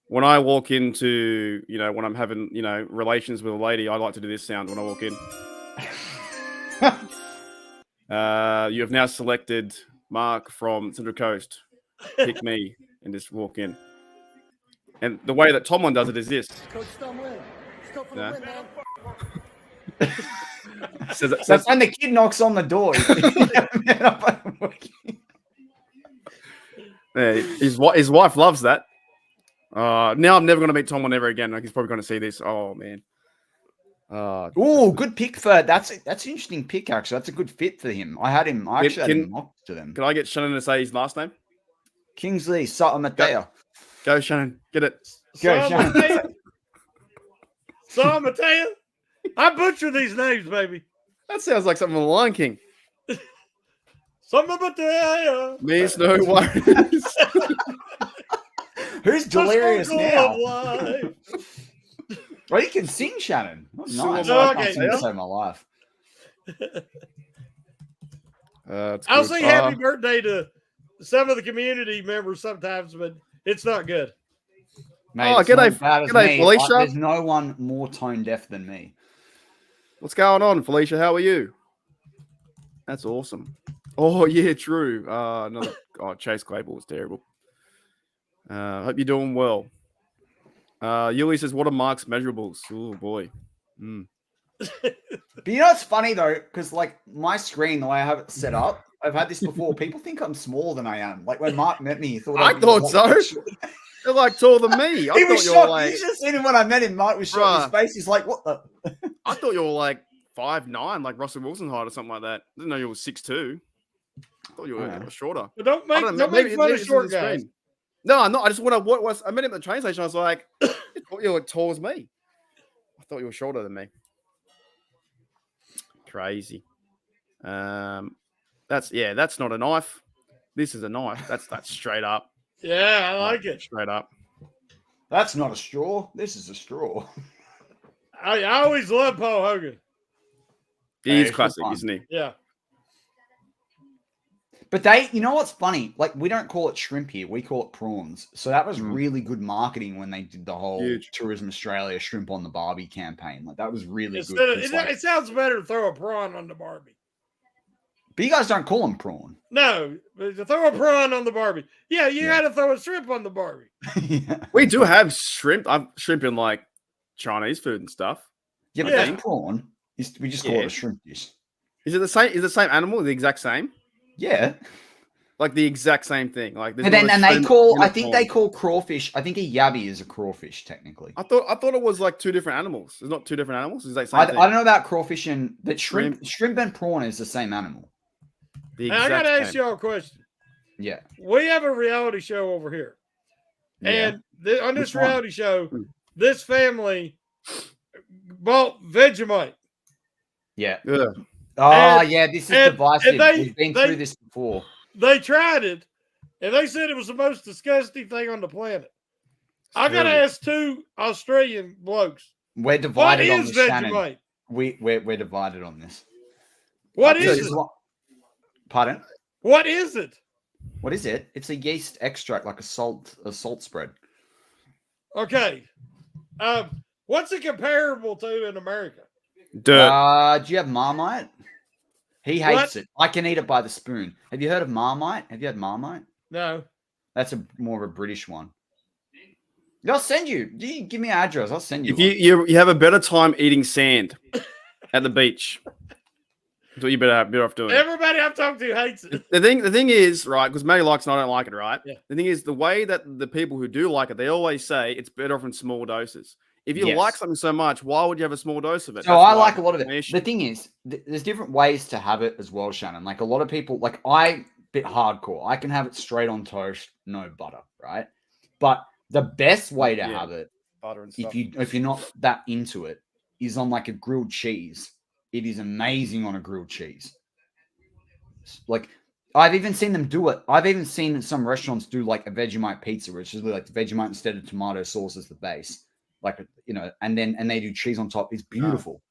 when I walk into, when I'm having, relations with a lady, I like to do this sound when I walk in. You have now selected Mark from Central Coast. Pick me and just walk in. And the way that Tomlin does it is this. Coach Stumlin. Still for the win, man. That's when the kid knocks on the door. His wife loves that. Now I'm never going to meet Tomlin ever again. Like he's probably going to see this. Oh man. Oh, good pick for that's an interesting pick actually. That's a good fit for him. I had him mocked to them. Can I get Shannon to say his last name? Kingsley Mateo. Go Shannon. Get it. Go Shannon. Mateo. I butcher these names, baby. That sounds like something from the Lion King. Mateo. Means no worries. Who's delirious now? Well, you can sing, Shannon. Nice. I can't sing to save my life. I'll sing happy birthday to some of the community members sometimes, but it's not good. Mate, g'day, Felicia. There's no one more tone deaf than me. What's going on, Felicia? How are you? That's awesome. Oh, yeah, true. Chase Claypool was terrible. Hope you're doing well. Yuli says, what are Mark's measurables? Oh, boy. But you know what's funny, though? Because, like, my screen, the way I have it set up, I've had this before. People think I'm smaller than I am. Like, when Mark met me, he thought I thought so. You're, like, taller than me. He was shocked. You should have seen him when I met him. Mark was shocked. His face, he's like, what the? I thought you were, like, 5'9", like Russell Wilson height or something like that. I didn't know you were 6'2". I thought you were shorter. But don't make fun of short guys. No, I'm not. I just want to. I met him at the train station. I was like, I thought you were tall as me. I thought you were shorter than me. Crazy. That's not a knife. This is a knife. That's straight up. Yeah, I like it. Straight up. That's not a straw. This is a straw. I always love Paul Hogan. He is classic, isn't he? Yeah. But you know what's funny? Like, we don't call it shrimp here. We call it prawns. So that was really good marketing when they did the whole Tourism Australia shrimp on the Barbie campaign. Like, that was really good. It sounds better to throw a prawn on the Barbie. But you guys don't call them prawn. No, but to throw a prawn on the Barbie. Yeah, you got to throw a shrimp on the Barbie. We do have shrimp. I'm shrimp in, like, Chinese food and stuff. Yeah, but that's prawn. We just call it a shrimp dish. Is it the same? Is the same animal the exact same? Yeah, like the exact same thing. Like, I think they call crawfish. I think a yabby is a crawfish technically. I thought it was like two different animals. It's not two different animals. It's like I don't know about crawfish but shrimp and prawn is the same animal. I got to ask y'all a question. Yeah, we have a reality show over here, and on this reality show, this family bought Vegemite. Yeah. Yeah. This is divisive. We've been through this before. They tried it, and they said it was the most disgusting thing on the planet. I got to ask two Australian blokes. We're divided on this, Vegemite? Shannon. We're divided on this. What is it? Pardon? What is it? What is it? It's a yeast extract, like a salt spread. Okay. What's it comparable to in America? Dirt. Do you have Marmite? He hates it. I can eat it by the spoon. Have you heard of Marmite? Have you had Marmite? No. That's more of a British one. I'll send you. You give me an address. I'll send you. If you have a better time eating sand at the beach, that's what you better off doing. Everybody I've talked to hates it. The thing is, right, because Matty likes it and I don't like it, right? Yeah. The thing is, the way that the people who do like it, they always say it's better off in small doses. If you like something so much, why would you have a small dose of it? So I like a lot of it. The thing is, there's different ways to have it as well, Shannon. Like a lot of people, like bit hardcore. I can have it straight on toast, no butter, right? But the best way to have it, butter and stuff. if you're not that into it, is on like a grilled cheese. It is amazing on a grilled cheese. Like I've even seen them do it. I've even seen some restaurants do like a Vegemite pizza, which is like the Vegemite instead of tomato sauce as the base, like and they do cheese on top. It's beautiful.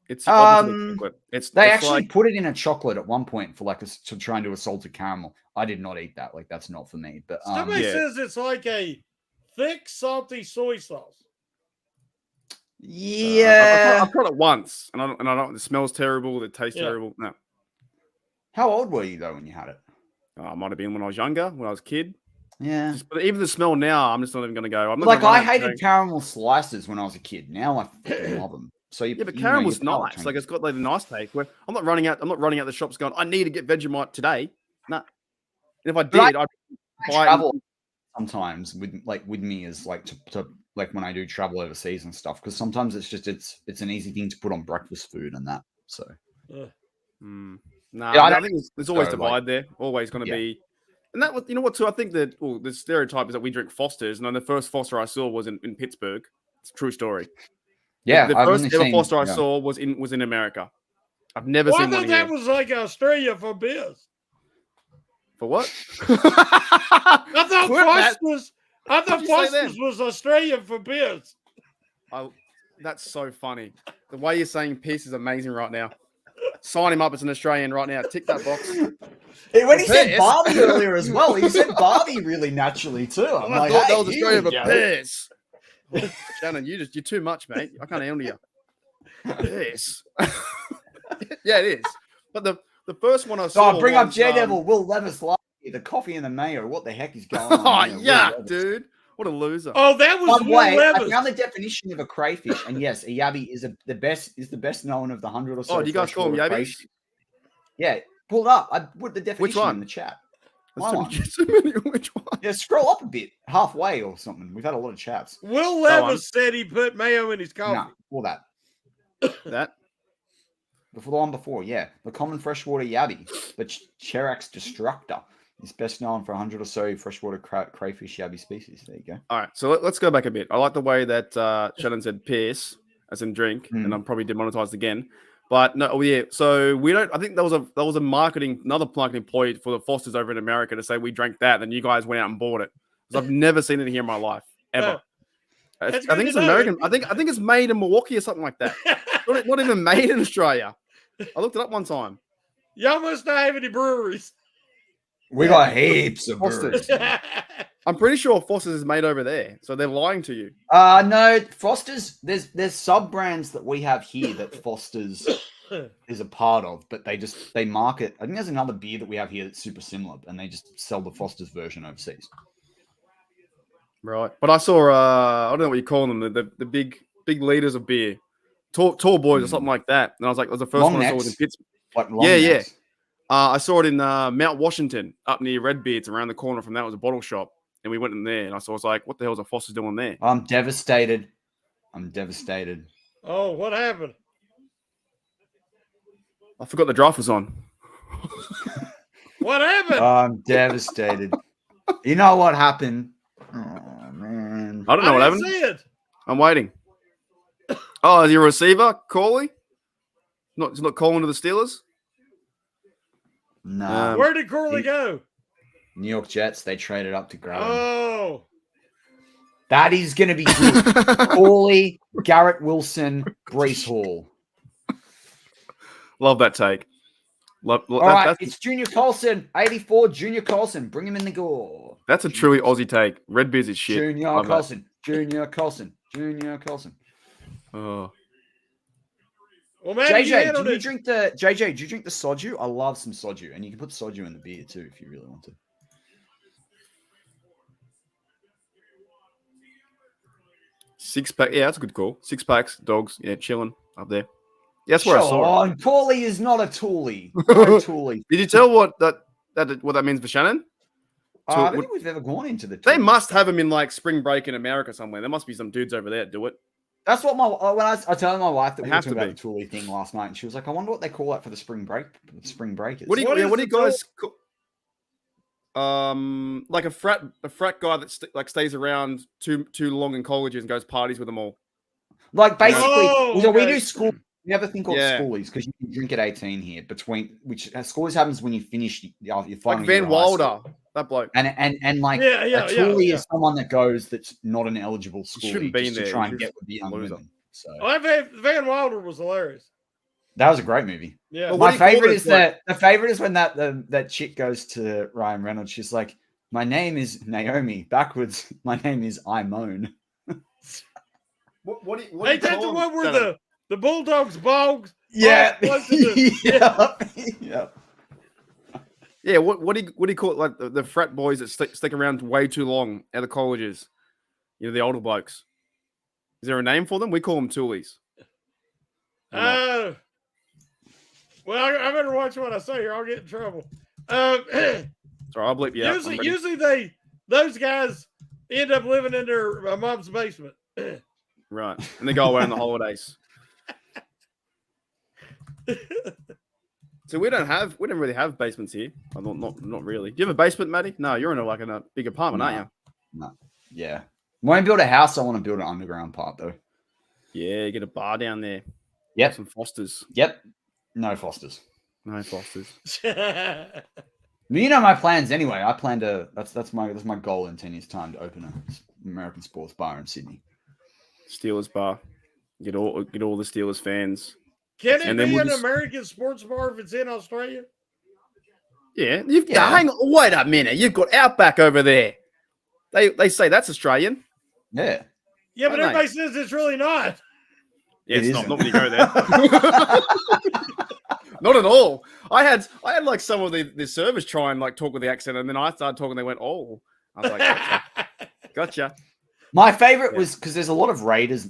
It's chocolate. They actually put it in a chocolate at one point for to try and do a salted caramel. I did not eat that. Like that's not for me. But somebody says it's like a thick, salty soy sauce. Yeah, I've tried it once, and I don't. It smells terrible. It tastes terrible. No. How old were you though when you had it? I might have been when I was younger, when I was a kid. Yeah, but even the smell now, I'm just not even going to go. I'm not like I hated caramel slices when I was a kid. Now I fucking love them. So but caramel's nice. Like it's got like the nice taste. Where I'm not running out the shops going, I need to get Vegemite today. No. And if I did, I'd buy travel sometimes with me is like to like when I do travel overseas and stuff, because sometimes it's an easy thing to put on breakfast food and that. So I think there's always divide there. Always going to be. And that was, you know what, too? I think that the stereotype is that we drink Fosters. And then the first Foster I saw was in Pittsburgh. It's a true story. Yeah, the first ever Foster I saw was in America. I've never seen one here. I thought that was like Australia for beers. For what? I thought Foster's was Australia for beers. That's so funny. The way you're saying piss is amazing right now. Sign him up as an Australian right now. Tick that box. When he said Barbie earlier as well, he said Barbie really naturally too. I thought that was Australia for piss. Shannon, you're too much, mate. I can't handle you. Piss. Yeah, it is. But the first one I saw. Oh, bring up J Devil, Will Levis, the coffee and the mayo. What the heck is going on? Oh, yeah, dude. What a loser. Oh, that was Will Levis. I found the definition of a crayfish, and yes, a yabby is the best known of the 100 or so. Oh, do you guys call them yabbies? Yeah, pull it up. I put the definition Which one? in the chat. Which one? Yeah, scroll up a bit, halfway or something. We've had a lot of chats. Will Levis said he put mayo in his coffee. No, all that. That? Before the one before, yeah. The common freshwater yabby, the Cherax destructor, is best known for 100 or so freshwater crayfish yabby species. There you go. All right, so let's go back a bit. I like the way that Shannon said piss, as in drink, and I'm probably demonetized again. But no, so we don't. I think that was another marketing ploy for the Fosters over in America to say we drank that, and you guys went out and bought it. Because I've never seen it here in my life ever. I think it's American. I think it's made in Milwaukee or something like that. not even made in Australia. I looked it up one time. Y'all must not have any breweries. We got heaps of breweries. I'm pretty sure Foster's is made over there, so they're lying to you. No, Foster's. There's sub brands that we have here that Foster's is a part of, but they market. I think there's another beer that we have here that's super similar, and they just sell the Foster's version overseas. Right, but I saw I don't know what you call them, the big liters of beer, tall boys or something like that, and I was like, that was the first long one necks. I saw was in Pittsburgh. Like long necks. I saw it in Mount Washington, up near Redbeard's. Around the corner from that was a bottle shop, and we went in there, and I was like, "What the hell is a Foster's doing there?" I'm devastated. Oh, what happened? I forgot the draft was on. What happened? I'm devastated. You know what happened? Oh man, I don't know what happened. See it. I'm waiting. Oh, is your receiver Corley? Not calling to the Steelers. No. Where did Corley go? New York Jets. They traded up to grab him. Oh. That is going to be good. Corley, Garrett Wilson, Breece Hall. Love that take. All right, it's Junior Colson, 84. Junior Colson, bring him in the goal. That's a truly Aussie take. Redbeard's is shit. Junior Colson. Oh. Well, Matty, JJ, did you drink the soju? I love some soju, and you can put soju in the beer too if you really want to. 6-pack. Yeah, that's a good call. 6-packs, dogs. Yeah, chilling up there. Yeah, that's where I Sure, saw it. Paulie is not a toolie. No toolie. Did you tell what that means for Shannon? I don't think we've ever gone into the. They must have them in like spring break in America somewhere. There must be some dudes over there that do it. That's what when I told my wife that we were have talking to about the toolie thing last night, and she was like, "I wonder what they call that for the spring breakers." What do you guys call? Like a frat guy that stays around too long in colleges and goes parties with them all. Like basically, Oh, we okay. do school. We have a thing called schoolies because you can drink at 18 here. Which schoolies happens when you finish your final Like year Van of high school. Wilder, that bloke. And like Yeah, a toolie is someone that goes that's not an eligible schoolie Shouldn't be just to there. try He's and get just with the young loser. women. So Oh, Van Wilder was hilarious. that was a great movie. Yeah. Well, what My do you call favorite it? is that the favorite is when that chick goes to Ryan Reynolds. She's like, "My name is Naomi." Backwards, my name is Imone. What Ain't that the one where the Bulldogs bogs? Yeah. Yeah. Yeah. What do you call it? Like the frat boys that stick around way too long at the colleges. You know, the older blokes. Is there a name for them? We call them toolies. Well, I better watch what I say here. I'll get in trouble. Sorry, I'll bleep you out. Usually those guys end up living in their mom's basement. Right, and they go away on the holidays. So we don't really have basements here. Not really. Do you have a basement, Matty? No, you're in a big apartment, aren't you? No. Yeah. When I build a house, I want to build an underground part though. Yeah, get a bar down there. Yep. Some Fosters. Yep. No Fosters. No Fosters. You know my plans anyway. I plan to. That's my goal in 10 years' time to open an American sports bar in Sydney. Steelers bar. Get all the Steelers fans. Can it be an American sports bar if it's in Australia? Yeah. Hang on. Wait a minute. You've got Outback over there. They say that's Australian. Yeah. Yeah, but everybody says it's really not. Yeah, it's not when you go there. Not at all. I had like some of the servers try and like talk with the accent, and then I started talking. They went, "Oh," I was like, "Gotcha." My favorite was because there's a lot of Raiders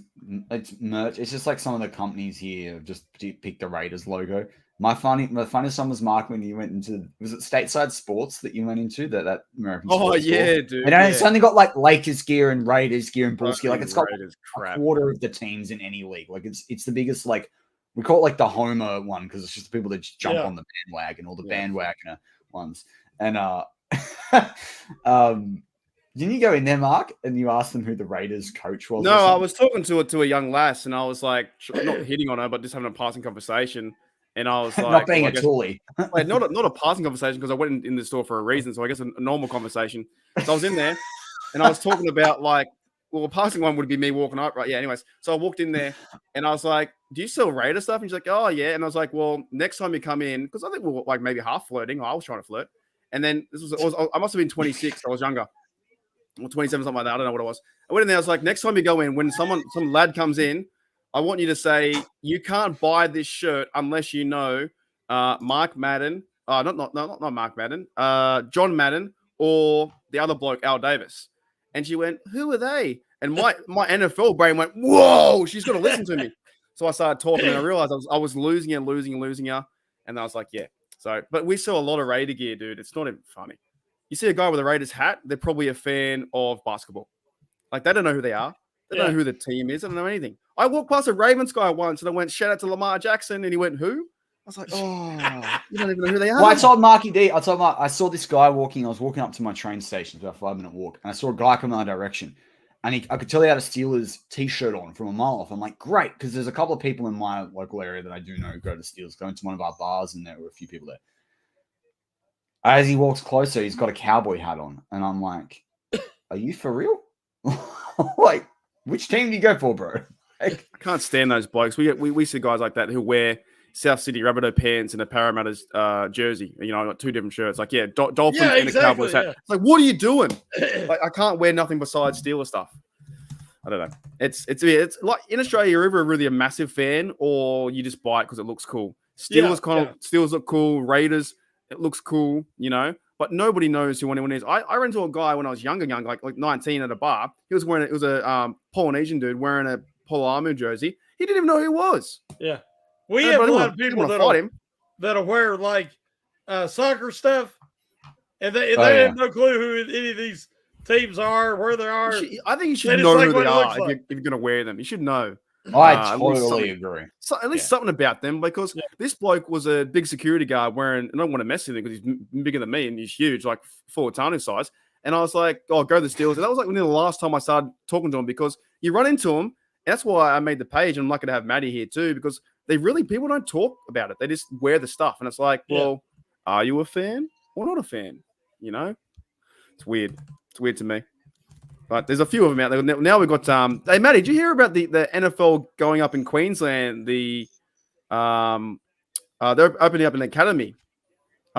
merch. It's just like some of the companies here have just picked the Raiders logo. My funniest one was Mark when you went into, was it Stateside Sports that you went into, that American sports yeah, store? dude. And it's only got like Lakers gear and Raiders gear and Bulls gear. Like it's got crap. a quarter of the teams in any league. Like it's the biggest, like we call it like the Homer one because it's just the people that just jump on the bandwagon, all the bandwagoner ones. And didn't you go in there, Mark, and you asked them who the Raiders coach was? No, I was talking to a young lass, and I was like, not hitting on her, but just having a passing conversation. And I was like, not being a toolie. not a passing conversation because I went in the store for a reason. So I guess a normal conversation. So I was in there and I was talking about like, well, a passing one would be me walking up, right? Yeah. Anyways, so I walked in there and I was like, "Do you sell Raider stuff?" And she's like, "Oh yeah." And I was like, "Well, next time you come in, because I think we were like maybe half flirting. I was trying to flirt, and then I must have been 26. I was younger, or 27, something like that. I don't know what it was. I went in there. I was like, "Next time you go in, when some lad comes in, I want you to say, you can't buy this shirt unless you know Mark Madden, not Mark Madden, John Madden, or the other bloke, Al Davis." And she went, "Who are they?" And my NFL brain went, "Whoa, she's got to listen to me." So I started talking and I realized I was losing her. And I was like, yeah. So, but we sell a lot of Raider gear, dude. It's not even funny. You see a guy with a Raiders hat, they're probably a fan of basketball. Like they don't know who they are. They don't know who the team is. They don't know anything. I walked past a Ravens guy once and I went, "Shout out to Lamar Jackson." And he went, "Who?" I was like, "Oh, you don't even know who they are." Well, I told Marky D, I saw this guy walking. I was walking up to my train station, about a 5-minute walk, and I saw a guy come in my direction. And I could tell he had a Steelers t-shirt on from a mile off. I'm like, great, because there's a couple of people in my local area that I do know go to Steelers, going to one of our bars, and there were a few people there. As he walks closer, he's got a cowboy hat on. And I'm like, are you for real? Like, which team do you go for, bro? Like, I can't stand those blokes. We see guys like that who wear South City Rabbitoh pants and a Parramatta's jersey. You know, I got two different shirts. Like, Dolphins and a Cowboys hat. It's like, what are you doing? Like, I can't wear nothing besides Steelers stuff. I don't know. It's like in Australia, you're either really a massive fan or you just buy it because it looks cool. Steelers Steelers look cool. Raiders, it looks cool. You know, but nobody knows who anyone is. I ran into a guy when I was young, like 19 at a bar. He was wearing it was a Polynesian dude wearing a Polo jersey. He didn't even know who he was. Yeah. We have a lot of people that'll wear like soccer stuff, and they have no clue who any of these teams are, where they are. I think you should know who they are if you're going to wear them. You should know. I totally agree. So at least something about them, because this bloke was a big security guard wearing, I don't want to mess with him because he's bigger than me and he's huge, like full Tanu size. And I was like, oh, go the Steelers. And that was like the last time I started talking to him, because you run into him. That's why I made the page. And I'm lucky to have Matty here too, because people don't talk about it. They just wear the stuff. And it's like, well, are you a fan or not a fan? You know, it's weird. It's weird to me. But there's a few of them out there. Now we've got hey Matty, did you hear about the NFL going up in Queensland? They're opening up an academy.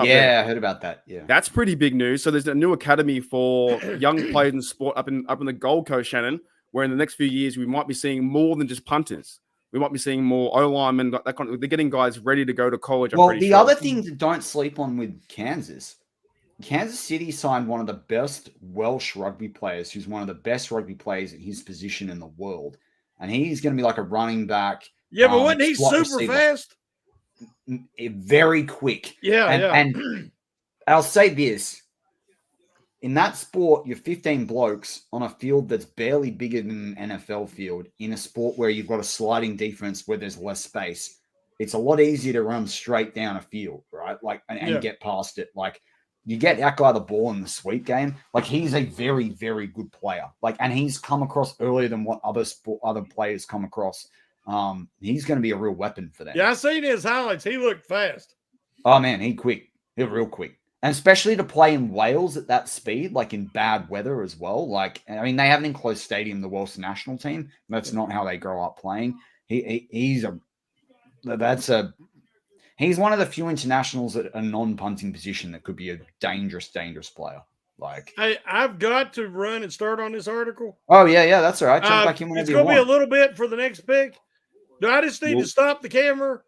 Yeah, I heard about that. Yeah. That's pretty big news. So there's a new academy for young players in sport up in the Gold Coast, Shannon, where in the next few years we might be seeing more than just punters. We might be seeing more O-linemen, that kind of, they're getting guys ready to go to college. Well, the other thing that don't sleep on with Kansas City signed one of the best Welsh rugby players, who's one of the best rugby players at his position in the world. And he's going to be like a running back. Yeah, but wasn't he super fast? Very quick. Yeah, and I'll say this. In that sport, you're 15 blokes on a field that's barely bigger than an NFL field, in a sport where you've got a sliding defense where there's less space. It's a lot easier to run straight down a field, right? Like, and get past it. Like, you get that guy the ball in the sweep game. Like, he's a very, very good player. Like, and he's come across earlier than what other players come across. He's going to be a real weapon for them. Yeah, I seen his highlights. He looked fast. Oh man, he's real quick. And especially to play in Wales at that speed, like in bad weather as well. Like, I mean, they have an enclosed stadium, the Welsh national team. That's not how they grow up playing. He's one of the few internationals at a non-punting position that could be a dangerous player. Like, hey, I've got to run and start on this article. Oh yeah, that's all right. Jump back in whenever you want. It's going to be a little bit for the next pick. Do I just need to stop the camera,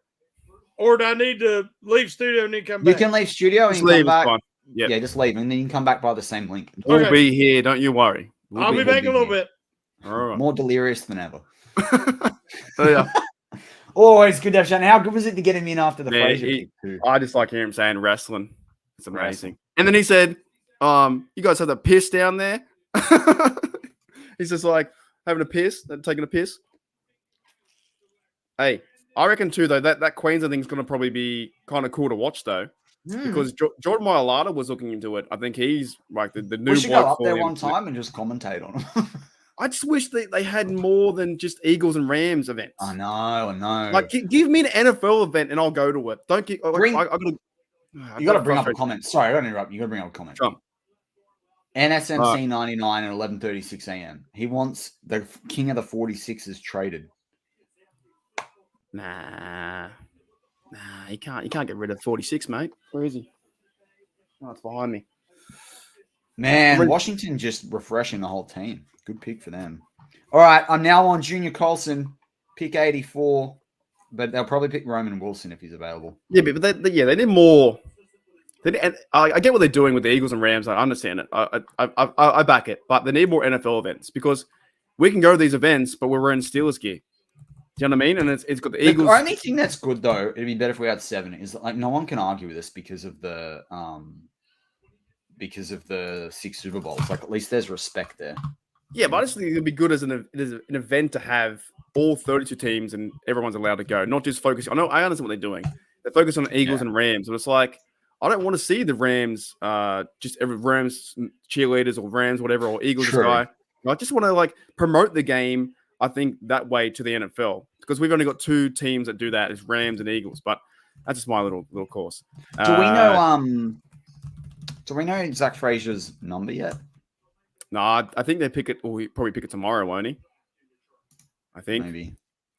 or do I need to leave studio and then come back? You can leave studio and come back. Yep. Yeah, just leave, and then you can come back by the same link. We'll be here. Don't you worry. I'll be back in a little bit. All right. More delirious than ever. So yeah. Always good to have Shannon. How good was it to get him in after the Fraser pick too? I just like hearing him saying wrestling. It's amazing. And then he said, you guys have the piss down there? He's just like having a piss, taking a piss. Hey, I reckon too, though, that Queensland thing is going to probably be kind of cool to watch, though, because Jordan Mailata was looking into it. I think he's like the new. We should go up there one time and just commentate on him. I just wish they had more than just Eagles and Rams events. I know. Like, give me an NFL event and I'll go to it. Don't give. You got to bring up a comment. Sorry, I don't interrupt. You got to bring up a comment. Trump. NSMC 99 at 11:36 a.m. He wants the king of the 46ers traded. Nah, he can't get rid of 46, mate. Where is he? Oh, it's behind me. Man, Washington just refreshing the whole team. Good pick for them. All right, I'm now on Junior Colson, pick 84, but they'll probably pick Roman Wilson if he's available. Yeah, but they need more. I get what they're doing with the Eagles and Rams. I understand it. I back it, but they need more NFL events, because we can go to these events, but we're wearing Steelers gear. Do you know what I mean? And it's got the Eagles. The only thing that's good, though, it'd be better if we had 7. Is like no one can argue with this because of the 6 Super Bowls. Like, at least there's respect there. Yeah, but I just think it'd be good as an event to have all 32 teams and everyone's allowed to go, not just focus. I understand what they're doing. They focus on Eagles and Rams, and it's like, I don't want to see the Rams, just every Rams cheerleaders or Rams, whatever, or Eagles guy. I just want to like promote the game, I think, that way to the NFL, because we've only got 2 teams that do that, is Rams and Eagles. But that's just my little course. Do we know Zach Fraser's number yet? No, I think they pick it, or he probably pick it tomorrow, won't he? I think maybe.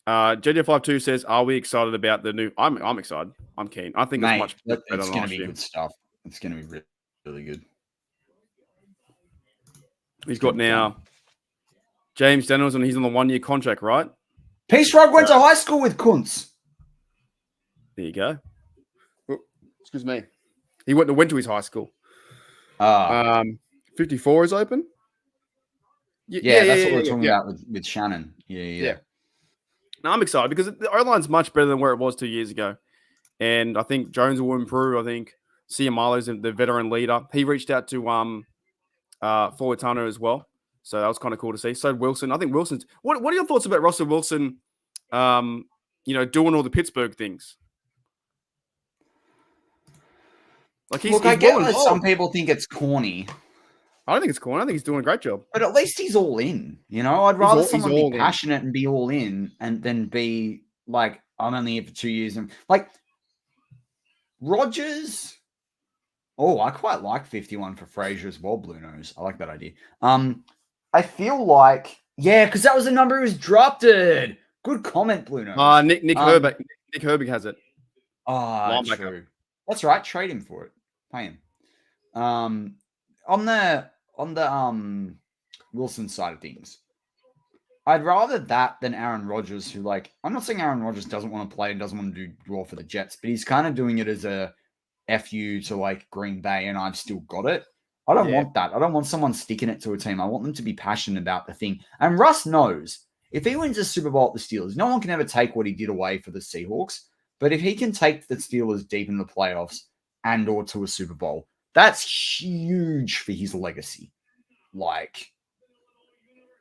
JJ52 says, "Are we excited about the new?" I'm excited. I'm keen. I think it's much better than last year. It's going to be good stuff. It's going to be really, really good. He's got now James Daniels, and he's on the 1-year contract, right? Peace Rug went to high school with Kuntz. There you go. Oh, excuse me. He went to his high school. Ah, 54 is open. yeah, that's what we we're talking about with Shannon. Yeah. No, I'm excited because the O-line's much better than where it was 2 years ago. And I think Jones will improve. I think Ciamalo's the veteran leader. He reached out to Fortano as well. So that was kind of cool to see. So Wilson, I think Wilson's. What are your thoughts about Russell Wilson? Doing all the Pittsburgh things. Like he's I get well that involved. some people think it's corny. I don't think it's corny. I think he's doing a great job. But at least he's all in. I'd rather someone be passionate and be all in and then be like, I'm only here for 2 years. And like Rodgers. Oh, I quite like 51 for Frazier as well, Blue Nose. I like that idea. I feel like, because that was the number he was drafted. Good comment, Blue Nose. Nick Herbig. Nick Herbig has it. True. That's right. Trade him for it. Pay him. On the Wilson side of things, I'd rather that than Aaron Rodgers, who I'm not saying Aaron Rodgers doesn't want to play and doesn't want to do raw for the Jets, but he's kind of doing it as a FU to Green Bay and I've still got it. I don't want that. I don't want someone sticking it to a team. I want them to be passionate about the thing. And Russ knows if he wins a Super Bowl at the Steelers, no one can ever take what he did away for the Seahawks. But if he can take the Steelers deep in the playoffs and or to a Super Bowl, that's huge for his legacy.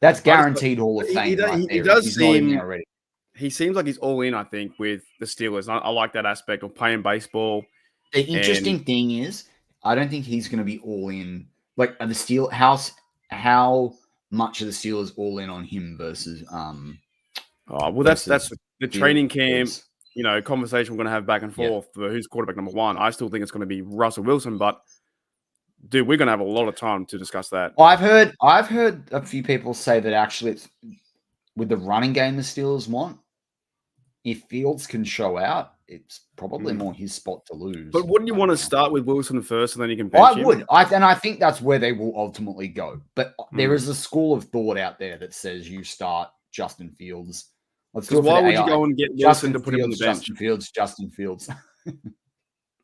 That's guaranteed Hall of Fame. He does seem already. He seems like he's all in, I think, with the Steelers. I like that aspect of playing baseball. The interesting thing is, I don't think he's going to be all in. Like the Steel House, how much of the Steelers all in on him versus that's the training camp. Conversation we're going to have back and forth for who's quarterback number one. I still think it's going to be Russell Wilson, but dude, we're going to have a lot of time to discuss that. I've heard a few people say that actually it's with the running game the Steelers want. If Fields can show out, it's probably more his spot to lose. But wouldn't you want to start with Wilson first and then you can bench him? I would. I think that's where they will ultimately go. But there is a school of thought out there that says you start Justin Fields. Because why would you go and get Wilson to put him on the bench? Justin Fields.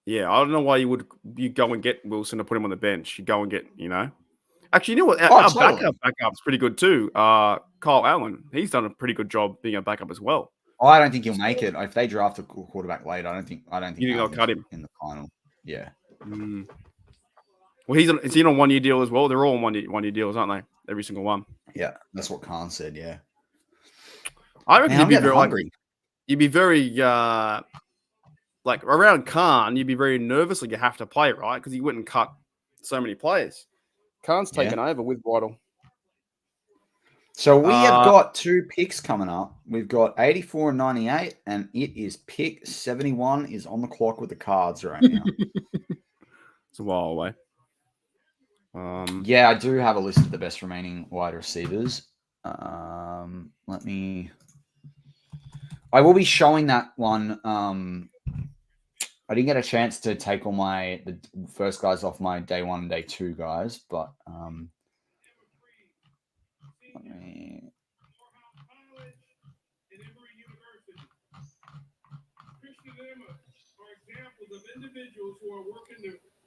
Yeah, I don't know why you go and get Wilson to put him on the bench. You go and get, Actually, you know what? Our backup's pretty good too. Kyle Allen, he's done a pretty good job being a backup as well. I don't think he'll make it. If they draft a quarterback late, I don't think you think they'll cut him in the final. Yeah. Well, is he on a 1 year deal as well? They're all on 1 year deals, aren't they? Every single one. Yeah, that's what Khan said. Yeah. I reckon you'd be very around Khan, you'd be very nervous. You have to play, right? Because he wouldn't cut so many players. Khan's taken over with Waddle. So we have got 2 picks coming up. We've got 84 and 98, and it is pick 71 is on the clock with the Cards right now. It's a while away. I do have a list of the best remaining wide receivers. I will be showing that one. I didn't get a chance to take all the first guys off my day 1 and day 2 guys, but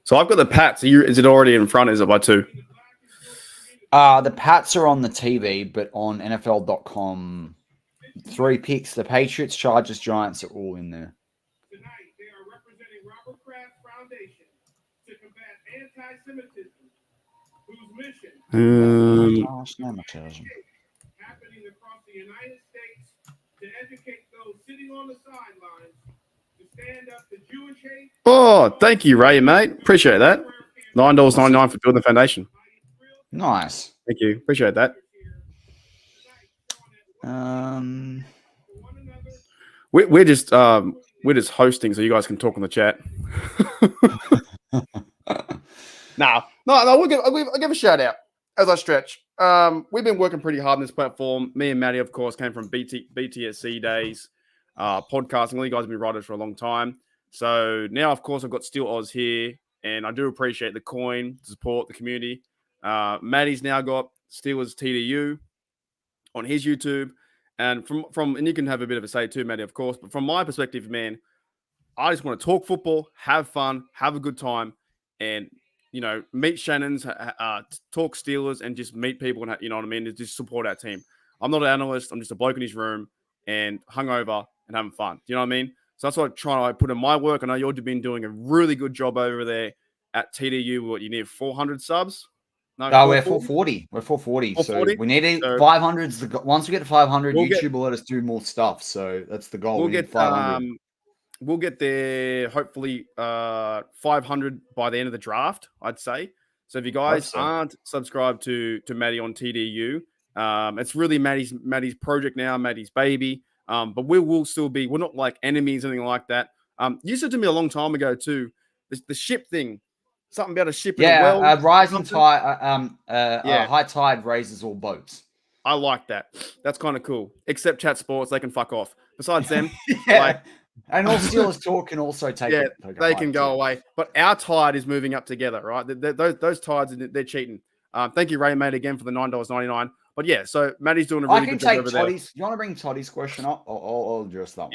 So I've got the Pats. Is it already in front? Is it by 2? The Pats are on the TV, but on NFL.com, 3 picks. The Patriots, Chargers, Giants are all in there. Tonight, they are representing Robert Kraft Foundation to combat anti-Semitism, whose mission happening across the United States to educate those sitting on the sidelines to stand up to Jewish hate. Oh, thank you, Ray, mate. Appreciate that. $9.99 for building the foundation. Nice. Thank you. Appreciate that. We're just hosting, so you guys can talk on the chat. No. I'll give a shout out as I stretch. We've been working pretty hard on this platform. Me and Matty, of course, came from BTSC days, podcasting. All you guys have been writers for a long time. So now, of course, I've got Steel Oz here, and I do appreciate the coin to support the community. Matty's now got Steelers TDU on his YouTube. And and you can have a bit of a say too, Matty, of course. But from my perspective, man, I just want to talk football, have fun, have a good time. And meet Shannon's, talk Steelers, and just meet people, and you know what I mean, just support our team. I'm not an analyst. I'm just a bloke in his room and hungover and having fun. Do you know what I mean? So that's what I try to put in my work. I know you've been doing a really good job over there at TDU. What, you need 400 subs? No, we're 440. We're 440. So we need 500s. Once we get to 500, YouTube will let us do more stuff. So that's the goal. We'll get 500. We'll get there hopefully 500 by the end of the draft, I'd say. So if you guys aren't subscribed to Matty on TDU, it's really Matty's project now, Matty's baby. But we will still be, we're not like enemies, anything like that. You said to me a long time ago too, the ship thing, something about a ship. Yeah, rising tide, high tide raises all boats. I like that. That's kind of cool. Except Chat Sports, they can fuck off. Besides them, and all Steelers talk can also take it. They can go away. But our tide is moving up together, right? Those tides, they're cheating. Thank you, Ray, mate, again for the $9.99. But yeah, so Matty's doing a really good job over there. You want to bring Toddy's question up? I'll address that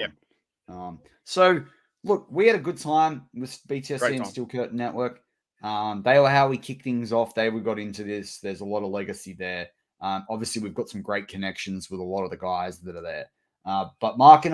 one. So, look, we had a good time with BTSC and Steel Curtain Network. They were how we kicked things off. We got into this. There's a lot of legacy there. Obviously, we've got some great connections with a lot of the guys that are there. But Mark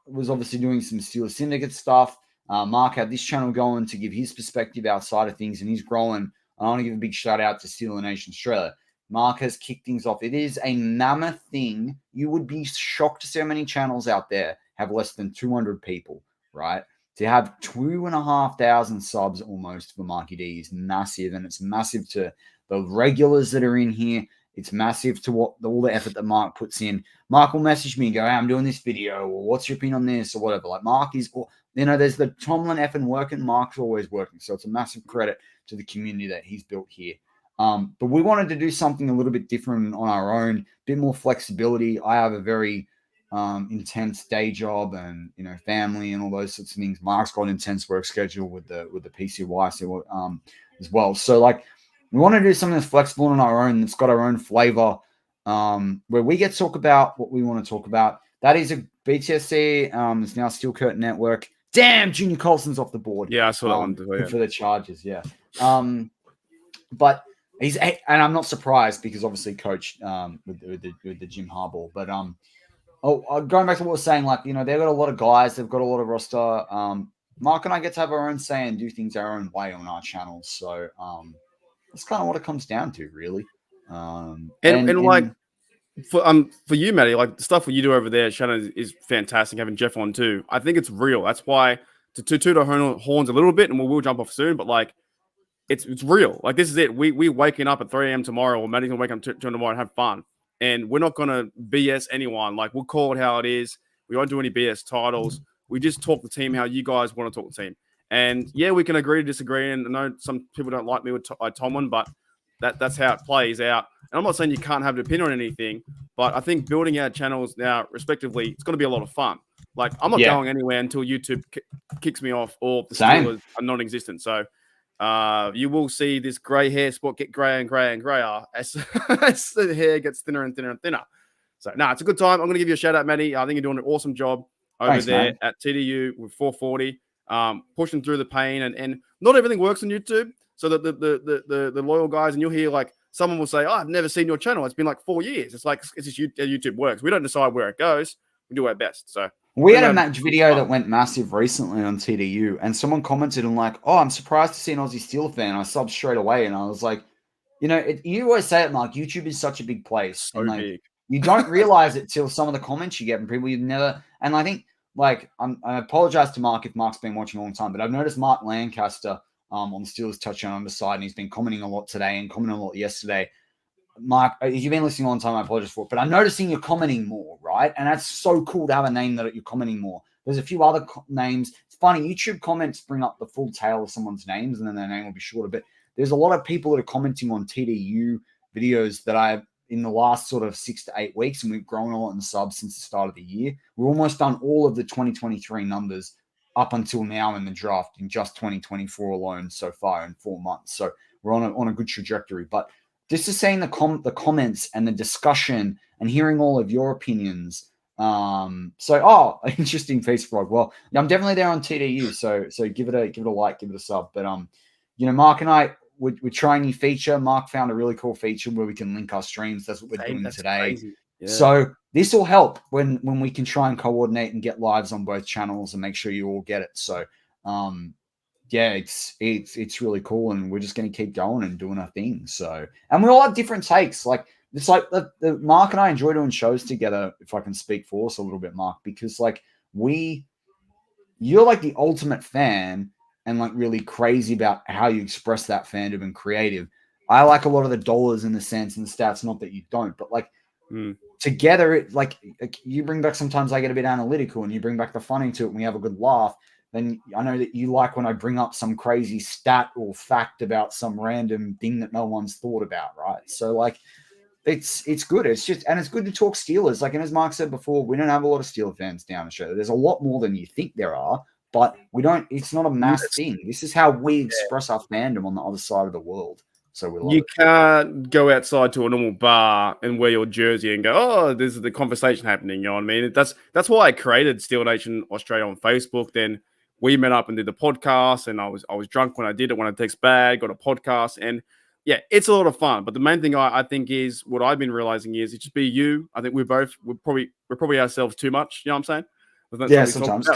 was obviously doing some Steelers Syndicate stuff. Mark had this channel going to give his perspective outside of things, and he's growing. I want to give a big shout out to Steeler Nation Australia. Mark has kicked things off. It is a mammoth thing. You would be shocked to see how many channels out there have less than 200 people, right? To have 2,500 subs almost for Marky D is massive, and it's massive to the regulars that are in here. It's massive to all the effort that Mark puts in. Mark will message me and go, hey, I'm doing this video, or what's your opinion on this, or whatever. Like Mark is, there's the Tomlin effing working. Mark's always working. So it's a massive credit to the community that he's built here. But we wanted to do something a little bit different on our own, a bit more flexibility. I have a very intense day job and, family and all those sorts of things. Mark's got an intense work schedule with the PCY as well. So we want to do something that's flexible on our own, that's got our own flavor, where we get to talk about what we want to talk about. That is a BTSC. It's now Steel Curtain Network. Damn, Junior Colson's off the board. Yeah, I saw that one too, for the Chargers. Yeah. But and I'm not surprised because obviously coach with the Jim Harbaugh. But going back to what we're saying, they've got a lot of guys, they've got a lot of roster. Mark and I get to have our own say and do things our own way on our channels. So that's kind of what it comes down to, really. For you, Matty, the stuff that you do over there, Shannon, is fantastic. Having Jeff on too, I think it's real. That's why to toot our horns a little bit, and we'll jump off soon. But it's real. This is it. We waking up at 3 a.m. tomorrow, or Matty's gonna wake up tomorrow and have fun. And we're not gonna BS anyone. We'll call it how it is. We won't do any BS titles. We just talk the team how you guys want to talk the team. And yeah, we can agree to disagree. And I know some people don't like me with Tomlin, but that's how it plays out. And I'm not saying you can't have an opinion on anything, but I think building our channels now, respectively, it's going to be a lot of fun. I'm not going anywhere until YouTube kicks me off or the Steelers are non-existent. So you will see this grey hair spot get grey and grey and greyer as the hair gets thinner and thinner and thinner. So, it's a good time. I'm going to give you a shout out, Matty. I think you're doing an awesome job over there at TDU with 440. Pushing through the pain, and not everything works on YouTube. So that the loyal guys, and you'll hear someone will say, I've never seen your channel. It's been 4 years. It's it's just YouTube works. We don't decide where it goes. We do our best. So we had a match video that went massive recently on TDU, and someone commented and I'm surprised to see an Aussie Steeler fan. I subbed straight away, and I was like, you always say it, Mark. YouTube is such a big place, so big. You don't realize it till some of the comments you get from people you've never. And I think. I apologize to Mark if Mark's been watching a long time, but I've noticed Mark Lancaster on the Steelers Touchdown on the side, and he's been commenting a lot today and commenting a lot yesterday. Mark, if you've been listening a long time, I apologize for it, but I'm noticing you're commenting more, right? And that's so cool to have a name that you're commenting more. There's a few other names. It's funny, YouTube comments bring up the full tail of someone's names, and then their name will be shorter, but there's a lot of people that are commenting on TDU videos that I've in the last sort of 6 to 8 weeks, and we've grown a lot in subs since the start of the year. We're almost done all of the 2023 numbers up until now in the draft in just 2024 alone so far in 4 months. So we're on a good trajectory. But just to seeing the comments and the discussion and hearing all of your opinions. Interesting piece, Frog. Well, I'm definitely there on TDU, so give it a like, give it a sub. But Mark and I, we're trying a new feature. Mark found a really cool feature where we can link our streams. That's what we're doing today. Crazy. Yeah. So this will help when we can try and coordinate and get lives on both channels and make sure you all get it. So, yeah, it's really cool, and we're just going to keep going and doing our thing. So, and we all have different takes. Like it's like the Mark and I enjoy doing shows together. If I can speak for us a little bit, Mark, because like you're like the ultimate fan and like really crazy about how you express that fandom and creative. I like a lot of the dollars in the sense and the stats, not that you don't, but like together, it like you bring back, sometimes I get a bit analytical and you bring back the fun into it and we have a good laugh. Then I know that you like when I bring up some crazy stat or fact about some random thing that no one's thought about, right? So like it's good. It's just, and it's good to talk Steelers. Like, and as Mark said before, we don't have a lot of Steelers fans down Australia. There's a lot more than you think there are, but we don't, it's not a mass thing. This is how we express our fandom on the other side of the world. So we love you it. can't go outside to a normal bar and wear your jersey and go, oh, this is the conversation happening. You know what I mean? That's why I created Steel Nation Australia on Facebook. Then we met up and did the podcast, and I was drunk when I did it. When I text bad, got a podcast, and yeah, it's a lot of fun. But the main thing I think is what I've been realizing is it just be you. I think we're probably ourselves too much. You know what I'm saying? Yeah, sometimes.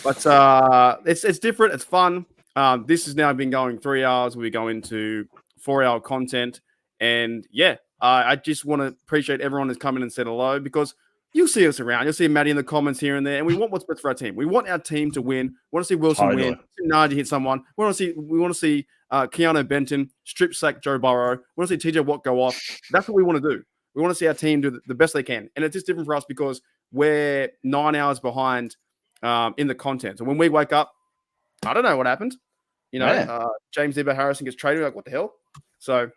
But it's different. It's fun. This has now been going 3 hours. We go into 4-hour content, and yeah, I just want to appreciate everyone who's come in and said hello, because you'll see us around. You'll see Matty in the comments here and there, and we want what's best for our team. We want our team to win. We want to see Wilson win. Najee hit someone. We want to see Keanu Benton strip sack Joe Burrow. We want to see TJ Watt go off. That's what we want to do. We want to see our team do the best they can, and it's just different for us because we're 9 hours behind in the content. So when we wake up, I don't know what happened. You know, James Debo Harrison gets traded. Like, what the hell? So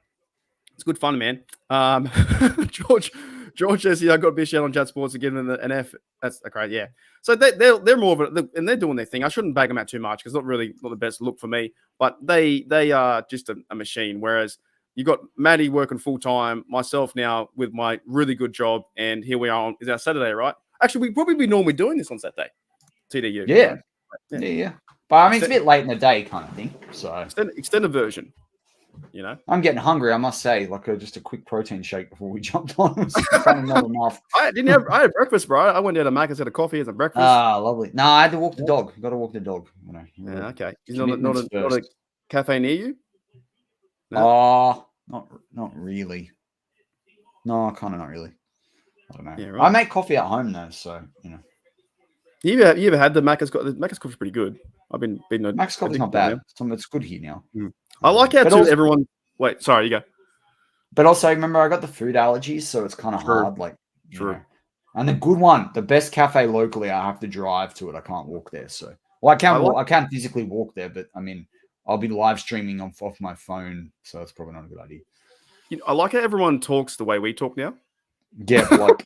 it's good fun, man. George says, "Yeah, I got a big shout on Chat Sports to give them an F." That's great, yeah. So they're more of a, and they're doing their thing. I shouldn't bag them out too much because not the best look for me. But they are just a machine. Whereas you got Matty working full time, myself now with my really good job, and here we are. Is our Saturday, right? Actually, we probably be normally doing this on Saturday. TDU. Yeah. But I mean, it's a bit late in the day, kind of thing. So extended version. You know, I'm getting hungry. I must say, like just a quick protein shake before we jumped on. It's kind of not enough. I had breakfast, bro. I went down to Macca's, had a coffee as a breakfast. Ah, lovely. No, I had to walk the dog. Got to walk the dog. You know. Yeah, okay. Is not a cafe near you? No? Oh, not really. No, kind of not really. I don't know. Yeah, right. I make coffee at home though, so you know. You ever had the Macca's? The Macca's coffee's pretty good. I've been Macca's coffee's not bad. It's good here now. I like how everyone. Wait, sorry, you go. But also, remember, I got the food allergies, so it's kind of hard. Like, you know. And the good one, the best cafe locally, I have to drive to it. I can't walk there. So, well, I can't physically walk there, but I mean, I'll be live streaming off my phone, so it's probably not a good idea. You know, I like how everyone talks the way we talk now. Yeah, bloke.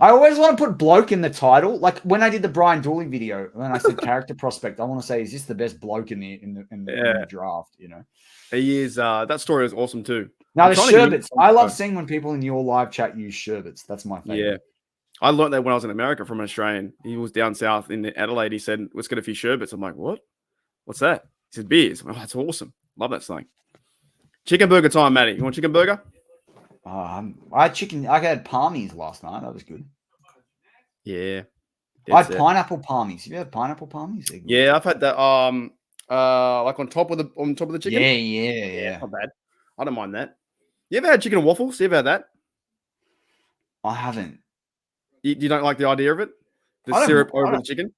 I always want to put bloke in the title. Like when I did the Brian Dooley video, when I said character prospect, I want to say, is this the best bloke in the draft? You know, he is. That story is awesome too. Now the sherbets. I love seeing when people in your live chat use sherbets. That's my favorite. Yeah, I learned that when I was in America from an Australian. He was down south in Adelaide. He said, "Let's get a few sherbets." I'm like, "What? What's that?" He said, "Beers." Oh, that's awesome. Love that slang. Chicken burger time, Matty. You want chicken burger? I had chicken. I had palmies last night. That was good. Yeah. I had pineapple palmies. Have you had pineapple palmies? Yeah, I've had that. Like on top of the chicken. Yeah. Not bad. I don't mind that. You ever had chicken and waffles? You ever had that? I haven't. You don't like the idea of it? The syrup over the chicken?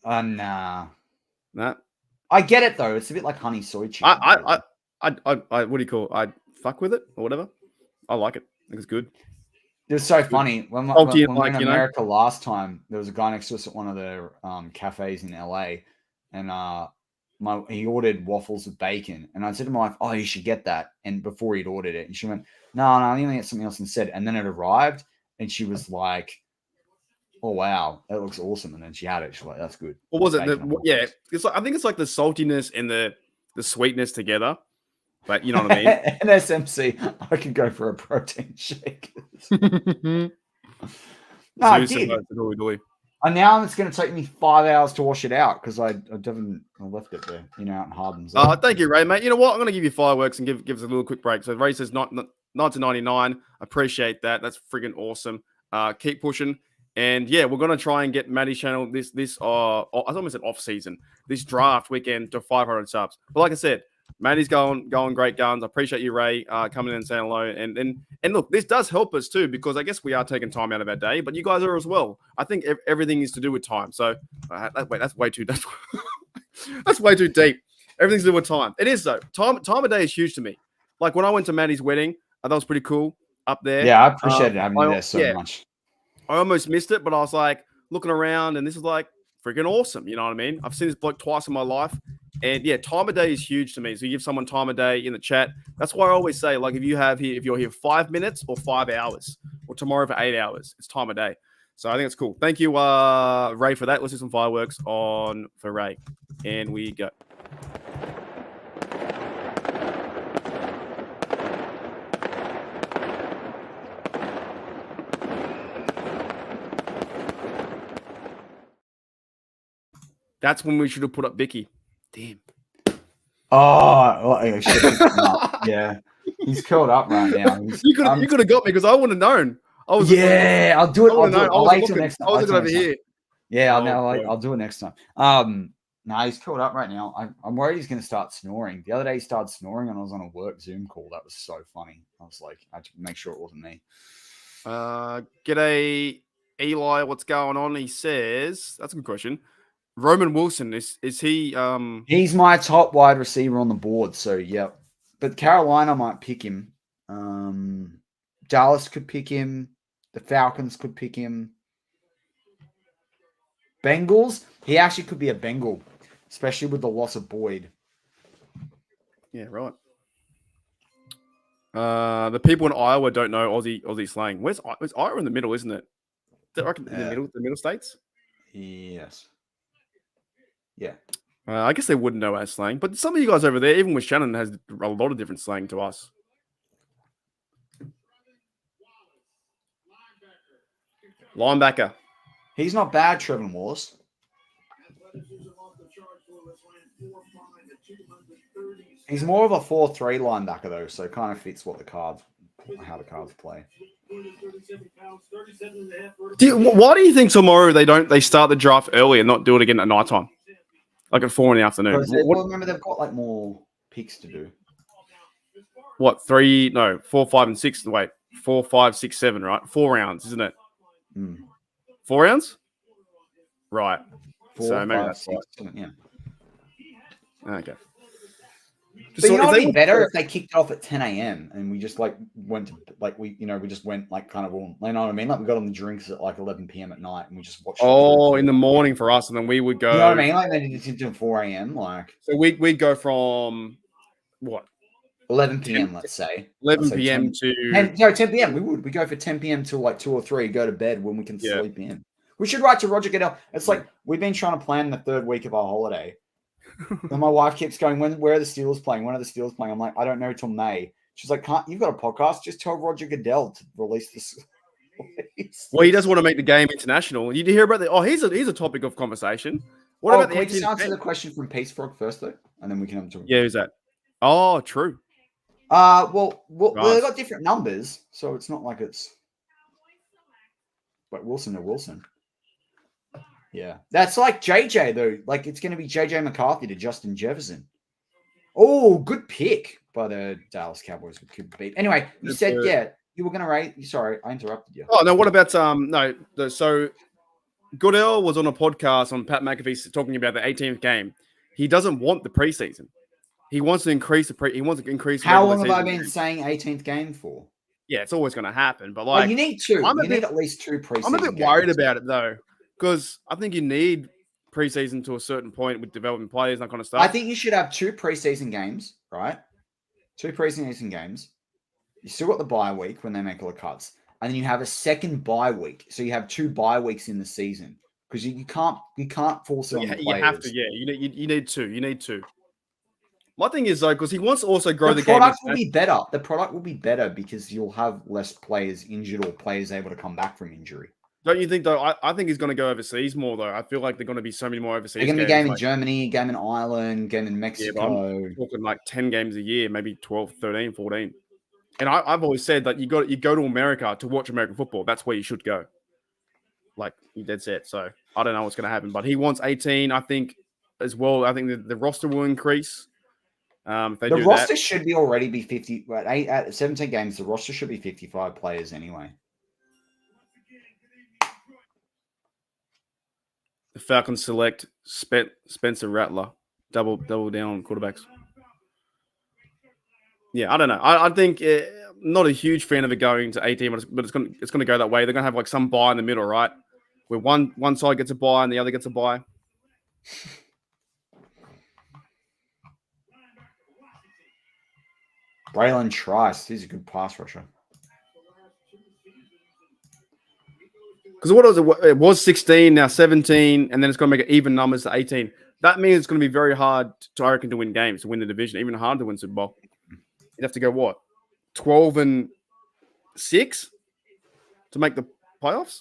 Nah. Nah. I get it though. It's a bit like honey soy chicken. I what do you call it? I fuck with it or whatever. I like it. I think it's good. It was so funny. When we were in America last time, there was a guy next to us at one of the cafes in LA, and he ordered waffles with bacon. And I said to my wife, "Oh, you should get that." And before he'd ordered it, and she went, No, I'm going to get something else instead. And then it arrived, and she was like, "Oh wow, that looks awesome." And then she had it. She's like, "That's good." What was it? It's like, I think it's like the saltiness and the sweetness together. But you know what I mean? An SMC, I could go for a protein shake. No, I And now it's going to take me 5 hours to wash it out because I left it there, out in Hardens. Thank you, Ray, mate. You know what? I'm going to give you fireworks and give us a little quick break. So Ray says 1999. Appreciate that. That's friggin' awesome. Keep pushing. And yeah, we're going to try and get Matty's channel I almost said off season, this draft weekend to 500 subs. But like I said, Matty's going great guns. I appreciate you, Ray, coming in and saying hello. And look, this does help us too, because I guess we are taking time out of our day, but you guys are as well. I think everything is to do with time. So that's way too that's way too deep. Everything's to do with time. It is though. Time of day is huge to me. Like when I went to Matty's wedding, that was pretty cool up there. Yeah, I appreciated having you there so much. I almost missed it, but I was like looking around, and this is like freaking awesome. You know what I mean? I've seen this bloke twice in my life, and yeah, time of day is huge to me. So you give someone time of day in the chat. That's why I always say, like, if you're here 5 minutes or 5 hours, or tomorrow for 8 hours, it's time of day. So I think it's cool. Thank you, Ray, for that. Let's do some fireworks for Ray, and we go. That's when we should have put up Vicky. Damn. Oh, I should have picked him up. Yeah. He's curled up right now. You could have got me because I wouldn't have known. I'll do it. I'll wait till next time. I was looking over here. Yeah, I'll do it next time. No, he's curled up right now. I'm worried he's going to start snoring. The other day he started snoring and I was on a work Zoom call. That was so funny. I was like, I had to make sure it wasn't me. G'day, Eli. What's going on? He says, that's a good question. Roman Wilson, is he He's my top wide receiver on the board, so yeah. But Carolina might pick him. Dallas could pick him. The Falcons could pick him. Bengals, he actually could be a Bengal, especially with the loss of Boyd. Yeah, right. The people in Iowa don't know Aussie slang. Where's Iowa in the middle, isn't it? Is that right in the middle states? Yes. Yeah. I guess they wouldn't know our slang, but some of you guys over there, even with Shannon, has a lot of different slang to us. Linebacker. He's not bad, Trevor Wallace. He's more of a 4-3 linebacker, though, so it kind of fits how the cards play. Why do you think tomorrow they start the draft early and not do it again at night time? Like at 4 in the afternoon. Remember, they've got like more picks to do. What, 4, 5, and 6? Wait, 4, 5, 6, 7, right? 4 rounds, isn't it? 4 rounds? Right. 4, so maybe 5, that's 6, 7, yeah. Okay. But you know, it'd be better if they kicked it off at 10 a.m. and we just went kind of all, you know what I mean? Like we got on the drinks at like 11 p.m. at night and we just watched. In the morning for us, and then we would go. You know what I mean? Like they did it until 4 a.m. Like so we'd go from what? 11 p.m. Let's say 11 p.m. 10 p.m. We go for 10 p.m. till like 2 or 3. Go to bed when we can sleep in. We should write to Roger Goodell. It's like we've been trying to plan the 3rd week of our holiday. And my wife keeps going, where are the Steelers playing? When are the Steelers playing? I'm like, I don't know till May. She's like, you've got a podcast? Just tell Roger Goodell to release this. Well, he does want to make the game international. You hear about that? He's a topic of conversation. What about can we just answer the question from Peace Frog first, though? And then we can answer. Yeah, who's that? Oh, true. Well, they've got different numbers, so it's not like it's. But Wilson to Wilson. Yeah, that's like JJ though. Like it's going to be JJ McCarthy to Justin Jefferson. Oh, good pick by the Dallas Cowboys with Cooper Beat. Anyway, you said you were going to rate. Sorry, I interrupted you. Oh no, what about so Goodell was on a podcast on Pat McAfee talking about the 18th game. He doesn't want the preseason. He wants to increase He wants to increase. How long have I been saying 18th game for? Yeah, it's always going to happen. But like, you need 2. You need at least 2 preseason. I'm a bit worried about it though. Because I think you need preseason to a certain point with developing players and that kind of stuff. I think you should have 2 preseason games, right? 2 preseason games. You still got the bye week when they make all the cuts. And then you have a second bye week. So you have 2 bye weeks in the season. Because you can't force it on the players. You have to, yeah. You need 2. You need 2. My thing is, though, because he wants to also grow the game. The product will be better. The product will be better because you'll have less players injured or players able to come back from injury. Don't you think though? I think he's going to go overseas more though. I feel like they're going to be so many more overseas. They're going to be games, game in Germany, game in Ireland, game in Yeah, but Mexico. I'm talking like 10 games a year, maybe 12, 13, 14. And I've always said that you go to America to watch American football. That's where you should go. Like that's it. So I don't know what's going to happen, but he wants 18. I think as well. I think the roster will increase. If they The do roster that. should be already be 50. At 17 games, the roster should be 55 players anyway. The Falcons select Spencer Rattler. Double down on quarterbacks. Yeah, I don't know. I think not a huge fan of it going to 18, but it's going to go that way. They're going to have like some bye in the middle, right? Where one side gets a bye and the other gets a bye. Braylon Trice, he's a good pass rusher. Because what was it? It was 16, now 17, and then it's going to make it even numbers to 18. That means it's going to be very hard I reckon, to win games, to win the division, even hard to win Super Bowl. You'd have to go what? 12-6 to make the playoffs?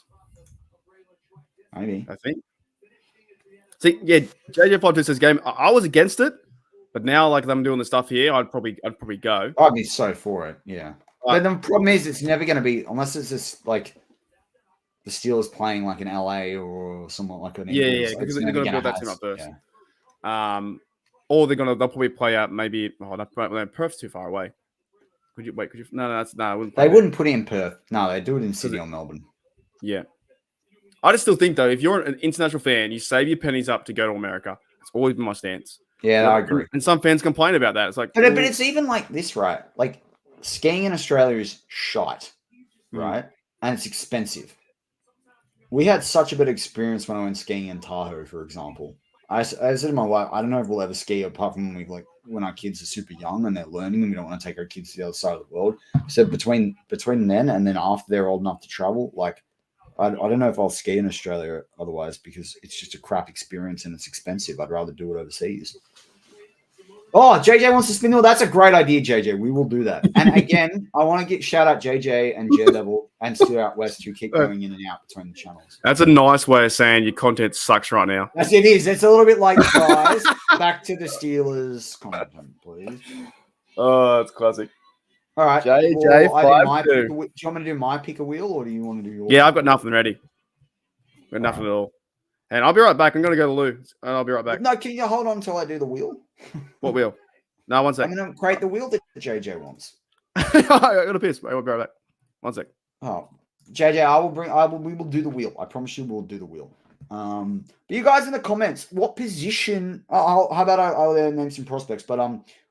Maybe. I think. See, yeah, JJ Pod says game. I was against it, but now like I'm doing the stuff here, I'd probably go. I'd be so for it, yeah. But the problem is it's never going to be, unless it's just like the Steelers playing like in LA or somewhat like an Yeah, Eagles. because they're going to build that team up first. Yeah. Or they'll probably play out maybe. Perth's too far away. Could you? No, They wouldn't put it in Perth. No, they do it in Sydney or Melbourne. Yeah. I just still think though, if you're an international fan, you save your pennies up to go to America. That's always been my stance. Yeah, I agree. And some fans complain about that. It's like, but it's even like this, right? Like skiing in Australia is shite, right? And it's expensive. We had such a bad experience when I went skiing in Tahoe, for example. I said to my wife, I don't know if we'll ever ski apart from when our kids are super young and they're learning and we don't want to take our kids to the other side of the world. So between then and then after they're old enough to travel, like I don't know if I'll ski in Australia otherwise because it's just a crap experience and it's expensive. I'd rather do it overseas. Oh, JJ wants to spin the wheel. That's a great idea, JJ. We will do that. And again, I want to shout out JJ and J-Level and Stu Out West who keep going in and out between the channels. That's a nice way of saying your content sucks right now. Yes, it is. It's a little bit like, guys, back to the Steelers content, please. Oh, that's classic. All right. JJ, do you want 5-2. me to do my pick a wheel or do you want to do yours? Yeah, I've got nothing ready. Got nothing at all. And I'll be right back. I'm going to go to Lou. And I'll be right back. No, can you hold on until I do the wheel? What wheel? No, 1 sec. I'm going to create the wheel that JJ wants. I got a piss. I'll be right back. 1 sec. Oh, JJ, we will do the wheel. I promise you we'll do the wheel. But you guys in the comments, what position, how about I'll name some prospects, but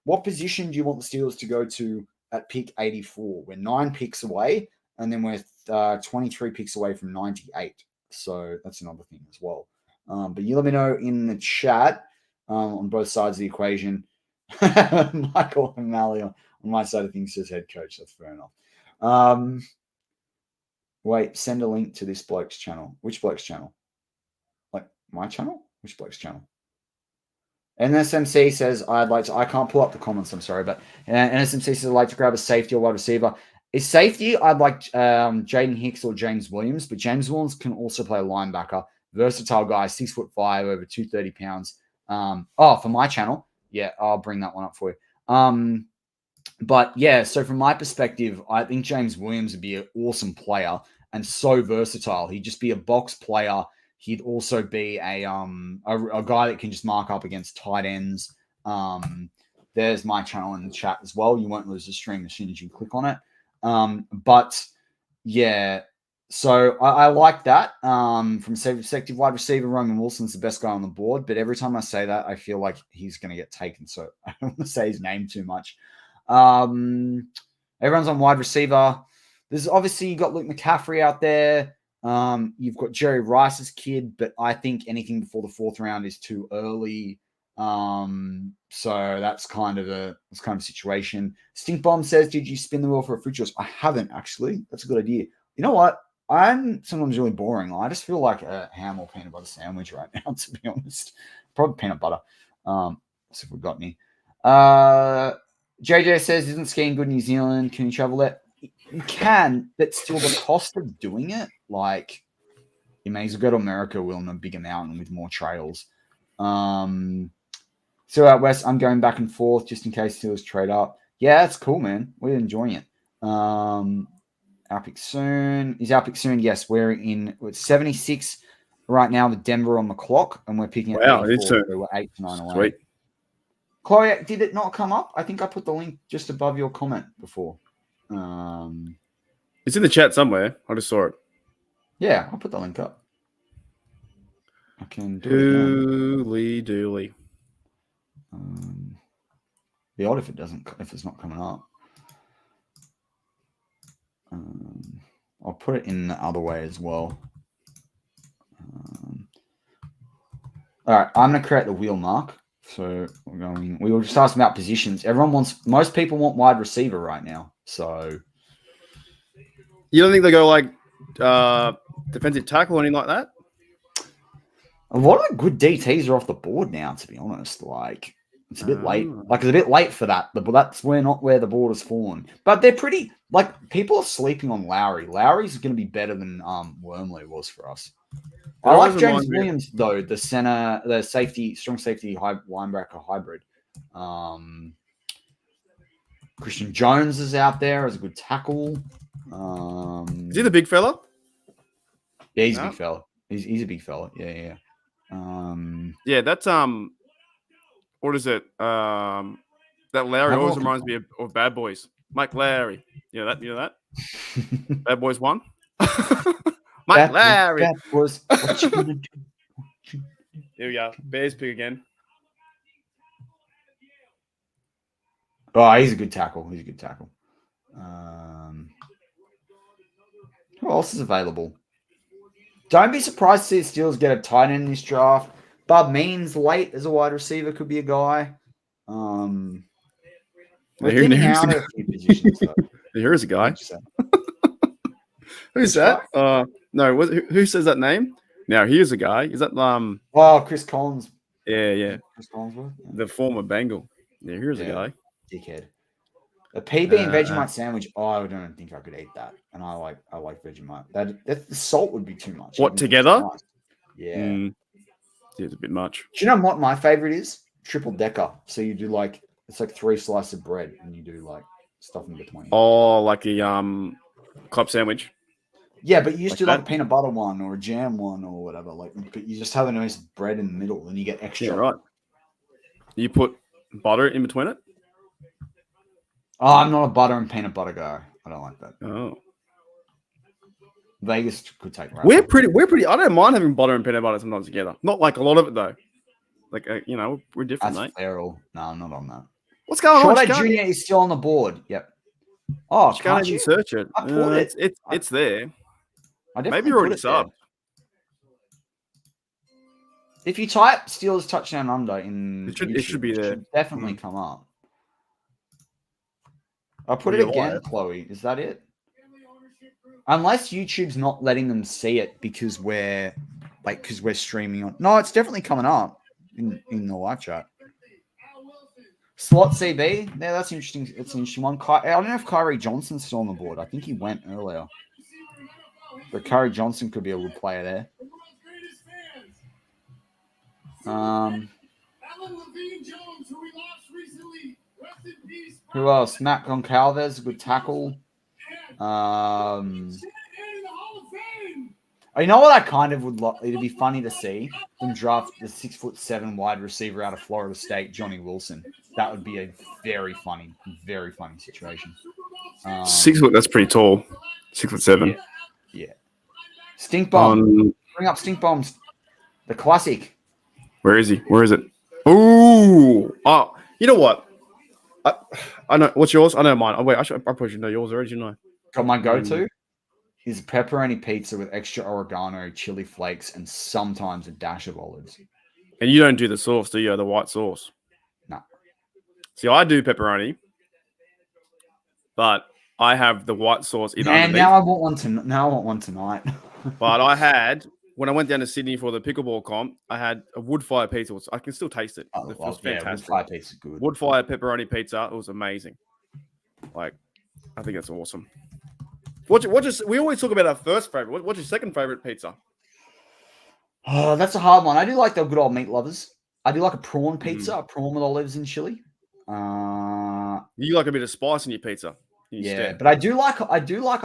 what position do you want the Steelers to go to at pick 84? We're 9 picks away, and then we're 23 picks away from 98. So that's another thing as well. But you let me know in the chat on both sides of the equation. Michael O'Malley on my side of things says head coach. That's fair enough. Wait, send a link to this bloke's channel. Which bloke's channel? Like my channel? Which bloke's channel? NSMC says I can't pull up the comments, I'm sorry, but NSMC says I'd like to grab a safety or wide receiver. Is safety, I'd like Jaden Hicks or James Williams, but James Williams can also play linebacker. Versatile guy, 6'5", over 230 pounds. For my channel, yeah, I'll bring that one up for you. But yeah, so from my perspective, I think James Williams would be an awesome player and so versatile. He'd just be a box player. He'd also be a guy that can just mark up against tight ends. There's my channel in the chat as well. You won't lose the stream as soon as you click on it. But yeah, so I like that. From effective wide receiver, Roman Wilson's the best guy on the board. But every time I say that, I feel like he's going to get taken. So I don't want to say his name too much. Everyone's on wide receiver. There's obviously you got Luke McCaffrey out there. You've got Jerry Rice's kid, but I think anything before the 4th round is too early. So that's kind of a situation. Stink Bomb says, "Did you spin the wheel for a fruit juice?" I haven't actually. That's a good idea. You know what? I'm sometimes really boring. I just feel like a ham or peanut butter sandwich right now, to be honest. Probably peanut butter. Let's see if we've got any. JJ says, "Isn't skiing good in New Zealand? Can you travel there?" You can, but still the cost of doing it, like You may as well go to America, Will, on a bigger mountain with more trails. So out west, I'm going back and forth just in case Steelers trade up. Yeah, that's cool, man. We're enjoying it. Our pick soon. Is our pick soon? Yes, we're 76 right now with Denver on the clock, and we're picking at 84. So we're 8 to 9 away. Sweet. Chloe, did it not come up? I think I put the link just above your comment before. It's in the chat somewhere. I just saw it. Yeah, I'll put the link up. I can do it. Dooley. Be odd if it's not coming up. I'll put it in the other way as well. All right, I'm going to create the wheel mark. So we will just ask about positions. Most people want wide receiver right now. So you don't think they go like defensive tackle or anything like that? A lot of the good DTs are off the board now, to be honest. Like, it's a bit late. Like, it's a bit late for that, but that's not where the board has fallen. But they're pretty, like, people are sleeping on Lowry. Lowry's going to be better than Wormley was for us. I like James Williams, though, the center, the safety, strong safety, linebacker hybrid. Christian Jones is out there as a good tackle. Is he the big fella? Yeah, he's a big fella. He's a big fella. Yeah. Yeah, that's what is it? That Larry always reminds me of Bad Boys. Mike Larry. You know that? Bad Boys 1? Mike Larry. Bad Boys. What you gonna do? Here we go. Bears pick again. Oh, he's a good tackle. Who else is available? Don't be surprised to see the Steelers get a tight end in this draft. Bub Means late as a wide receiver could be a guy. We're thinning out a few positions. Here's a guy. Who's that? No, who says that name? Now here's a guy. Is that Chris Collins? Yeah. Chris Collinsworth? Yeah. The former Bengal. Yeah, here's a guy. Dickhead. A PB and Vegemite sandwich. Oh, I don't think I could eat that. And I like Vegemite. That the salt would be too much. What, together? Nice. Yeah. Yeah, it's a bit much. Do you know what my favorite is? Triple decker. So you do it's like 3 slices of bread and you do like stuff in between. Oh, like a club sandwich. Yeah, but you used to do like a peanut butter one or a jam one or whatever. But you just have a nice bread in the middle and you get extra. Yeah, right. You put butter in between it? Oh, I'm not a butter and peanut butter guy. I don't like that. Oh. Vegas could take right. We're pretty. I don't mind having butter and peanut butter sometimes together. Not like a lot of it though. Like we're different, That's mate. feral. No, I'm not on that. What's going on? Short Junior is still on the board. Yep. Oh, can't you search it? I put it. It's there. Maybe you're already subbed. If you type Steelers touchdown under in it should be there. It should definitely come up. I'll put it again, Chloe. Is that it? Unless YouTube's not letting them see it because we're streaming on. No, it's definitely coming up in the live chat. Slot CB. Yeah, that's interesting. It's an interesting one. I don't know if Kyrie Johnson's still on the board. I think he went earlier. But Kyrie Johnson could be a good player there. Who else? Matt Goncalves, good tackle. You know what I kind of would like? It'd be funny to see them draft the 6'7" wide receiver out of Florida State, Johnny Wilson. That would be a very funny situation. 6 foot. That's pretty tall. 6'7". Yeah. Stink bomb. Bring up stink bombs. The classic. Where is he? Where is it? Ooh. Oh, you know what? I know. What's yours? I know mine. Oh, wait, I probably should know yours already, shouldn't I? Got my go-to is pepperoni pizza with extra oregano, chili flakes, and sometimes a dash of olives. And you don't do the sauce, do you? The white sauce? No. See, I do pepperoni, but I have the white sauce. And now I want one tonight. But I had, when I went down to Sydney for the pickleball comp, I had a wood fire pizza. I can still taste it. It was fantastic. Wood fire pizza is good. Wood fire pepperoni pizza. It was amazing. I think that's awesome. We always talk about our first favorite. What's your second favorite pizza? Oh, that's a hard one. I do like the good old meat lovers. I do like a prawn Mm. pizza, a prawn with olives and chili. You like a bit of spice in your pizza. Yeah, but I do like a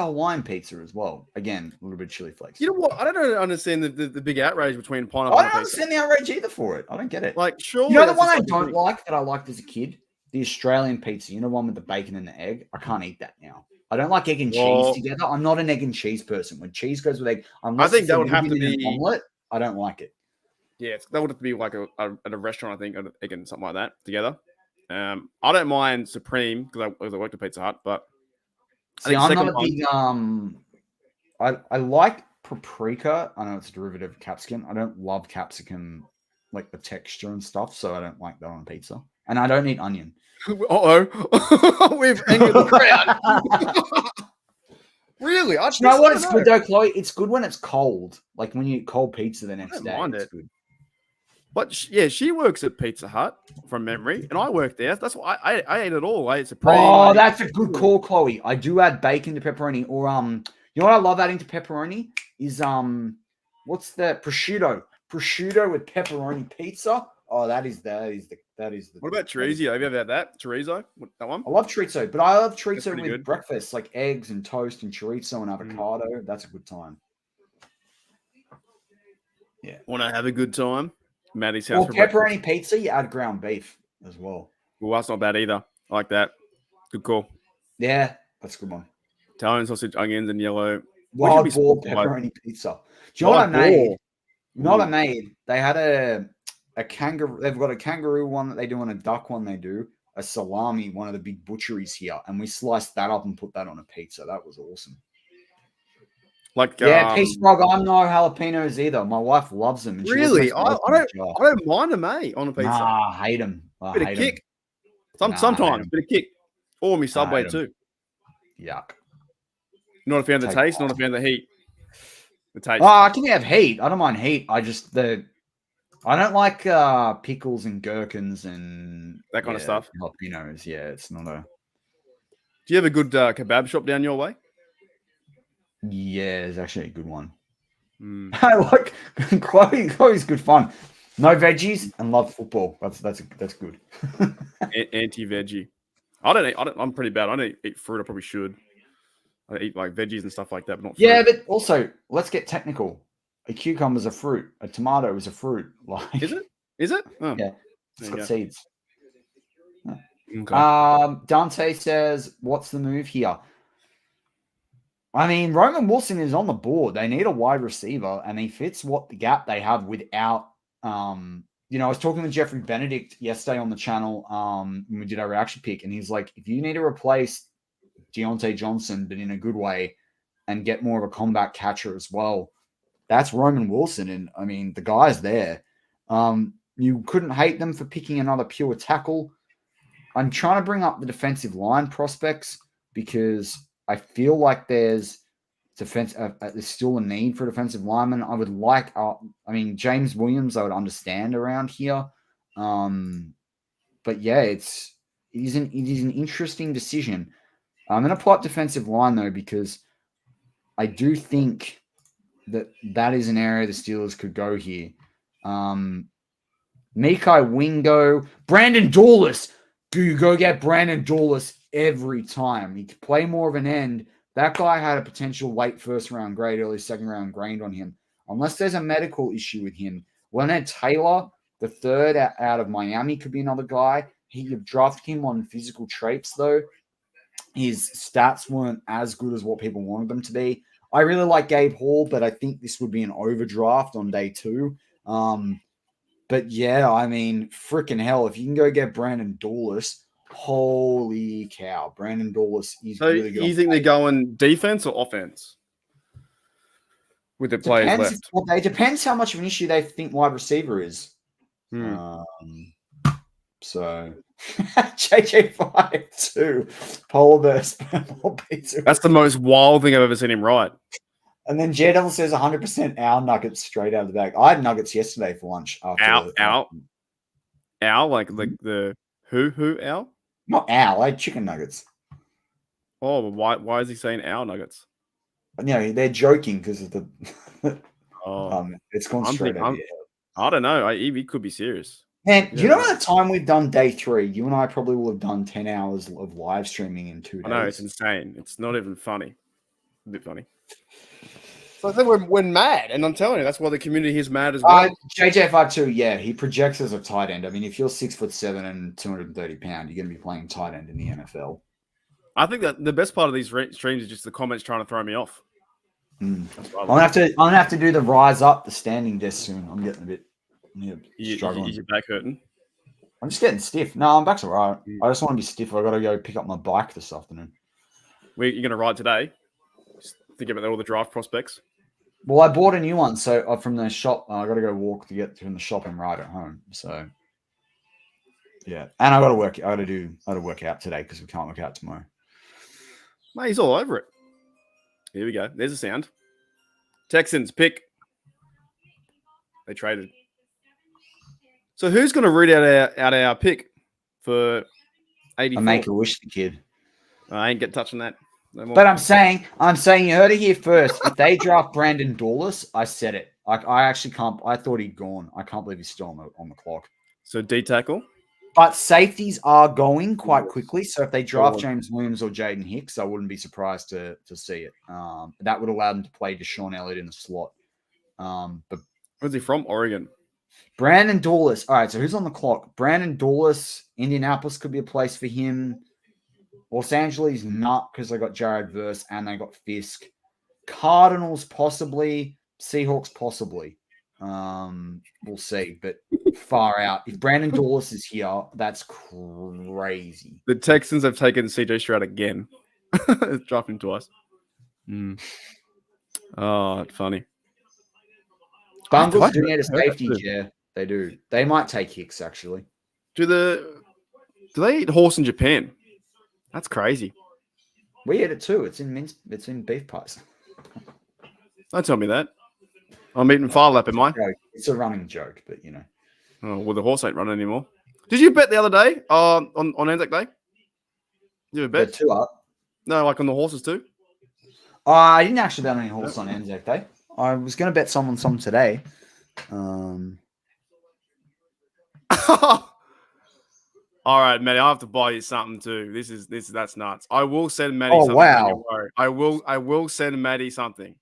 Hawaiian pizza as well. Again, a little bit of chili flakes. You know what? I don't understand the big outrage between pineapple I and don't pizza. understand the outrage either for it. I don't get it. Like, surely You know the that's one just I like a don't thing. like that I liked as a kid? The Australian pizza. You know, one with the bacon and the egg? I can't eat that now. I don't like egg and Well- cheese together. I'm not an egg and cheese person. When cheese goes with egg, I unless think it's that a would have to little bit in be- an omelet, I don't like it. Yeah, that would have to be like at a restaurant, I think, again, something like that together. I don't mind Supreme because I worked at Pizza Hut, but See, I'm not a second big I like paprika. I know it's a derivative of capsicum. I don't love capsicum, like the texture and stuff, so I don't like that on pizza. And I don't eat onion. We've angered the crowd. Really? You know what? It's good though, Chloe. It's good when it's cold. Like when you eat cold pizza the next don't day. mind It's it. good. But yeah, she works at Pizza Hut from memory, and I work there. That's why I ate it all. I ate Supreme. Oh, that's a good call, Chloe. I do add bacon to pepperoni, or you know what I love adding to pepperoni is what's the prosciutto? Prosciutto with pepperoni pizza. Oh, that is the. What about chorizo? Have you ever had that? Chorizo? That one? I love chorizo, but I love chorizo pretty with good. breakfast, like eggs and toast and chorizo and avocado. That's a good time. Yeah. Want to have a good time? Matty's Well, house for breakfast. pepperoni pizza, you add ground beef as well. Well, that's not bad either. I like that. Good call. Yeah, that's a good one. Italian sausage, onions, and yellow. Wild be boar specified. pepperoni pizza. Do you know what I Wild made? boar. You know what I made? They had a kangaroo. They've got a kangaroo one that they do and a duck one they do. A salami, one of the big butcheries here, and we sliced that up and put that on a pizza. That was awesome. Like Yeah, peace frog. I'm no jalapenos either. My wife loves them. And she always really? makes I them open the jar. don't mind them, mate, on a pizza. Nah, I hate them. I bit of hate kick. Nah, I hate Sometimes, 'em. bit of kick. Or me Subway hate 'em. too. Yuck. Not a fan of the Take taste, that. not a fan of the heat. The taste. Oh, I can have heat. I don't mind heat. I don't like pickles and gherkins and That kind of stuff. Jalapenos. Yeah, it's not a. Do you have a good kebab shop down your way? Yeah, it's actually a good one. Mm. I like Chloe's good fun. No veggies and love football. That's good. Anti-veggie. I'm pretty bad. I don't eat fruit. I probably should. I eat like veggies and stuff like that, but not fruit. Yeah, but also let's get technical. A cucumber is a fruit. A tomato is a fruit. Like, Is it? Is it? Oh. Yeah, it's There you got go. seeds. Okay. Dante says, "What's the move here?" I mean, Roman Wilson is on the board. They need a wide receiver, and he fits what the gap they have without. I was talking with Jeffrey Benedict yesterday on the channel when we did our reaction pick, and he's like, if you need to replace Deontay Johnson, but in a good way, and get more of a combat catcher as well, that's Roman Wilson. And I mean, the guy's there. You couldn't hate them for picking another pure tackle. I'm trying to bring up the defensive line prospects because I feel like there's still a need for a defensive lineman. I would like, James Williams, I would understand around here. But yeah, it is an interesting decision. I'm going to pull up defensive line though, because I do think that is an area the Steelers could go here. Mekhi Wingo, Brandon Dawless. Do you go get Brandon Dawless every time? He could play more of an end. That guy had a potential late first round grade, early second round grade on him. Unless there's a medical issue with him. Leonard Taylor, the third out of Miami, could be another guy. You've drafted him on physical traits, though. His stats weren't as good as what people wanted them to be. I really like Gabe Hall, but I think this would be an overdraft on day 2. But yeah, I mean, freaking hell, if you can go get Brandon Dawless, holy cow. Brandon Dawless is really good. You think they're going defense or offense with the players left? Well, it depends how much of an issue they think wide receiver is. So JJ52 polar bear sperm pizza. That's the most wild thing I've ever seen him write. And then Daredevil says 100% owl nuggets straight out of the bag. I had nuggets yesterday for lunch. Owl, like the who owl? Not owl. I had chicken nuggets. Oh, why is he saying owl nuggets? They're joking because of the. It's gone I'm straight thinking- over I'm- your head. I don't know. He could be serious. Man, Yeah, you know right. by the time we've done day 3, you and I probably will have done 10 hours of live streaming in 2 days. I know, it's insane. It's not even funny. A bit funny. So I think we're mad, and I'm telling you, that's why the community is mad as well. JJ52, yeah, he projects as a tight end. I mean, if you're 6'7" and 230 pounds, you're going to be playing tight end in the NFL. I think that the best part of these streams is just the comments trying to throw me off. That's what I I'm gonna have to do the rise up the standing desk soon. I'm getting a bit struggling. Is your back hurting? I'm just getting stiff. No, I'm back to right. I just want to be stiff. I got to go pick up my bike this afternoon. You're going to ride today? Just think about all the draft prospects. Well, I bought a new one, so from the shop. I got to go walk to get from the shop and ride at home. So, yeah, and I got to work. I got to work out today because we can't work out tomorrow. Mate, he's all over it. Here we go. There's a sound. Texans pick. They traded. So who's going to read out our pick for 84? I make a wish, the kid. I ain't get touching that. No more. But I'm saying, you heard it here first. If they draft Brandon Dawless, I said it. I actually can't. I thought he'd gone. I can't believe he's still on the clock. So D tackle. But safeties are going quite quickly. So if they draft James Williams or Jaden Hicks, I wouldn't be surprised to see it. That would allow them to play Deshaun Elliott in the slot. But Where's he from? Oregon. Brandon Dawless. All right, so who's on the clock? Brandon Dawless. Indianapolis could be a place for him. Los Angeles, not, because they got Jared Verse and they got Fisk. Cardinals, possibly. Seahawks, possibly. We'll see, but far out. If Brandon Dawless is here, that's crazy. The Texans have taken CJ Stroud again. Dropped him twice. Oh, funny. Bungles do need a safety, yeah. They do. They might take Hicks, actually. Do they eat horse in Japan? That's crazy. We eat it too. It's in beef pies. Don't tell me that. I'm eating far lap, am I? It's a running joke, but you know. Oh, well, the horse ain't running anymore. Did you bet the other day on Anzac Day? Did you bet? Two up. No, like on the horses too? I didn't actually bet on any horse on Anzac Day. I was going to bet some today. All right, Matty, I have to buy you something too. That's nuts. I will send Matty something. Wow. Don't you worry. I will send Matty something.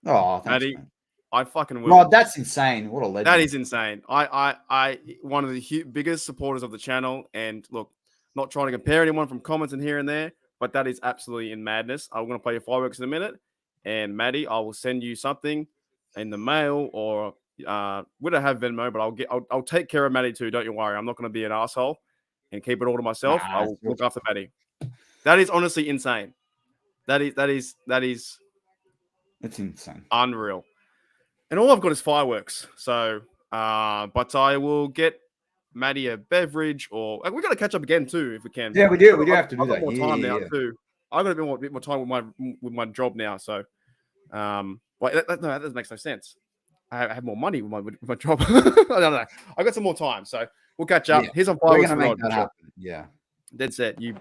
Oh, thanks, Matty, man. I fucking will. Rod, that's insane. What a legend. That is insane. I one of the biggest supporters of the channel, and look, not trying to compare anyone from comments and here and there, but that is absolutely in madness. I'm going to play your fireworks in a minute, and Matty, I will send you something in the mail, or we don't have Venmo, but I'll take care of Matty too. Don't you worry. I'm not going to be an asshole and keep it all to myself. I will look after Matty. That is honestly insane. That is it's insane. Unreal. And all I've got is fireworks. So, but I will get Matty a beverage, or we've got to catch up again too if we can. Yeah, we do. We do have to do I've got that. more time now too. I've got a bit more time with my job now. So, well, that makes no sense. I have more money with my job. I don't know. I got some more time, so we'll catch up. Here's some We're fireworks. gonna make that happen. Yeah. Dead set. You.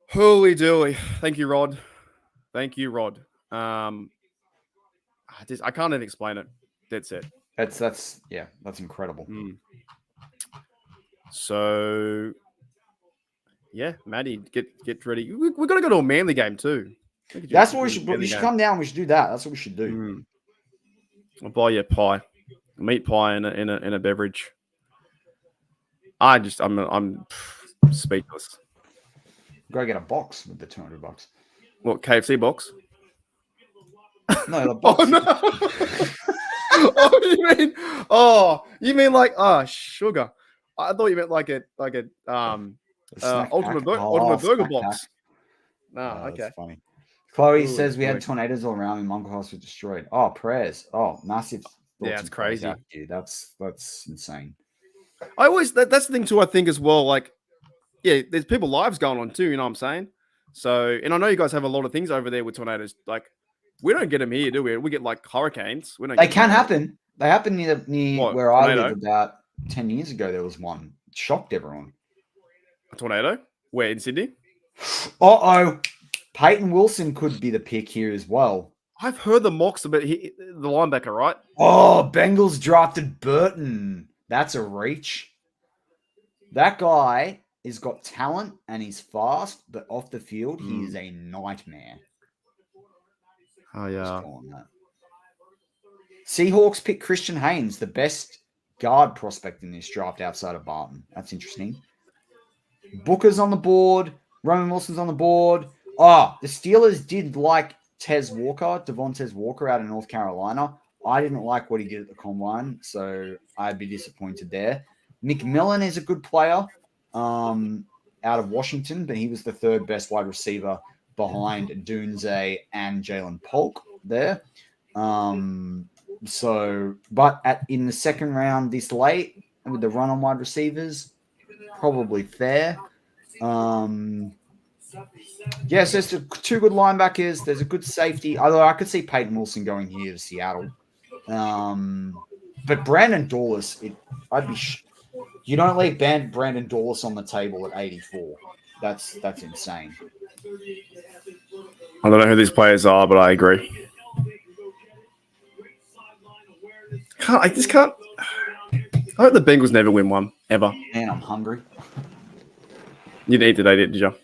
Holy dooly. Thank you, Rod. Thank you, Rod. I can't even explain it. Dead set. That's incredible. So yeah, Matty, get ready. We're gonna go to a Manly game too. That's what we should. We should come down. We should do that. That's what we should do. I'll buy you a pie, a meat pie, in a beverage. I'm speechless. Go get a box with the $200. What, KFC box? No, the box. You mean like sugar? I thought you meant like a ultimate burger box. No, okay. That's funny. Chloe says we had tornadoes all around and Mongo House was destroyed. Oh, prayers. Oh, massive. Yeah, it's crazy. Dude, that's insane. That's the thing too, I think, as well. Like, yeah, there's people's lives going on too, you know what I'm saying? So, and I know you guys have a lot of things over there with tornadoes. Like, we don't get them here, do we? We get like hurricanes. They can happen. They happen near where I tornado? live about 10 years ago. There was one. It shocked everyone. A tornado? Where, in Sydney? Uh-oh. Peyton Wilson could be the pick here as well. I've heard the mocks about the linebacker, right? Oh, Bengals drafted Burton. That's a reach. That guy has got talent and he's fast, but off the field, he is a nightmare. Oh, yeah. Seahawks pick Christian Haynes, the best guard prospect in this draft outside of Barton. That's interesting. Booker's on the board. Roman Wilson's on the board. Oh, the Steelers did like Devontae Walker out of North Carolina. I didn't like what he did at the combine, so I'd be disappointed there. McMillan is a good player out of Washington, but he was the third best wide receiver behind Dunze and Jalen Polk there. In the second round this late, with the run on wide receivers, probably fair. Yes, there's two good linebackers. There's a good safety. Although I could see Peyton Wilson going here to Seattle. But Brandon Dawes, you don't leave Brandon Dawes on the table at 84. That's insane. I don't know who these players are, but I agree. I hope the Bengals never win one ever. Man, I'm hungry. You didn't eat today, did you?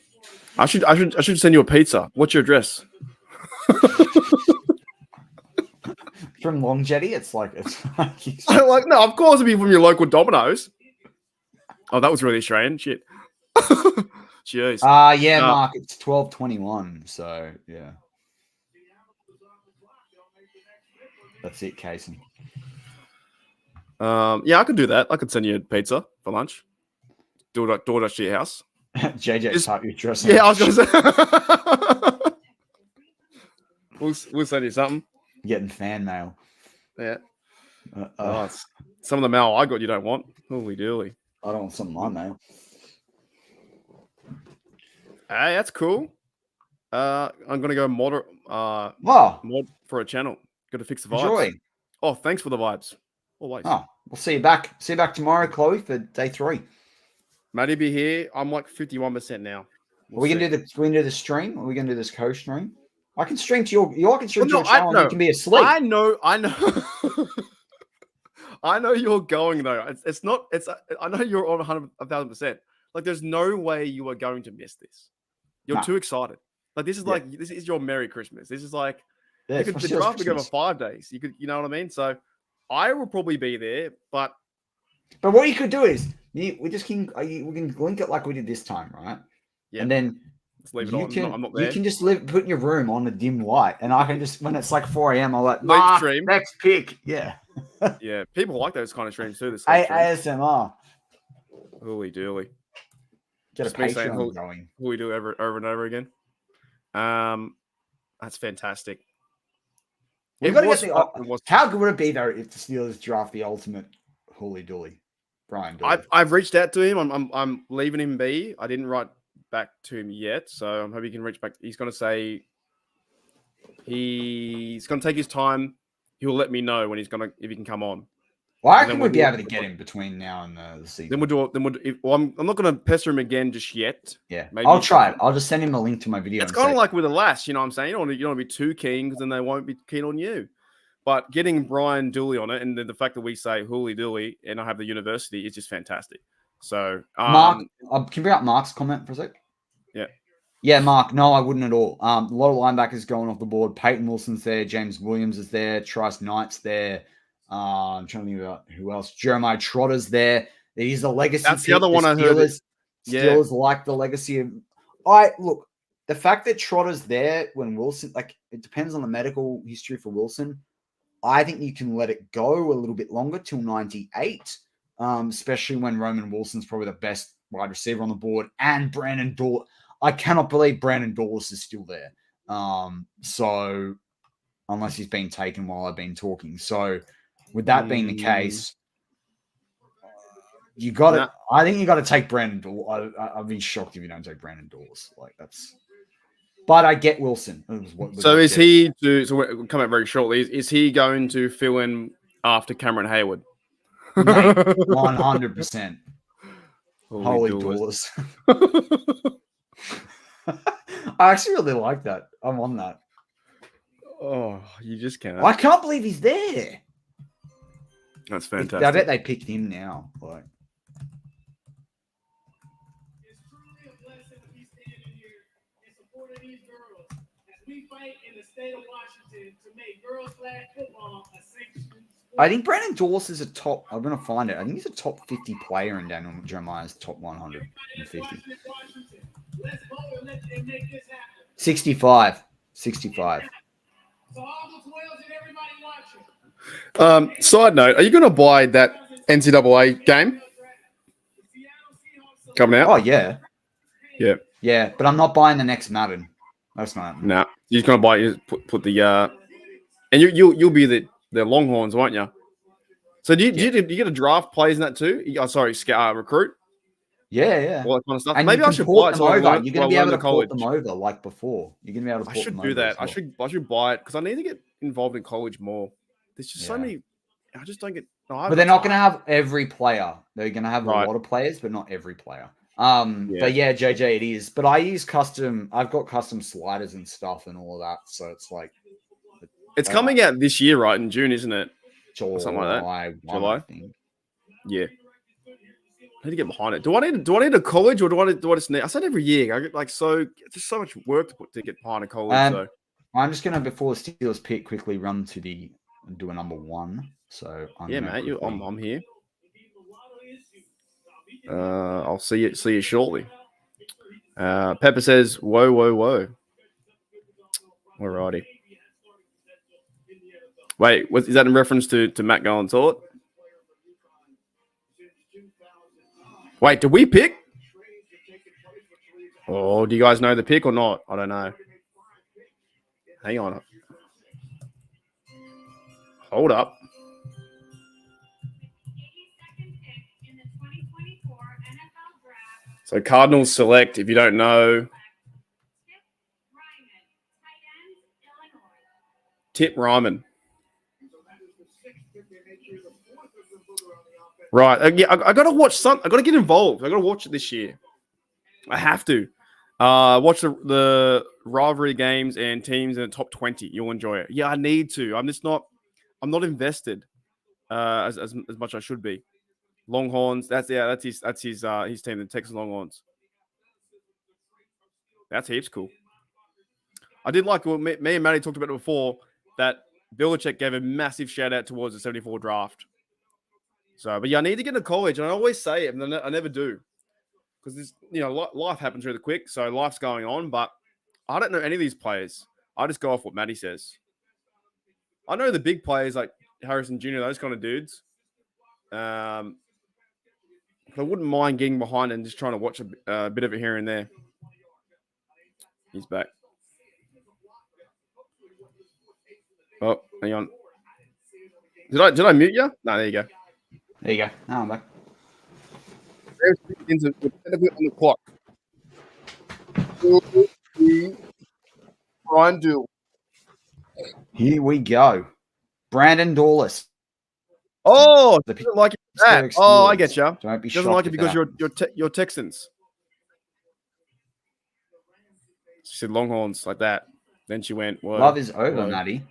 I should send you a pizza. What's your address? From Long Jetty, it's like no, of course it'd be from your local Domino's. Oh, that was really Australian. Shit. Jeez. Mark, it's 12:21. So yeah. That's it, Casey. Yeah, I could do that. I could send you a pizza for lunch. DoorDash to your house. JJ's part your dress. Yeah, I was going to say. we'll send you something. Getting fan mail. Yeah. Some of the mail I got you don't want. Holy dooly. I don't want some of my mail. Hey, that's cool. I'm going to go mod for a channel. Got to fix the vibes. Enjoy. Oh, thanks for the vibes. Always. Oh, we'll see you back. See you back tomorrow, Chloe, for day 3. Matty be here. I'm like 51% now. We can do the stream. Are we gonna do this co-stream? I can stream to your can stream to your channel. You can be asleep. I know. I know you're going though. I know you're on 1,000%. Like, there's no way you are going to miss this. You're too excited. Like, this is this is your Merry Christmas. This is like the draft will go over 5 days. You know what I mean? So I will probably be there, but what you could do is we can link it like we did this time, right? Yeah. And then just leave it on. I'm not there. You can just put in your room on a dim light, and I can just, when it's like 4 a.m., I'll stream. Next pick. Yeah. Yeah. People like those kind of streams too. ASMR. Holy dooly. Get a Patreon going. We do over and over again. That's fantastic. How good would it be though if the Steelers draft the ultimate Holy Dooly, Brian Dooley? I've reached out to him. I'm leaving him be. I didn't write back to him yet, so I'm hoping he can reach back. He's going to say he's going to take his time. He'll let me know when if he can come on. Well, I reckon we'll be able to get him between now and the season. Then we'll do it. I'm not going to pester him again just yet. Yeah, maybe I'll try it. I'll just send him a link to my video. It's kind of like with a lass, you know what I'm saying? You don't want to be too keen because then they won't be keen on you. But getting Brian Dooley on it, and then the fact that we say Holy Dooley and I have the university is just fantastic. So, Mark, can you bring up Mark's comment for a sec? Yeah. Yeah, Mark. No, I wouldn't at all. A lot of linebackers going off the board. Peyton Wilson's there. James Williams is there. Trice Knight's there. I'm trying to think about who else. Jeremiah Trotter's there. He's a legacy. That's the other one I heard. Steelers like the legacy of. Look, the fact that Trotter's there when Wilson, it depends on the medical history for Wilson. I think you can let it go a little bit longer till 98, especially when Roman Wilson's probably the best wide receiver on the board, and Brandon Dawes. I cannot believe Brandon Dawes is still there. So unless he's been taken while I've been talking. So with that being the case, you got to. I think you got to take Brandon Dawes. I'd be shocked if you don't take Brandon Dawes. But I get Wilson. So is he to? So we'll come out very shortly. Is he going to fill in after Cameron Hayward? 100%. Holy Dawes. I actually really like that. I'm on that. Oh, you just can't. I can't believe he's there. That's I fantastic. bet they picked him now. Like, It's truly a blessing to be standing here in support of these girls as we fight in the state of Washington to make girls flag football a sanctioned sport. I think Brandon Dawes is a top. I'm gonna find it. I think he's a top 50 player in Daniel Jeremiah's top 150. Washington, let's vote and make this happen. 65. 65. So all the 12s and everybody watching. Side note: are you going to buy that NCAA game coming out? Oh yeah, Yeah. yeah. But I'm not buying the next Madden. That's not. Nah, you're just going to buy. You put the and you'll be the Longhorns, won't you? So do you get a draft plays in that too? Oh, sorry, scout recruit. Yeah, yeah. All that kind of stuff. And Maybe you I can should port buy it. them So I over. learn- You're going to be while I able to learn port college. them over like before. You're going to be able to I port should them do over that. as well. I should buy it because I need to get involved in college more. There's just so Yeah. many. I just don't get. But they're not going to have every player. They're going to have Right. a lot of players, but not every player. Yeah. But yeah, JJ, it is. But I use custom. I've got custom sliders and stuff and all of that. So it's like It's coming out this year, right? In June, isn't it? July, something like that. July? I think. Yeah. I need to get behind it. Do I need a college or do I just need? I said every year. I get like so. There's so much work to put to get behind a college. So I'm just gonna before the Steelers pick quickly run to do a number one. So yeah, gonna mate. quickly- I'm here. I'll see you shortly. Pepper says, whoa. Alrighty. Wait, is that in reference to Matt going to it? Wait, did we pick? Oh, do you guys know the pick or not? I don't know. Hang on. Hold up. So Cardinals select, if you don't know, Tip Ryman. Right. Yeah, I got to watch some. I got to get involved. I got to watch it this year. I have to. Watch the rivalry games and teams in the top 20. You'll enjoy it. Yeah, I need to. I'm not invested as much as I should be. Longhorns. That's his team, the Texas Longhorns. That's heaps cool. I did like what me and Matty talked about it before, that Belichick gave a massive shout out towards the 74 draft. So, but yeah, I need to get into college, and I always say it, and I never do, because this, life happens really quick. So life's going on, but I don't know any of these players. I just go off what Matty says. I know the big players like Harrison Jr., those kind of dudes. But I wouldn't mind getting behind and just trying to watch a bit of it here and there. He's back. Oh, hang on. Did I mute you? No, there you go. There you go. Oh, I'm back. On the clock. Brian Dool. Here we go. Brandon Dawes. Oh, The doesn't like it for Pittsburgh that. Oh, I Steelers. get you. Don't be Doesn't shocked like it if because that you're Texans. She said Longhorns like that. Then she went, whoa. Love is over, whoa. Matty.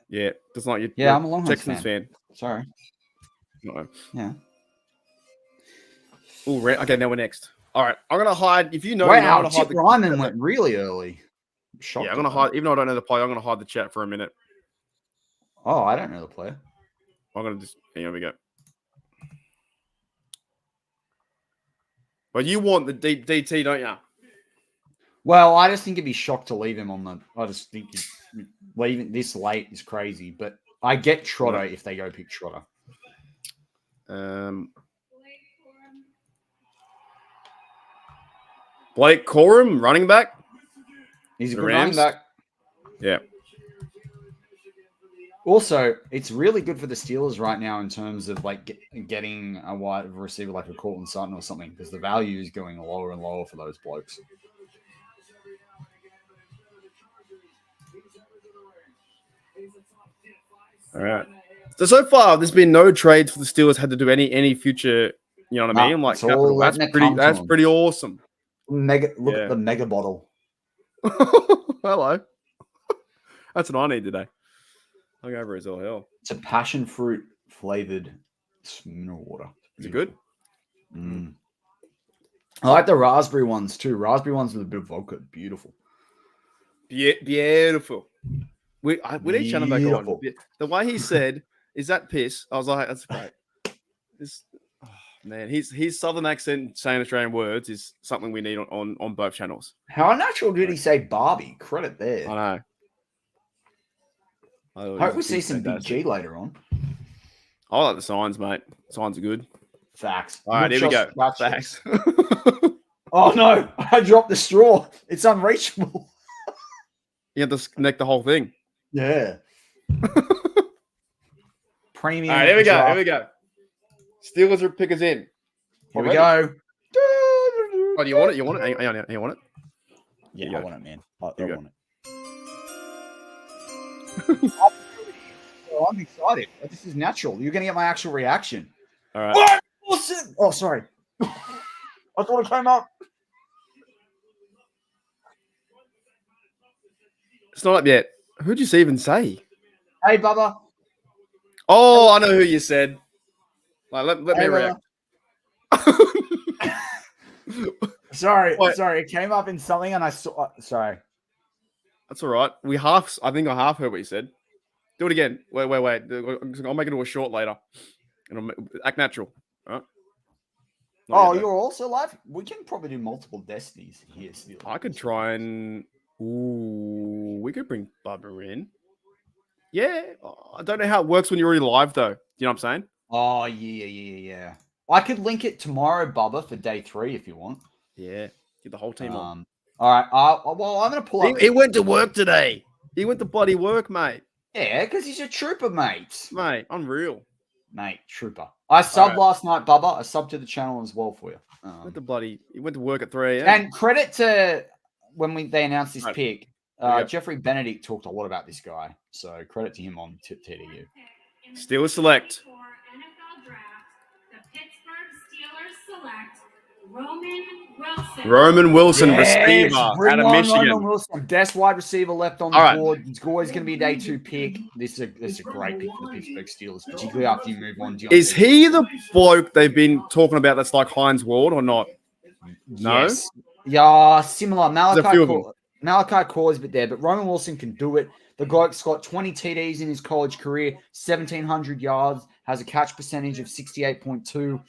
Yeah, doesn't like you. Yeah, I'm a Longhorns Texans fan. Sorry. No. Yeah. Ooh, okay, now we're next. All right, I'm gonna hide. If you know, Wow, I'm gonna hide Chip Ryman went really early. Shocked Yeah, I'm at gonna that. hide. Even though I don't know the player, I'm gonna hide the chat for a minute. Oh, I don't know the player. I'm gonna just. Here we go. But you want the DT, don't you? Well, I just think it'd be shocked to leave him on the. I just think leaving this late is crazy. But I get Trotter if they go pick Trotter. Blake Corum, running back. He's a The good running Rams? back. Yeah. Also, it's really good for the Steelers right now in terms of like getting a wide receiver like a Cortland Sutton or something, because the value is going lower and lower for those blokes. All right. So far, there's been no trades for the Steelers had to do any future. You know what I mean? I'm like, it's all letting it come to that's them. pretty awesome. Look Yeah. at the mega bottle. Hello. That's what I need today. Hungover as all hell. It's a passion fruit flavored mineral water. Is it good? Mm. I like the raspberry ones too. Raspberry ones with a bit of vodka. Beautiful. Beautiful. We need Shannon back on. Beautiful. The way he said, "Is that piss?" I was like, "That's great." Man, his southern accent saying Australian words is something we need on both channels. How natural did he say Barbie? Credit there. I know. Hope we see some Big G later on. I like the signs, mate. Signs are good. Facts. All right, here we go. Facts. Facts. Oh no, I dropped the straw. It's unreachable. You have to connect the whole thing. Yeah. Premium. All right, here we go. draft. Here we go. Steelers are pickers in. Here we go. Oh, do you want it? You want it? Hang on. You want it? Yeah, you I go. want it, man. I Here you want it. Oh, I'm excited. This is natural. You're going to get my actual reaction. All right. What? Awesome. Oh, sorry. I thought it came up. It's not up yet. Who'd you even say? Hey, Bubba. Oh, I know who you said. Like, let me Hey, react. Sorry. What? Sorry. It came up in something and I saw. Sorry. That's all right. I think I half heard what you said. Do it again. Wait. I'll make it into a short later. And act natural. All right? Not Oh, yet, you're also live? We can probably do multiple destinies here still. though. I could try and... Ooh, we could bring Bubba in. Yeah. I don't know how it works when you're already live, though. You know what I'm saying? Oh, yeah. I could link it tomorrow, Bubba, for day 3 if you want. Yeah. Get the whole team on. All right. Well, I'm going to pull up. He went to work today. He went to bloody work, mate. Yeah, because he's a trooper, mate. Mate, unreal. Mate, trooper. I subbed right. last night, Bubba. I subbed to the channel as well for you. He went to work at 3 a.m. And credit to when they announced this Right. pick, Yeah. Jeffrey Benedict talked a lot about this guy. So credit to him on TDU. Steelers select. For NFL draft, the Pittsburgh Steelers select Roman Wilson, Yes, receiver bring out of on Michigan. Roman Wilson, best wide receiver left on the All right. board. It's always going to be a day 2 pick. This is a great pick for the Pittsburgh Steelers, particularly after you move on. Is he the bloke they've been talking about that's like Heinz Ward or not? No? Yes. Yeah, similar. There's a few of them. Malachi Core is a bit there, but Roman Wilson can do it. The bloke's got 20 TDs in his college career, 1,700 yards, has a catch percentage of 68.2.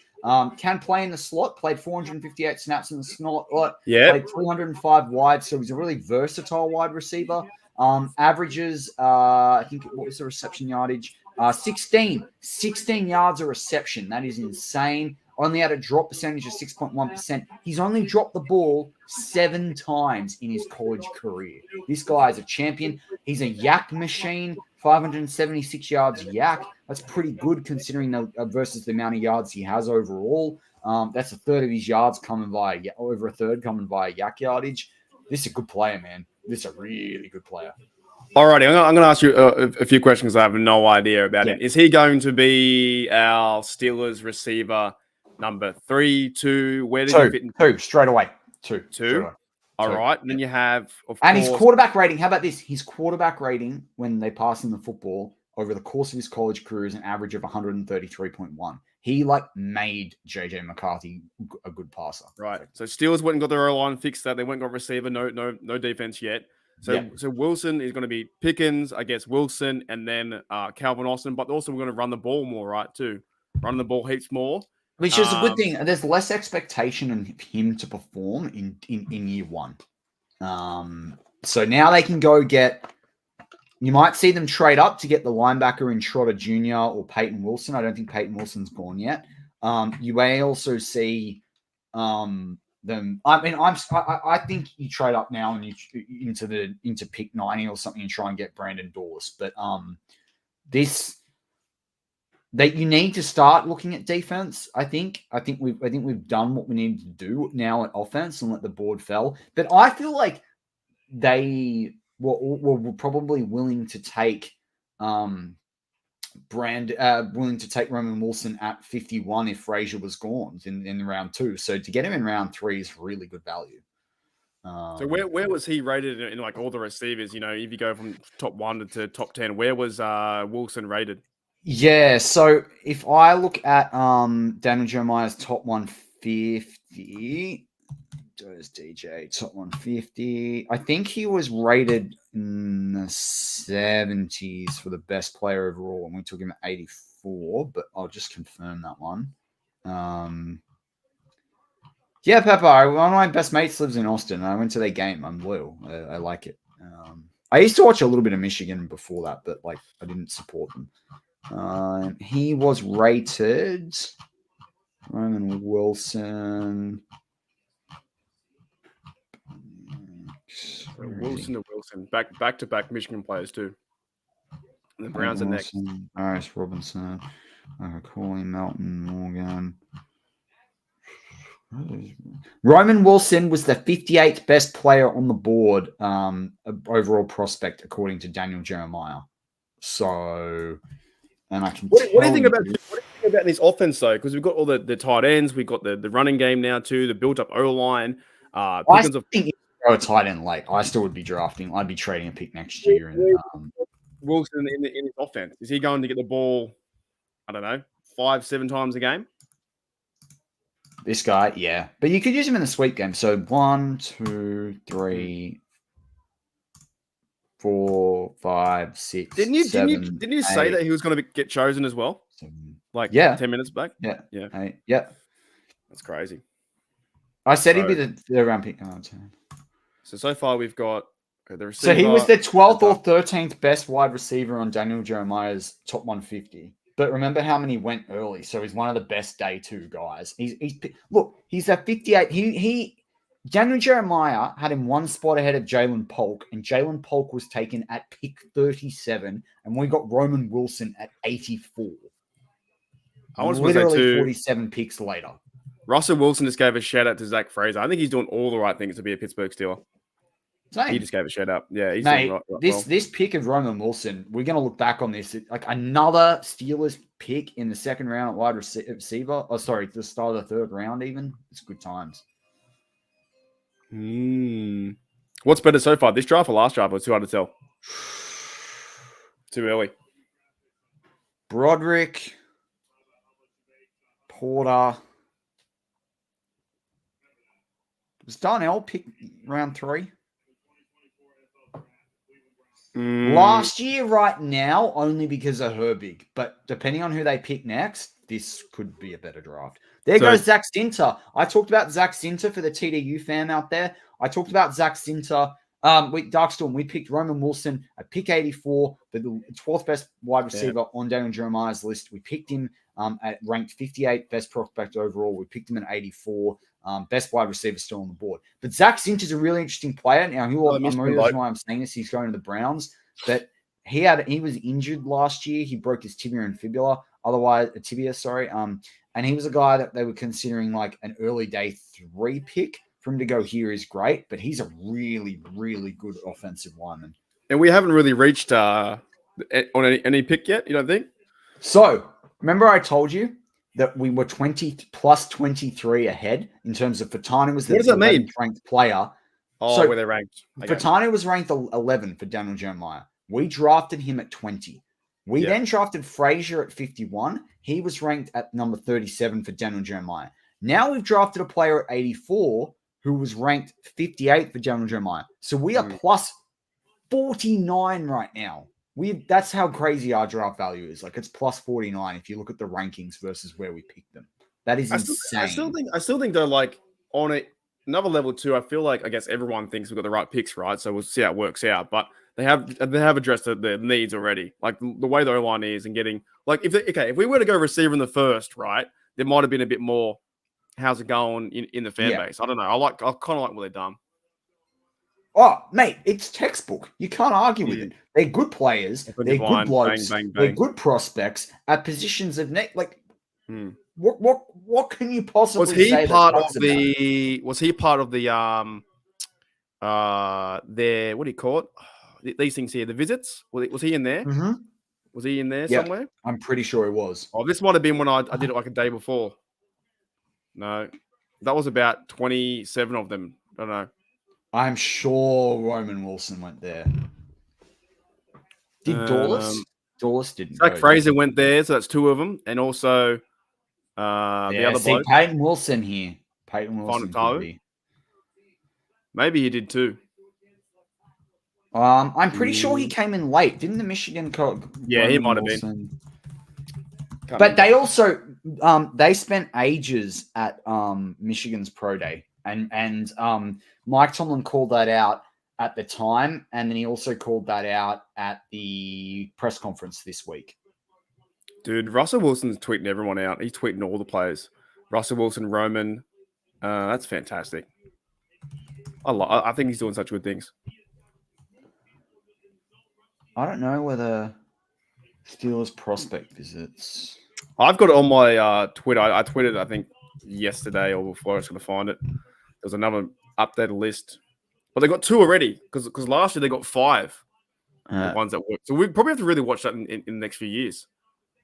Can play in the slot, played 458 snaps in the slot, Yeah. played 305 wide, so he's a really versatile wide receiver. Averages, I think, what was the reception yardage? 16 yards a reception. That is insane. Only had a drop percentage of 6.1%. He's only dropped the ball 7 times in his college career. This guy is a champion. He's a yak machine, 576 yards yak. That's pretty good considering versus the amount of yards he has overall. That's a third of his yards coming via over a third coming via yak yardage. This is a good player, man. This is a really good player. Alrighty, I'm going to ask you a few questions. I have no idea about it. Is he going to be our Steelers receiver number 3, 2? Where did he fit in? 2 straight away. 2. All right. And then you have, of and course, his quarterback rating. How about this? His quarterback rating when they pass him the football over the course of his college career is an average of 133.1. He made JJ McCarthy a good passer. Right. So Steelers went and got their O-line, fixed that. They went and got receiver, no defense yet. So Wilson is going to be Pickens, I guess Wilson, and then Calvin Austin. But also we're going to run the ball more, right? Too, run the ball heaps more. Which is a good thing. There's less expectation on him to perform in year 1. So now they can go get. You might see them trade up to get the linebacker in Trotter Jr. or Peyton Wilson. I don't think Peyton Wilson's gone yet. You may also see them. I mean, I think you trade up now and you into pick 90 or something and try and get Brandon Dawes. But you need to start looking at defense. I think we've done what we need to do now at offense and let the board fall. But I feel like they were probably willing to take willing to take Roman Wilson at 51 if Frazier was gone in round 2. So to get him in round 3 is really good value. So where was he rated in like all the receivers? You know, if you go from top 1 to top 10, where was Wilson rated? Yeah, so if I look at Daniel Jeremiah's top 150, does DJ top 150? I think he was rated in the 70s for the best player overall, and we took him at 84, but I'll just confirm that one. Yeah, Pepper, one of my best mates lives in Austin. I went to their game. I'm loyal. I like it. I used to watch a little bit of Michigan before that, but like I didn't support them. He was rated Roman Wilson. Wilson to Wilson. Back to back Michigan players too. And the Browns are next. Harris Robinson. Corley, Melton, Morgan. Roman Wilson was the 58th best player on the board, overall prospect, according to Daniel Jeremiah. So, and I can. What do you think about this offense though? Because we've got all the tight ends, we've got the running game now too, the built up O line. I think if you go a tight end late, I still would be drafting. I'd be trading a pick next year. And Wilson in his offense, is he going to get the ball? I don't know, 5-7 times a game. This guy, yeah. But you could use him in the sweep game. So 1, 2, 3, 4, 5, 6. Didn't you say that he was going to get chosen as well? 7, 10 minutes back? Yeah. 8. Yeah. That's crazy. I said he'd be the third round pick. Oh, so far we've got the receiver. So he was the 12th or 13th best wide receiver on Daniel Jeremiah's top 150. But remember how many went early. So he's one of the best day 2 guys. He's at 58. Daniel Jeremiah had him one spot ahead of Jalen Polk, and Jalen Polk was taken at pick 37, and we got Roman Wilson at 84. I was literally 47 picks later. Russell Wilson just gave a shout out to Zach Fraser. I think he's doing all the right things to be a Pittsburgh Steeler. Same. He just gave a shout out. Yeah, he's Mate, doing right. This pick of Roman Wilson, we're going to look back on this. Like another Steelers pick in the second round at wide receiver. Oh, sorry, the start of the third round even. It's good times. What's better so far, this draft or last draft? It's too hard to tell. Too early. Broderick, Porter. Was Darnell pick round 3? Last year, right now, only because of Herbig. But depending on who they pick next, this could be a better draft. There goes Zach Sinter. I talked about Zach Sinter for the TDU fan out there. I talked about Zach Sinter. With Darkstorm, we picked Roman Wilson at pick 84, the 12th best wide receiver on Daniel Jeremiah's list. We picked him at ranked 58, best prospect overall. We picked him at 84, best wide receiver still on the board. But Zach Sinter's a really interesting player. Now, the reason why I'm saying this, he's going to the Browns, but he was injured last year. He broke his tibia and fibula, and he was a guy that they were considering like an early day 3 pick. For him to go here is great, but he's a really, really good offensive lineman. And we haven't really reached on any pick yet, you don't think? So, remember I told you that we were 20 plus 23 ahead in terms of Fatani was the ranked player. Oh, so where they're ranked. Fatani was ranked 11 for Daniel Jeremiah. We drafted him at 20. We then drafted Frazier at 51. He was ranked at number 37 for Daniel Jeremiah. Now we've drafted a player at 84 who was ranked 58 for Daniel Jeremiah. So we are plus 49 right now. That's how crazy our draft value is. Like it's plus 49 if you look at the rankings versus where we picked them. That is insane. I still think though, like on another level too, I feel like I guess everyone thinks we've got the right picks, right? So we'll see how it works out. But they have addressed the needs already. Like the way the O-line is and getting like if we were to go receiver in the first, right, there might have been a bit more. How's it going in the fan base? I don't know. I kind of like what they've done. Oh, mate, it's textbook. You can't argue with it. They're good players. They're good blokes. They're good prospects at positions of net. Like, what can you possibly say? Was he part of the their what do you call it? These things here, the visits. Was he in there? Mm-hmm. Was he in there Yeah. somewhere? I'm pretty sure it was. Oh, this might have been when I did it like a day before. No, that was about 27 of them. I don't know. I'm sure Roman Wilson went there. Did Dawes? Dawes didn't Zach go. Fraser went there, so that's 2 of them, and also the other bloke. Peyton Wilson here. Peyton Wilson could be. Maybe he did too. I'm pretty sure he came in late. Didn't the Michigan Yeah, he might have been. But they also they spent ages at Michigan's pro day, and Mike Tomlin called that out at the time, and then he also called that out at the press conference this week. Dude, Russell Wilson's tweeting everyone out. He's tweeting all the players. Russell Wilson, Roman. That's fantastic. I think he's doing such good things. I don't know whether Steelers prospect visits. I've got it on my Twitter. I tweeted, I think, yesterday or before. I was going to find it. There's another updated list. But they got 2 already because last year they got 5. The ones that worked. So we probably have to really watch that in the next few years.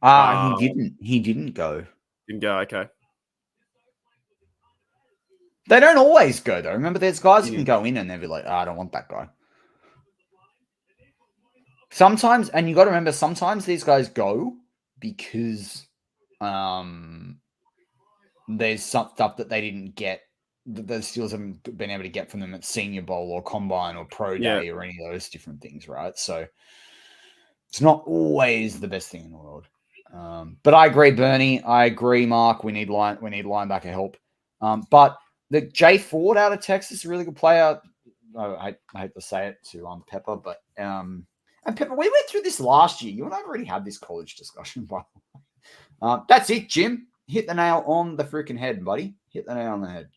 He didn't. He didn't go. Didn't go. Okay. They don't always go though. Remember, there's guys who can go in and they'll be like, I don't want that guy. Sometimes, and you got to remember, sometimes these guys go because there's some stuff that they didn't get, that the Steelers haven't been able to get from them at Senior Bowl or Combine or Pro Day or any of those different things, right? So it's not always the best thing in the world. But I agree, Bernie. I agree, Mark. We need linebacker help. But the Jay Ford out of Texas is a really good player. I hate to say it to Pepper, but and Pepper, we went through this last year. You and I have already had this college discussion. That's it, Jim. Hit the nail on the freaking head, buddy. Hit the nail on the head.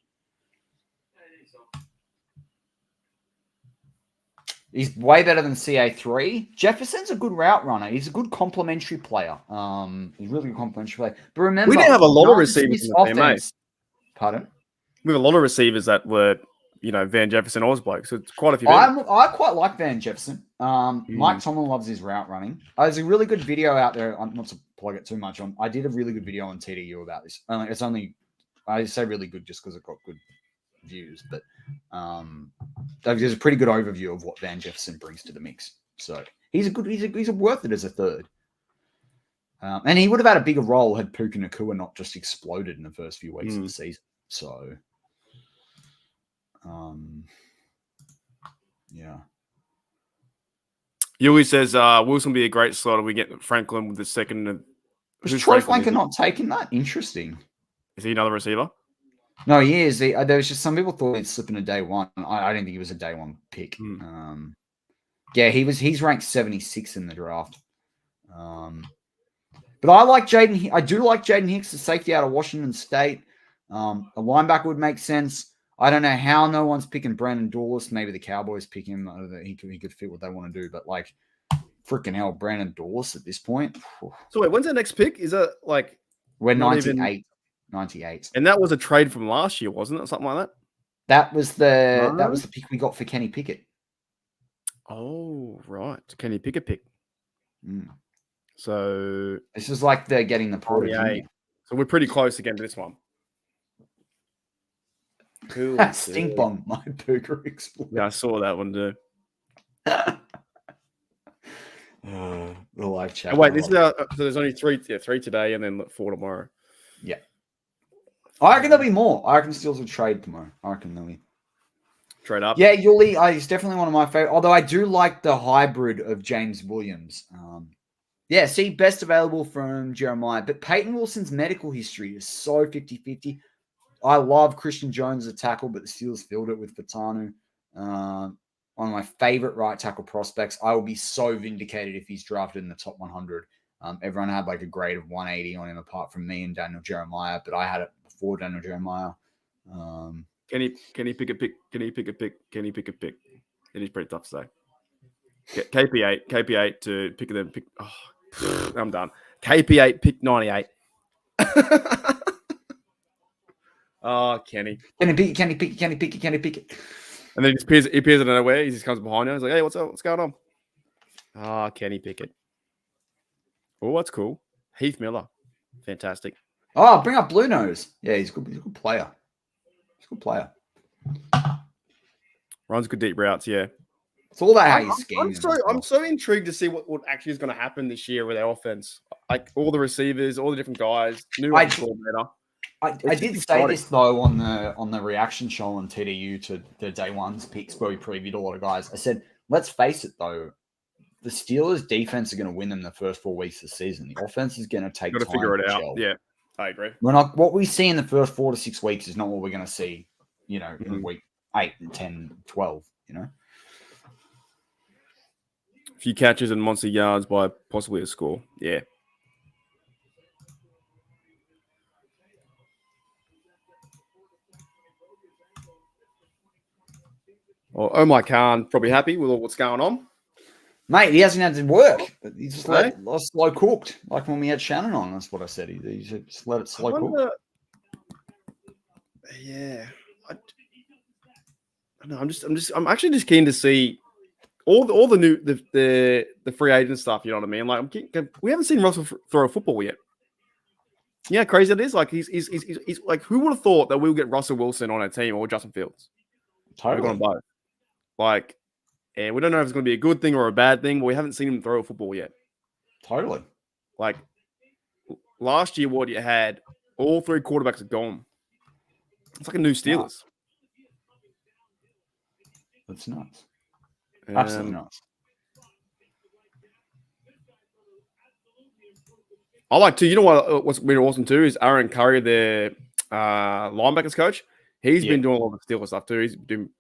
He's way better than CA3. Jefferson's a good route runner. He's a good complementary player. He's a really good complementary player. But remember, we didn't have a lot of receivers in the team, mate. Pardon? We have a lot of receivers that were, Van Jefferson Osbloke. So it's quite a few. I quite like Van Jefferson. Mike Tomlin loves his route running. There's a really good video out there. I'm not to plug it too much on. I did a really good video on TDU about this. I say really good just because it got good views, but there's a pretty good overview of what Van Jefferson brings to the mix. So he's worth it as a third. And he would have had a bigger role had Puka Nacua not just exploded in the first few weeks of the season. So, yeah. Yui says Wilson will be a great slot. We get Franklin with the second. Was Troy Flanker not taking that? Interesting. Is he another receiver? No, he is. There was just some people thought he'd slip in a day one. I didn't think he was a day one pick. Yeah, he's ranked 76 in the draft. But I like Jaden. I do like Jaden Hicks, the safety out of Washington State. A linebacker would make sense. I don't know how no one's picking Brandon Dawes. Maybe the Cowboys pick him. He could fit what they want to do. But freaking hell, Brandon Dawes at this point. So wait, when's the next pick? Is it we're 98? 98. And that was a trade from last year, wasn't it? Something like that. That was the pick we got for Kenny Pickett. Oh, right. Kenny Pickett pick. So this is like they're getting the Porter. So we're pretty close again to this one. Cool. Stink bomb, my Puka exploded. Yeah, I saw that one too. The live chat. Oh, wait, this is so there's only three today, and then 4 tomorrow. Yeah, I reckon there'll be more. I reckon Steelers will trade tomorrow. I reckon they'll be trade up. Yeah, Yuli, he's definitely one of my favorite. Although I do like the hybrid of James Williams. Yeah, see, best available from Jeremiah. But Peyton Wilson's medical history is so 50-50. I love Christian Jones as a tackle, but the Steelers filled it with Fatanu. One of my favorite right tackle prospects. I will be so vindicated if he's drafted in the top 100. Everyone had a grade of 180 on him apart from me and Daniel Jeremiah, but I had it before Daniel Jeremiah. Can he pick a pick? Can he pick a pick? Can he pick a pick? It is pretty tough to say. KP8 to pick them. Oh, I'm done. KP8 pick 98. Oh, Kenny. Can he pick it? And then he appears out of nowhere. He just comes behind you. He's like, hey, what's up? What's going on? Oh, Kenny Pickett. Oh, that's cool. Heath Miller. Fantastic. Oh, bring up Blue Nose. Yeah, he's a good player. He's a good player. Runs good deep routes, yeah. It's all about how I'm, you scheme them. I'm so intrigued to see what actually is going to happen this year with our offense. Like all the receivers, all the different guys, new coordinator. I did say this though on the reaction show on TDU to the day one's picks where we previewed a lot of guys. I said, let's face it though, the Steelers defense are going to win them the first 4 weeks of the season. The offense is going to take time to figure it out. gel. Yeah, I agree. We're not what we see in the first 4 to 6 weeks is not what we're going to see, in week 8 and 10, 12, A few catches and monster yards by possibly a score. Yeah. Well, Omar Khan probably happy with all what's going on. Mate, he hasn't had to work. He just let it slow cooked. Like when we had Shannon on, that's what I said. He just let it slow cook. Yeah. I'm actually just keen to see all the new the free agent stuff. You know what I mean? Like we haven't seen Russell throw a football yet. Yeah, crazy it is. Like he's like, who would have thought that we'll get Russell Wilson on our team or Justin Fields? Totally. We're going both. Like, and we don't know if it's going to be a good thing or a bad thing, but we haven't seen him throw a football yet. Totally. Like last year, what you had, all 3 quarterbacks are gone. It's like a new Steelers. That's nuts. Absolutely nuts. I like to, what's really awesome too is Aaron Curry, their linebackers coach. He's been doing a lot of Steelers stuff too. He's been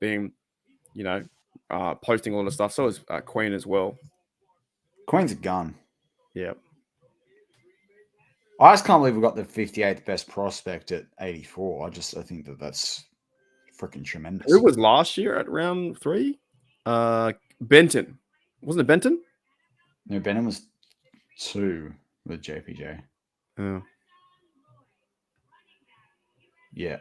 posting a lot of stuff. So is Queen as well. Queen's a gun. Yeah. I just can't believe we got the 58th best prospect at 84. I think that's freaking tremendous. Who was last year at round 3? Benton. Wasn't it Benton? No, Benton was 2 with JPJ. Oh. Yeah.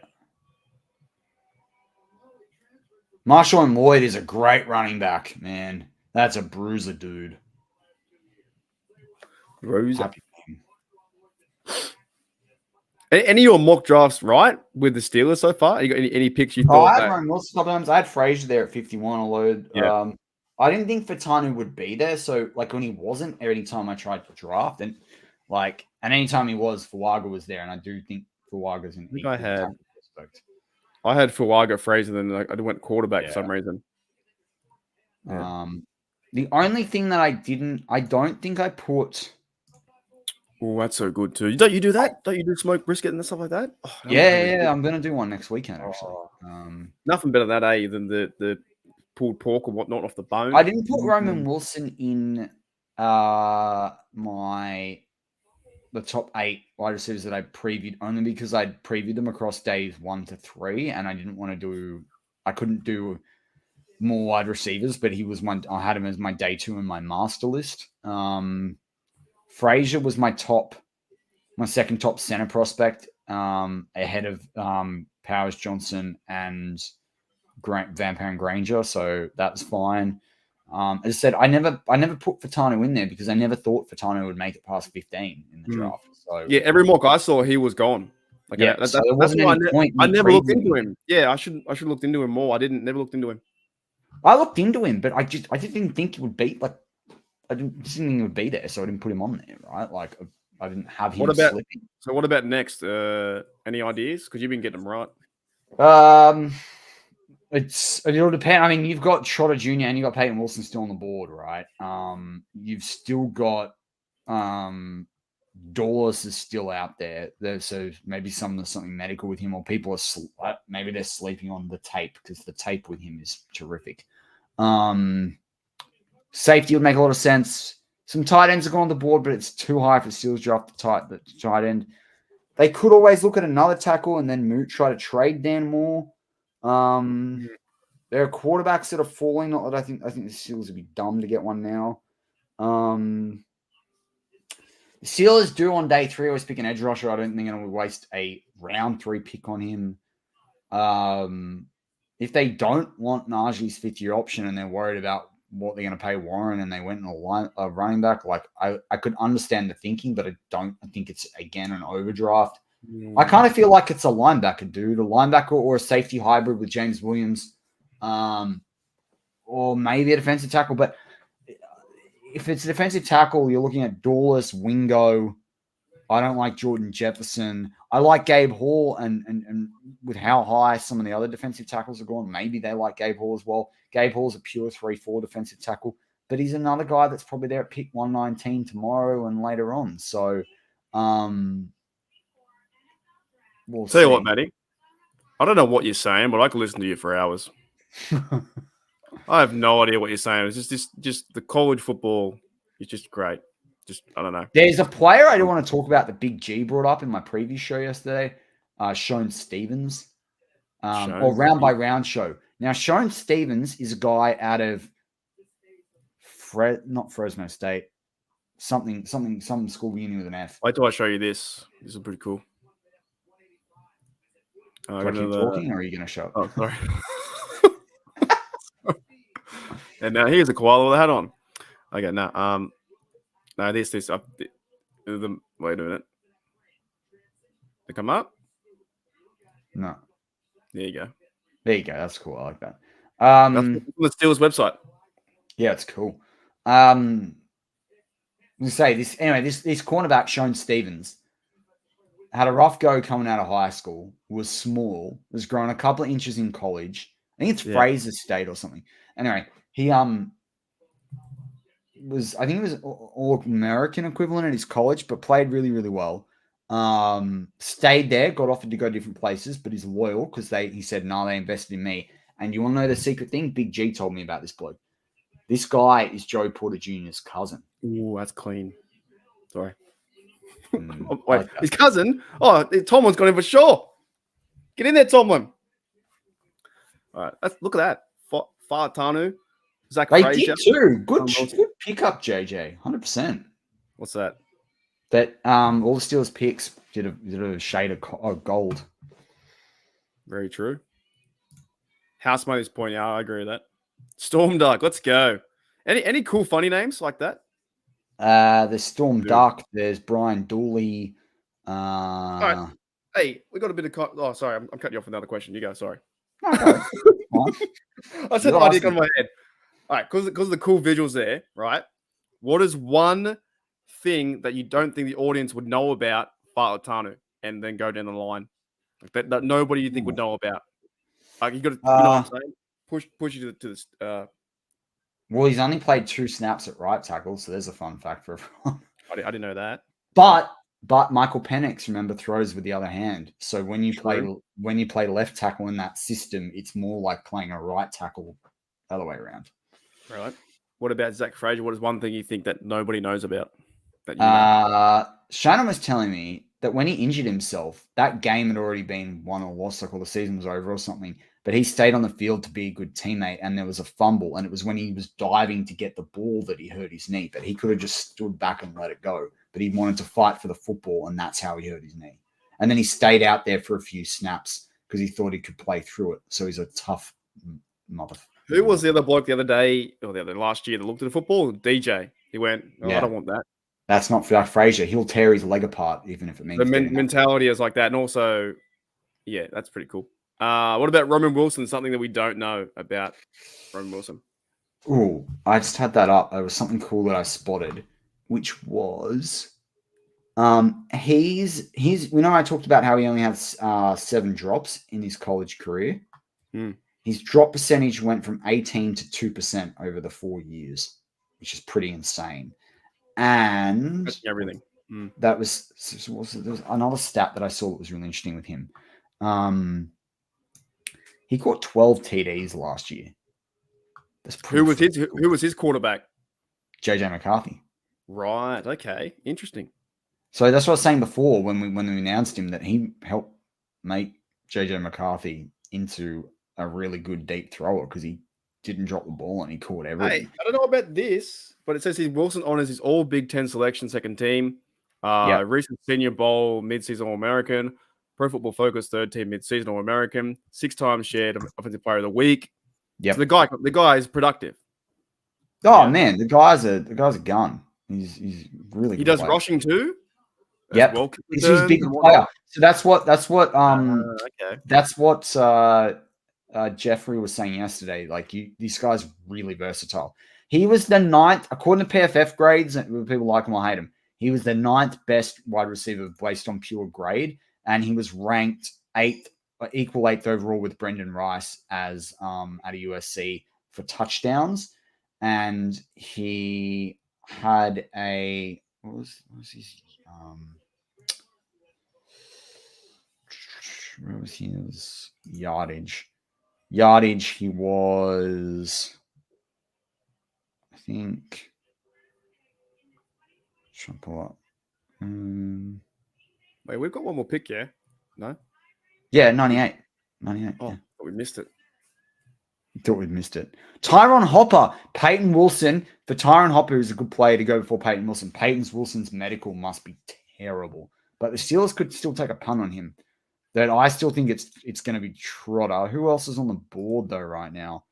Marshall and Lloyd is a great running back, man. That's a bruiser, dude. Bruiser. Any of your mock drafts right with the Steelers so far? You got any picks you thought? I had Rome Wilson sometimes. I had Frazier there at 51 a load. Yeah. I didn't think Fatanu would be there. So, like, when he wasn't, every time I tried to draft, and anytime he was, Fuaga was there. And I do think Fuaga's an equal prospect. I had Fuaga, Frazier, then I went quarterback for some reason. Yeah. The only thing that I don't think I put. Oh, that's so good too. Don't you do that? Don't you do smoked brisket and stuff like that? Oh, yeah, I'm gonna do one next weekend actually. Nothing better than that, than the pulled pork or whatnot off the bone. I didn't put Roman Wilson in the top 8 wide receivers that I previewed, only because I'd previewed them across days 1 to 3, and I didn't want to I couldn't do more wide receivers, but I had him as my day 2 in my master list. Frazier was my second top center prospect, ahead of Powers Johnson and Vampire and Granger, so that's fine. As I said, I never put Fatano in there because I never thought Fatano would make it past 15 in the draft. So yeah, every mock I saw, he was gone. Like, yeah, so there wasn't any point. I never looked into him. Yeah, I should looked into him more. Never looked into him. I looked into him, but I just didn't think he would be I didn't think he would be there, so I didn't put him on there, right? Like I didn't have him. Slipping. So what about next? Any ideas? Because you've been getting them right. It'll depend. I mean, you've got Trotter Jr. and you've got Peyton Wilson still on the board, right? You've still got Dawes is still out there. So maybe something medical with him, or people are maybe they're sleeping on the tape because the tape with him is terrific. Safety would make a lot of sense. Some tight ends are going on the board, but it's too high for Steelers draft the tight end. They could always look at another tackle and then try to trade Dan Moore. There are quarterbacks that are falling. Not that I think the Steelers would be dumb to get one now. The Steelers do on day 3 always pick an edge rusher. I don't think I would waste a round 3 pick on him. If they don't want Najee's 5th-year option and they're worried about what they're going to pay Warren, and they went in a running back. Like I could understand the thinking, but I think it's again an overdraft. I kind of feel like it's a linebacker, dude, a linebacker or a safety hybrid with James Williams, or maybe a defensive tackle. But if it's a defensive tackle, you're looking at Dawless, Wingo. I don't like Jordan Jefferson. I like Gabe Hall, and with how high some of the other defensive tackles are going, maybe they like Gabe Hall as well. Gabe Hall's a pure 3-4 defensive tackle, but he's another guy that's probably there at pick 119 tomorrow and later on. So, we'll Tell you see. what, Matty. I don't know what you're saying, but I could listen to you for hours. I have no idea what you're saying. It's just the college football is just great. Just, I don't know. There's a player I do want to talk about that Big G brought up in my preview show yesterday, Sean Stevens, or round by round show. Now, Sean Stevens is a guy out of not Fresno State, some school beginning with an F. Wait till I show you this. This is pretty cool. Do I keep talking, or are you going to show up? Oh, sorry. And now here's a koala with a hat on. Okay, now, no, this up. Wait a minute. They come up? No. There you go. There you go. That's cool. I like that. That's on the Steelers website. Yeah, it's cool. Say this anyway. This cornerback, Sean Stevens, had a rough go coming out of high school. Was small. Was grown a couple of inches in college. I think it's Fraser State or something. Anyway, he was, I think it was all American equivalent at his college, but played really, really well. Stayed there, got offered to go different places, but he's loyal because he said, no, they invested in me. And you want to know the secret thing? Big G told me about this bloke. This guy is Joe Porter Jr.'s cousin. Ooh, that's clean. Sorry. Wait, like his cousin? Oh, Tomlin's got him for sure. Get in there, Tomlin. All right, look at that. Faatanu. Zach they Frazier. did too. Good pickup, JJ. 100%. What's that? That all the Steelers picks did a shade of gold. Very true. House Money's pointing out. I agree with that. Storm Duck. Let's go. Any cool funny names like that? There's Storm Duck. There's Brian Dooley. All right. Hey, we got a bit of. Oh, sorry. I'm cutting you off with another question. You go. Sorry. Okay. I said the idea got in my head. All right, because of the cool visuals there, right? What is one thing that you don't think the audience would know about Faatanu, and then go down the line like that nobody you think would know about? Like you got to, you know what I'm saying? Push you to this. Well, he's only played 2 snaps at right tackle, so there's a fun fact for everyone. I didn't know that. But Michael Penix, remember, throws with the other hand. So when you play left tackle in that system, it's more like playing a right tackle the other way around. Right. What about Zach Frazier? What is one thing you think that nobody knows about? That you know? Shannon was telling me that when he injured himself, that game had already been won or lost, like, or the season was over or something. But he stayed on the field to be a good teammate, and there was a fumble, and it was when he was diving to get the ball that he hurt his knee. But he could have just stood back and let it go. But he wanted to fight for the football, and that's how he hurt his knee. And then he stayed out there for a few snaps because he thought he could play through it. So he's a tough motherfucker. Who was the other bloke the other day, or the other last year that looked at the football? DJ. He went, I don't want that. That's not like Frazier. He'll tear his leg apart, even if it means the mentality is like that. And also, yeah, that's pretty cool. What about Roman Wilson? Something that we don't know about Roman Wilson. Oh, I just had that up. There was something cool that I spotted, which was he's I talked about how he only had 7 drops in his college career. His drop percentage went from 18 to 2% over the 4 years, which is pretty insane. And everything. That was there was another stat that I saw that was really interesting with him. He caught 12 TDs last year. That's who was his quarterback? JJ McCarthy. Right. Okay. Interesting. So that's what I was saying before when we announced him, that he helped make JJ McCarthy into a really good deep thrower because he didn't drop the ball and he caught everything. Hey, I don't know about this, but it says his Wilson honors his all Big Ten selection, second team, recent Senior Bowl, mid-season All-American, Pro Football Focus, third team mid-season All-American, 6 times shared Offensive Player of the Week. Yeah, so the guy is productive. Oh Yeah. man, the guy's a gun. He's really. He good does player. rushing too. As Yep. well, He's his returns bigger and player. whatnot. So Okay. that's what Jeffrey was saying yesterday. Like this guy's really versatile. He was the 9th, according to PFF grades, and people like him or hate him. He was the 9th best wide receiver based on pure grade, and he was ranked 8th, equal 8th overall with Brendan Rice as at a USC for touchdowns, and he had a what was his where was his yardage? Yardage, he was, I think, trying to pull up. Wait, we've got one more pick, yeah? No? Yeah, 98. 98. Oh, Yeah. we missed it. Thought we'd missed it. Tyron Hopper, Peyton Wilson. For Tyron Hopper, who's a good player to go before Peyton Wilson. Wilson's medical must be terrible. But the Steelers could still take a punt on him. That I still think it's going to be Trotter. Who else is on the board, though, right now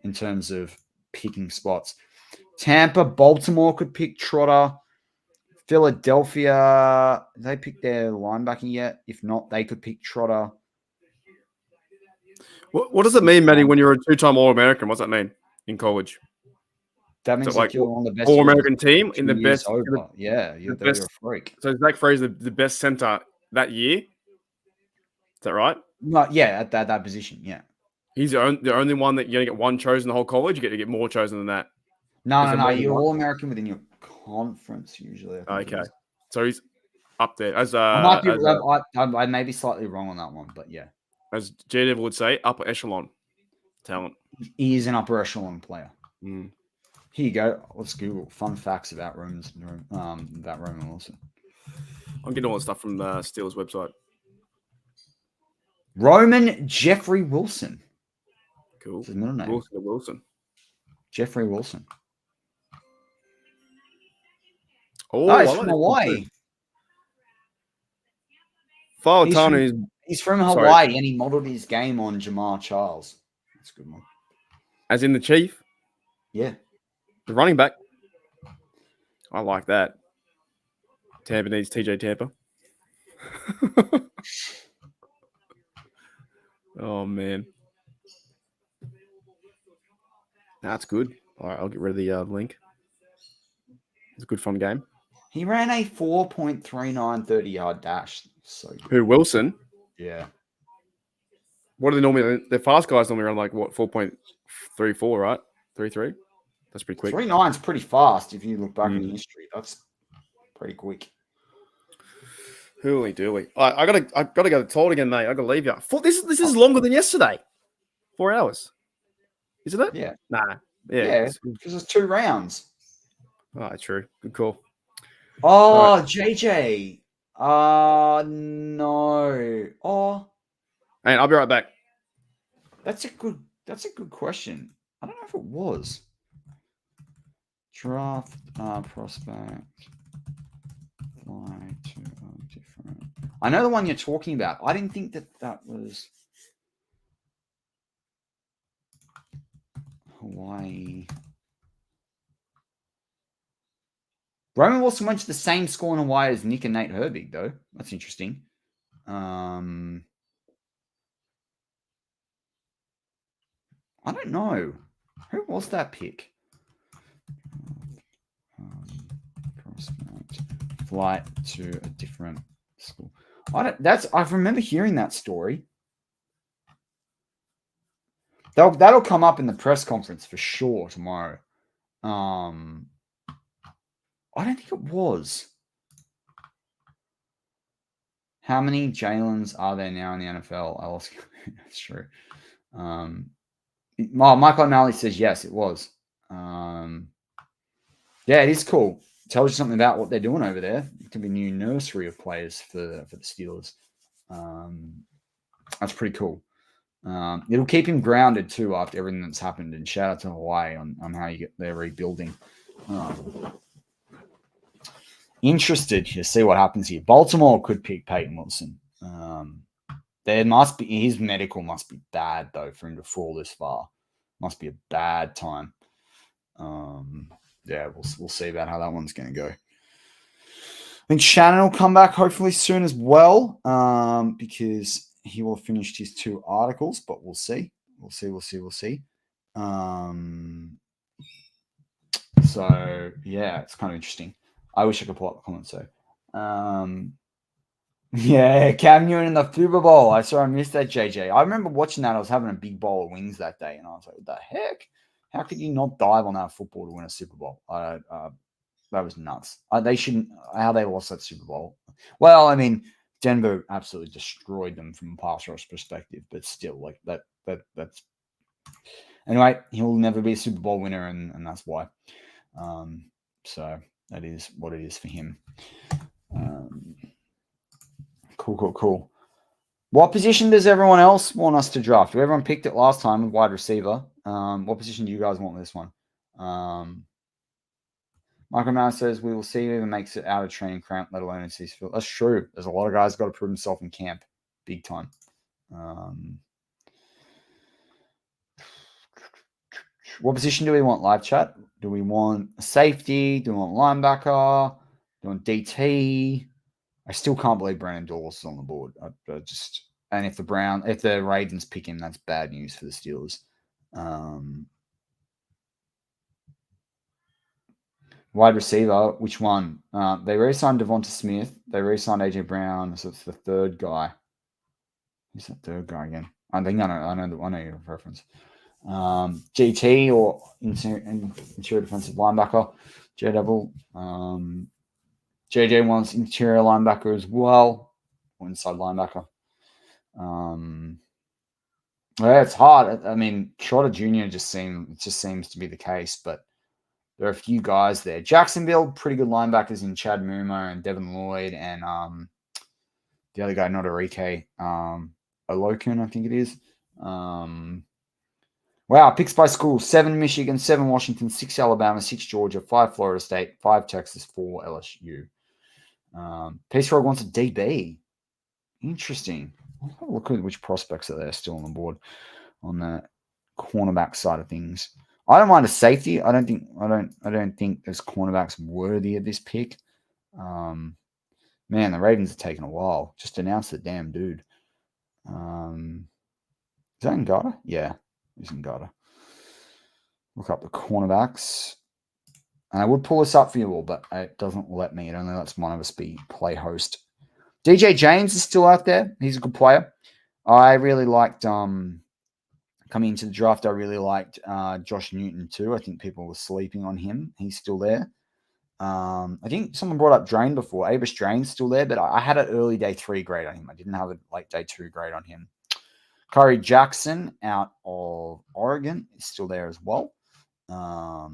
in terms of picking spots? Tampa, Baltimore could pick Trotter. Philadelphia, they picked their linebacker yet? If not, they could pick Trotter. What does it mean, Matty, when you're a 2-time All-American? What's that mean in college? That means like you're on the best All-American team in the years best. over. Yeah, you're a freak. So Zach Fraser, the best center that year. Is that right? No, yeah, at that position, yeah. He's the only one that you're going to get one chosen the whole college. You get to get more chosen than that. No. You're All-American within your conference usually. Okay. So he's up there. As I may be slightly wrong on that one, but yeah. As J-Devil would say, upper echelon talent. He is an upper echelon player. Mm. Here you go. Let's Google fun facts about Roman Wilson. I'm getting all the stuff from the Steelers website. Roman Jeffrey Wilson. Cool. That's his middle name. Wilson. Jeffrey Wilson. Oh, he's from Hawaii. He's from Hawaii, and he modeled his game on Jamar Charles. That's a good one. As in the Chief? Yeah. The running back. I like that. Tampa needs TJ Tampa. Oh, man. That's good. All right, I'll get rid of the link. It's a good, fun game. He ran a 4.39 30-yard dash. So good. Who, Wilson? Yeah. What do they normally? The fast guys normally run like what 4.34, right? 33. That's pretty quick. 39 is pretty fast if you look back in history. That's pretty quick. Hooly dooly. I gotta go to toilet again, mate. I gotta leave you. This is longer than yesterday. 4 hours. Isn't it? Yeah. Nah. Yeah, because it's 2 rounds. Oh, true. Good call. Oh, right. JJ. No. Oh. And I'll be right back. That's a good question. I don't know if it was. Draft prospect. Fly to different. I know the one you're talking about. I didn't think that was Hawaii. Roman Wilson went to the same school in Hawaii as Nick and Nate Herbig, though. That's interesting. I don't know. Who was that pick? Prospect. Flight to a different school. I remember hearing that story. That'll come up in the press conference for sure tomorrow. I don't think it was. How many Jalen's are there now in the NFL? That's true. Michael O'Malley says yes, it was. Yeah, it is cool. Tells you something about what they're doing over there. It could be a new nursery of players for the Steelers. That's pretty cool. It'll keep him grounded too after everything that's happened. And shout out to Hawaii on how they're rebuilding. Interested to see what happens here. Baltimore could pick Peyton Wilson. His medical must be bad though for him to fall this far. Must be a bad time. Yeah, we'll see about how that one's going to go. I think Shannon will come back hopefully soon as well, because he will have finished his 2 articles, but we'll see. We'll see. So yeah, it's kind of interesting. I wish I could pull up the comments though. Yeah, Cam Newton in the Super Bowl. I missed that, JJ. I remember watching that. I was having a big bowl of wings that day, and I was like, what the heck? How could you not dive on that football to win a Super Bowl? That was nuts. They shouldn't. How they lost that Super Bowl? Well, I mean, Denver absolutely destroyed them from a pass rush perspective, but still, like that's anyway. He'll never be a Super Bowl winner, and that's why. So that is what it is for him. Cool. What position does everyone else want us to draft? Everyone picked it last time with wide receiver. What position do you guys want this one? Michael Mauer says, we will see who even makes it out of training camp, let alone in Seasfield. That's true. There's a lot of guys got to prove himself in camp. Big time. What position do we want, live chat? Do we want a safety? Do we want linebacker? Do we want DT? I still can't believe Brandon Dawes is on the board. And if the Ravens pick him, that's bad news for the Steelers. Wide receiver, which one? They re-signed Devonta Smith. They re-signed AJ Brown. So it's the third guy. Who's that third guy again? I think I know your preference. GT or interior defensive linebacker. J-Devil. JJ wants interior linebacker as well, or inside linebacker. Yeah, it's hard. I mean, Trotter Jr. just seems to be the case, but there are a few guys there. Jacksonville, pretty good linebackers in Chad Muma and Devin Lloyd, and the other guy, not Arike, Olokun, I think it is. Wow, picks by school: 7 Michigan, 7 Washington, 6 Alabama, 6 Georgia, 5 Florida State, 5 Texas, 4 LSU. Peace Frog wants a DB. Interesting. I'll have a look at which prospects are there still on the board on the cornerback side of things. I don't mind a safety. I don't think there's cornerbacks worthy of this pick. Man, the Ravens are taking a while. Just announce the damn dude. Is that Ngata? Yeah, he's Ngata. Look up the cornerbacks. And I would pull this up for you all, but it doesn't let me. It only lets one of us be play host. DJ James is still out there. He's a good player. I really liked, coming into the draft, I really liked Josh Newton too. I think people were sleeping on him. He's still there. I think someone brought up Drain before. Avis Drain's still there, but I had an early day 3 grade on him. I didn't have a late day 2 grade on him. Curry Jackson out of Oregon is still there as well. So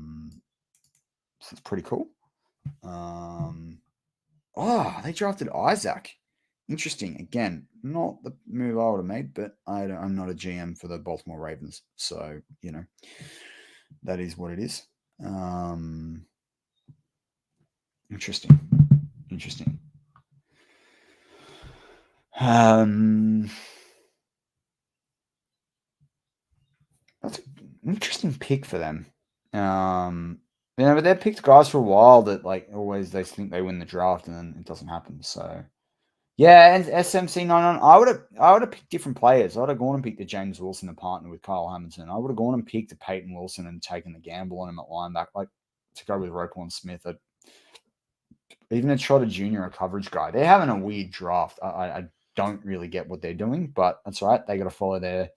it's pretty cool. They drafted Isaac. Interesting. Again, not the move I would have made, but I'm not a GM for the Baltimore Ravens. So, that is what it is. Interesting. That's an interesting pick for them. But they've picked guys for a while that always they think they win the draft and then it doesn't happen. So yeah, and SMC 99, I would have picked different players. I would have gone and picked the James Wilson to partner with Kyle Hamilton. I would have gone and picked the Peyton Wilson and taken the gamble on him at linebacker, to go with Roquan Smith. Even a Trotter Jr., a coverage guy. They're having a weird draft. I don't really get what they're doing, but that's all right. They got to follow their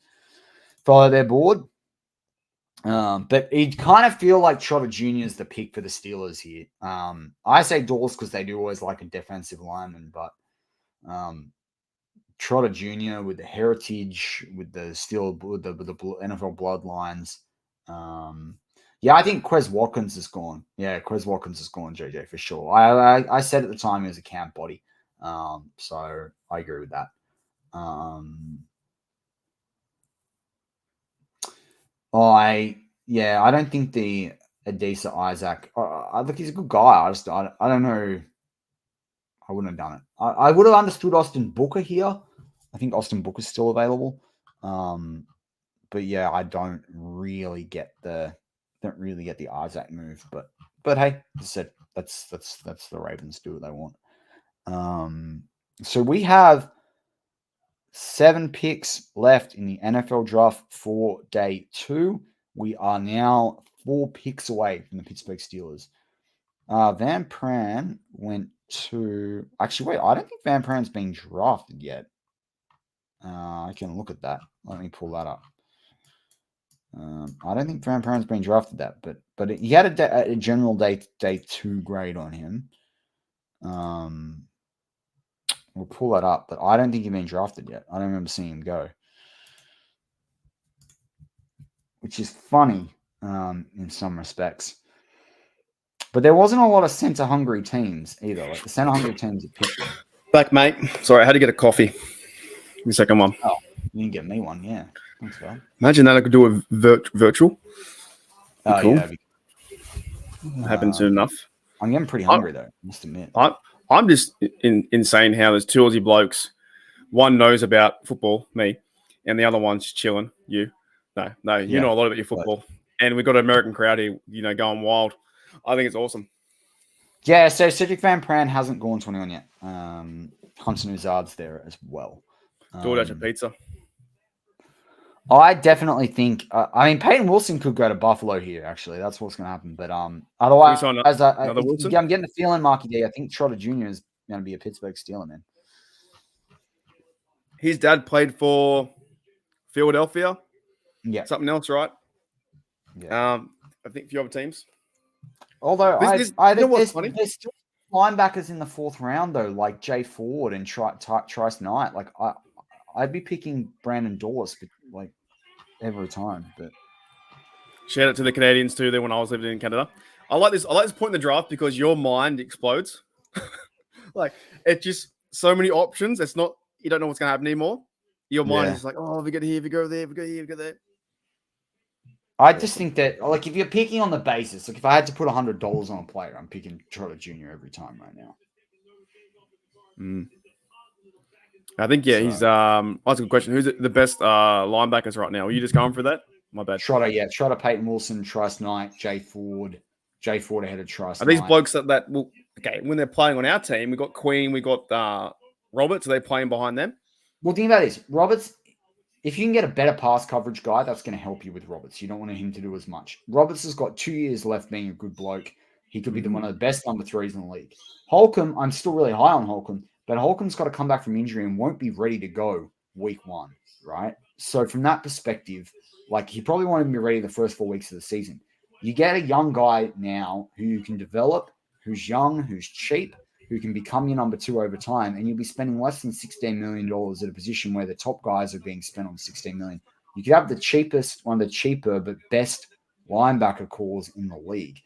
board. But it kind of feel like Trotter Jr. is the pick for the Steelers here. I say Dawes because they do always like a defensive lineman, but Trotter Jr. with the heritage, with the NFL bloodlines. I think Quez Watkins is gone. Yeah, Quez Watkins is gone, JJ, for sure. I said at the time he was a camp body. So I agree with that. I don't think the Adisa Isaac. Look, he's a good guy. I don't know. I wouldn't have done it. I would have understood Austin Booker here. I think Austin Booker's still available. But yeah, I don't really get the don't really get the Isaac move, but hey, as I said, that's the Ravens do what they want. So we have 7 picks left in the NFL draft for day 2. We are now 4 picks away from the Pittsburgh Steelers. Van Pran went to... Actually, wait, I don't think Van Pran's been drafted yet. I can look at that. Let me pull that up. I don't think Van Pran's been drafted that, but he had a general day 2 grade on him. We'll pull that up, but I don't think he's been drafted yet. I don't remember seeing him go, which is funny in some respects. But there wasn't a lot of center-hungry teams either. Like the center-hungry teams are picked. Back, mate. Sorry, I had to get a coffee. Give me a second one. Oh, you can get me one, yeah. Thanks, bud. Imagine that I could do a virtual. Oh, cool. yeah. Happened soon enough. I'm getting pretty hungry, though, I must admit. I'm just insane how there's 2 Aussie blokes. One knows about football, me, and the other one's chilling, you. No, you know a lot about your football. And we've got an American crowd here, going wild. I think it's awesome. Yeah, so Cedric Van Pran hasn't gone 21 yet. Hunter Nuzard's there as well. DoorDash and pizza. I definitely think. Peyton Wilson could go to Buffalo here. Actually, that's what's going to happen. But otherwise, another Wilson? I'm getting the feeling, Marky D. I think Trotter Jr. is going to be a Pittsburgh Steeler, man. His dad played for Philadelphia. Yeah, something else, right? Yeah. I think a few other teams. Although I think there's still linebackers in the 4th round though, like Jay Ford and Trice Knight. Like I'd be picking Brandon Dawes like every time. But shout out to the Canadians too. There when I was living in Canada. I like this point in the draft because your mind explodes. Like it's just so many options. It's not you don't know what's going to happen anymore. Your mind is like, oh, if we get here, if we go there, if we go here, if we go there. I just think that, like, if you're picking on the basis, like, if I had to put $100 on a player, I'm picking Trotter Jr. every time right now. I think, he's that's a good question. Who's the best linebackers right now? Are you just going for that? My bad. Trotter, Peyton Wilson, Trice Knight, Jay Ford ahead of Trice Knight. Are these blokes that will, when they're playing on our team, we got Queen, we got Roberts, are they playing behind them? Well, think about this. Roberts, if you can get a better pass coverage guy, that's going to help you with Roberts. You don't want him to do as much. Roberts has got 2 years left being a good bloke. He could be one of the best number 3s in the league. Holcomb, I'm still really high on Holcomb, but Holcomb's got to come back from injury and won't be ready to go week 1, right? So from that perspective, like he probably won't even be ready the first 4 weeks of the season. You get a young guy now who you can develop, who's young, who's cheap, who can become your number 2 over time, and you'll be spending less than $16 million at a position where the top guys are being spent on $16 million. You could have one of the cheaper but best linebacker calls in the league.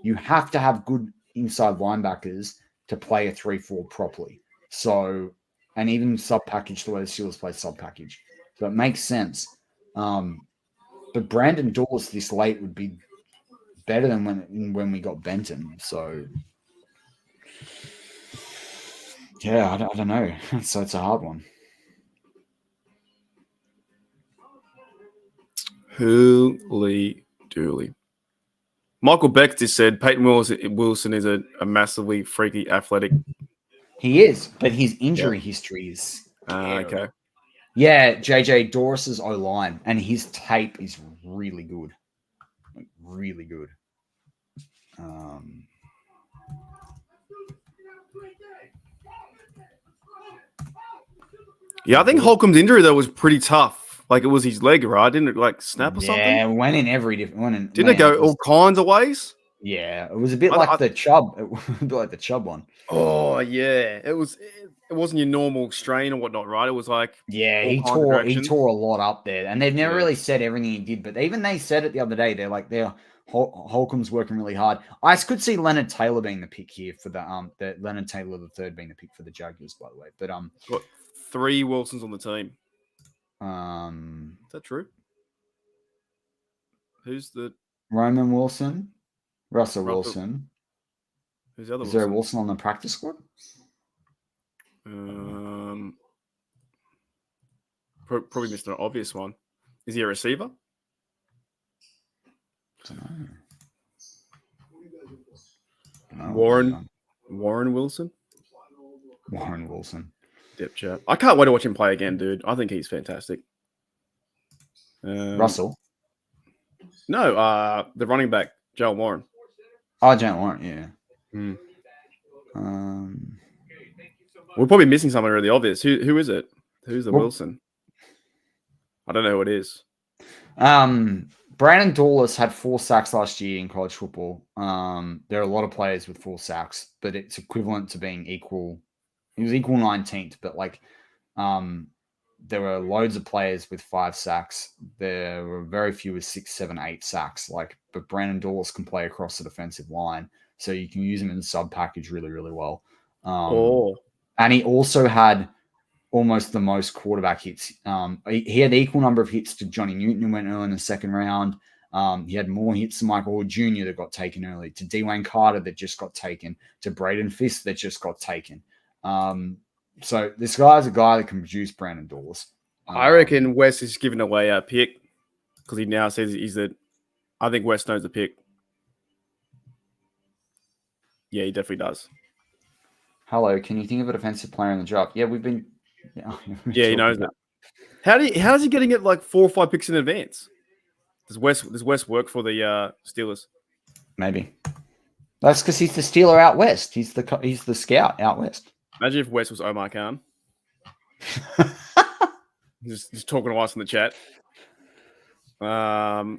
You have to have good inside linebackers to play a 3-4 properly. So, and even sub-package the way the Steelers play sub-package. So it makes sense. But Brandon Dawes this late would be better than when we got Benton. So, yeah, I don't know. So it's a hard one. Holy dooly. Michael Beck just said Peyton Wilson is a massively freaky athletic. He is, but his injury history is okay. Yeah, JJ Doris's O-line, and his tape is really good. Like, really good. Yeah, I think Holcomb's injury though was pretty tough. Like it was his leg, right? Didn't it like snap or something? Yeah, went in every different. Didn't it go all kinds of ways? Yeah, it was a bit like the Chubb. It was a bit like the Chubb one. Oh yeah, it was. It wasn't your normal strain or whatnot, right? It was like he tore a lot up there, and they've never really said everything he did. But even they said it the other day. They're like Holcomb's working really hard. I could see Leonard Taylor being the pick here for the Leonard Taylor the third being the pick for the Jaguars, by the way. But got 3 Wilsons on the team. Is that true? Who's the Roman Wilson? Russell Wilson. Who's the other? Is there a Wilson on the practice squad? Probably missed an obvious one. Is he a receiver? I don't know. know. what they've done. Warren Wilson. Warren Wilson. Depth chart. I can't wait to watch him play again, dude. I think he's fantastic. Russell. No, the running back, Joel Warren. Oh, Jalen Warren, yeah. We're probably missing someone really obvious. Who is it? Who's the Wilson? I don't know who it is. Brandon Dawless had 4 sacks last year in college football. There are a lot of players with 4 sacks, but it's equivalent to being equal. He was equal 19th, but there were loads of players with 5 sacks. There were very few with 6, 7, 8 sacks. But Brandon Dawless can play across the defensive line, so you can use him in the sub package really, really well. And he also had almost the most quarterback hits. He had equal number of hits to Johnny Newton, who went early in the second round. He had more hits to Michael Hall Jr. that got taken early, to Dwayne Carter that just got taken, to Braden Fisk that just got taken. So this guy's a guy that can produce Brandon Dawes. I reckon West is giving away a pick because he now says he's the. I think West knows the pick. Yeah, he definitely does. Hello, can you think of a defensive player in the draft? Yeah, we've been. Yeah, he knows it. How is he getting it like 4 or 5 picks in advance? Does West work for the Steelers? Maybe. That's because he's the Steeler out west. He's the scout out west. Imagine if West was Omar Khan. just talking to us in the chat. I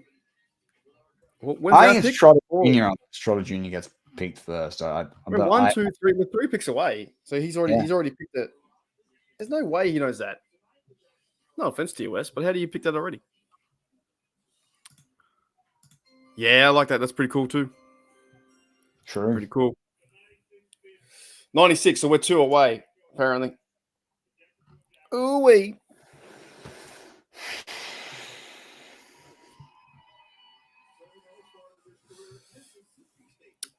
think it's Trotter Jr. Trotter Jr. gets picked first. We're 1, 2, 3. We're 3 picks away. So he's already picked it. There's no way he knows that. No offense to you, West, but how do you pick that already? Yeah, I like that. That's pretty cool too. True. Pretty cool. 96, so we're 2 away, apparently. Ooh-wee.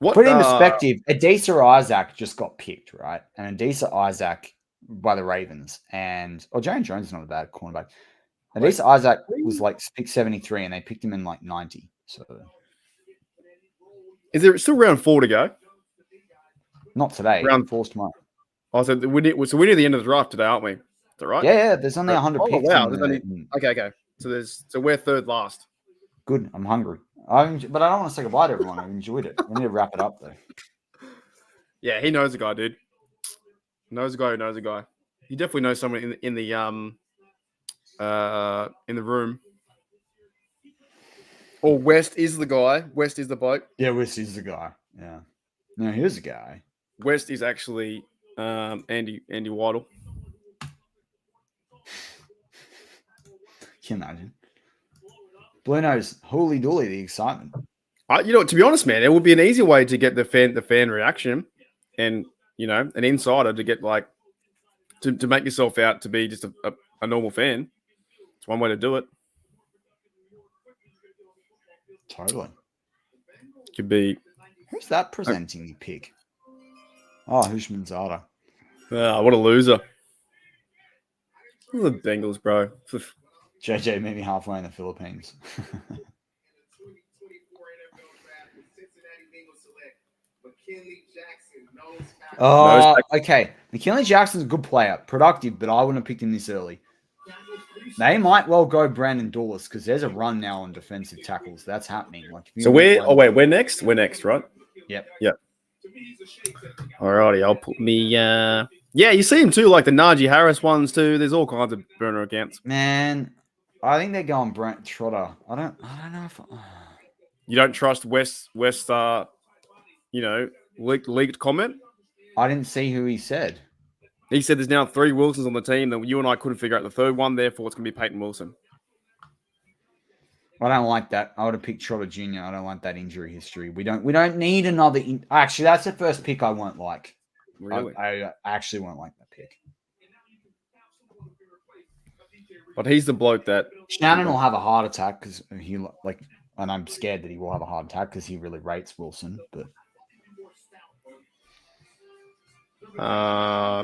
Put it in perspective, Adisa Isaac just got picked, right? And Adisa Isaac by the Ravens. Jane Jones is not a bad cornerback. Adisa Isaac was like 673 and they picked him in like 90. So is there still round 4 to go? Not today. Round 4's tomorrow. Oh, so we're near the end of the draft today, aren't we? Is that right? Yeah. There's only 100 picks. Wow. Okay. So we're third last. Good. I'm hungry. But I don't want to say goodbye to everyone. I enjoyed it. We need to wrap it up though. Yeah, he knows a guy, dude. Knows a guy who knows a guy. He definitely knows someone in the room. Or West is the guy. West is the bloke. Yeah, West is the guy. Yeah. No, here's the guy. West is actually Andy Waddle. Can you imagine? Blue Nose, holy dooly, the excitement. To be honest, man, it would be an easy way to get the fan reaction, and an insider to get like to make yourself out to be just a normal fan. It's one way to do it. Totally. Could be. Who's that presenting the pick? Oh, Hushman Zada. What a loser. The Bengals, bro. JJ maybe halfway in the Philippines. Okay. McKinley Jackson's a good player, productive, but I wouldn't have picked him this early. They might well go Brandon Dawes because there's a run now on defensive tackles. That's happening. We're next. We're next, right? Yep. Alrighty, I'll put me. Yeah, you see him too, like the Najee Harris ones too. There's all kinds of burner accounts. Man, I think they're going Brent Trotter. I don't know if you don't trust West. Leaked comment. I didn't see who he said. He said there's now 3 Wilsons on the team that you and I couldn't figure out the third one. Therefore, it's going to be Peyton Wilson. I don't like that. I would have picked Trotter Jr. I don't like that injury history. We don't need another. Actually, that's the first pick I won't like. Really? I actually won't like that pick. But he's the bloke that Shannon will have a heart attack because and I'm scared that he will have a heart attack because he really rates Wilson. But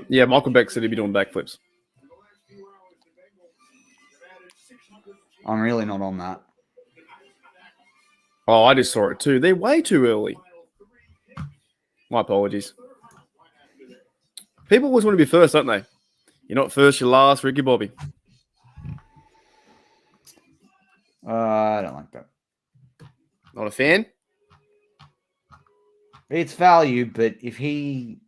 Michael Beck said he'd be doing backflips. I'm really not on that. Oh, I just saw it too. They're way too early. My apologies. People always want to be first, don't they? You're not first, you're last, Ricky Bobby. I don't like that. Not a fan? It's value, but if he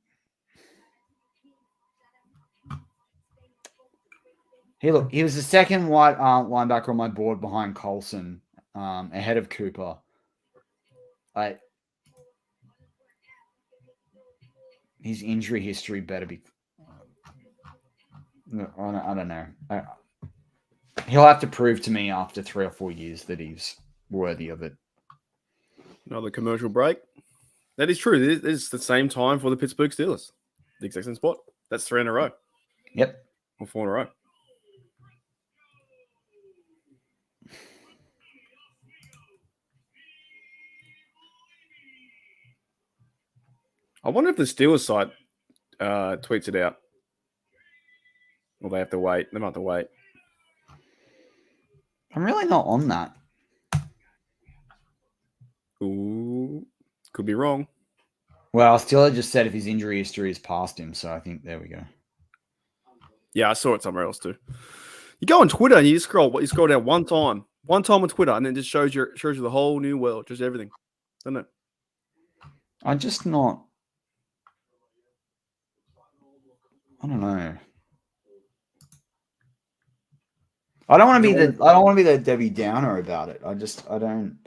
was the second white linebacker on my board behind Colson, ahead of Cooper. His injury history better be. I don't know. He'll have to prove to me after 3 or 4 years that he's worthy of it. Another commercial break. That is true. It is the same time for the Pittsburgh Steelers. The exact same spot. That's 3 in a row. Yep. Or 4 in a row. I wonder if the Steelers site tweets it out. Or they have to wait. They might have to wait. I'm really not on that. Ooh. Could be wrong. Well, Steeler just said if his injury history is past him, so I think there we go. Yeah, I saw it somewhere else too. You go on Twitter and you scroll down one time on Twitter, and then it just shows you the whole new world, just everything, doesn't it? I'm just not. I don't know. I don't want to be the Debbie Downer about it. I don't.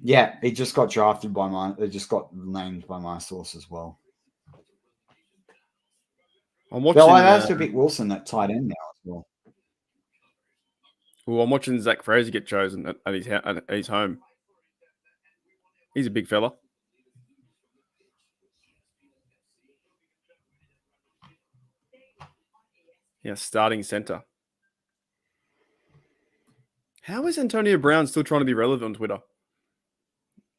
Yeah, it just got drafted by mine. It just got named by my source as well. I'm watching. That's a Vic Wilson, that tight end now as well. Well, I'm watching Zach Fraser get chosen at his home. He's a big fella. Yeah, starting center. How is Antonio Brown still trying to be relevant on Twitter?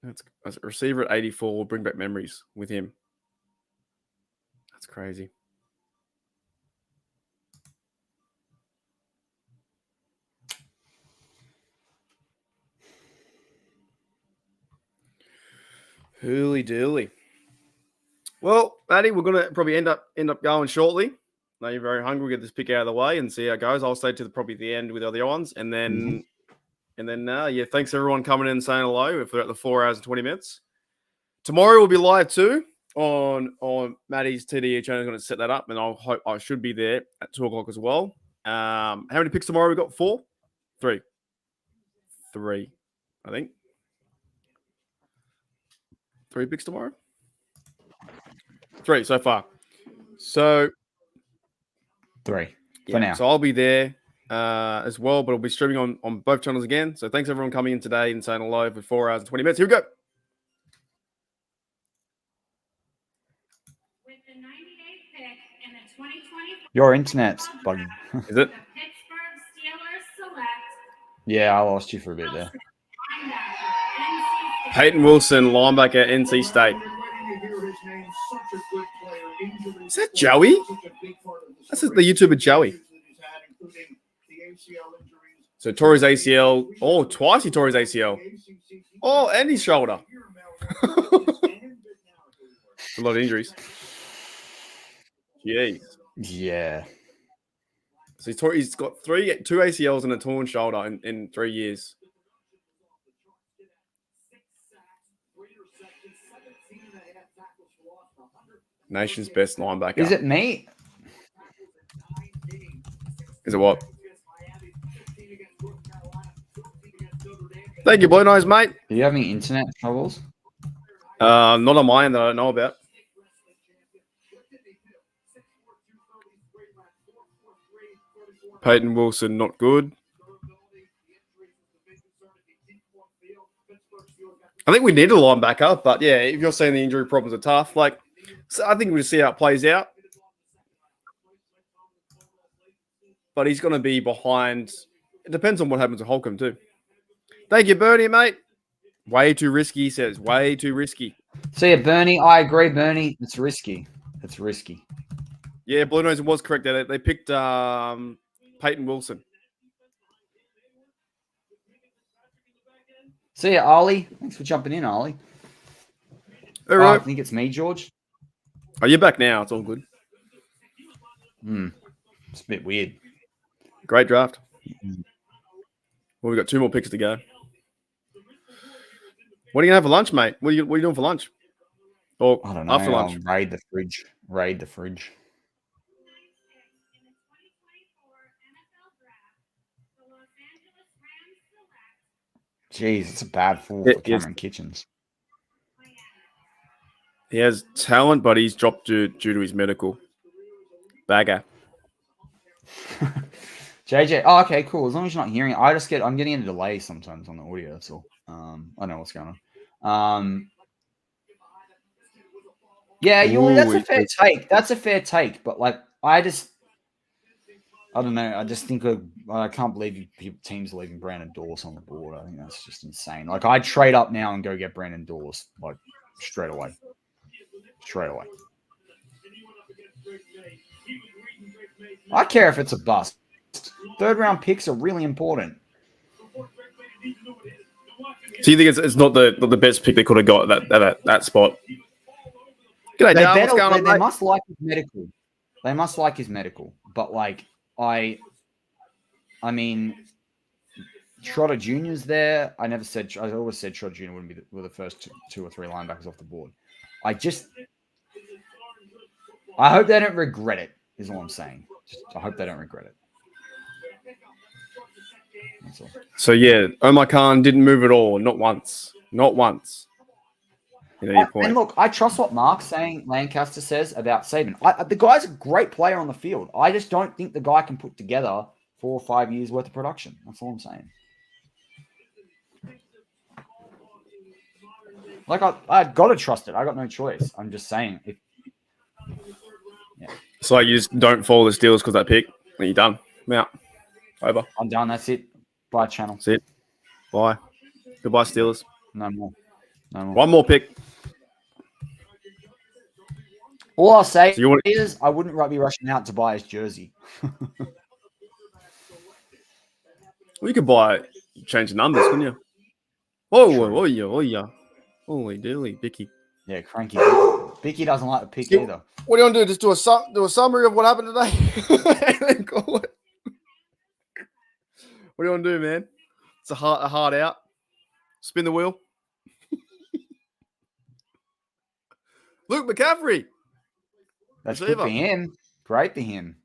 That's a receiver at 84. Will bring back memories with him. That's crazy. Hooly dooly. Well, Matty, we're gonna probably end up going shortly. Now you're very hungry. Get this pick out of the way and see how it goes. I'll stay to probably the end with the other ones, and then yeah. Thanks everyone coming in and saying hello. If we're at the 4 hours and 20 minutes, tomorrow we'll be live too on Matty's TDE channel. Going to set that up, and I should be there at 2 o'clock as well. How many picks tomorrow? We got 4, 3, I think. 3 picks tomorrow. 3 so far. So 3 yeah, for now. So I'll be there as well, but I'll be streaming on both channels again. So thanks everyone coming in today and saying hello for 4 hours and 20 minutes. Here we go. With the 98th pick in the 2020 Your internet's bugging. Is it? the Pittsburgh Steelers select Yeah, I lost you for a bit there. linebacker, NC State. Peyton Wilson, linebacker, NC State. Is that Joey? That's the YouTuber Joey. So tore his ACL. Oh, twice he tore his ACL. Oh, and his shoulder. A lot of injuries. Jeez. Yeah. So he's got 2 ACLs and a torn shoulder in 3 years. Nation's best linebacker. Is it me? Is it what? Thank you, Blue Nose, mate. Do you have any internet troubles? Not on my end that I don't know about. Peyton Wilson, not good. I think we need a linebacker, but yeah, if you're saying the injury problems are tough, so I think we'll see how it plays out. But he's going to be behind. It depends on what happens to Holcomb too. Thank you, Bernie, mate. Way too risky, he says. Way too risky. So yeah, Bernie, I agree, Bernie. It's risky. It's risky. Yeah, Blue Nose was correct. They picked Peyton Wilson. See ya, Ollie. Thanks for jumping in, Ollie. All I right. think it's me, George. Oh, you're back now. It's all good. It's a bit weird. Great draft. Well, we've got 2 more picks to go. What are you going to have for lunch, mate? What are you doing for lunch? Or I don't know. after lunch? I'll raid the fridge. Raid the fridge. Jeez, it's a bad fall for Cameron Kitchens. He has talent, but he's dropped due to his medical. Bagger. JJ. Oh, okay, cool. As long as you're not hearing it, I'm getting a delay sometimes on the audio. That's all. I don't know what's going on. Yeah, that's a fair take. That's a fair take. But like, I don't know. I just think I can't believe teams are leaving Brandon Dawes on the board. I think that's just insane. Like, I'd trade up now and go get Brandon Dawes like straight away. I care if it's a bust. 3rd round picks are really important. So you think it's not the best pick they could have got at that spot? G'day, Dale. What's going on, they must like his medical. They must like his medical. But like I mean, Trotter Jr.'s there. I always said Trotter Jr. wouldn't be the first 2 or 3 linebackers off the board. I hope they don't regret it, is all I'm saying. I hope they don't regret it. That's all. So yeah, Omar Khan didn't move at all. Not once. And look, I trust what Lancaster says about Saban. The guy's a great player on the field. I just don't think the guy can put together 4 or 5 years worth of production. That's all I'm saying. Like, I've got to trust it. I got no choice. I'm just saying. So you just don't follow the Steelers because that pick, and you're done. I'm out. Over. I'm done. That's it. Bye, channel. That's it. Bye. Goodbye, Steelers. No more. 1 more pick. All I'll say is I wouldn't be rushing out to buy his jersey. Well, you could change the numbers, couldn't you? Oh yeah. Holy dooly, Bicky. Yeah, cranky. Bicky doesn't like the pick either. What do you want to do? Just do a summary of what happened today? And then call it. What do you want to do, man? It's a hard out. Spin the wheel. Luke McCaffrey. That's good for him. Great for him.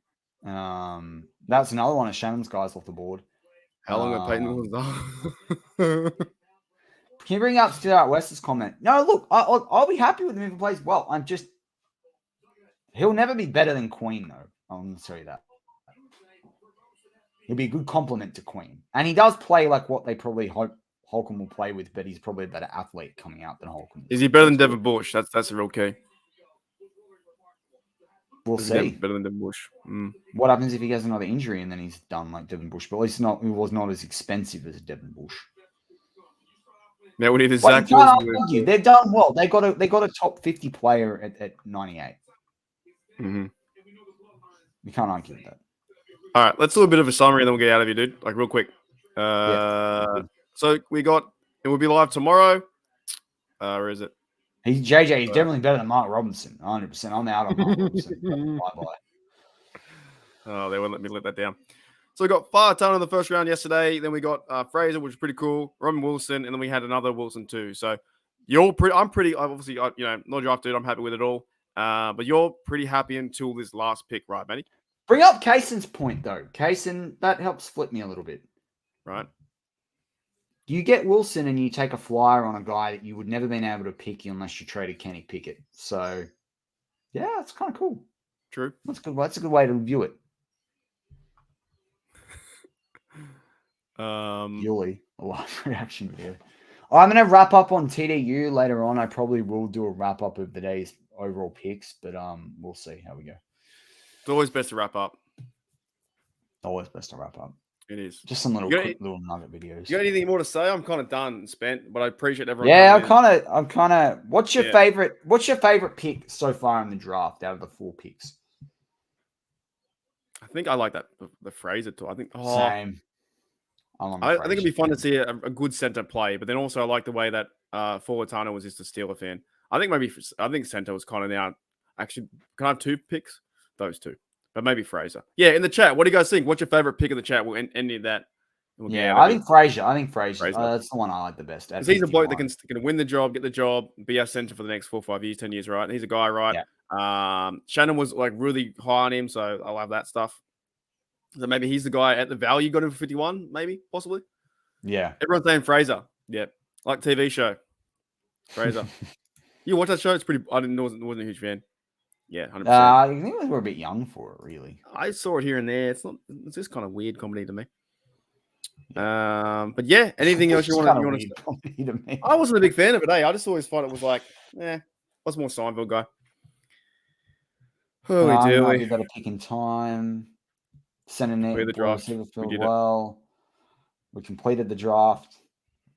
That's another one of Shannon's guys off the board. How long have Peyton was Can you bring up Stuart West's comment? No, look, I'll be happy with him if he plays well. He'll never be better than Queen, though. I'll tell you that. He'll be a good complement to Queen. And he does play like what they probably hope Holcomb will play with, but he's probably a better athlete coming out than Holcomb. Is he better than Devin Bush? That's the real key. We'll see. Better than Devin Bush. What happens if he has another injury and then he's done like Devin Bush? But at least he was not as expensive as Devin Bush. Now we need a Zach. They've done well. They got a top 50 player at 98. Mm-hmm. You can't argue with that. All right, let's do a bit of a summary and then we'll get out of here, dude. Like real quick. So it will be live tomorrow. Where is it? JJ. He's definitely better than Mark Robinson. 100%. I'm out on Mark Robinson. Bye. Oh, they won't let me let that down. So we got Farton in the first round yesterday. Then we got Fraser, which is pretty cool. Robin Wilson, and then we had another Wilson too. So I'm pretty obviously not drafted. I'm happy with it all. But you're pretty happy until this last pick, right, Matty? Bring up Kaysen's point though. Kaysen, that helps flip me a little bit. Right. You get Wilson and you take a flyer on a guy that you would never been able to pick unless you traded Kenny Pickett. So, yeah, it's kind of cool. True. That's good. That's a good way to view it. Yuli, a live reaction video. I'm going to wrap up on TDU later on. I probably will do a wrap up of the day's overall picks, but we'll see how we go. It's always best to wrap up. Always best to wrap up. It is. Just some little nugget videos. You got anything more to say? I'm kind of done and spent, but I appreciate everyone. Yeah, I'm kind of. What's your favorite? What's your favorite pick so far in the draft out of the 4 picks? I think I like that the Fraser too. I think same. I think it'd be fun to see a good center play, but then also I like the way that Forlatano was just a Steeler fan. I think center was kind of now. Actually, can I have 2 picks? Those 2, but maybe Fraser. Yeah, in the chat, what do you guys think? What's your favorite pick in the chat? We'll end of that. We'll I think Fraser. That's the one I like the best. Because he's a bloke that can win the job, get the job, be our center for the next 4, 5 years, 10 years, right? And he's a guy, right? Yeah. Shannon was like really high on him, so I'll have that stuff. So maybe he's the guy at the value got him for 51, maybe, possibly. Yeah. Everyone's saying Fraser. Yeah. Like TV show. Fraser. You watch that show? It's pretty. I wasn't a huge fan. Yeah, 100%. I think we're a bit young for it, really. I saw it here and there. It's just kind of weird comedy to me. But yeah, anything else you want to comedy to me. I wasn't a big fan of it, I just always thought it was like, I was more Seinfeld guy. Holy dooly. Did that a pick in time. Sending it. The draft. We completed the draft.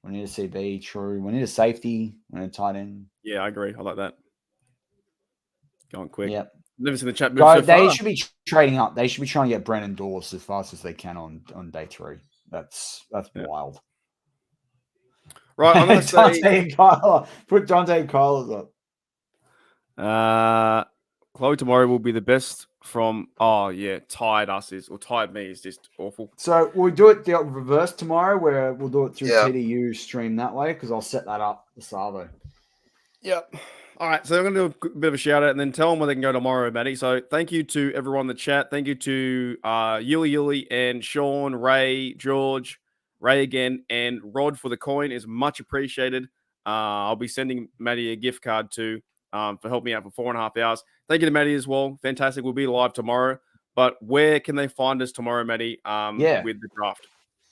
We need a CB, true. We need a safety. We need a tight end. Yeah, I agree. I like that. Going quick. Yep. Never seen the chat move so they should be trading up. They should be trying to get Brandon Dawes as fast as they can on day 3. That's wild. Right, I'm going to say put Dante and Kyler up. Chloe tomorrow will be the best from. Oh yeah, tied me is just awful. So we'll do it the reverse tomorrow, where we'll do it through TDU stream that way because I'll set that up the Savo. Yep. All right, so I'm going to do a bit of a shout out and then tell them where they can go tomorrow, Matty. So thank you to everyone in the chat. Thank you to Yuli and Sean, Ray, George, Ray again, and Rod for the coin is much appreciated. I'll be sending Matty a gift card too for helping me out for 4.5 hours. Thank you to Matty as well. Fantastic. We'll be live tomorrow. But where can they find us tomorrow, Matty, with the draft?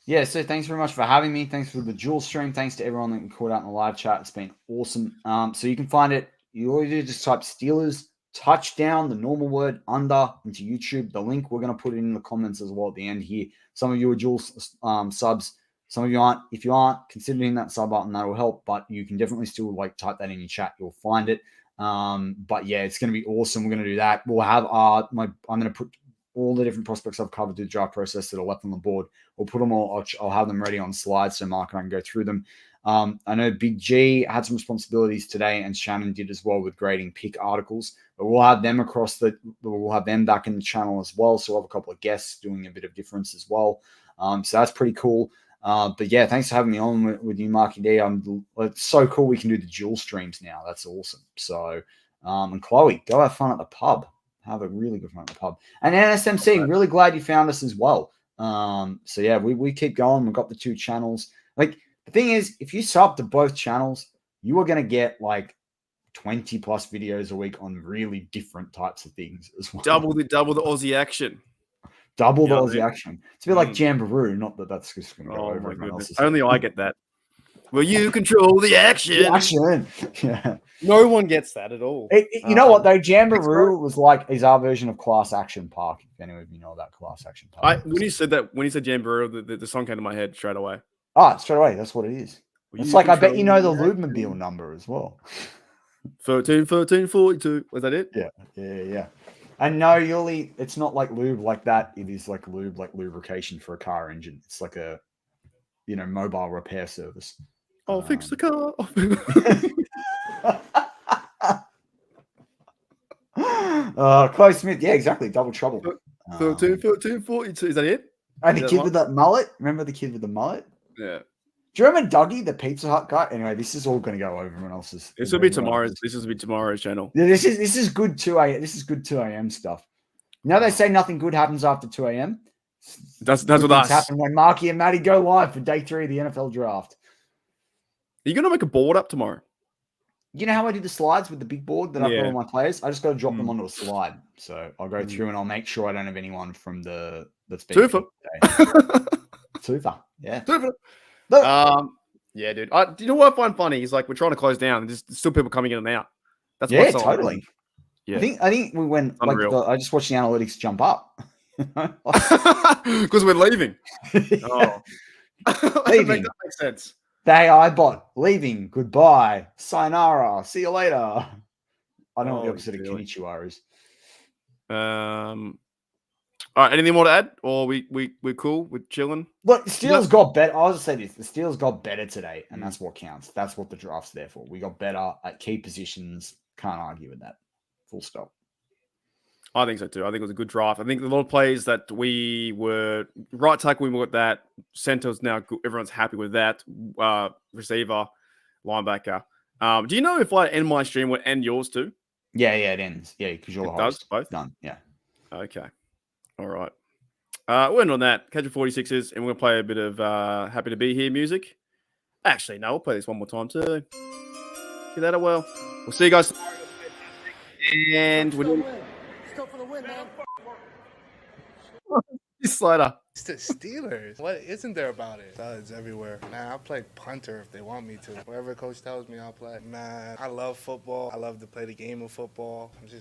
Yeah, so thanks very much for having me. Thanks for the dual stream. Thanks to everyone that called out in the live chat. It's been awesome. So you can find it. You all you do just type Steelers touchdown, the normal word under into YouTube. The link we're going to put it in the comments as well at the end here. Some of you are dual subs. Some of you aren't. If you aren't, consider hitting that sub button. That will help. But you can definitely still type that in your chat. You'll find it. But yeah, it's going to be awesome. We're going to do that. We'll have I'm going to put all the different prospects I've covered through the draft process that are left on the board. We'll put them all. I'll have them ready on slides so Mark and I can go through them. I know Big G had some responsibilities today, and Shannon did as well with grading pick articles. But we'll have them we'll have them back in the channel as well. So we'll have a couple of guests doing a bit of difference as well. So that's pretty cool. But yeah, thanks for having me on with you, Marky D. It's so cool we can do the dual streams now. That's awesome. So, and Chloe, go have fun at the pub. Have a really good fun at the pub. And NSMC, really glad you found us as well. So yeah, we keep going. We've got the 2 channels. The thing is, if you sub to both channels, you are going to get 20 plus videos a week on really different types of things as well. Double the Aussie action. Double the Aussie action. It's a bit like Jamboree. Not that that's just going to go over everyone else's. Only I get that. Will you control the action? The action. Yeah. No one gets that at all. You know what though? Jamboree was is our version of Class Action Park. If any of you know about Class Action Park. When you said Jamboree, the song came to my head straight away. Straight away. That's what it is. It's I bet you know the Lubemobile number as well. 13, 42. Was that it? Yeah. And no, Yuli, it's not like lube like that. It is like lube, like lubrication for a car engine. It's like a, mobile repair service. I'll fix the car. Chloe Smith. Yeah, exactly. Double trouble. 13, 42. Is that it? And the kid with that mullet. Remember the kid with the mullet? Yeah. Do you remember Dougie, the Pizza Hut guy? Anyway, this is all going to go over everyone else's. This will be tomorrow's. This will be tomorrow's channel. Yeah, this is good 2 a.m. This is good 2 a.m. stuff. They say nothing good happens after 2 a.m. That's what us happen when Marky and Matty go live for day 3 of the NFL draft. Are you going to make a board up tomorrow? You know how I do the slides with the big board that I've got all my players? I just got to drop them onto a slide. So I'll go through and I'll make sure I don't have anyone from that's been Tufa. Tufa. Yeah. Tufa. Yeah, dude. Do you know what I find funny? Is we're trying to close down, and there's still people coming in and out. That's totally. Yeah, I think we went I just watched the analytics jump up because we're leaving. Oh, leaving. That makes sense. The AI bot leaving. Goodbye. Sayonara. See you later. I don't know what the opposite of konnichiwa is. All All right, anything more to add? Or we're cool? We're chilling? Look, Steelers got better. I'll just say this: the Steelers got better today, and that's what counts. That's what the draft's there for. We got better at key positions. Can't argue with that. Full stop. I think so too. I think it was a good draft. I think a lot of plays that we were right tackle, we got that. Center's now good. Everyone's happy with that. Receiver, linebacker. Do you know if I end my stream would end yours too? Yeah, it ends. Yeah, because you're It the host. does both. Done. Yeah. Okay. All right. We're ending on that. Catch your 46ers, and we're gonna play a bit of "Happy to Be Here" music. Actually, no, we'll play this one more time too. Give that a whirl. We'll see you guys. And we're doing Let's go for the win, man. this later. It's the Steelers. What isn't there about it? Studs everywhere. Man, I'll play punter if they want me to. Whatever coach tells me, I'll play. Man, I love football. I love to play the game of football. I'm just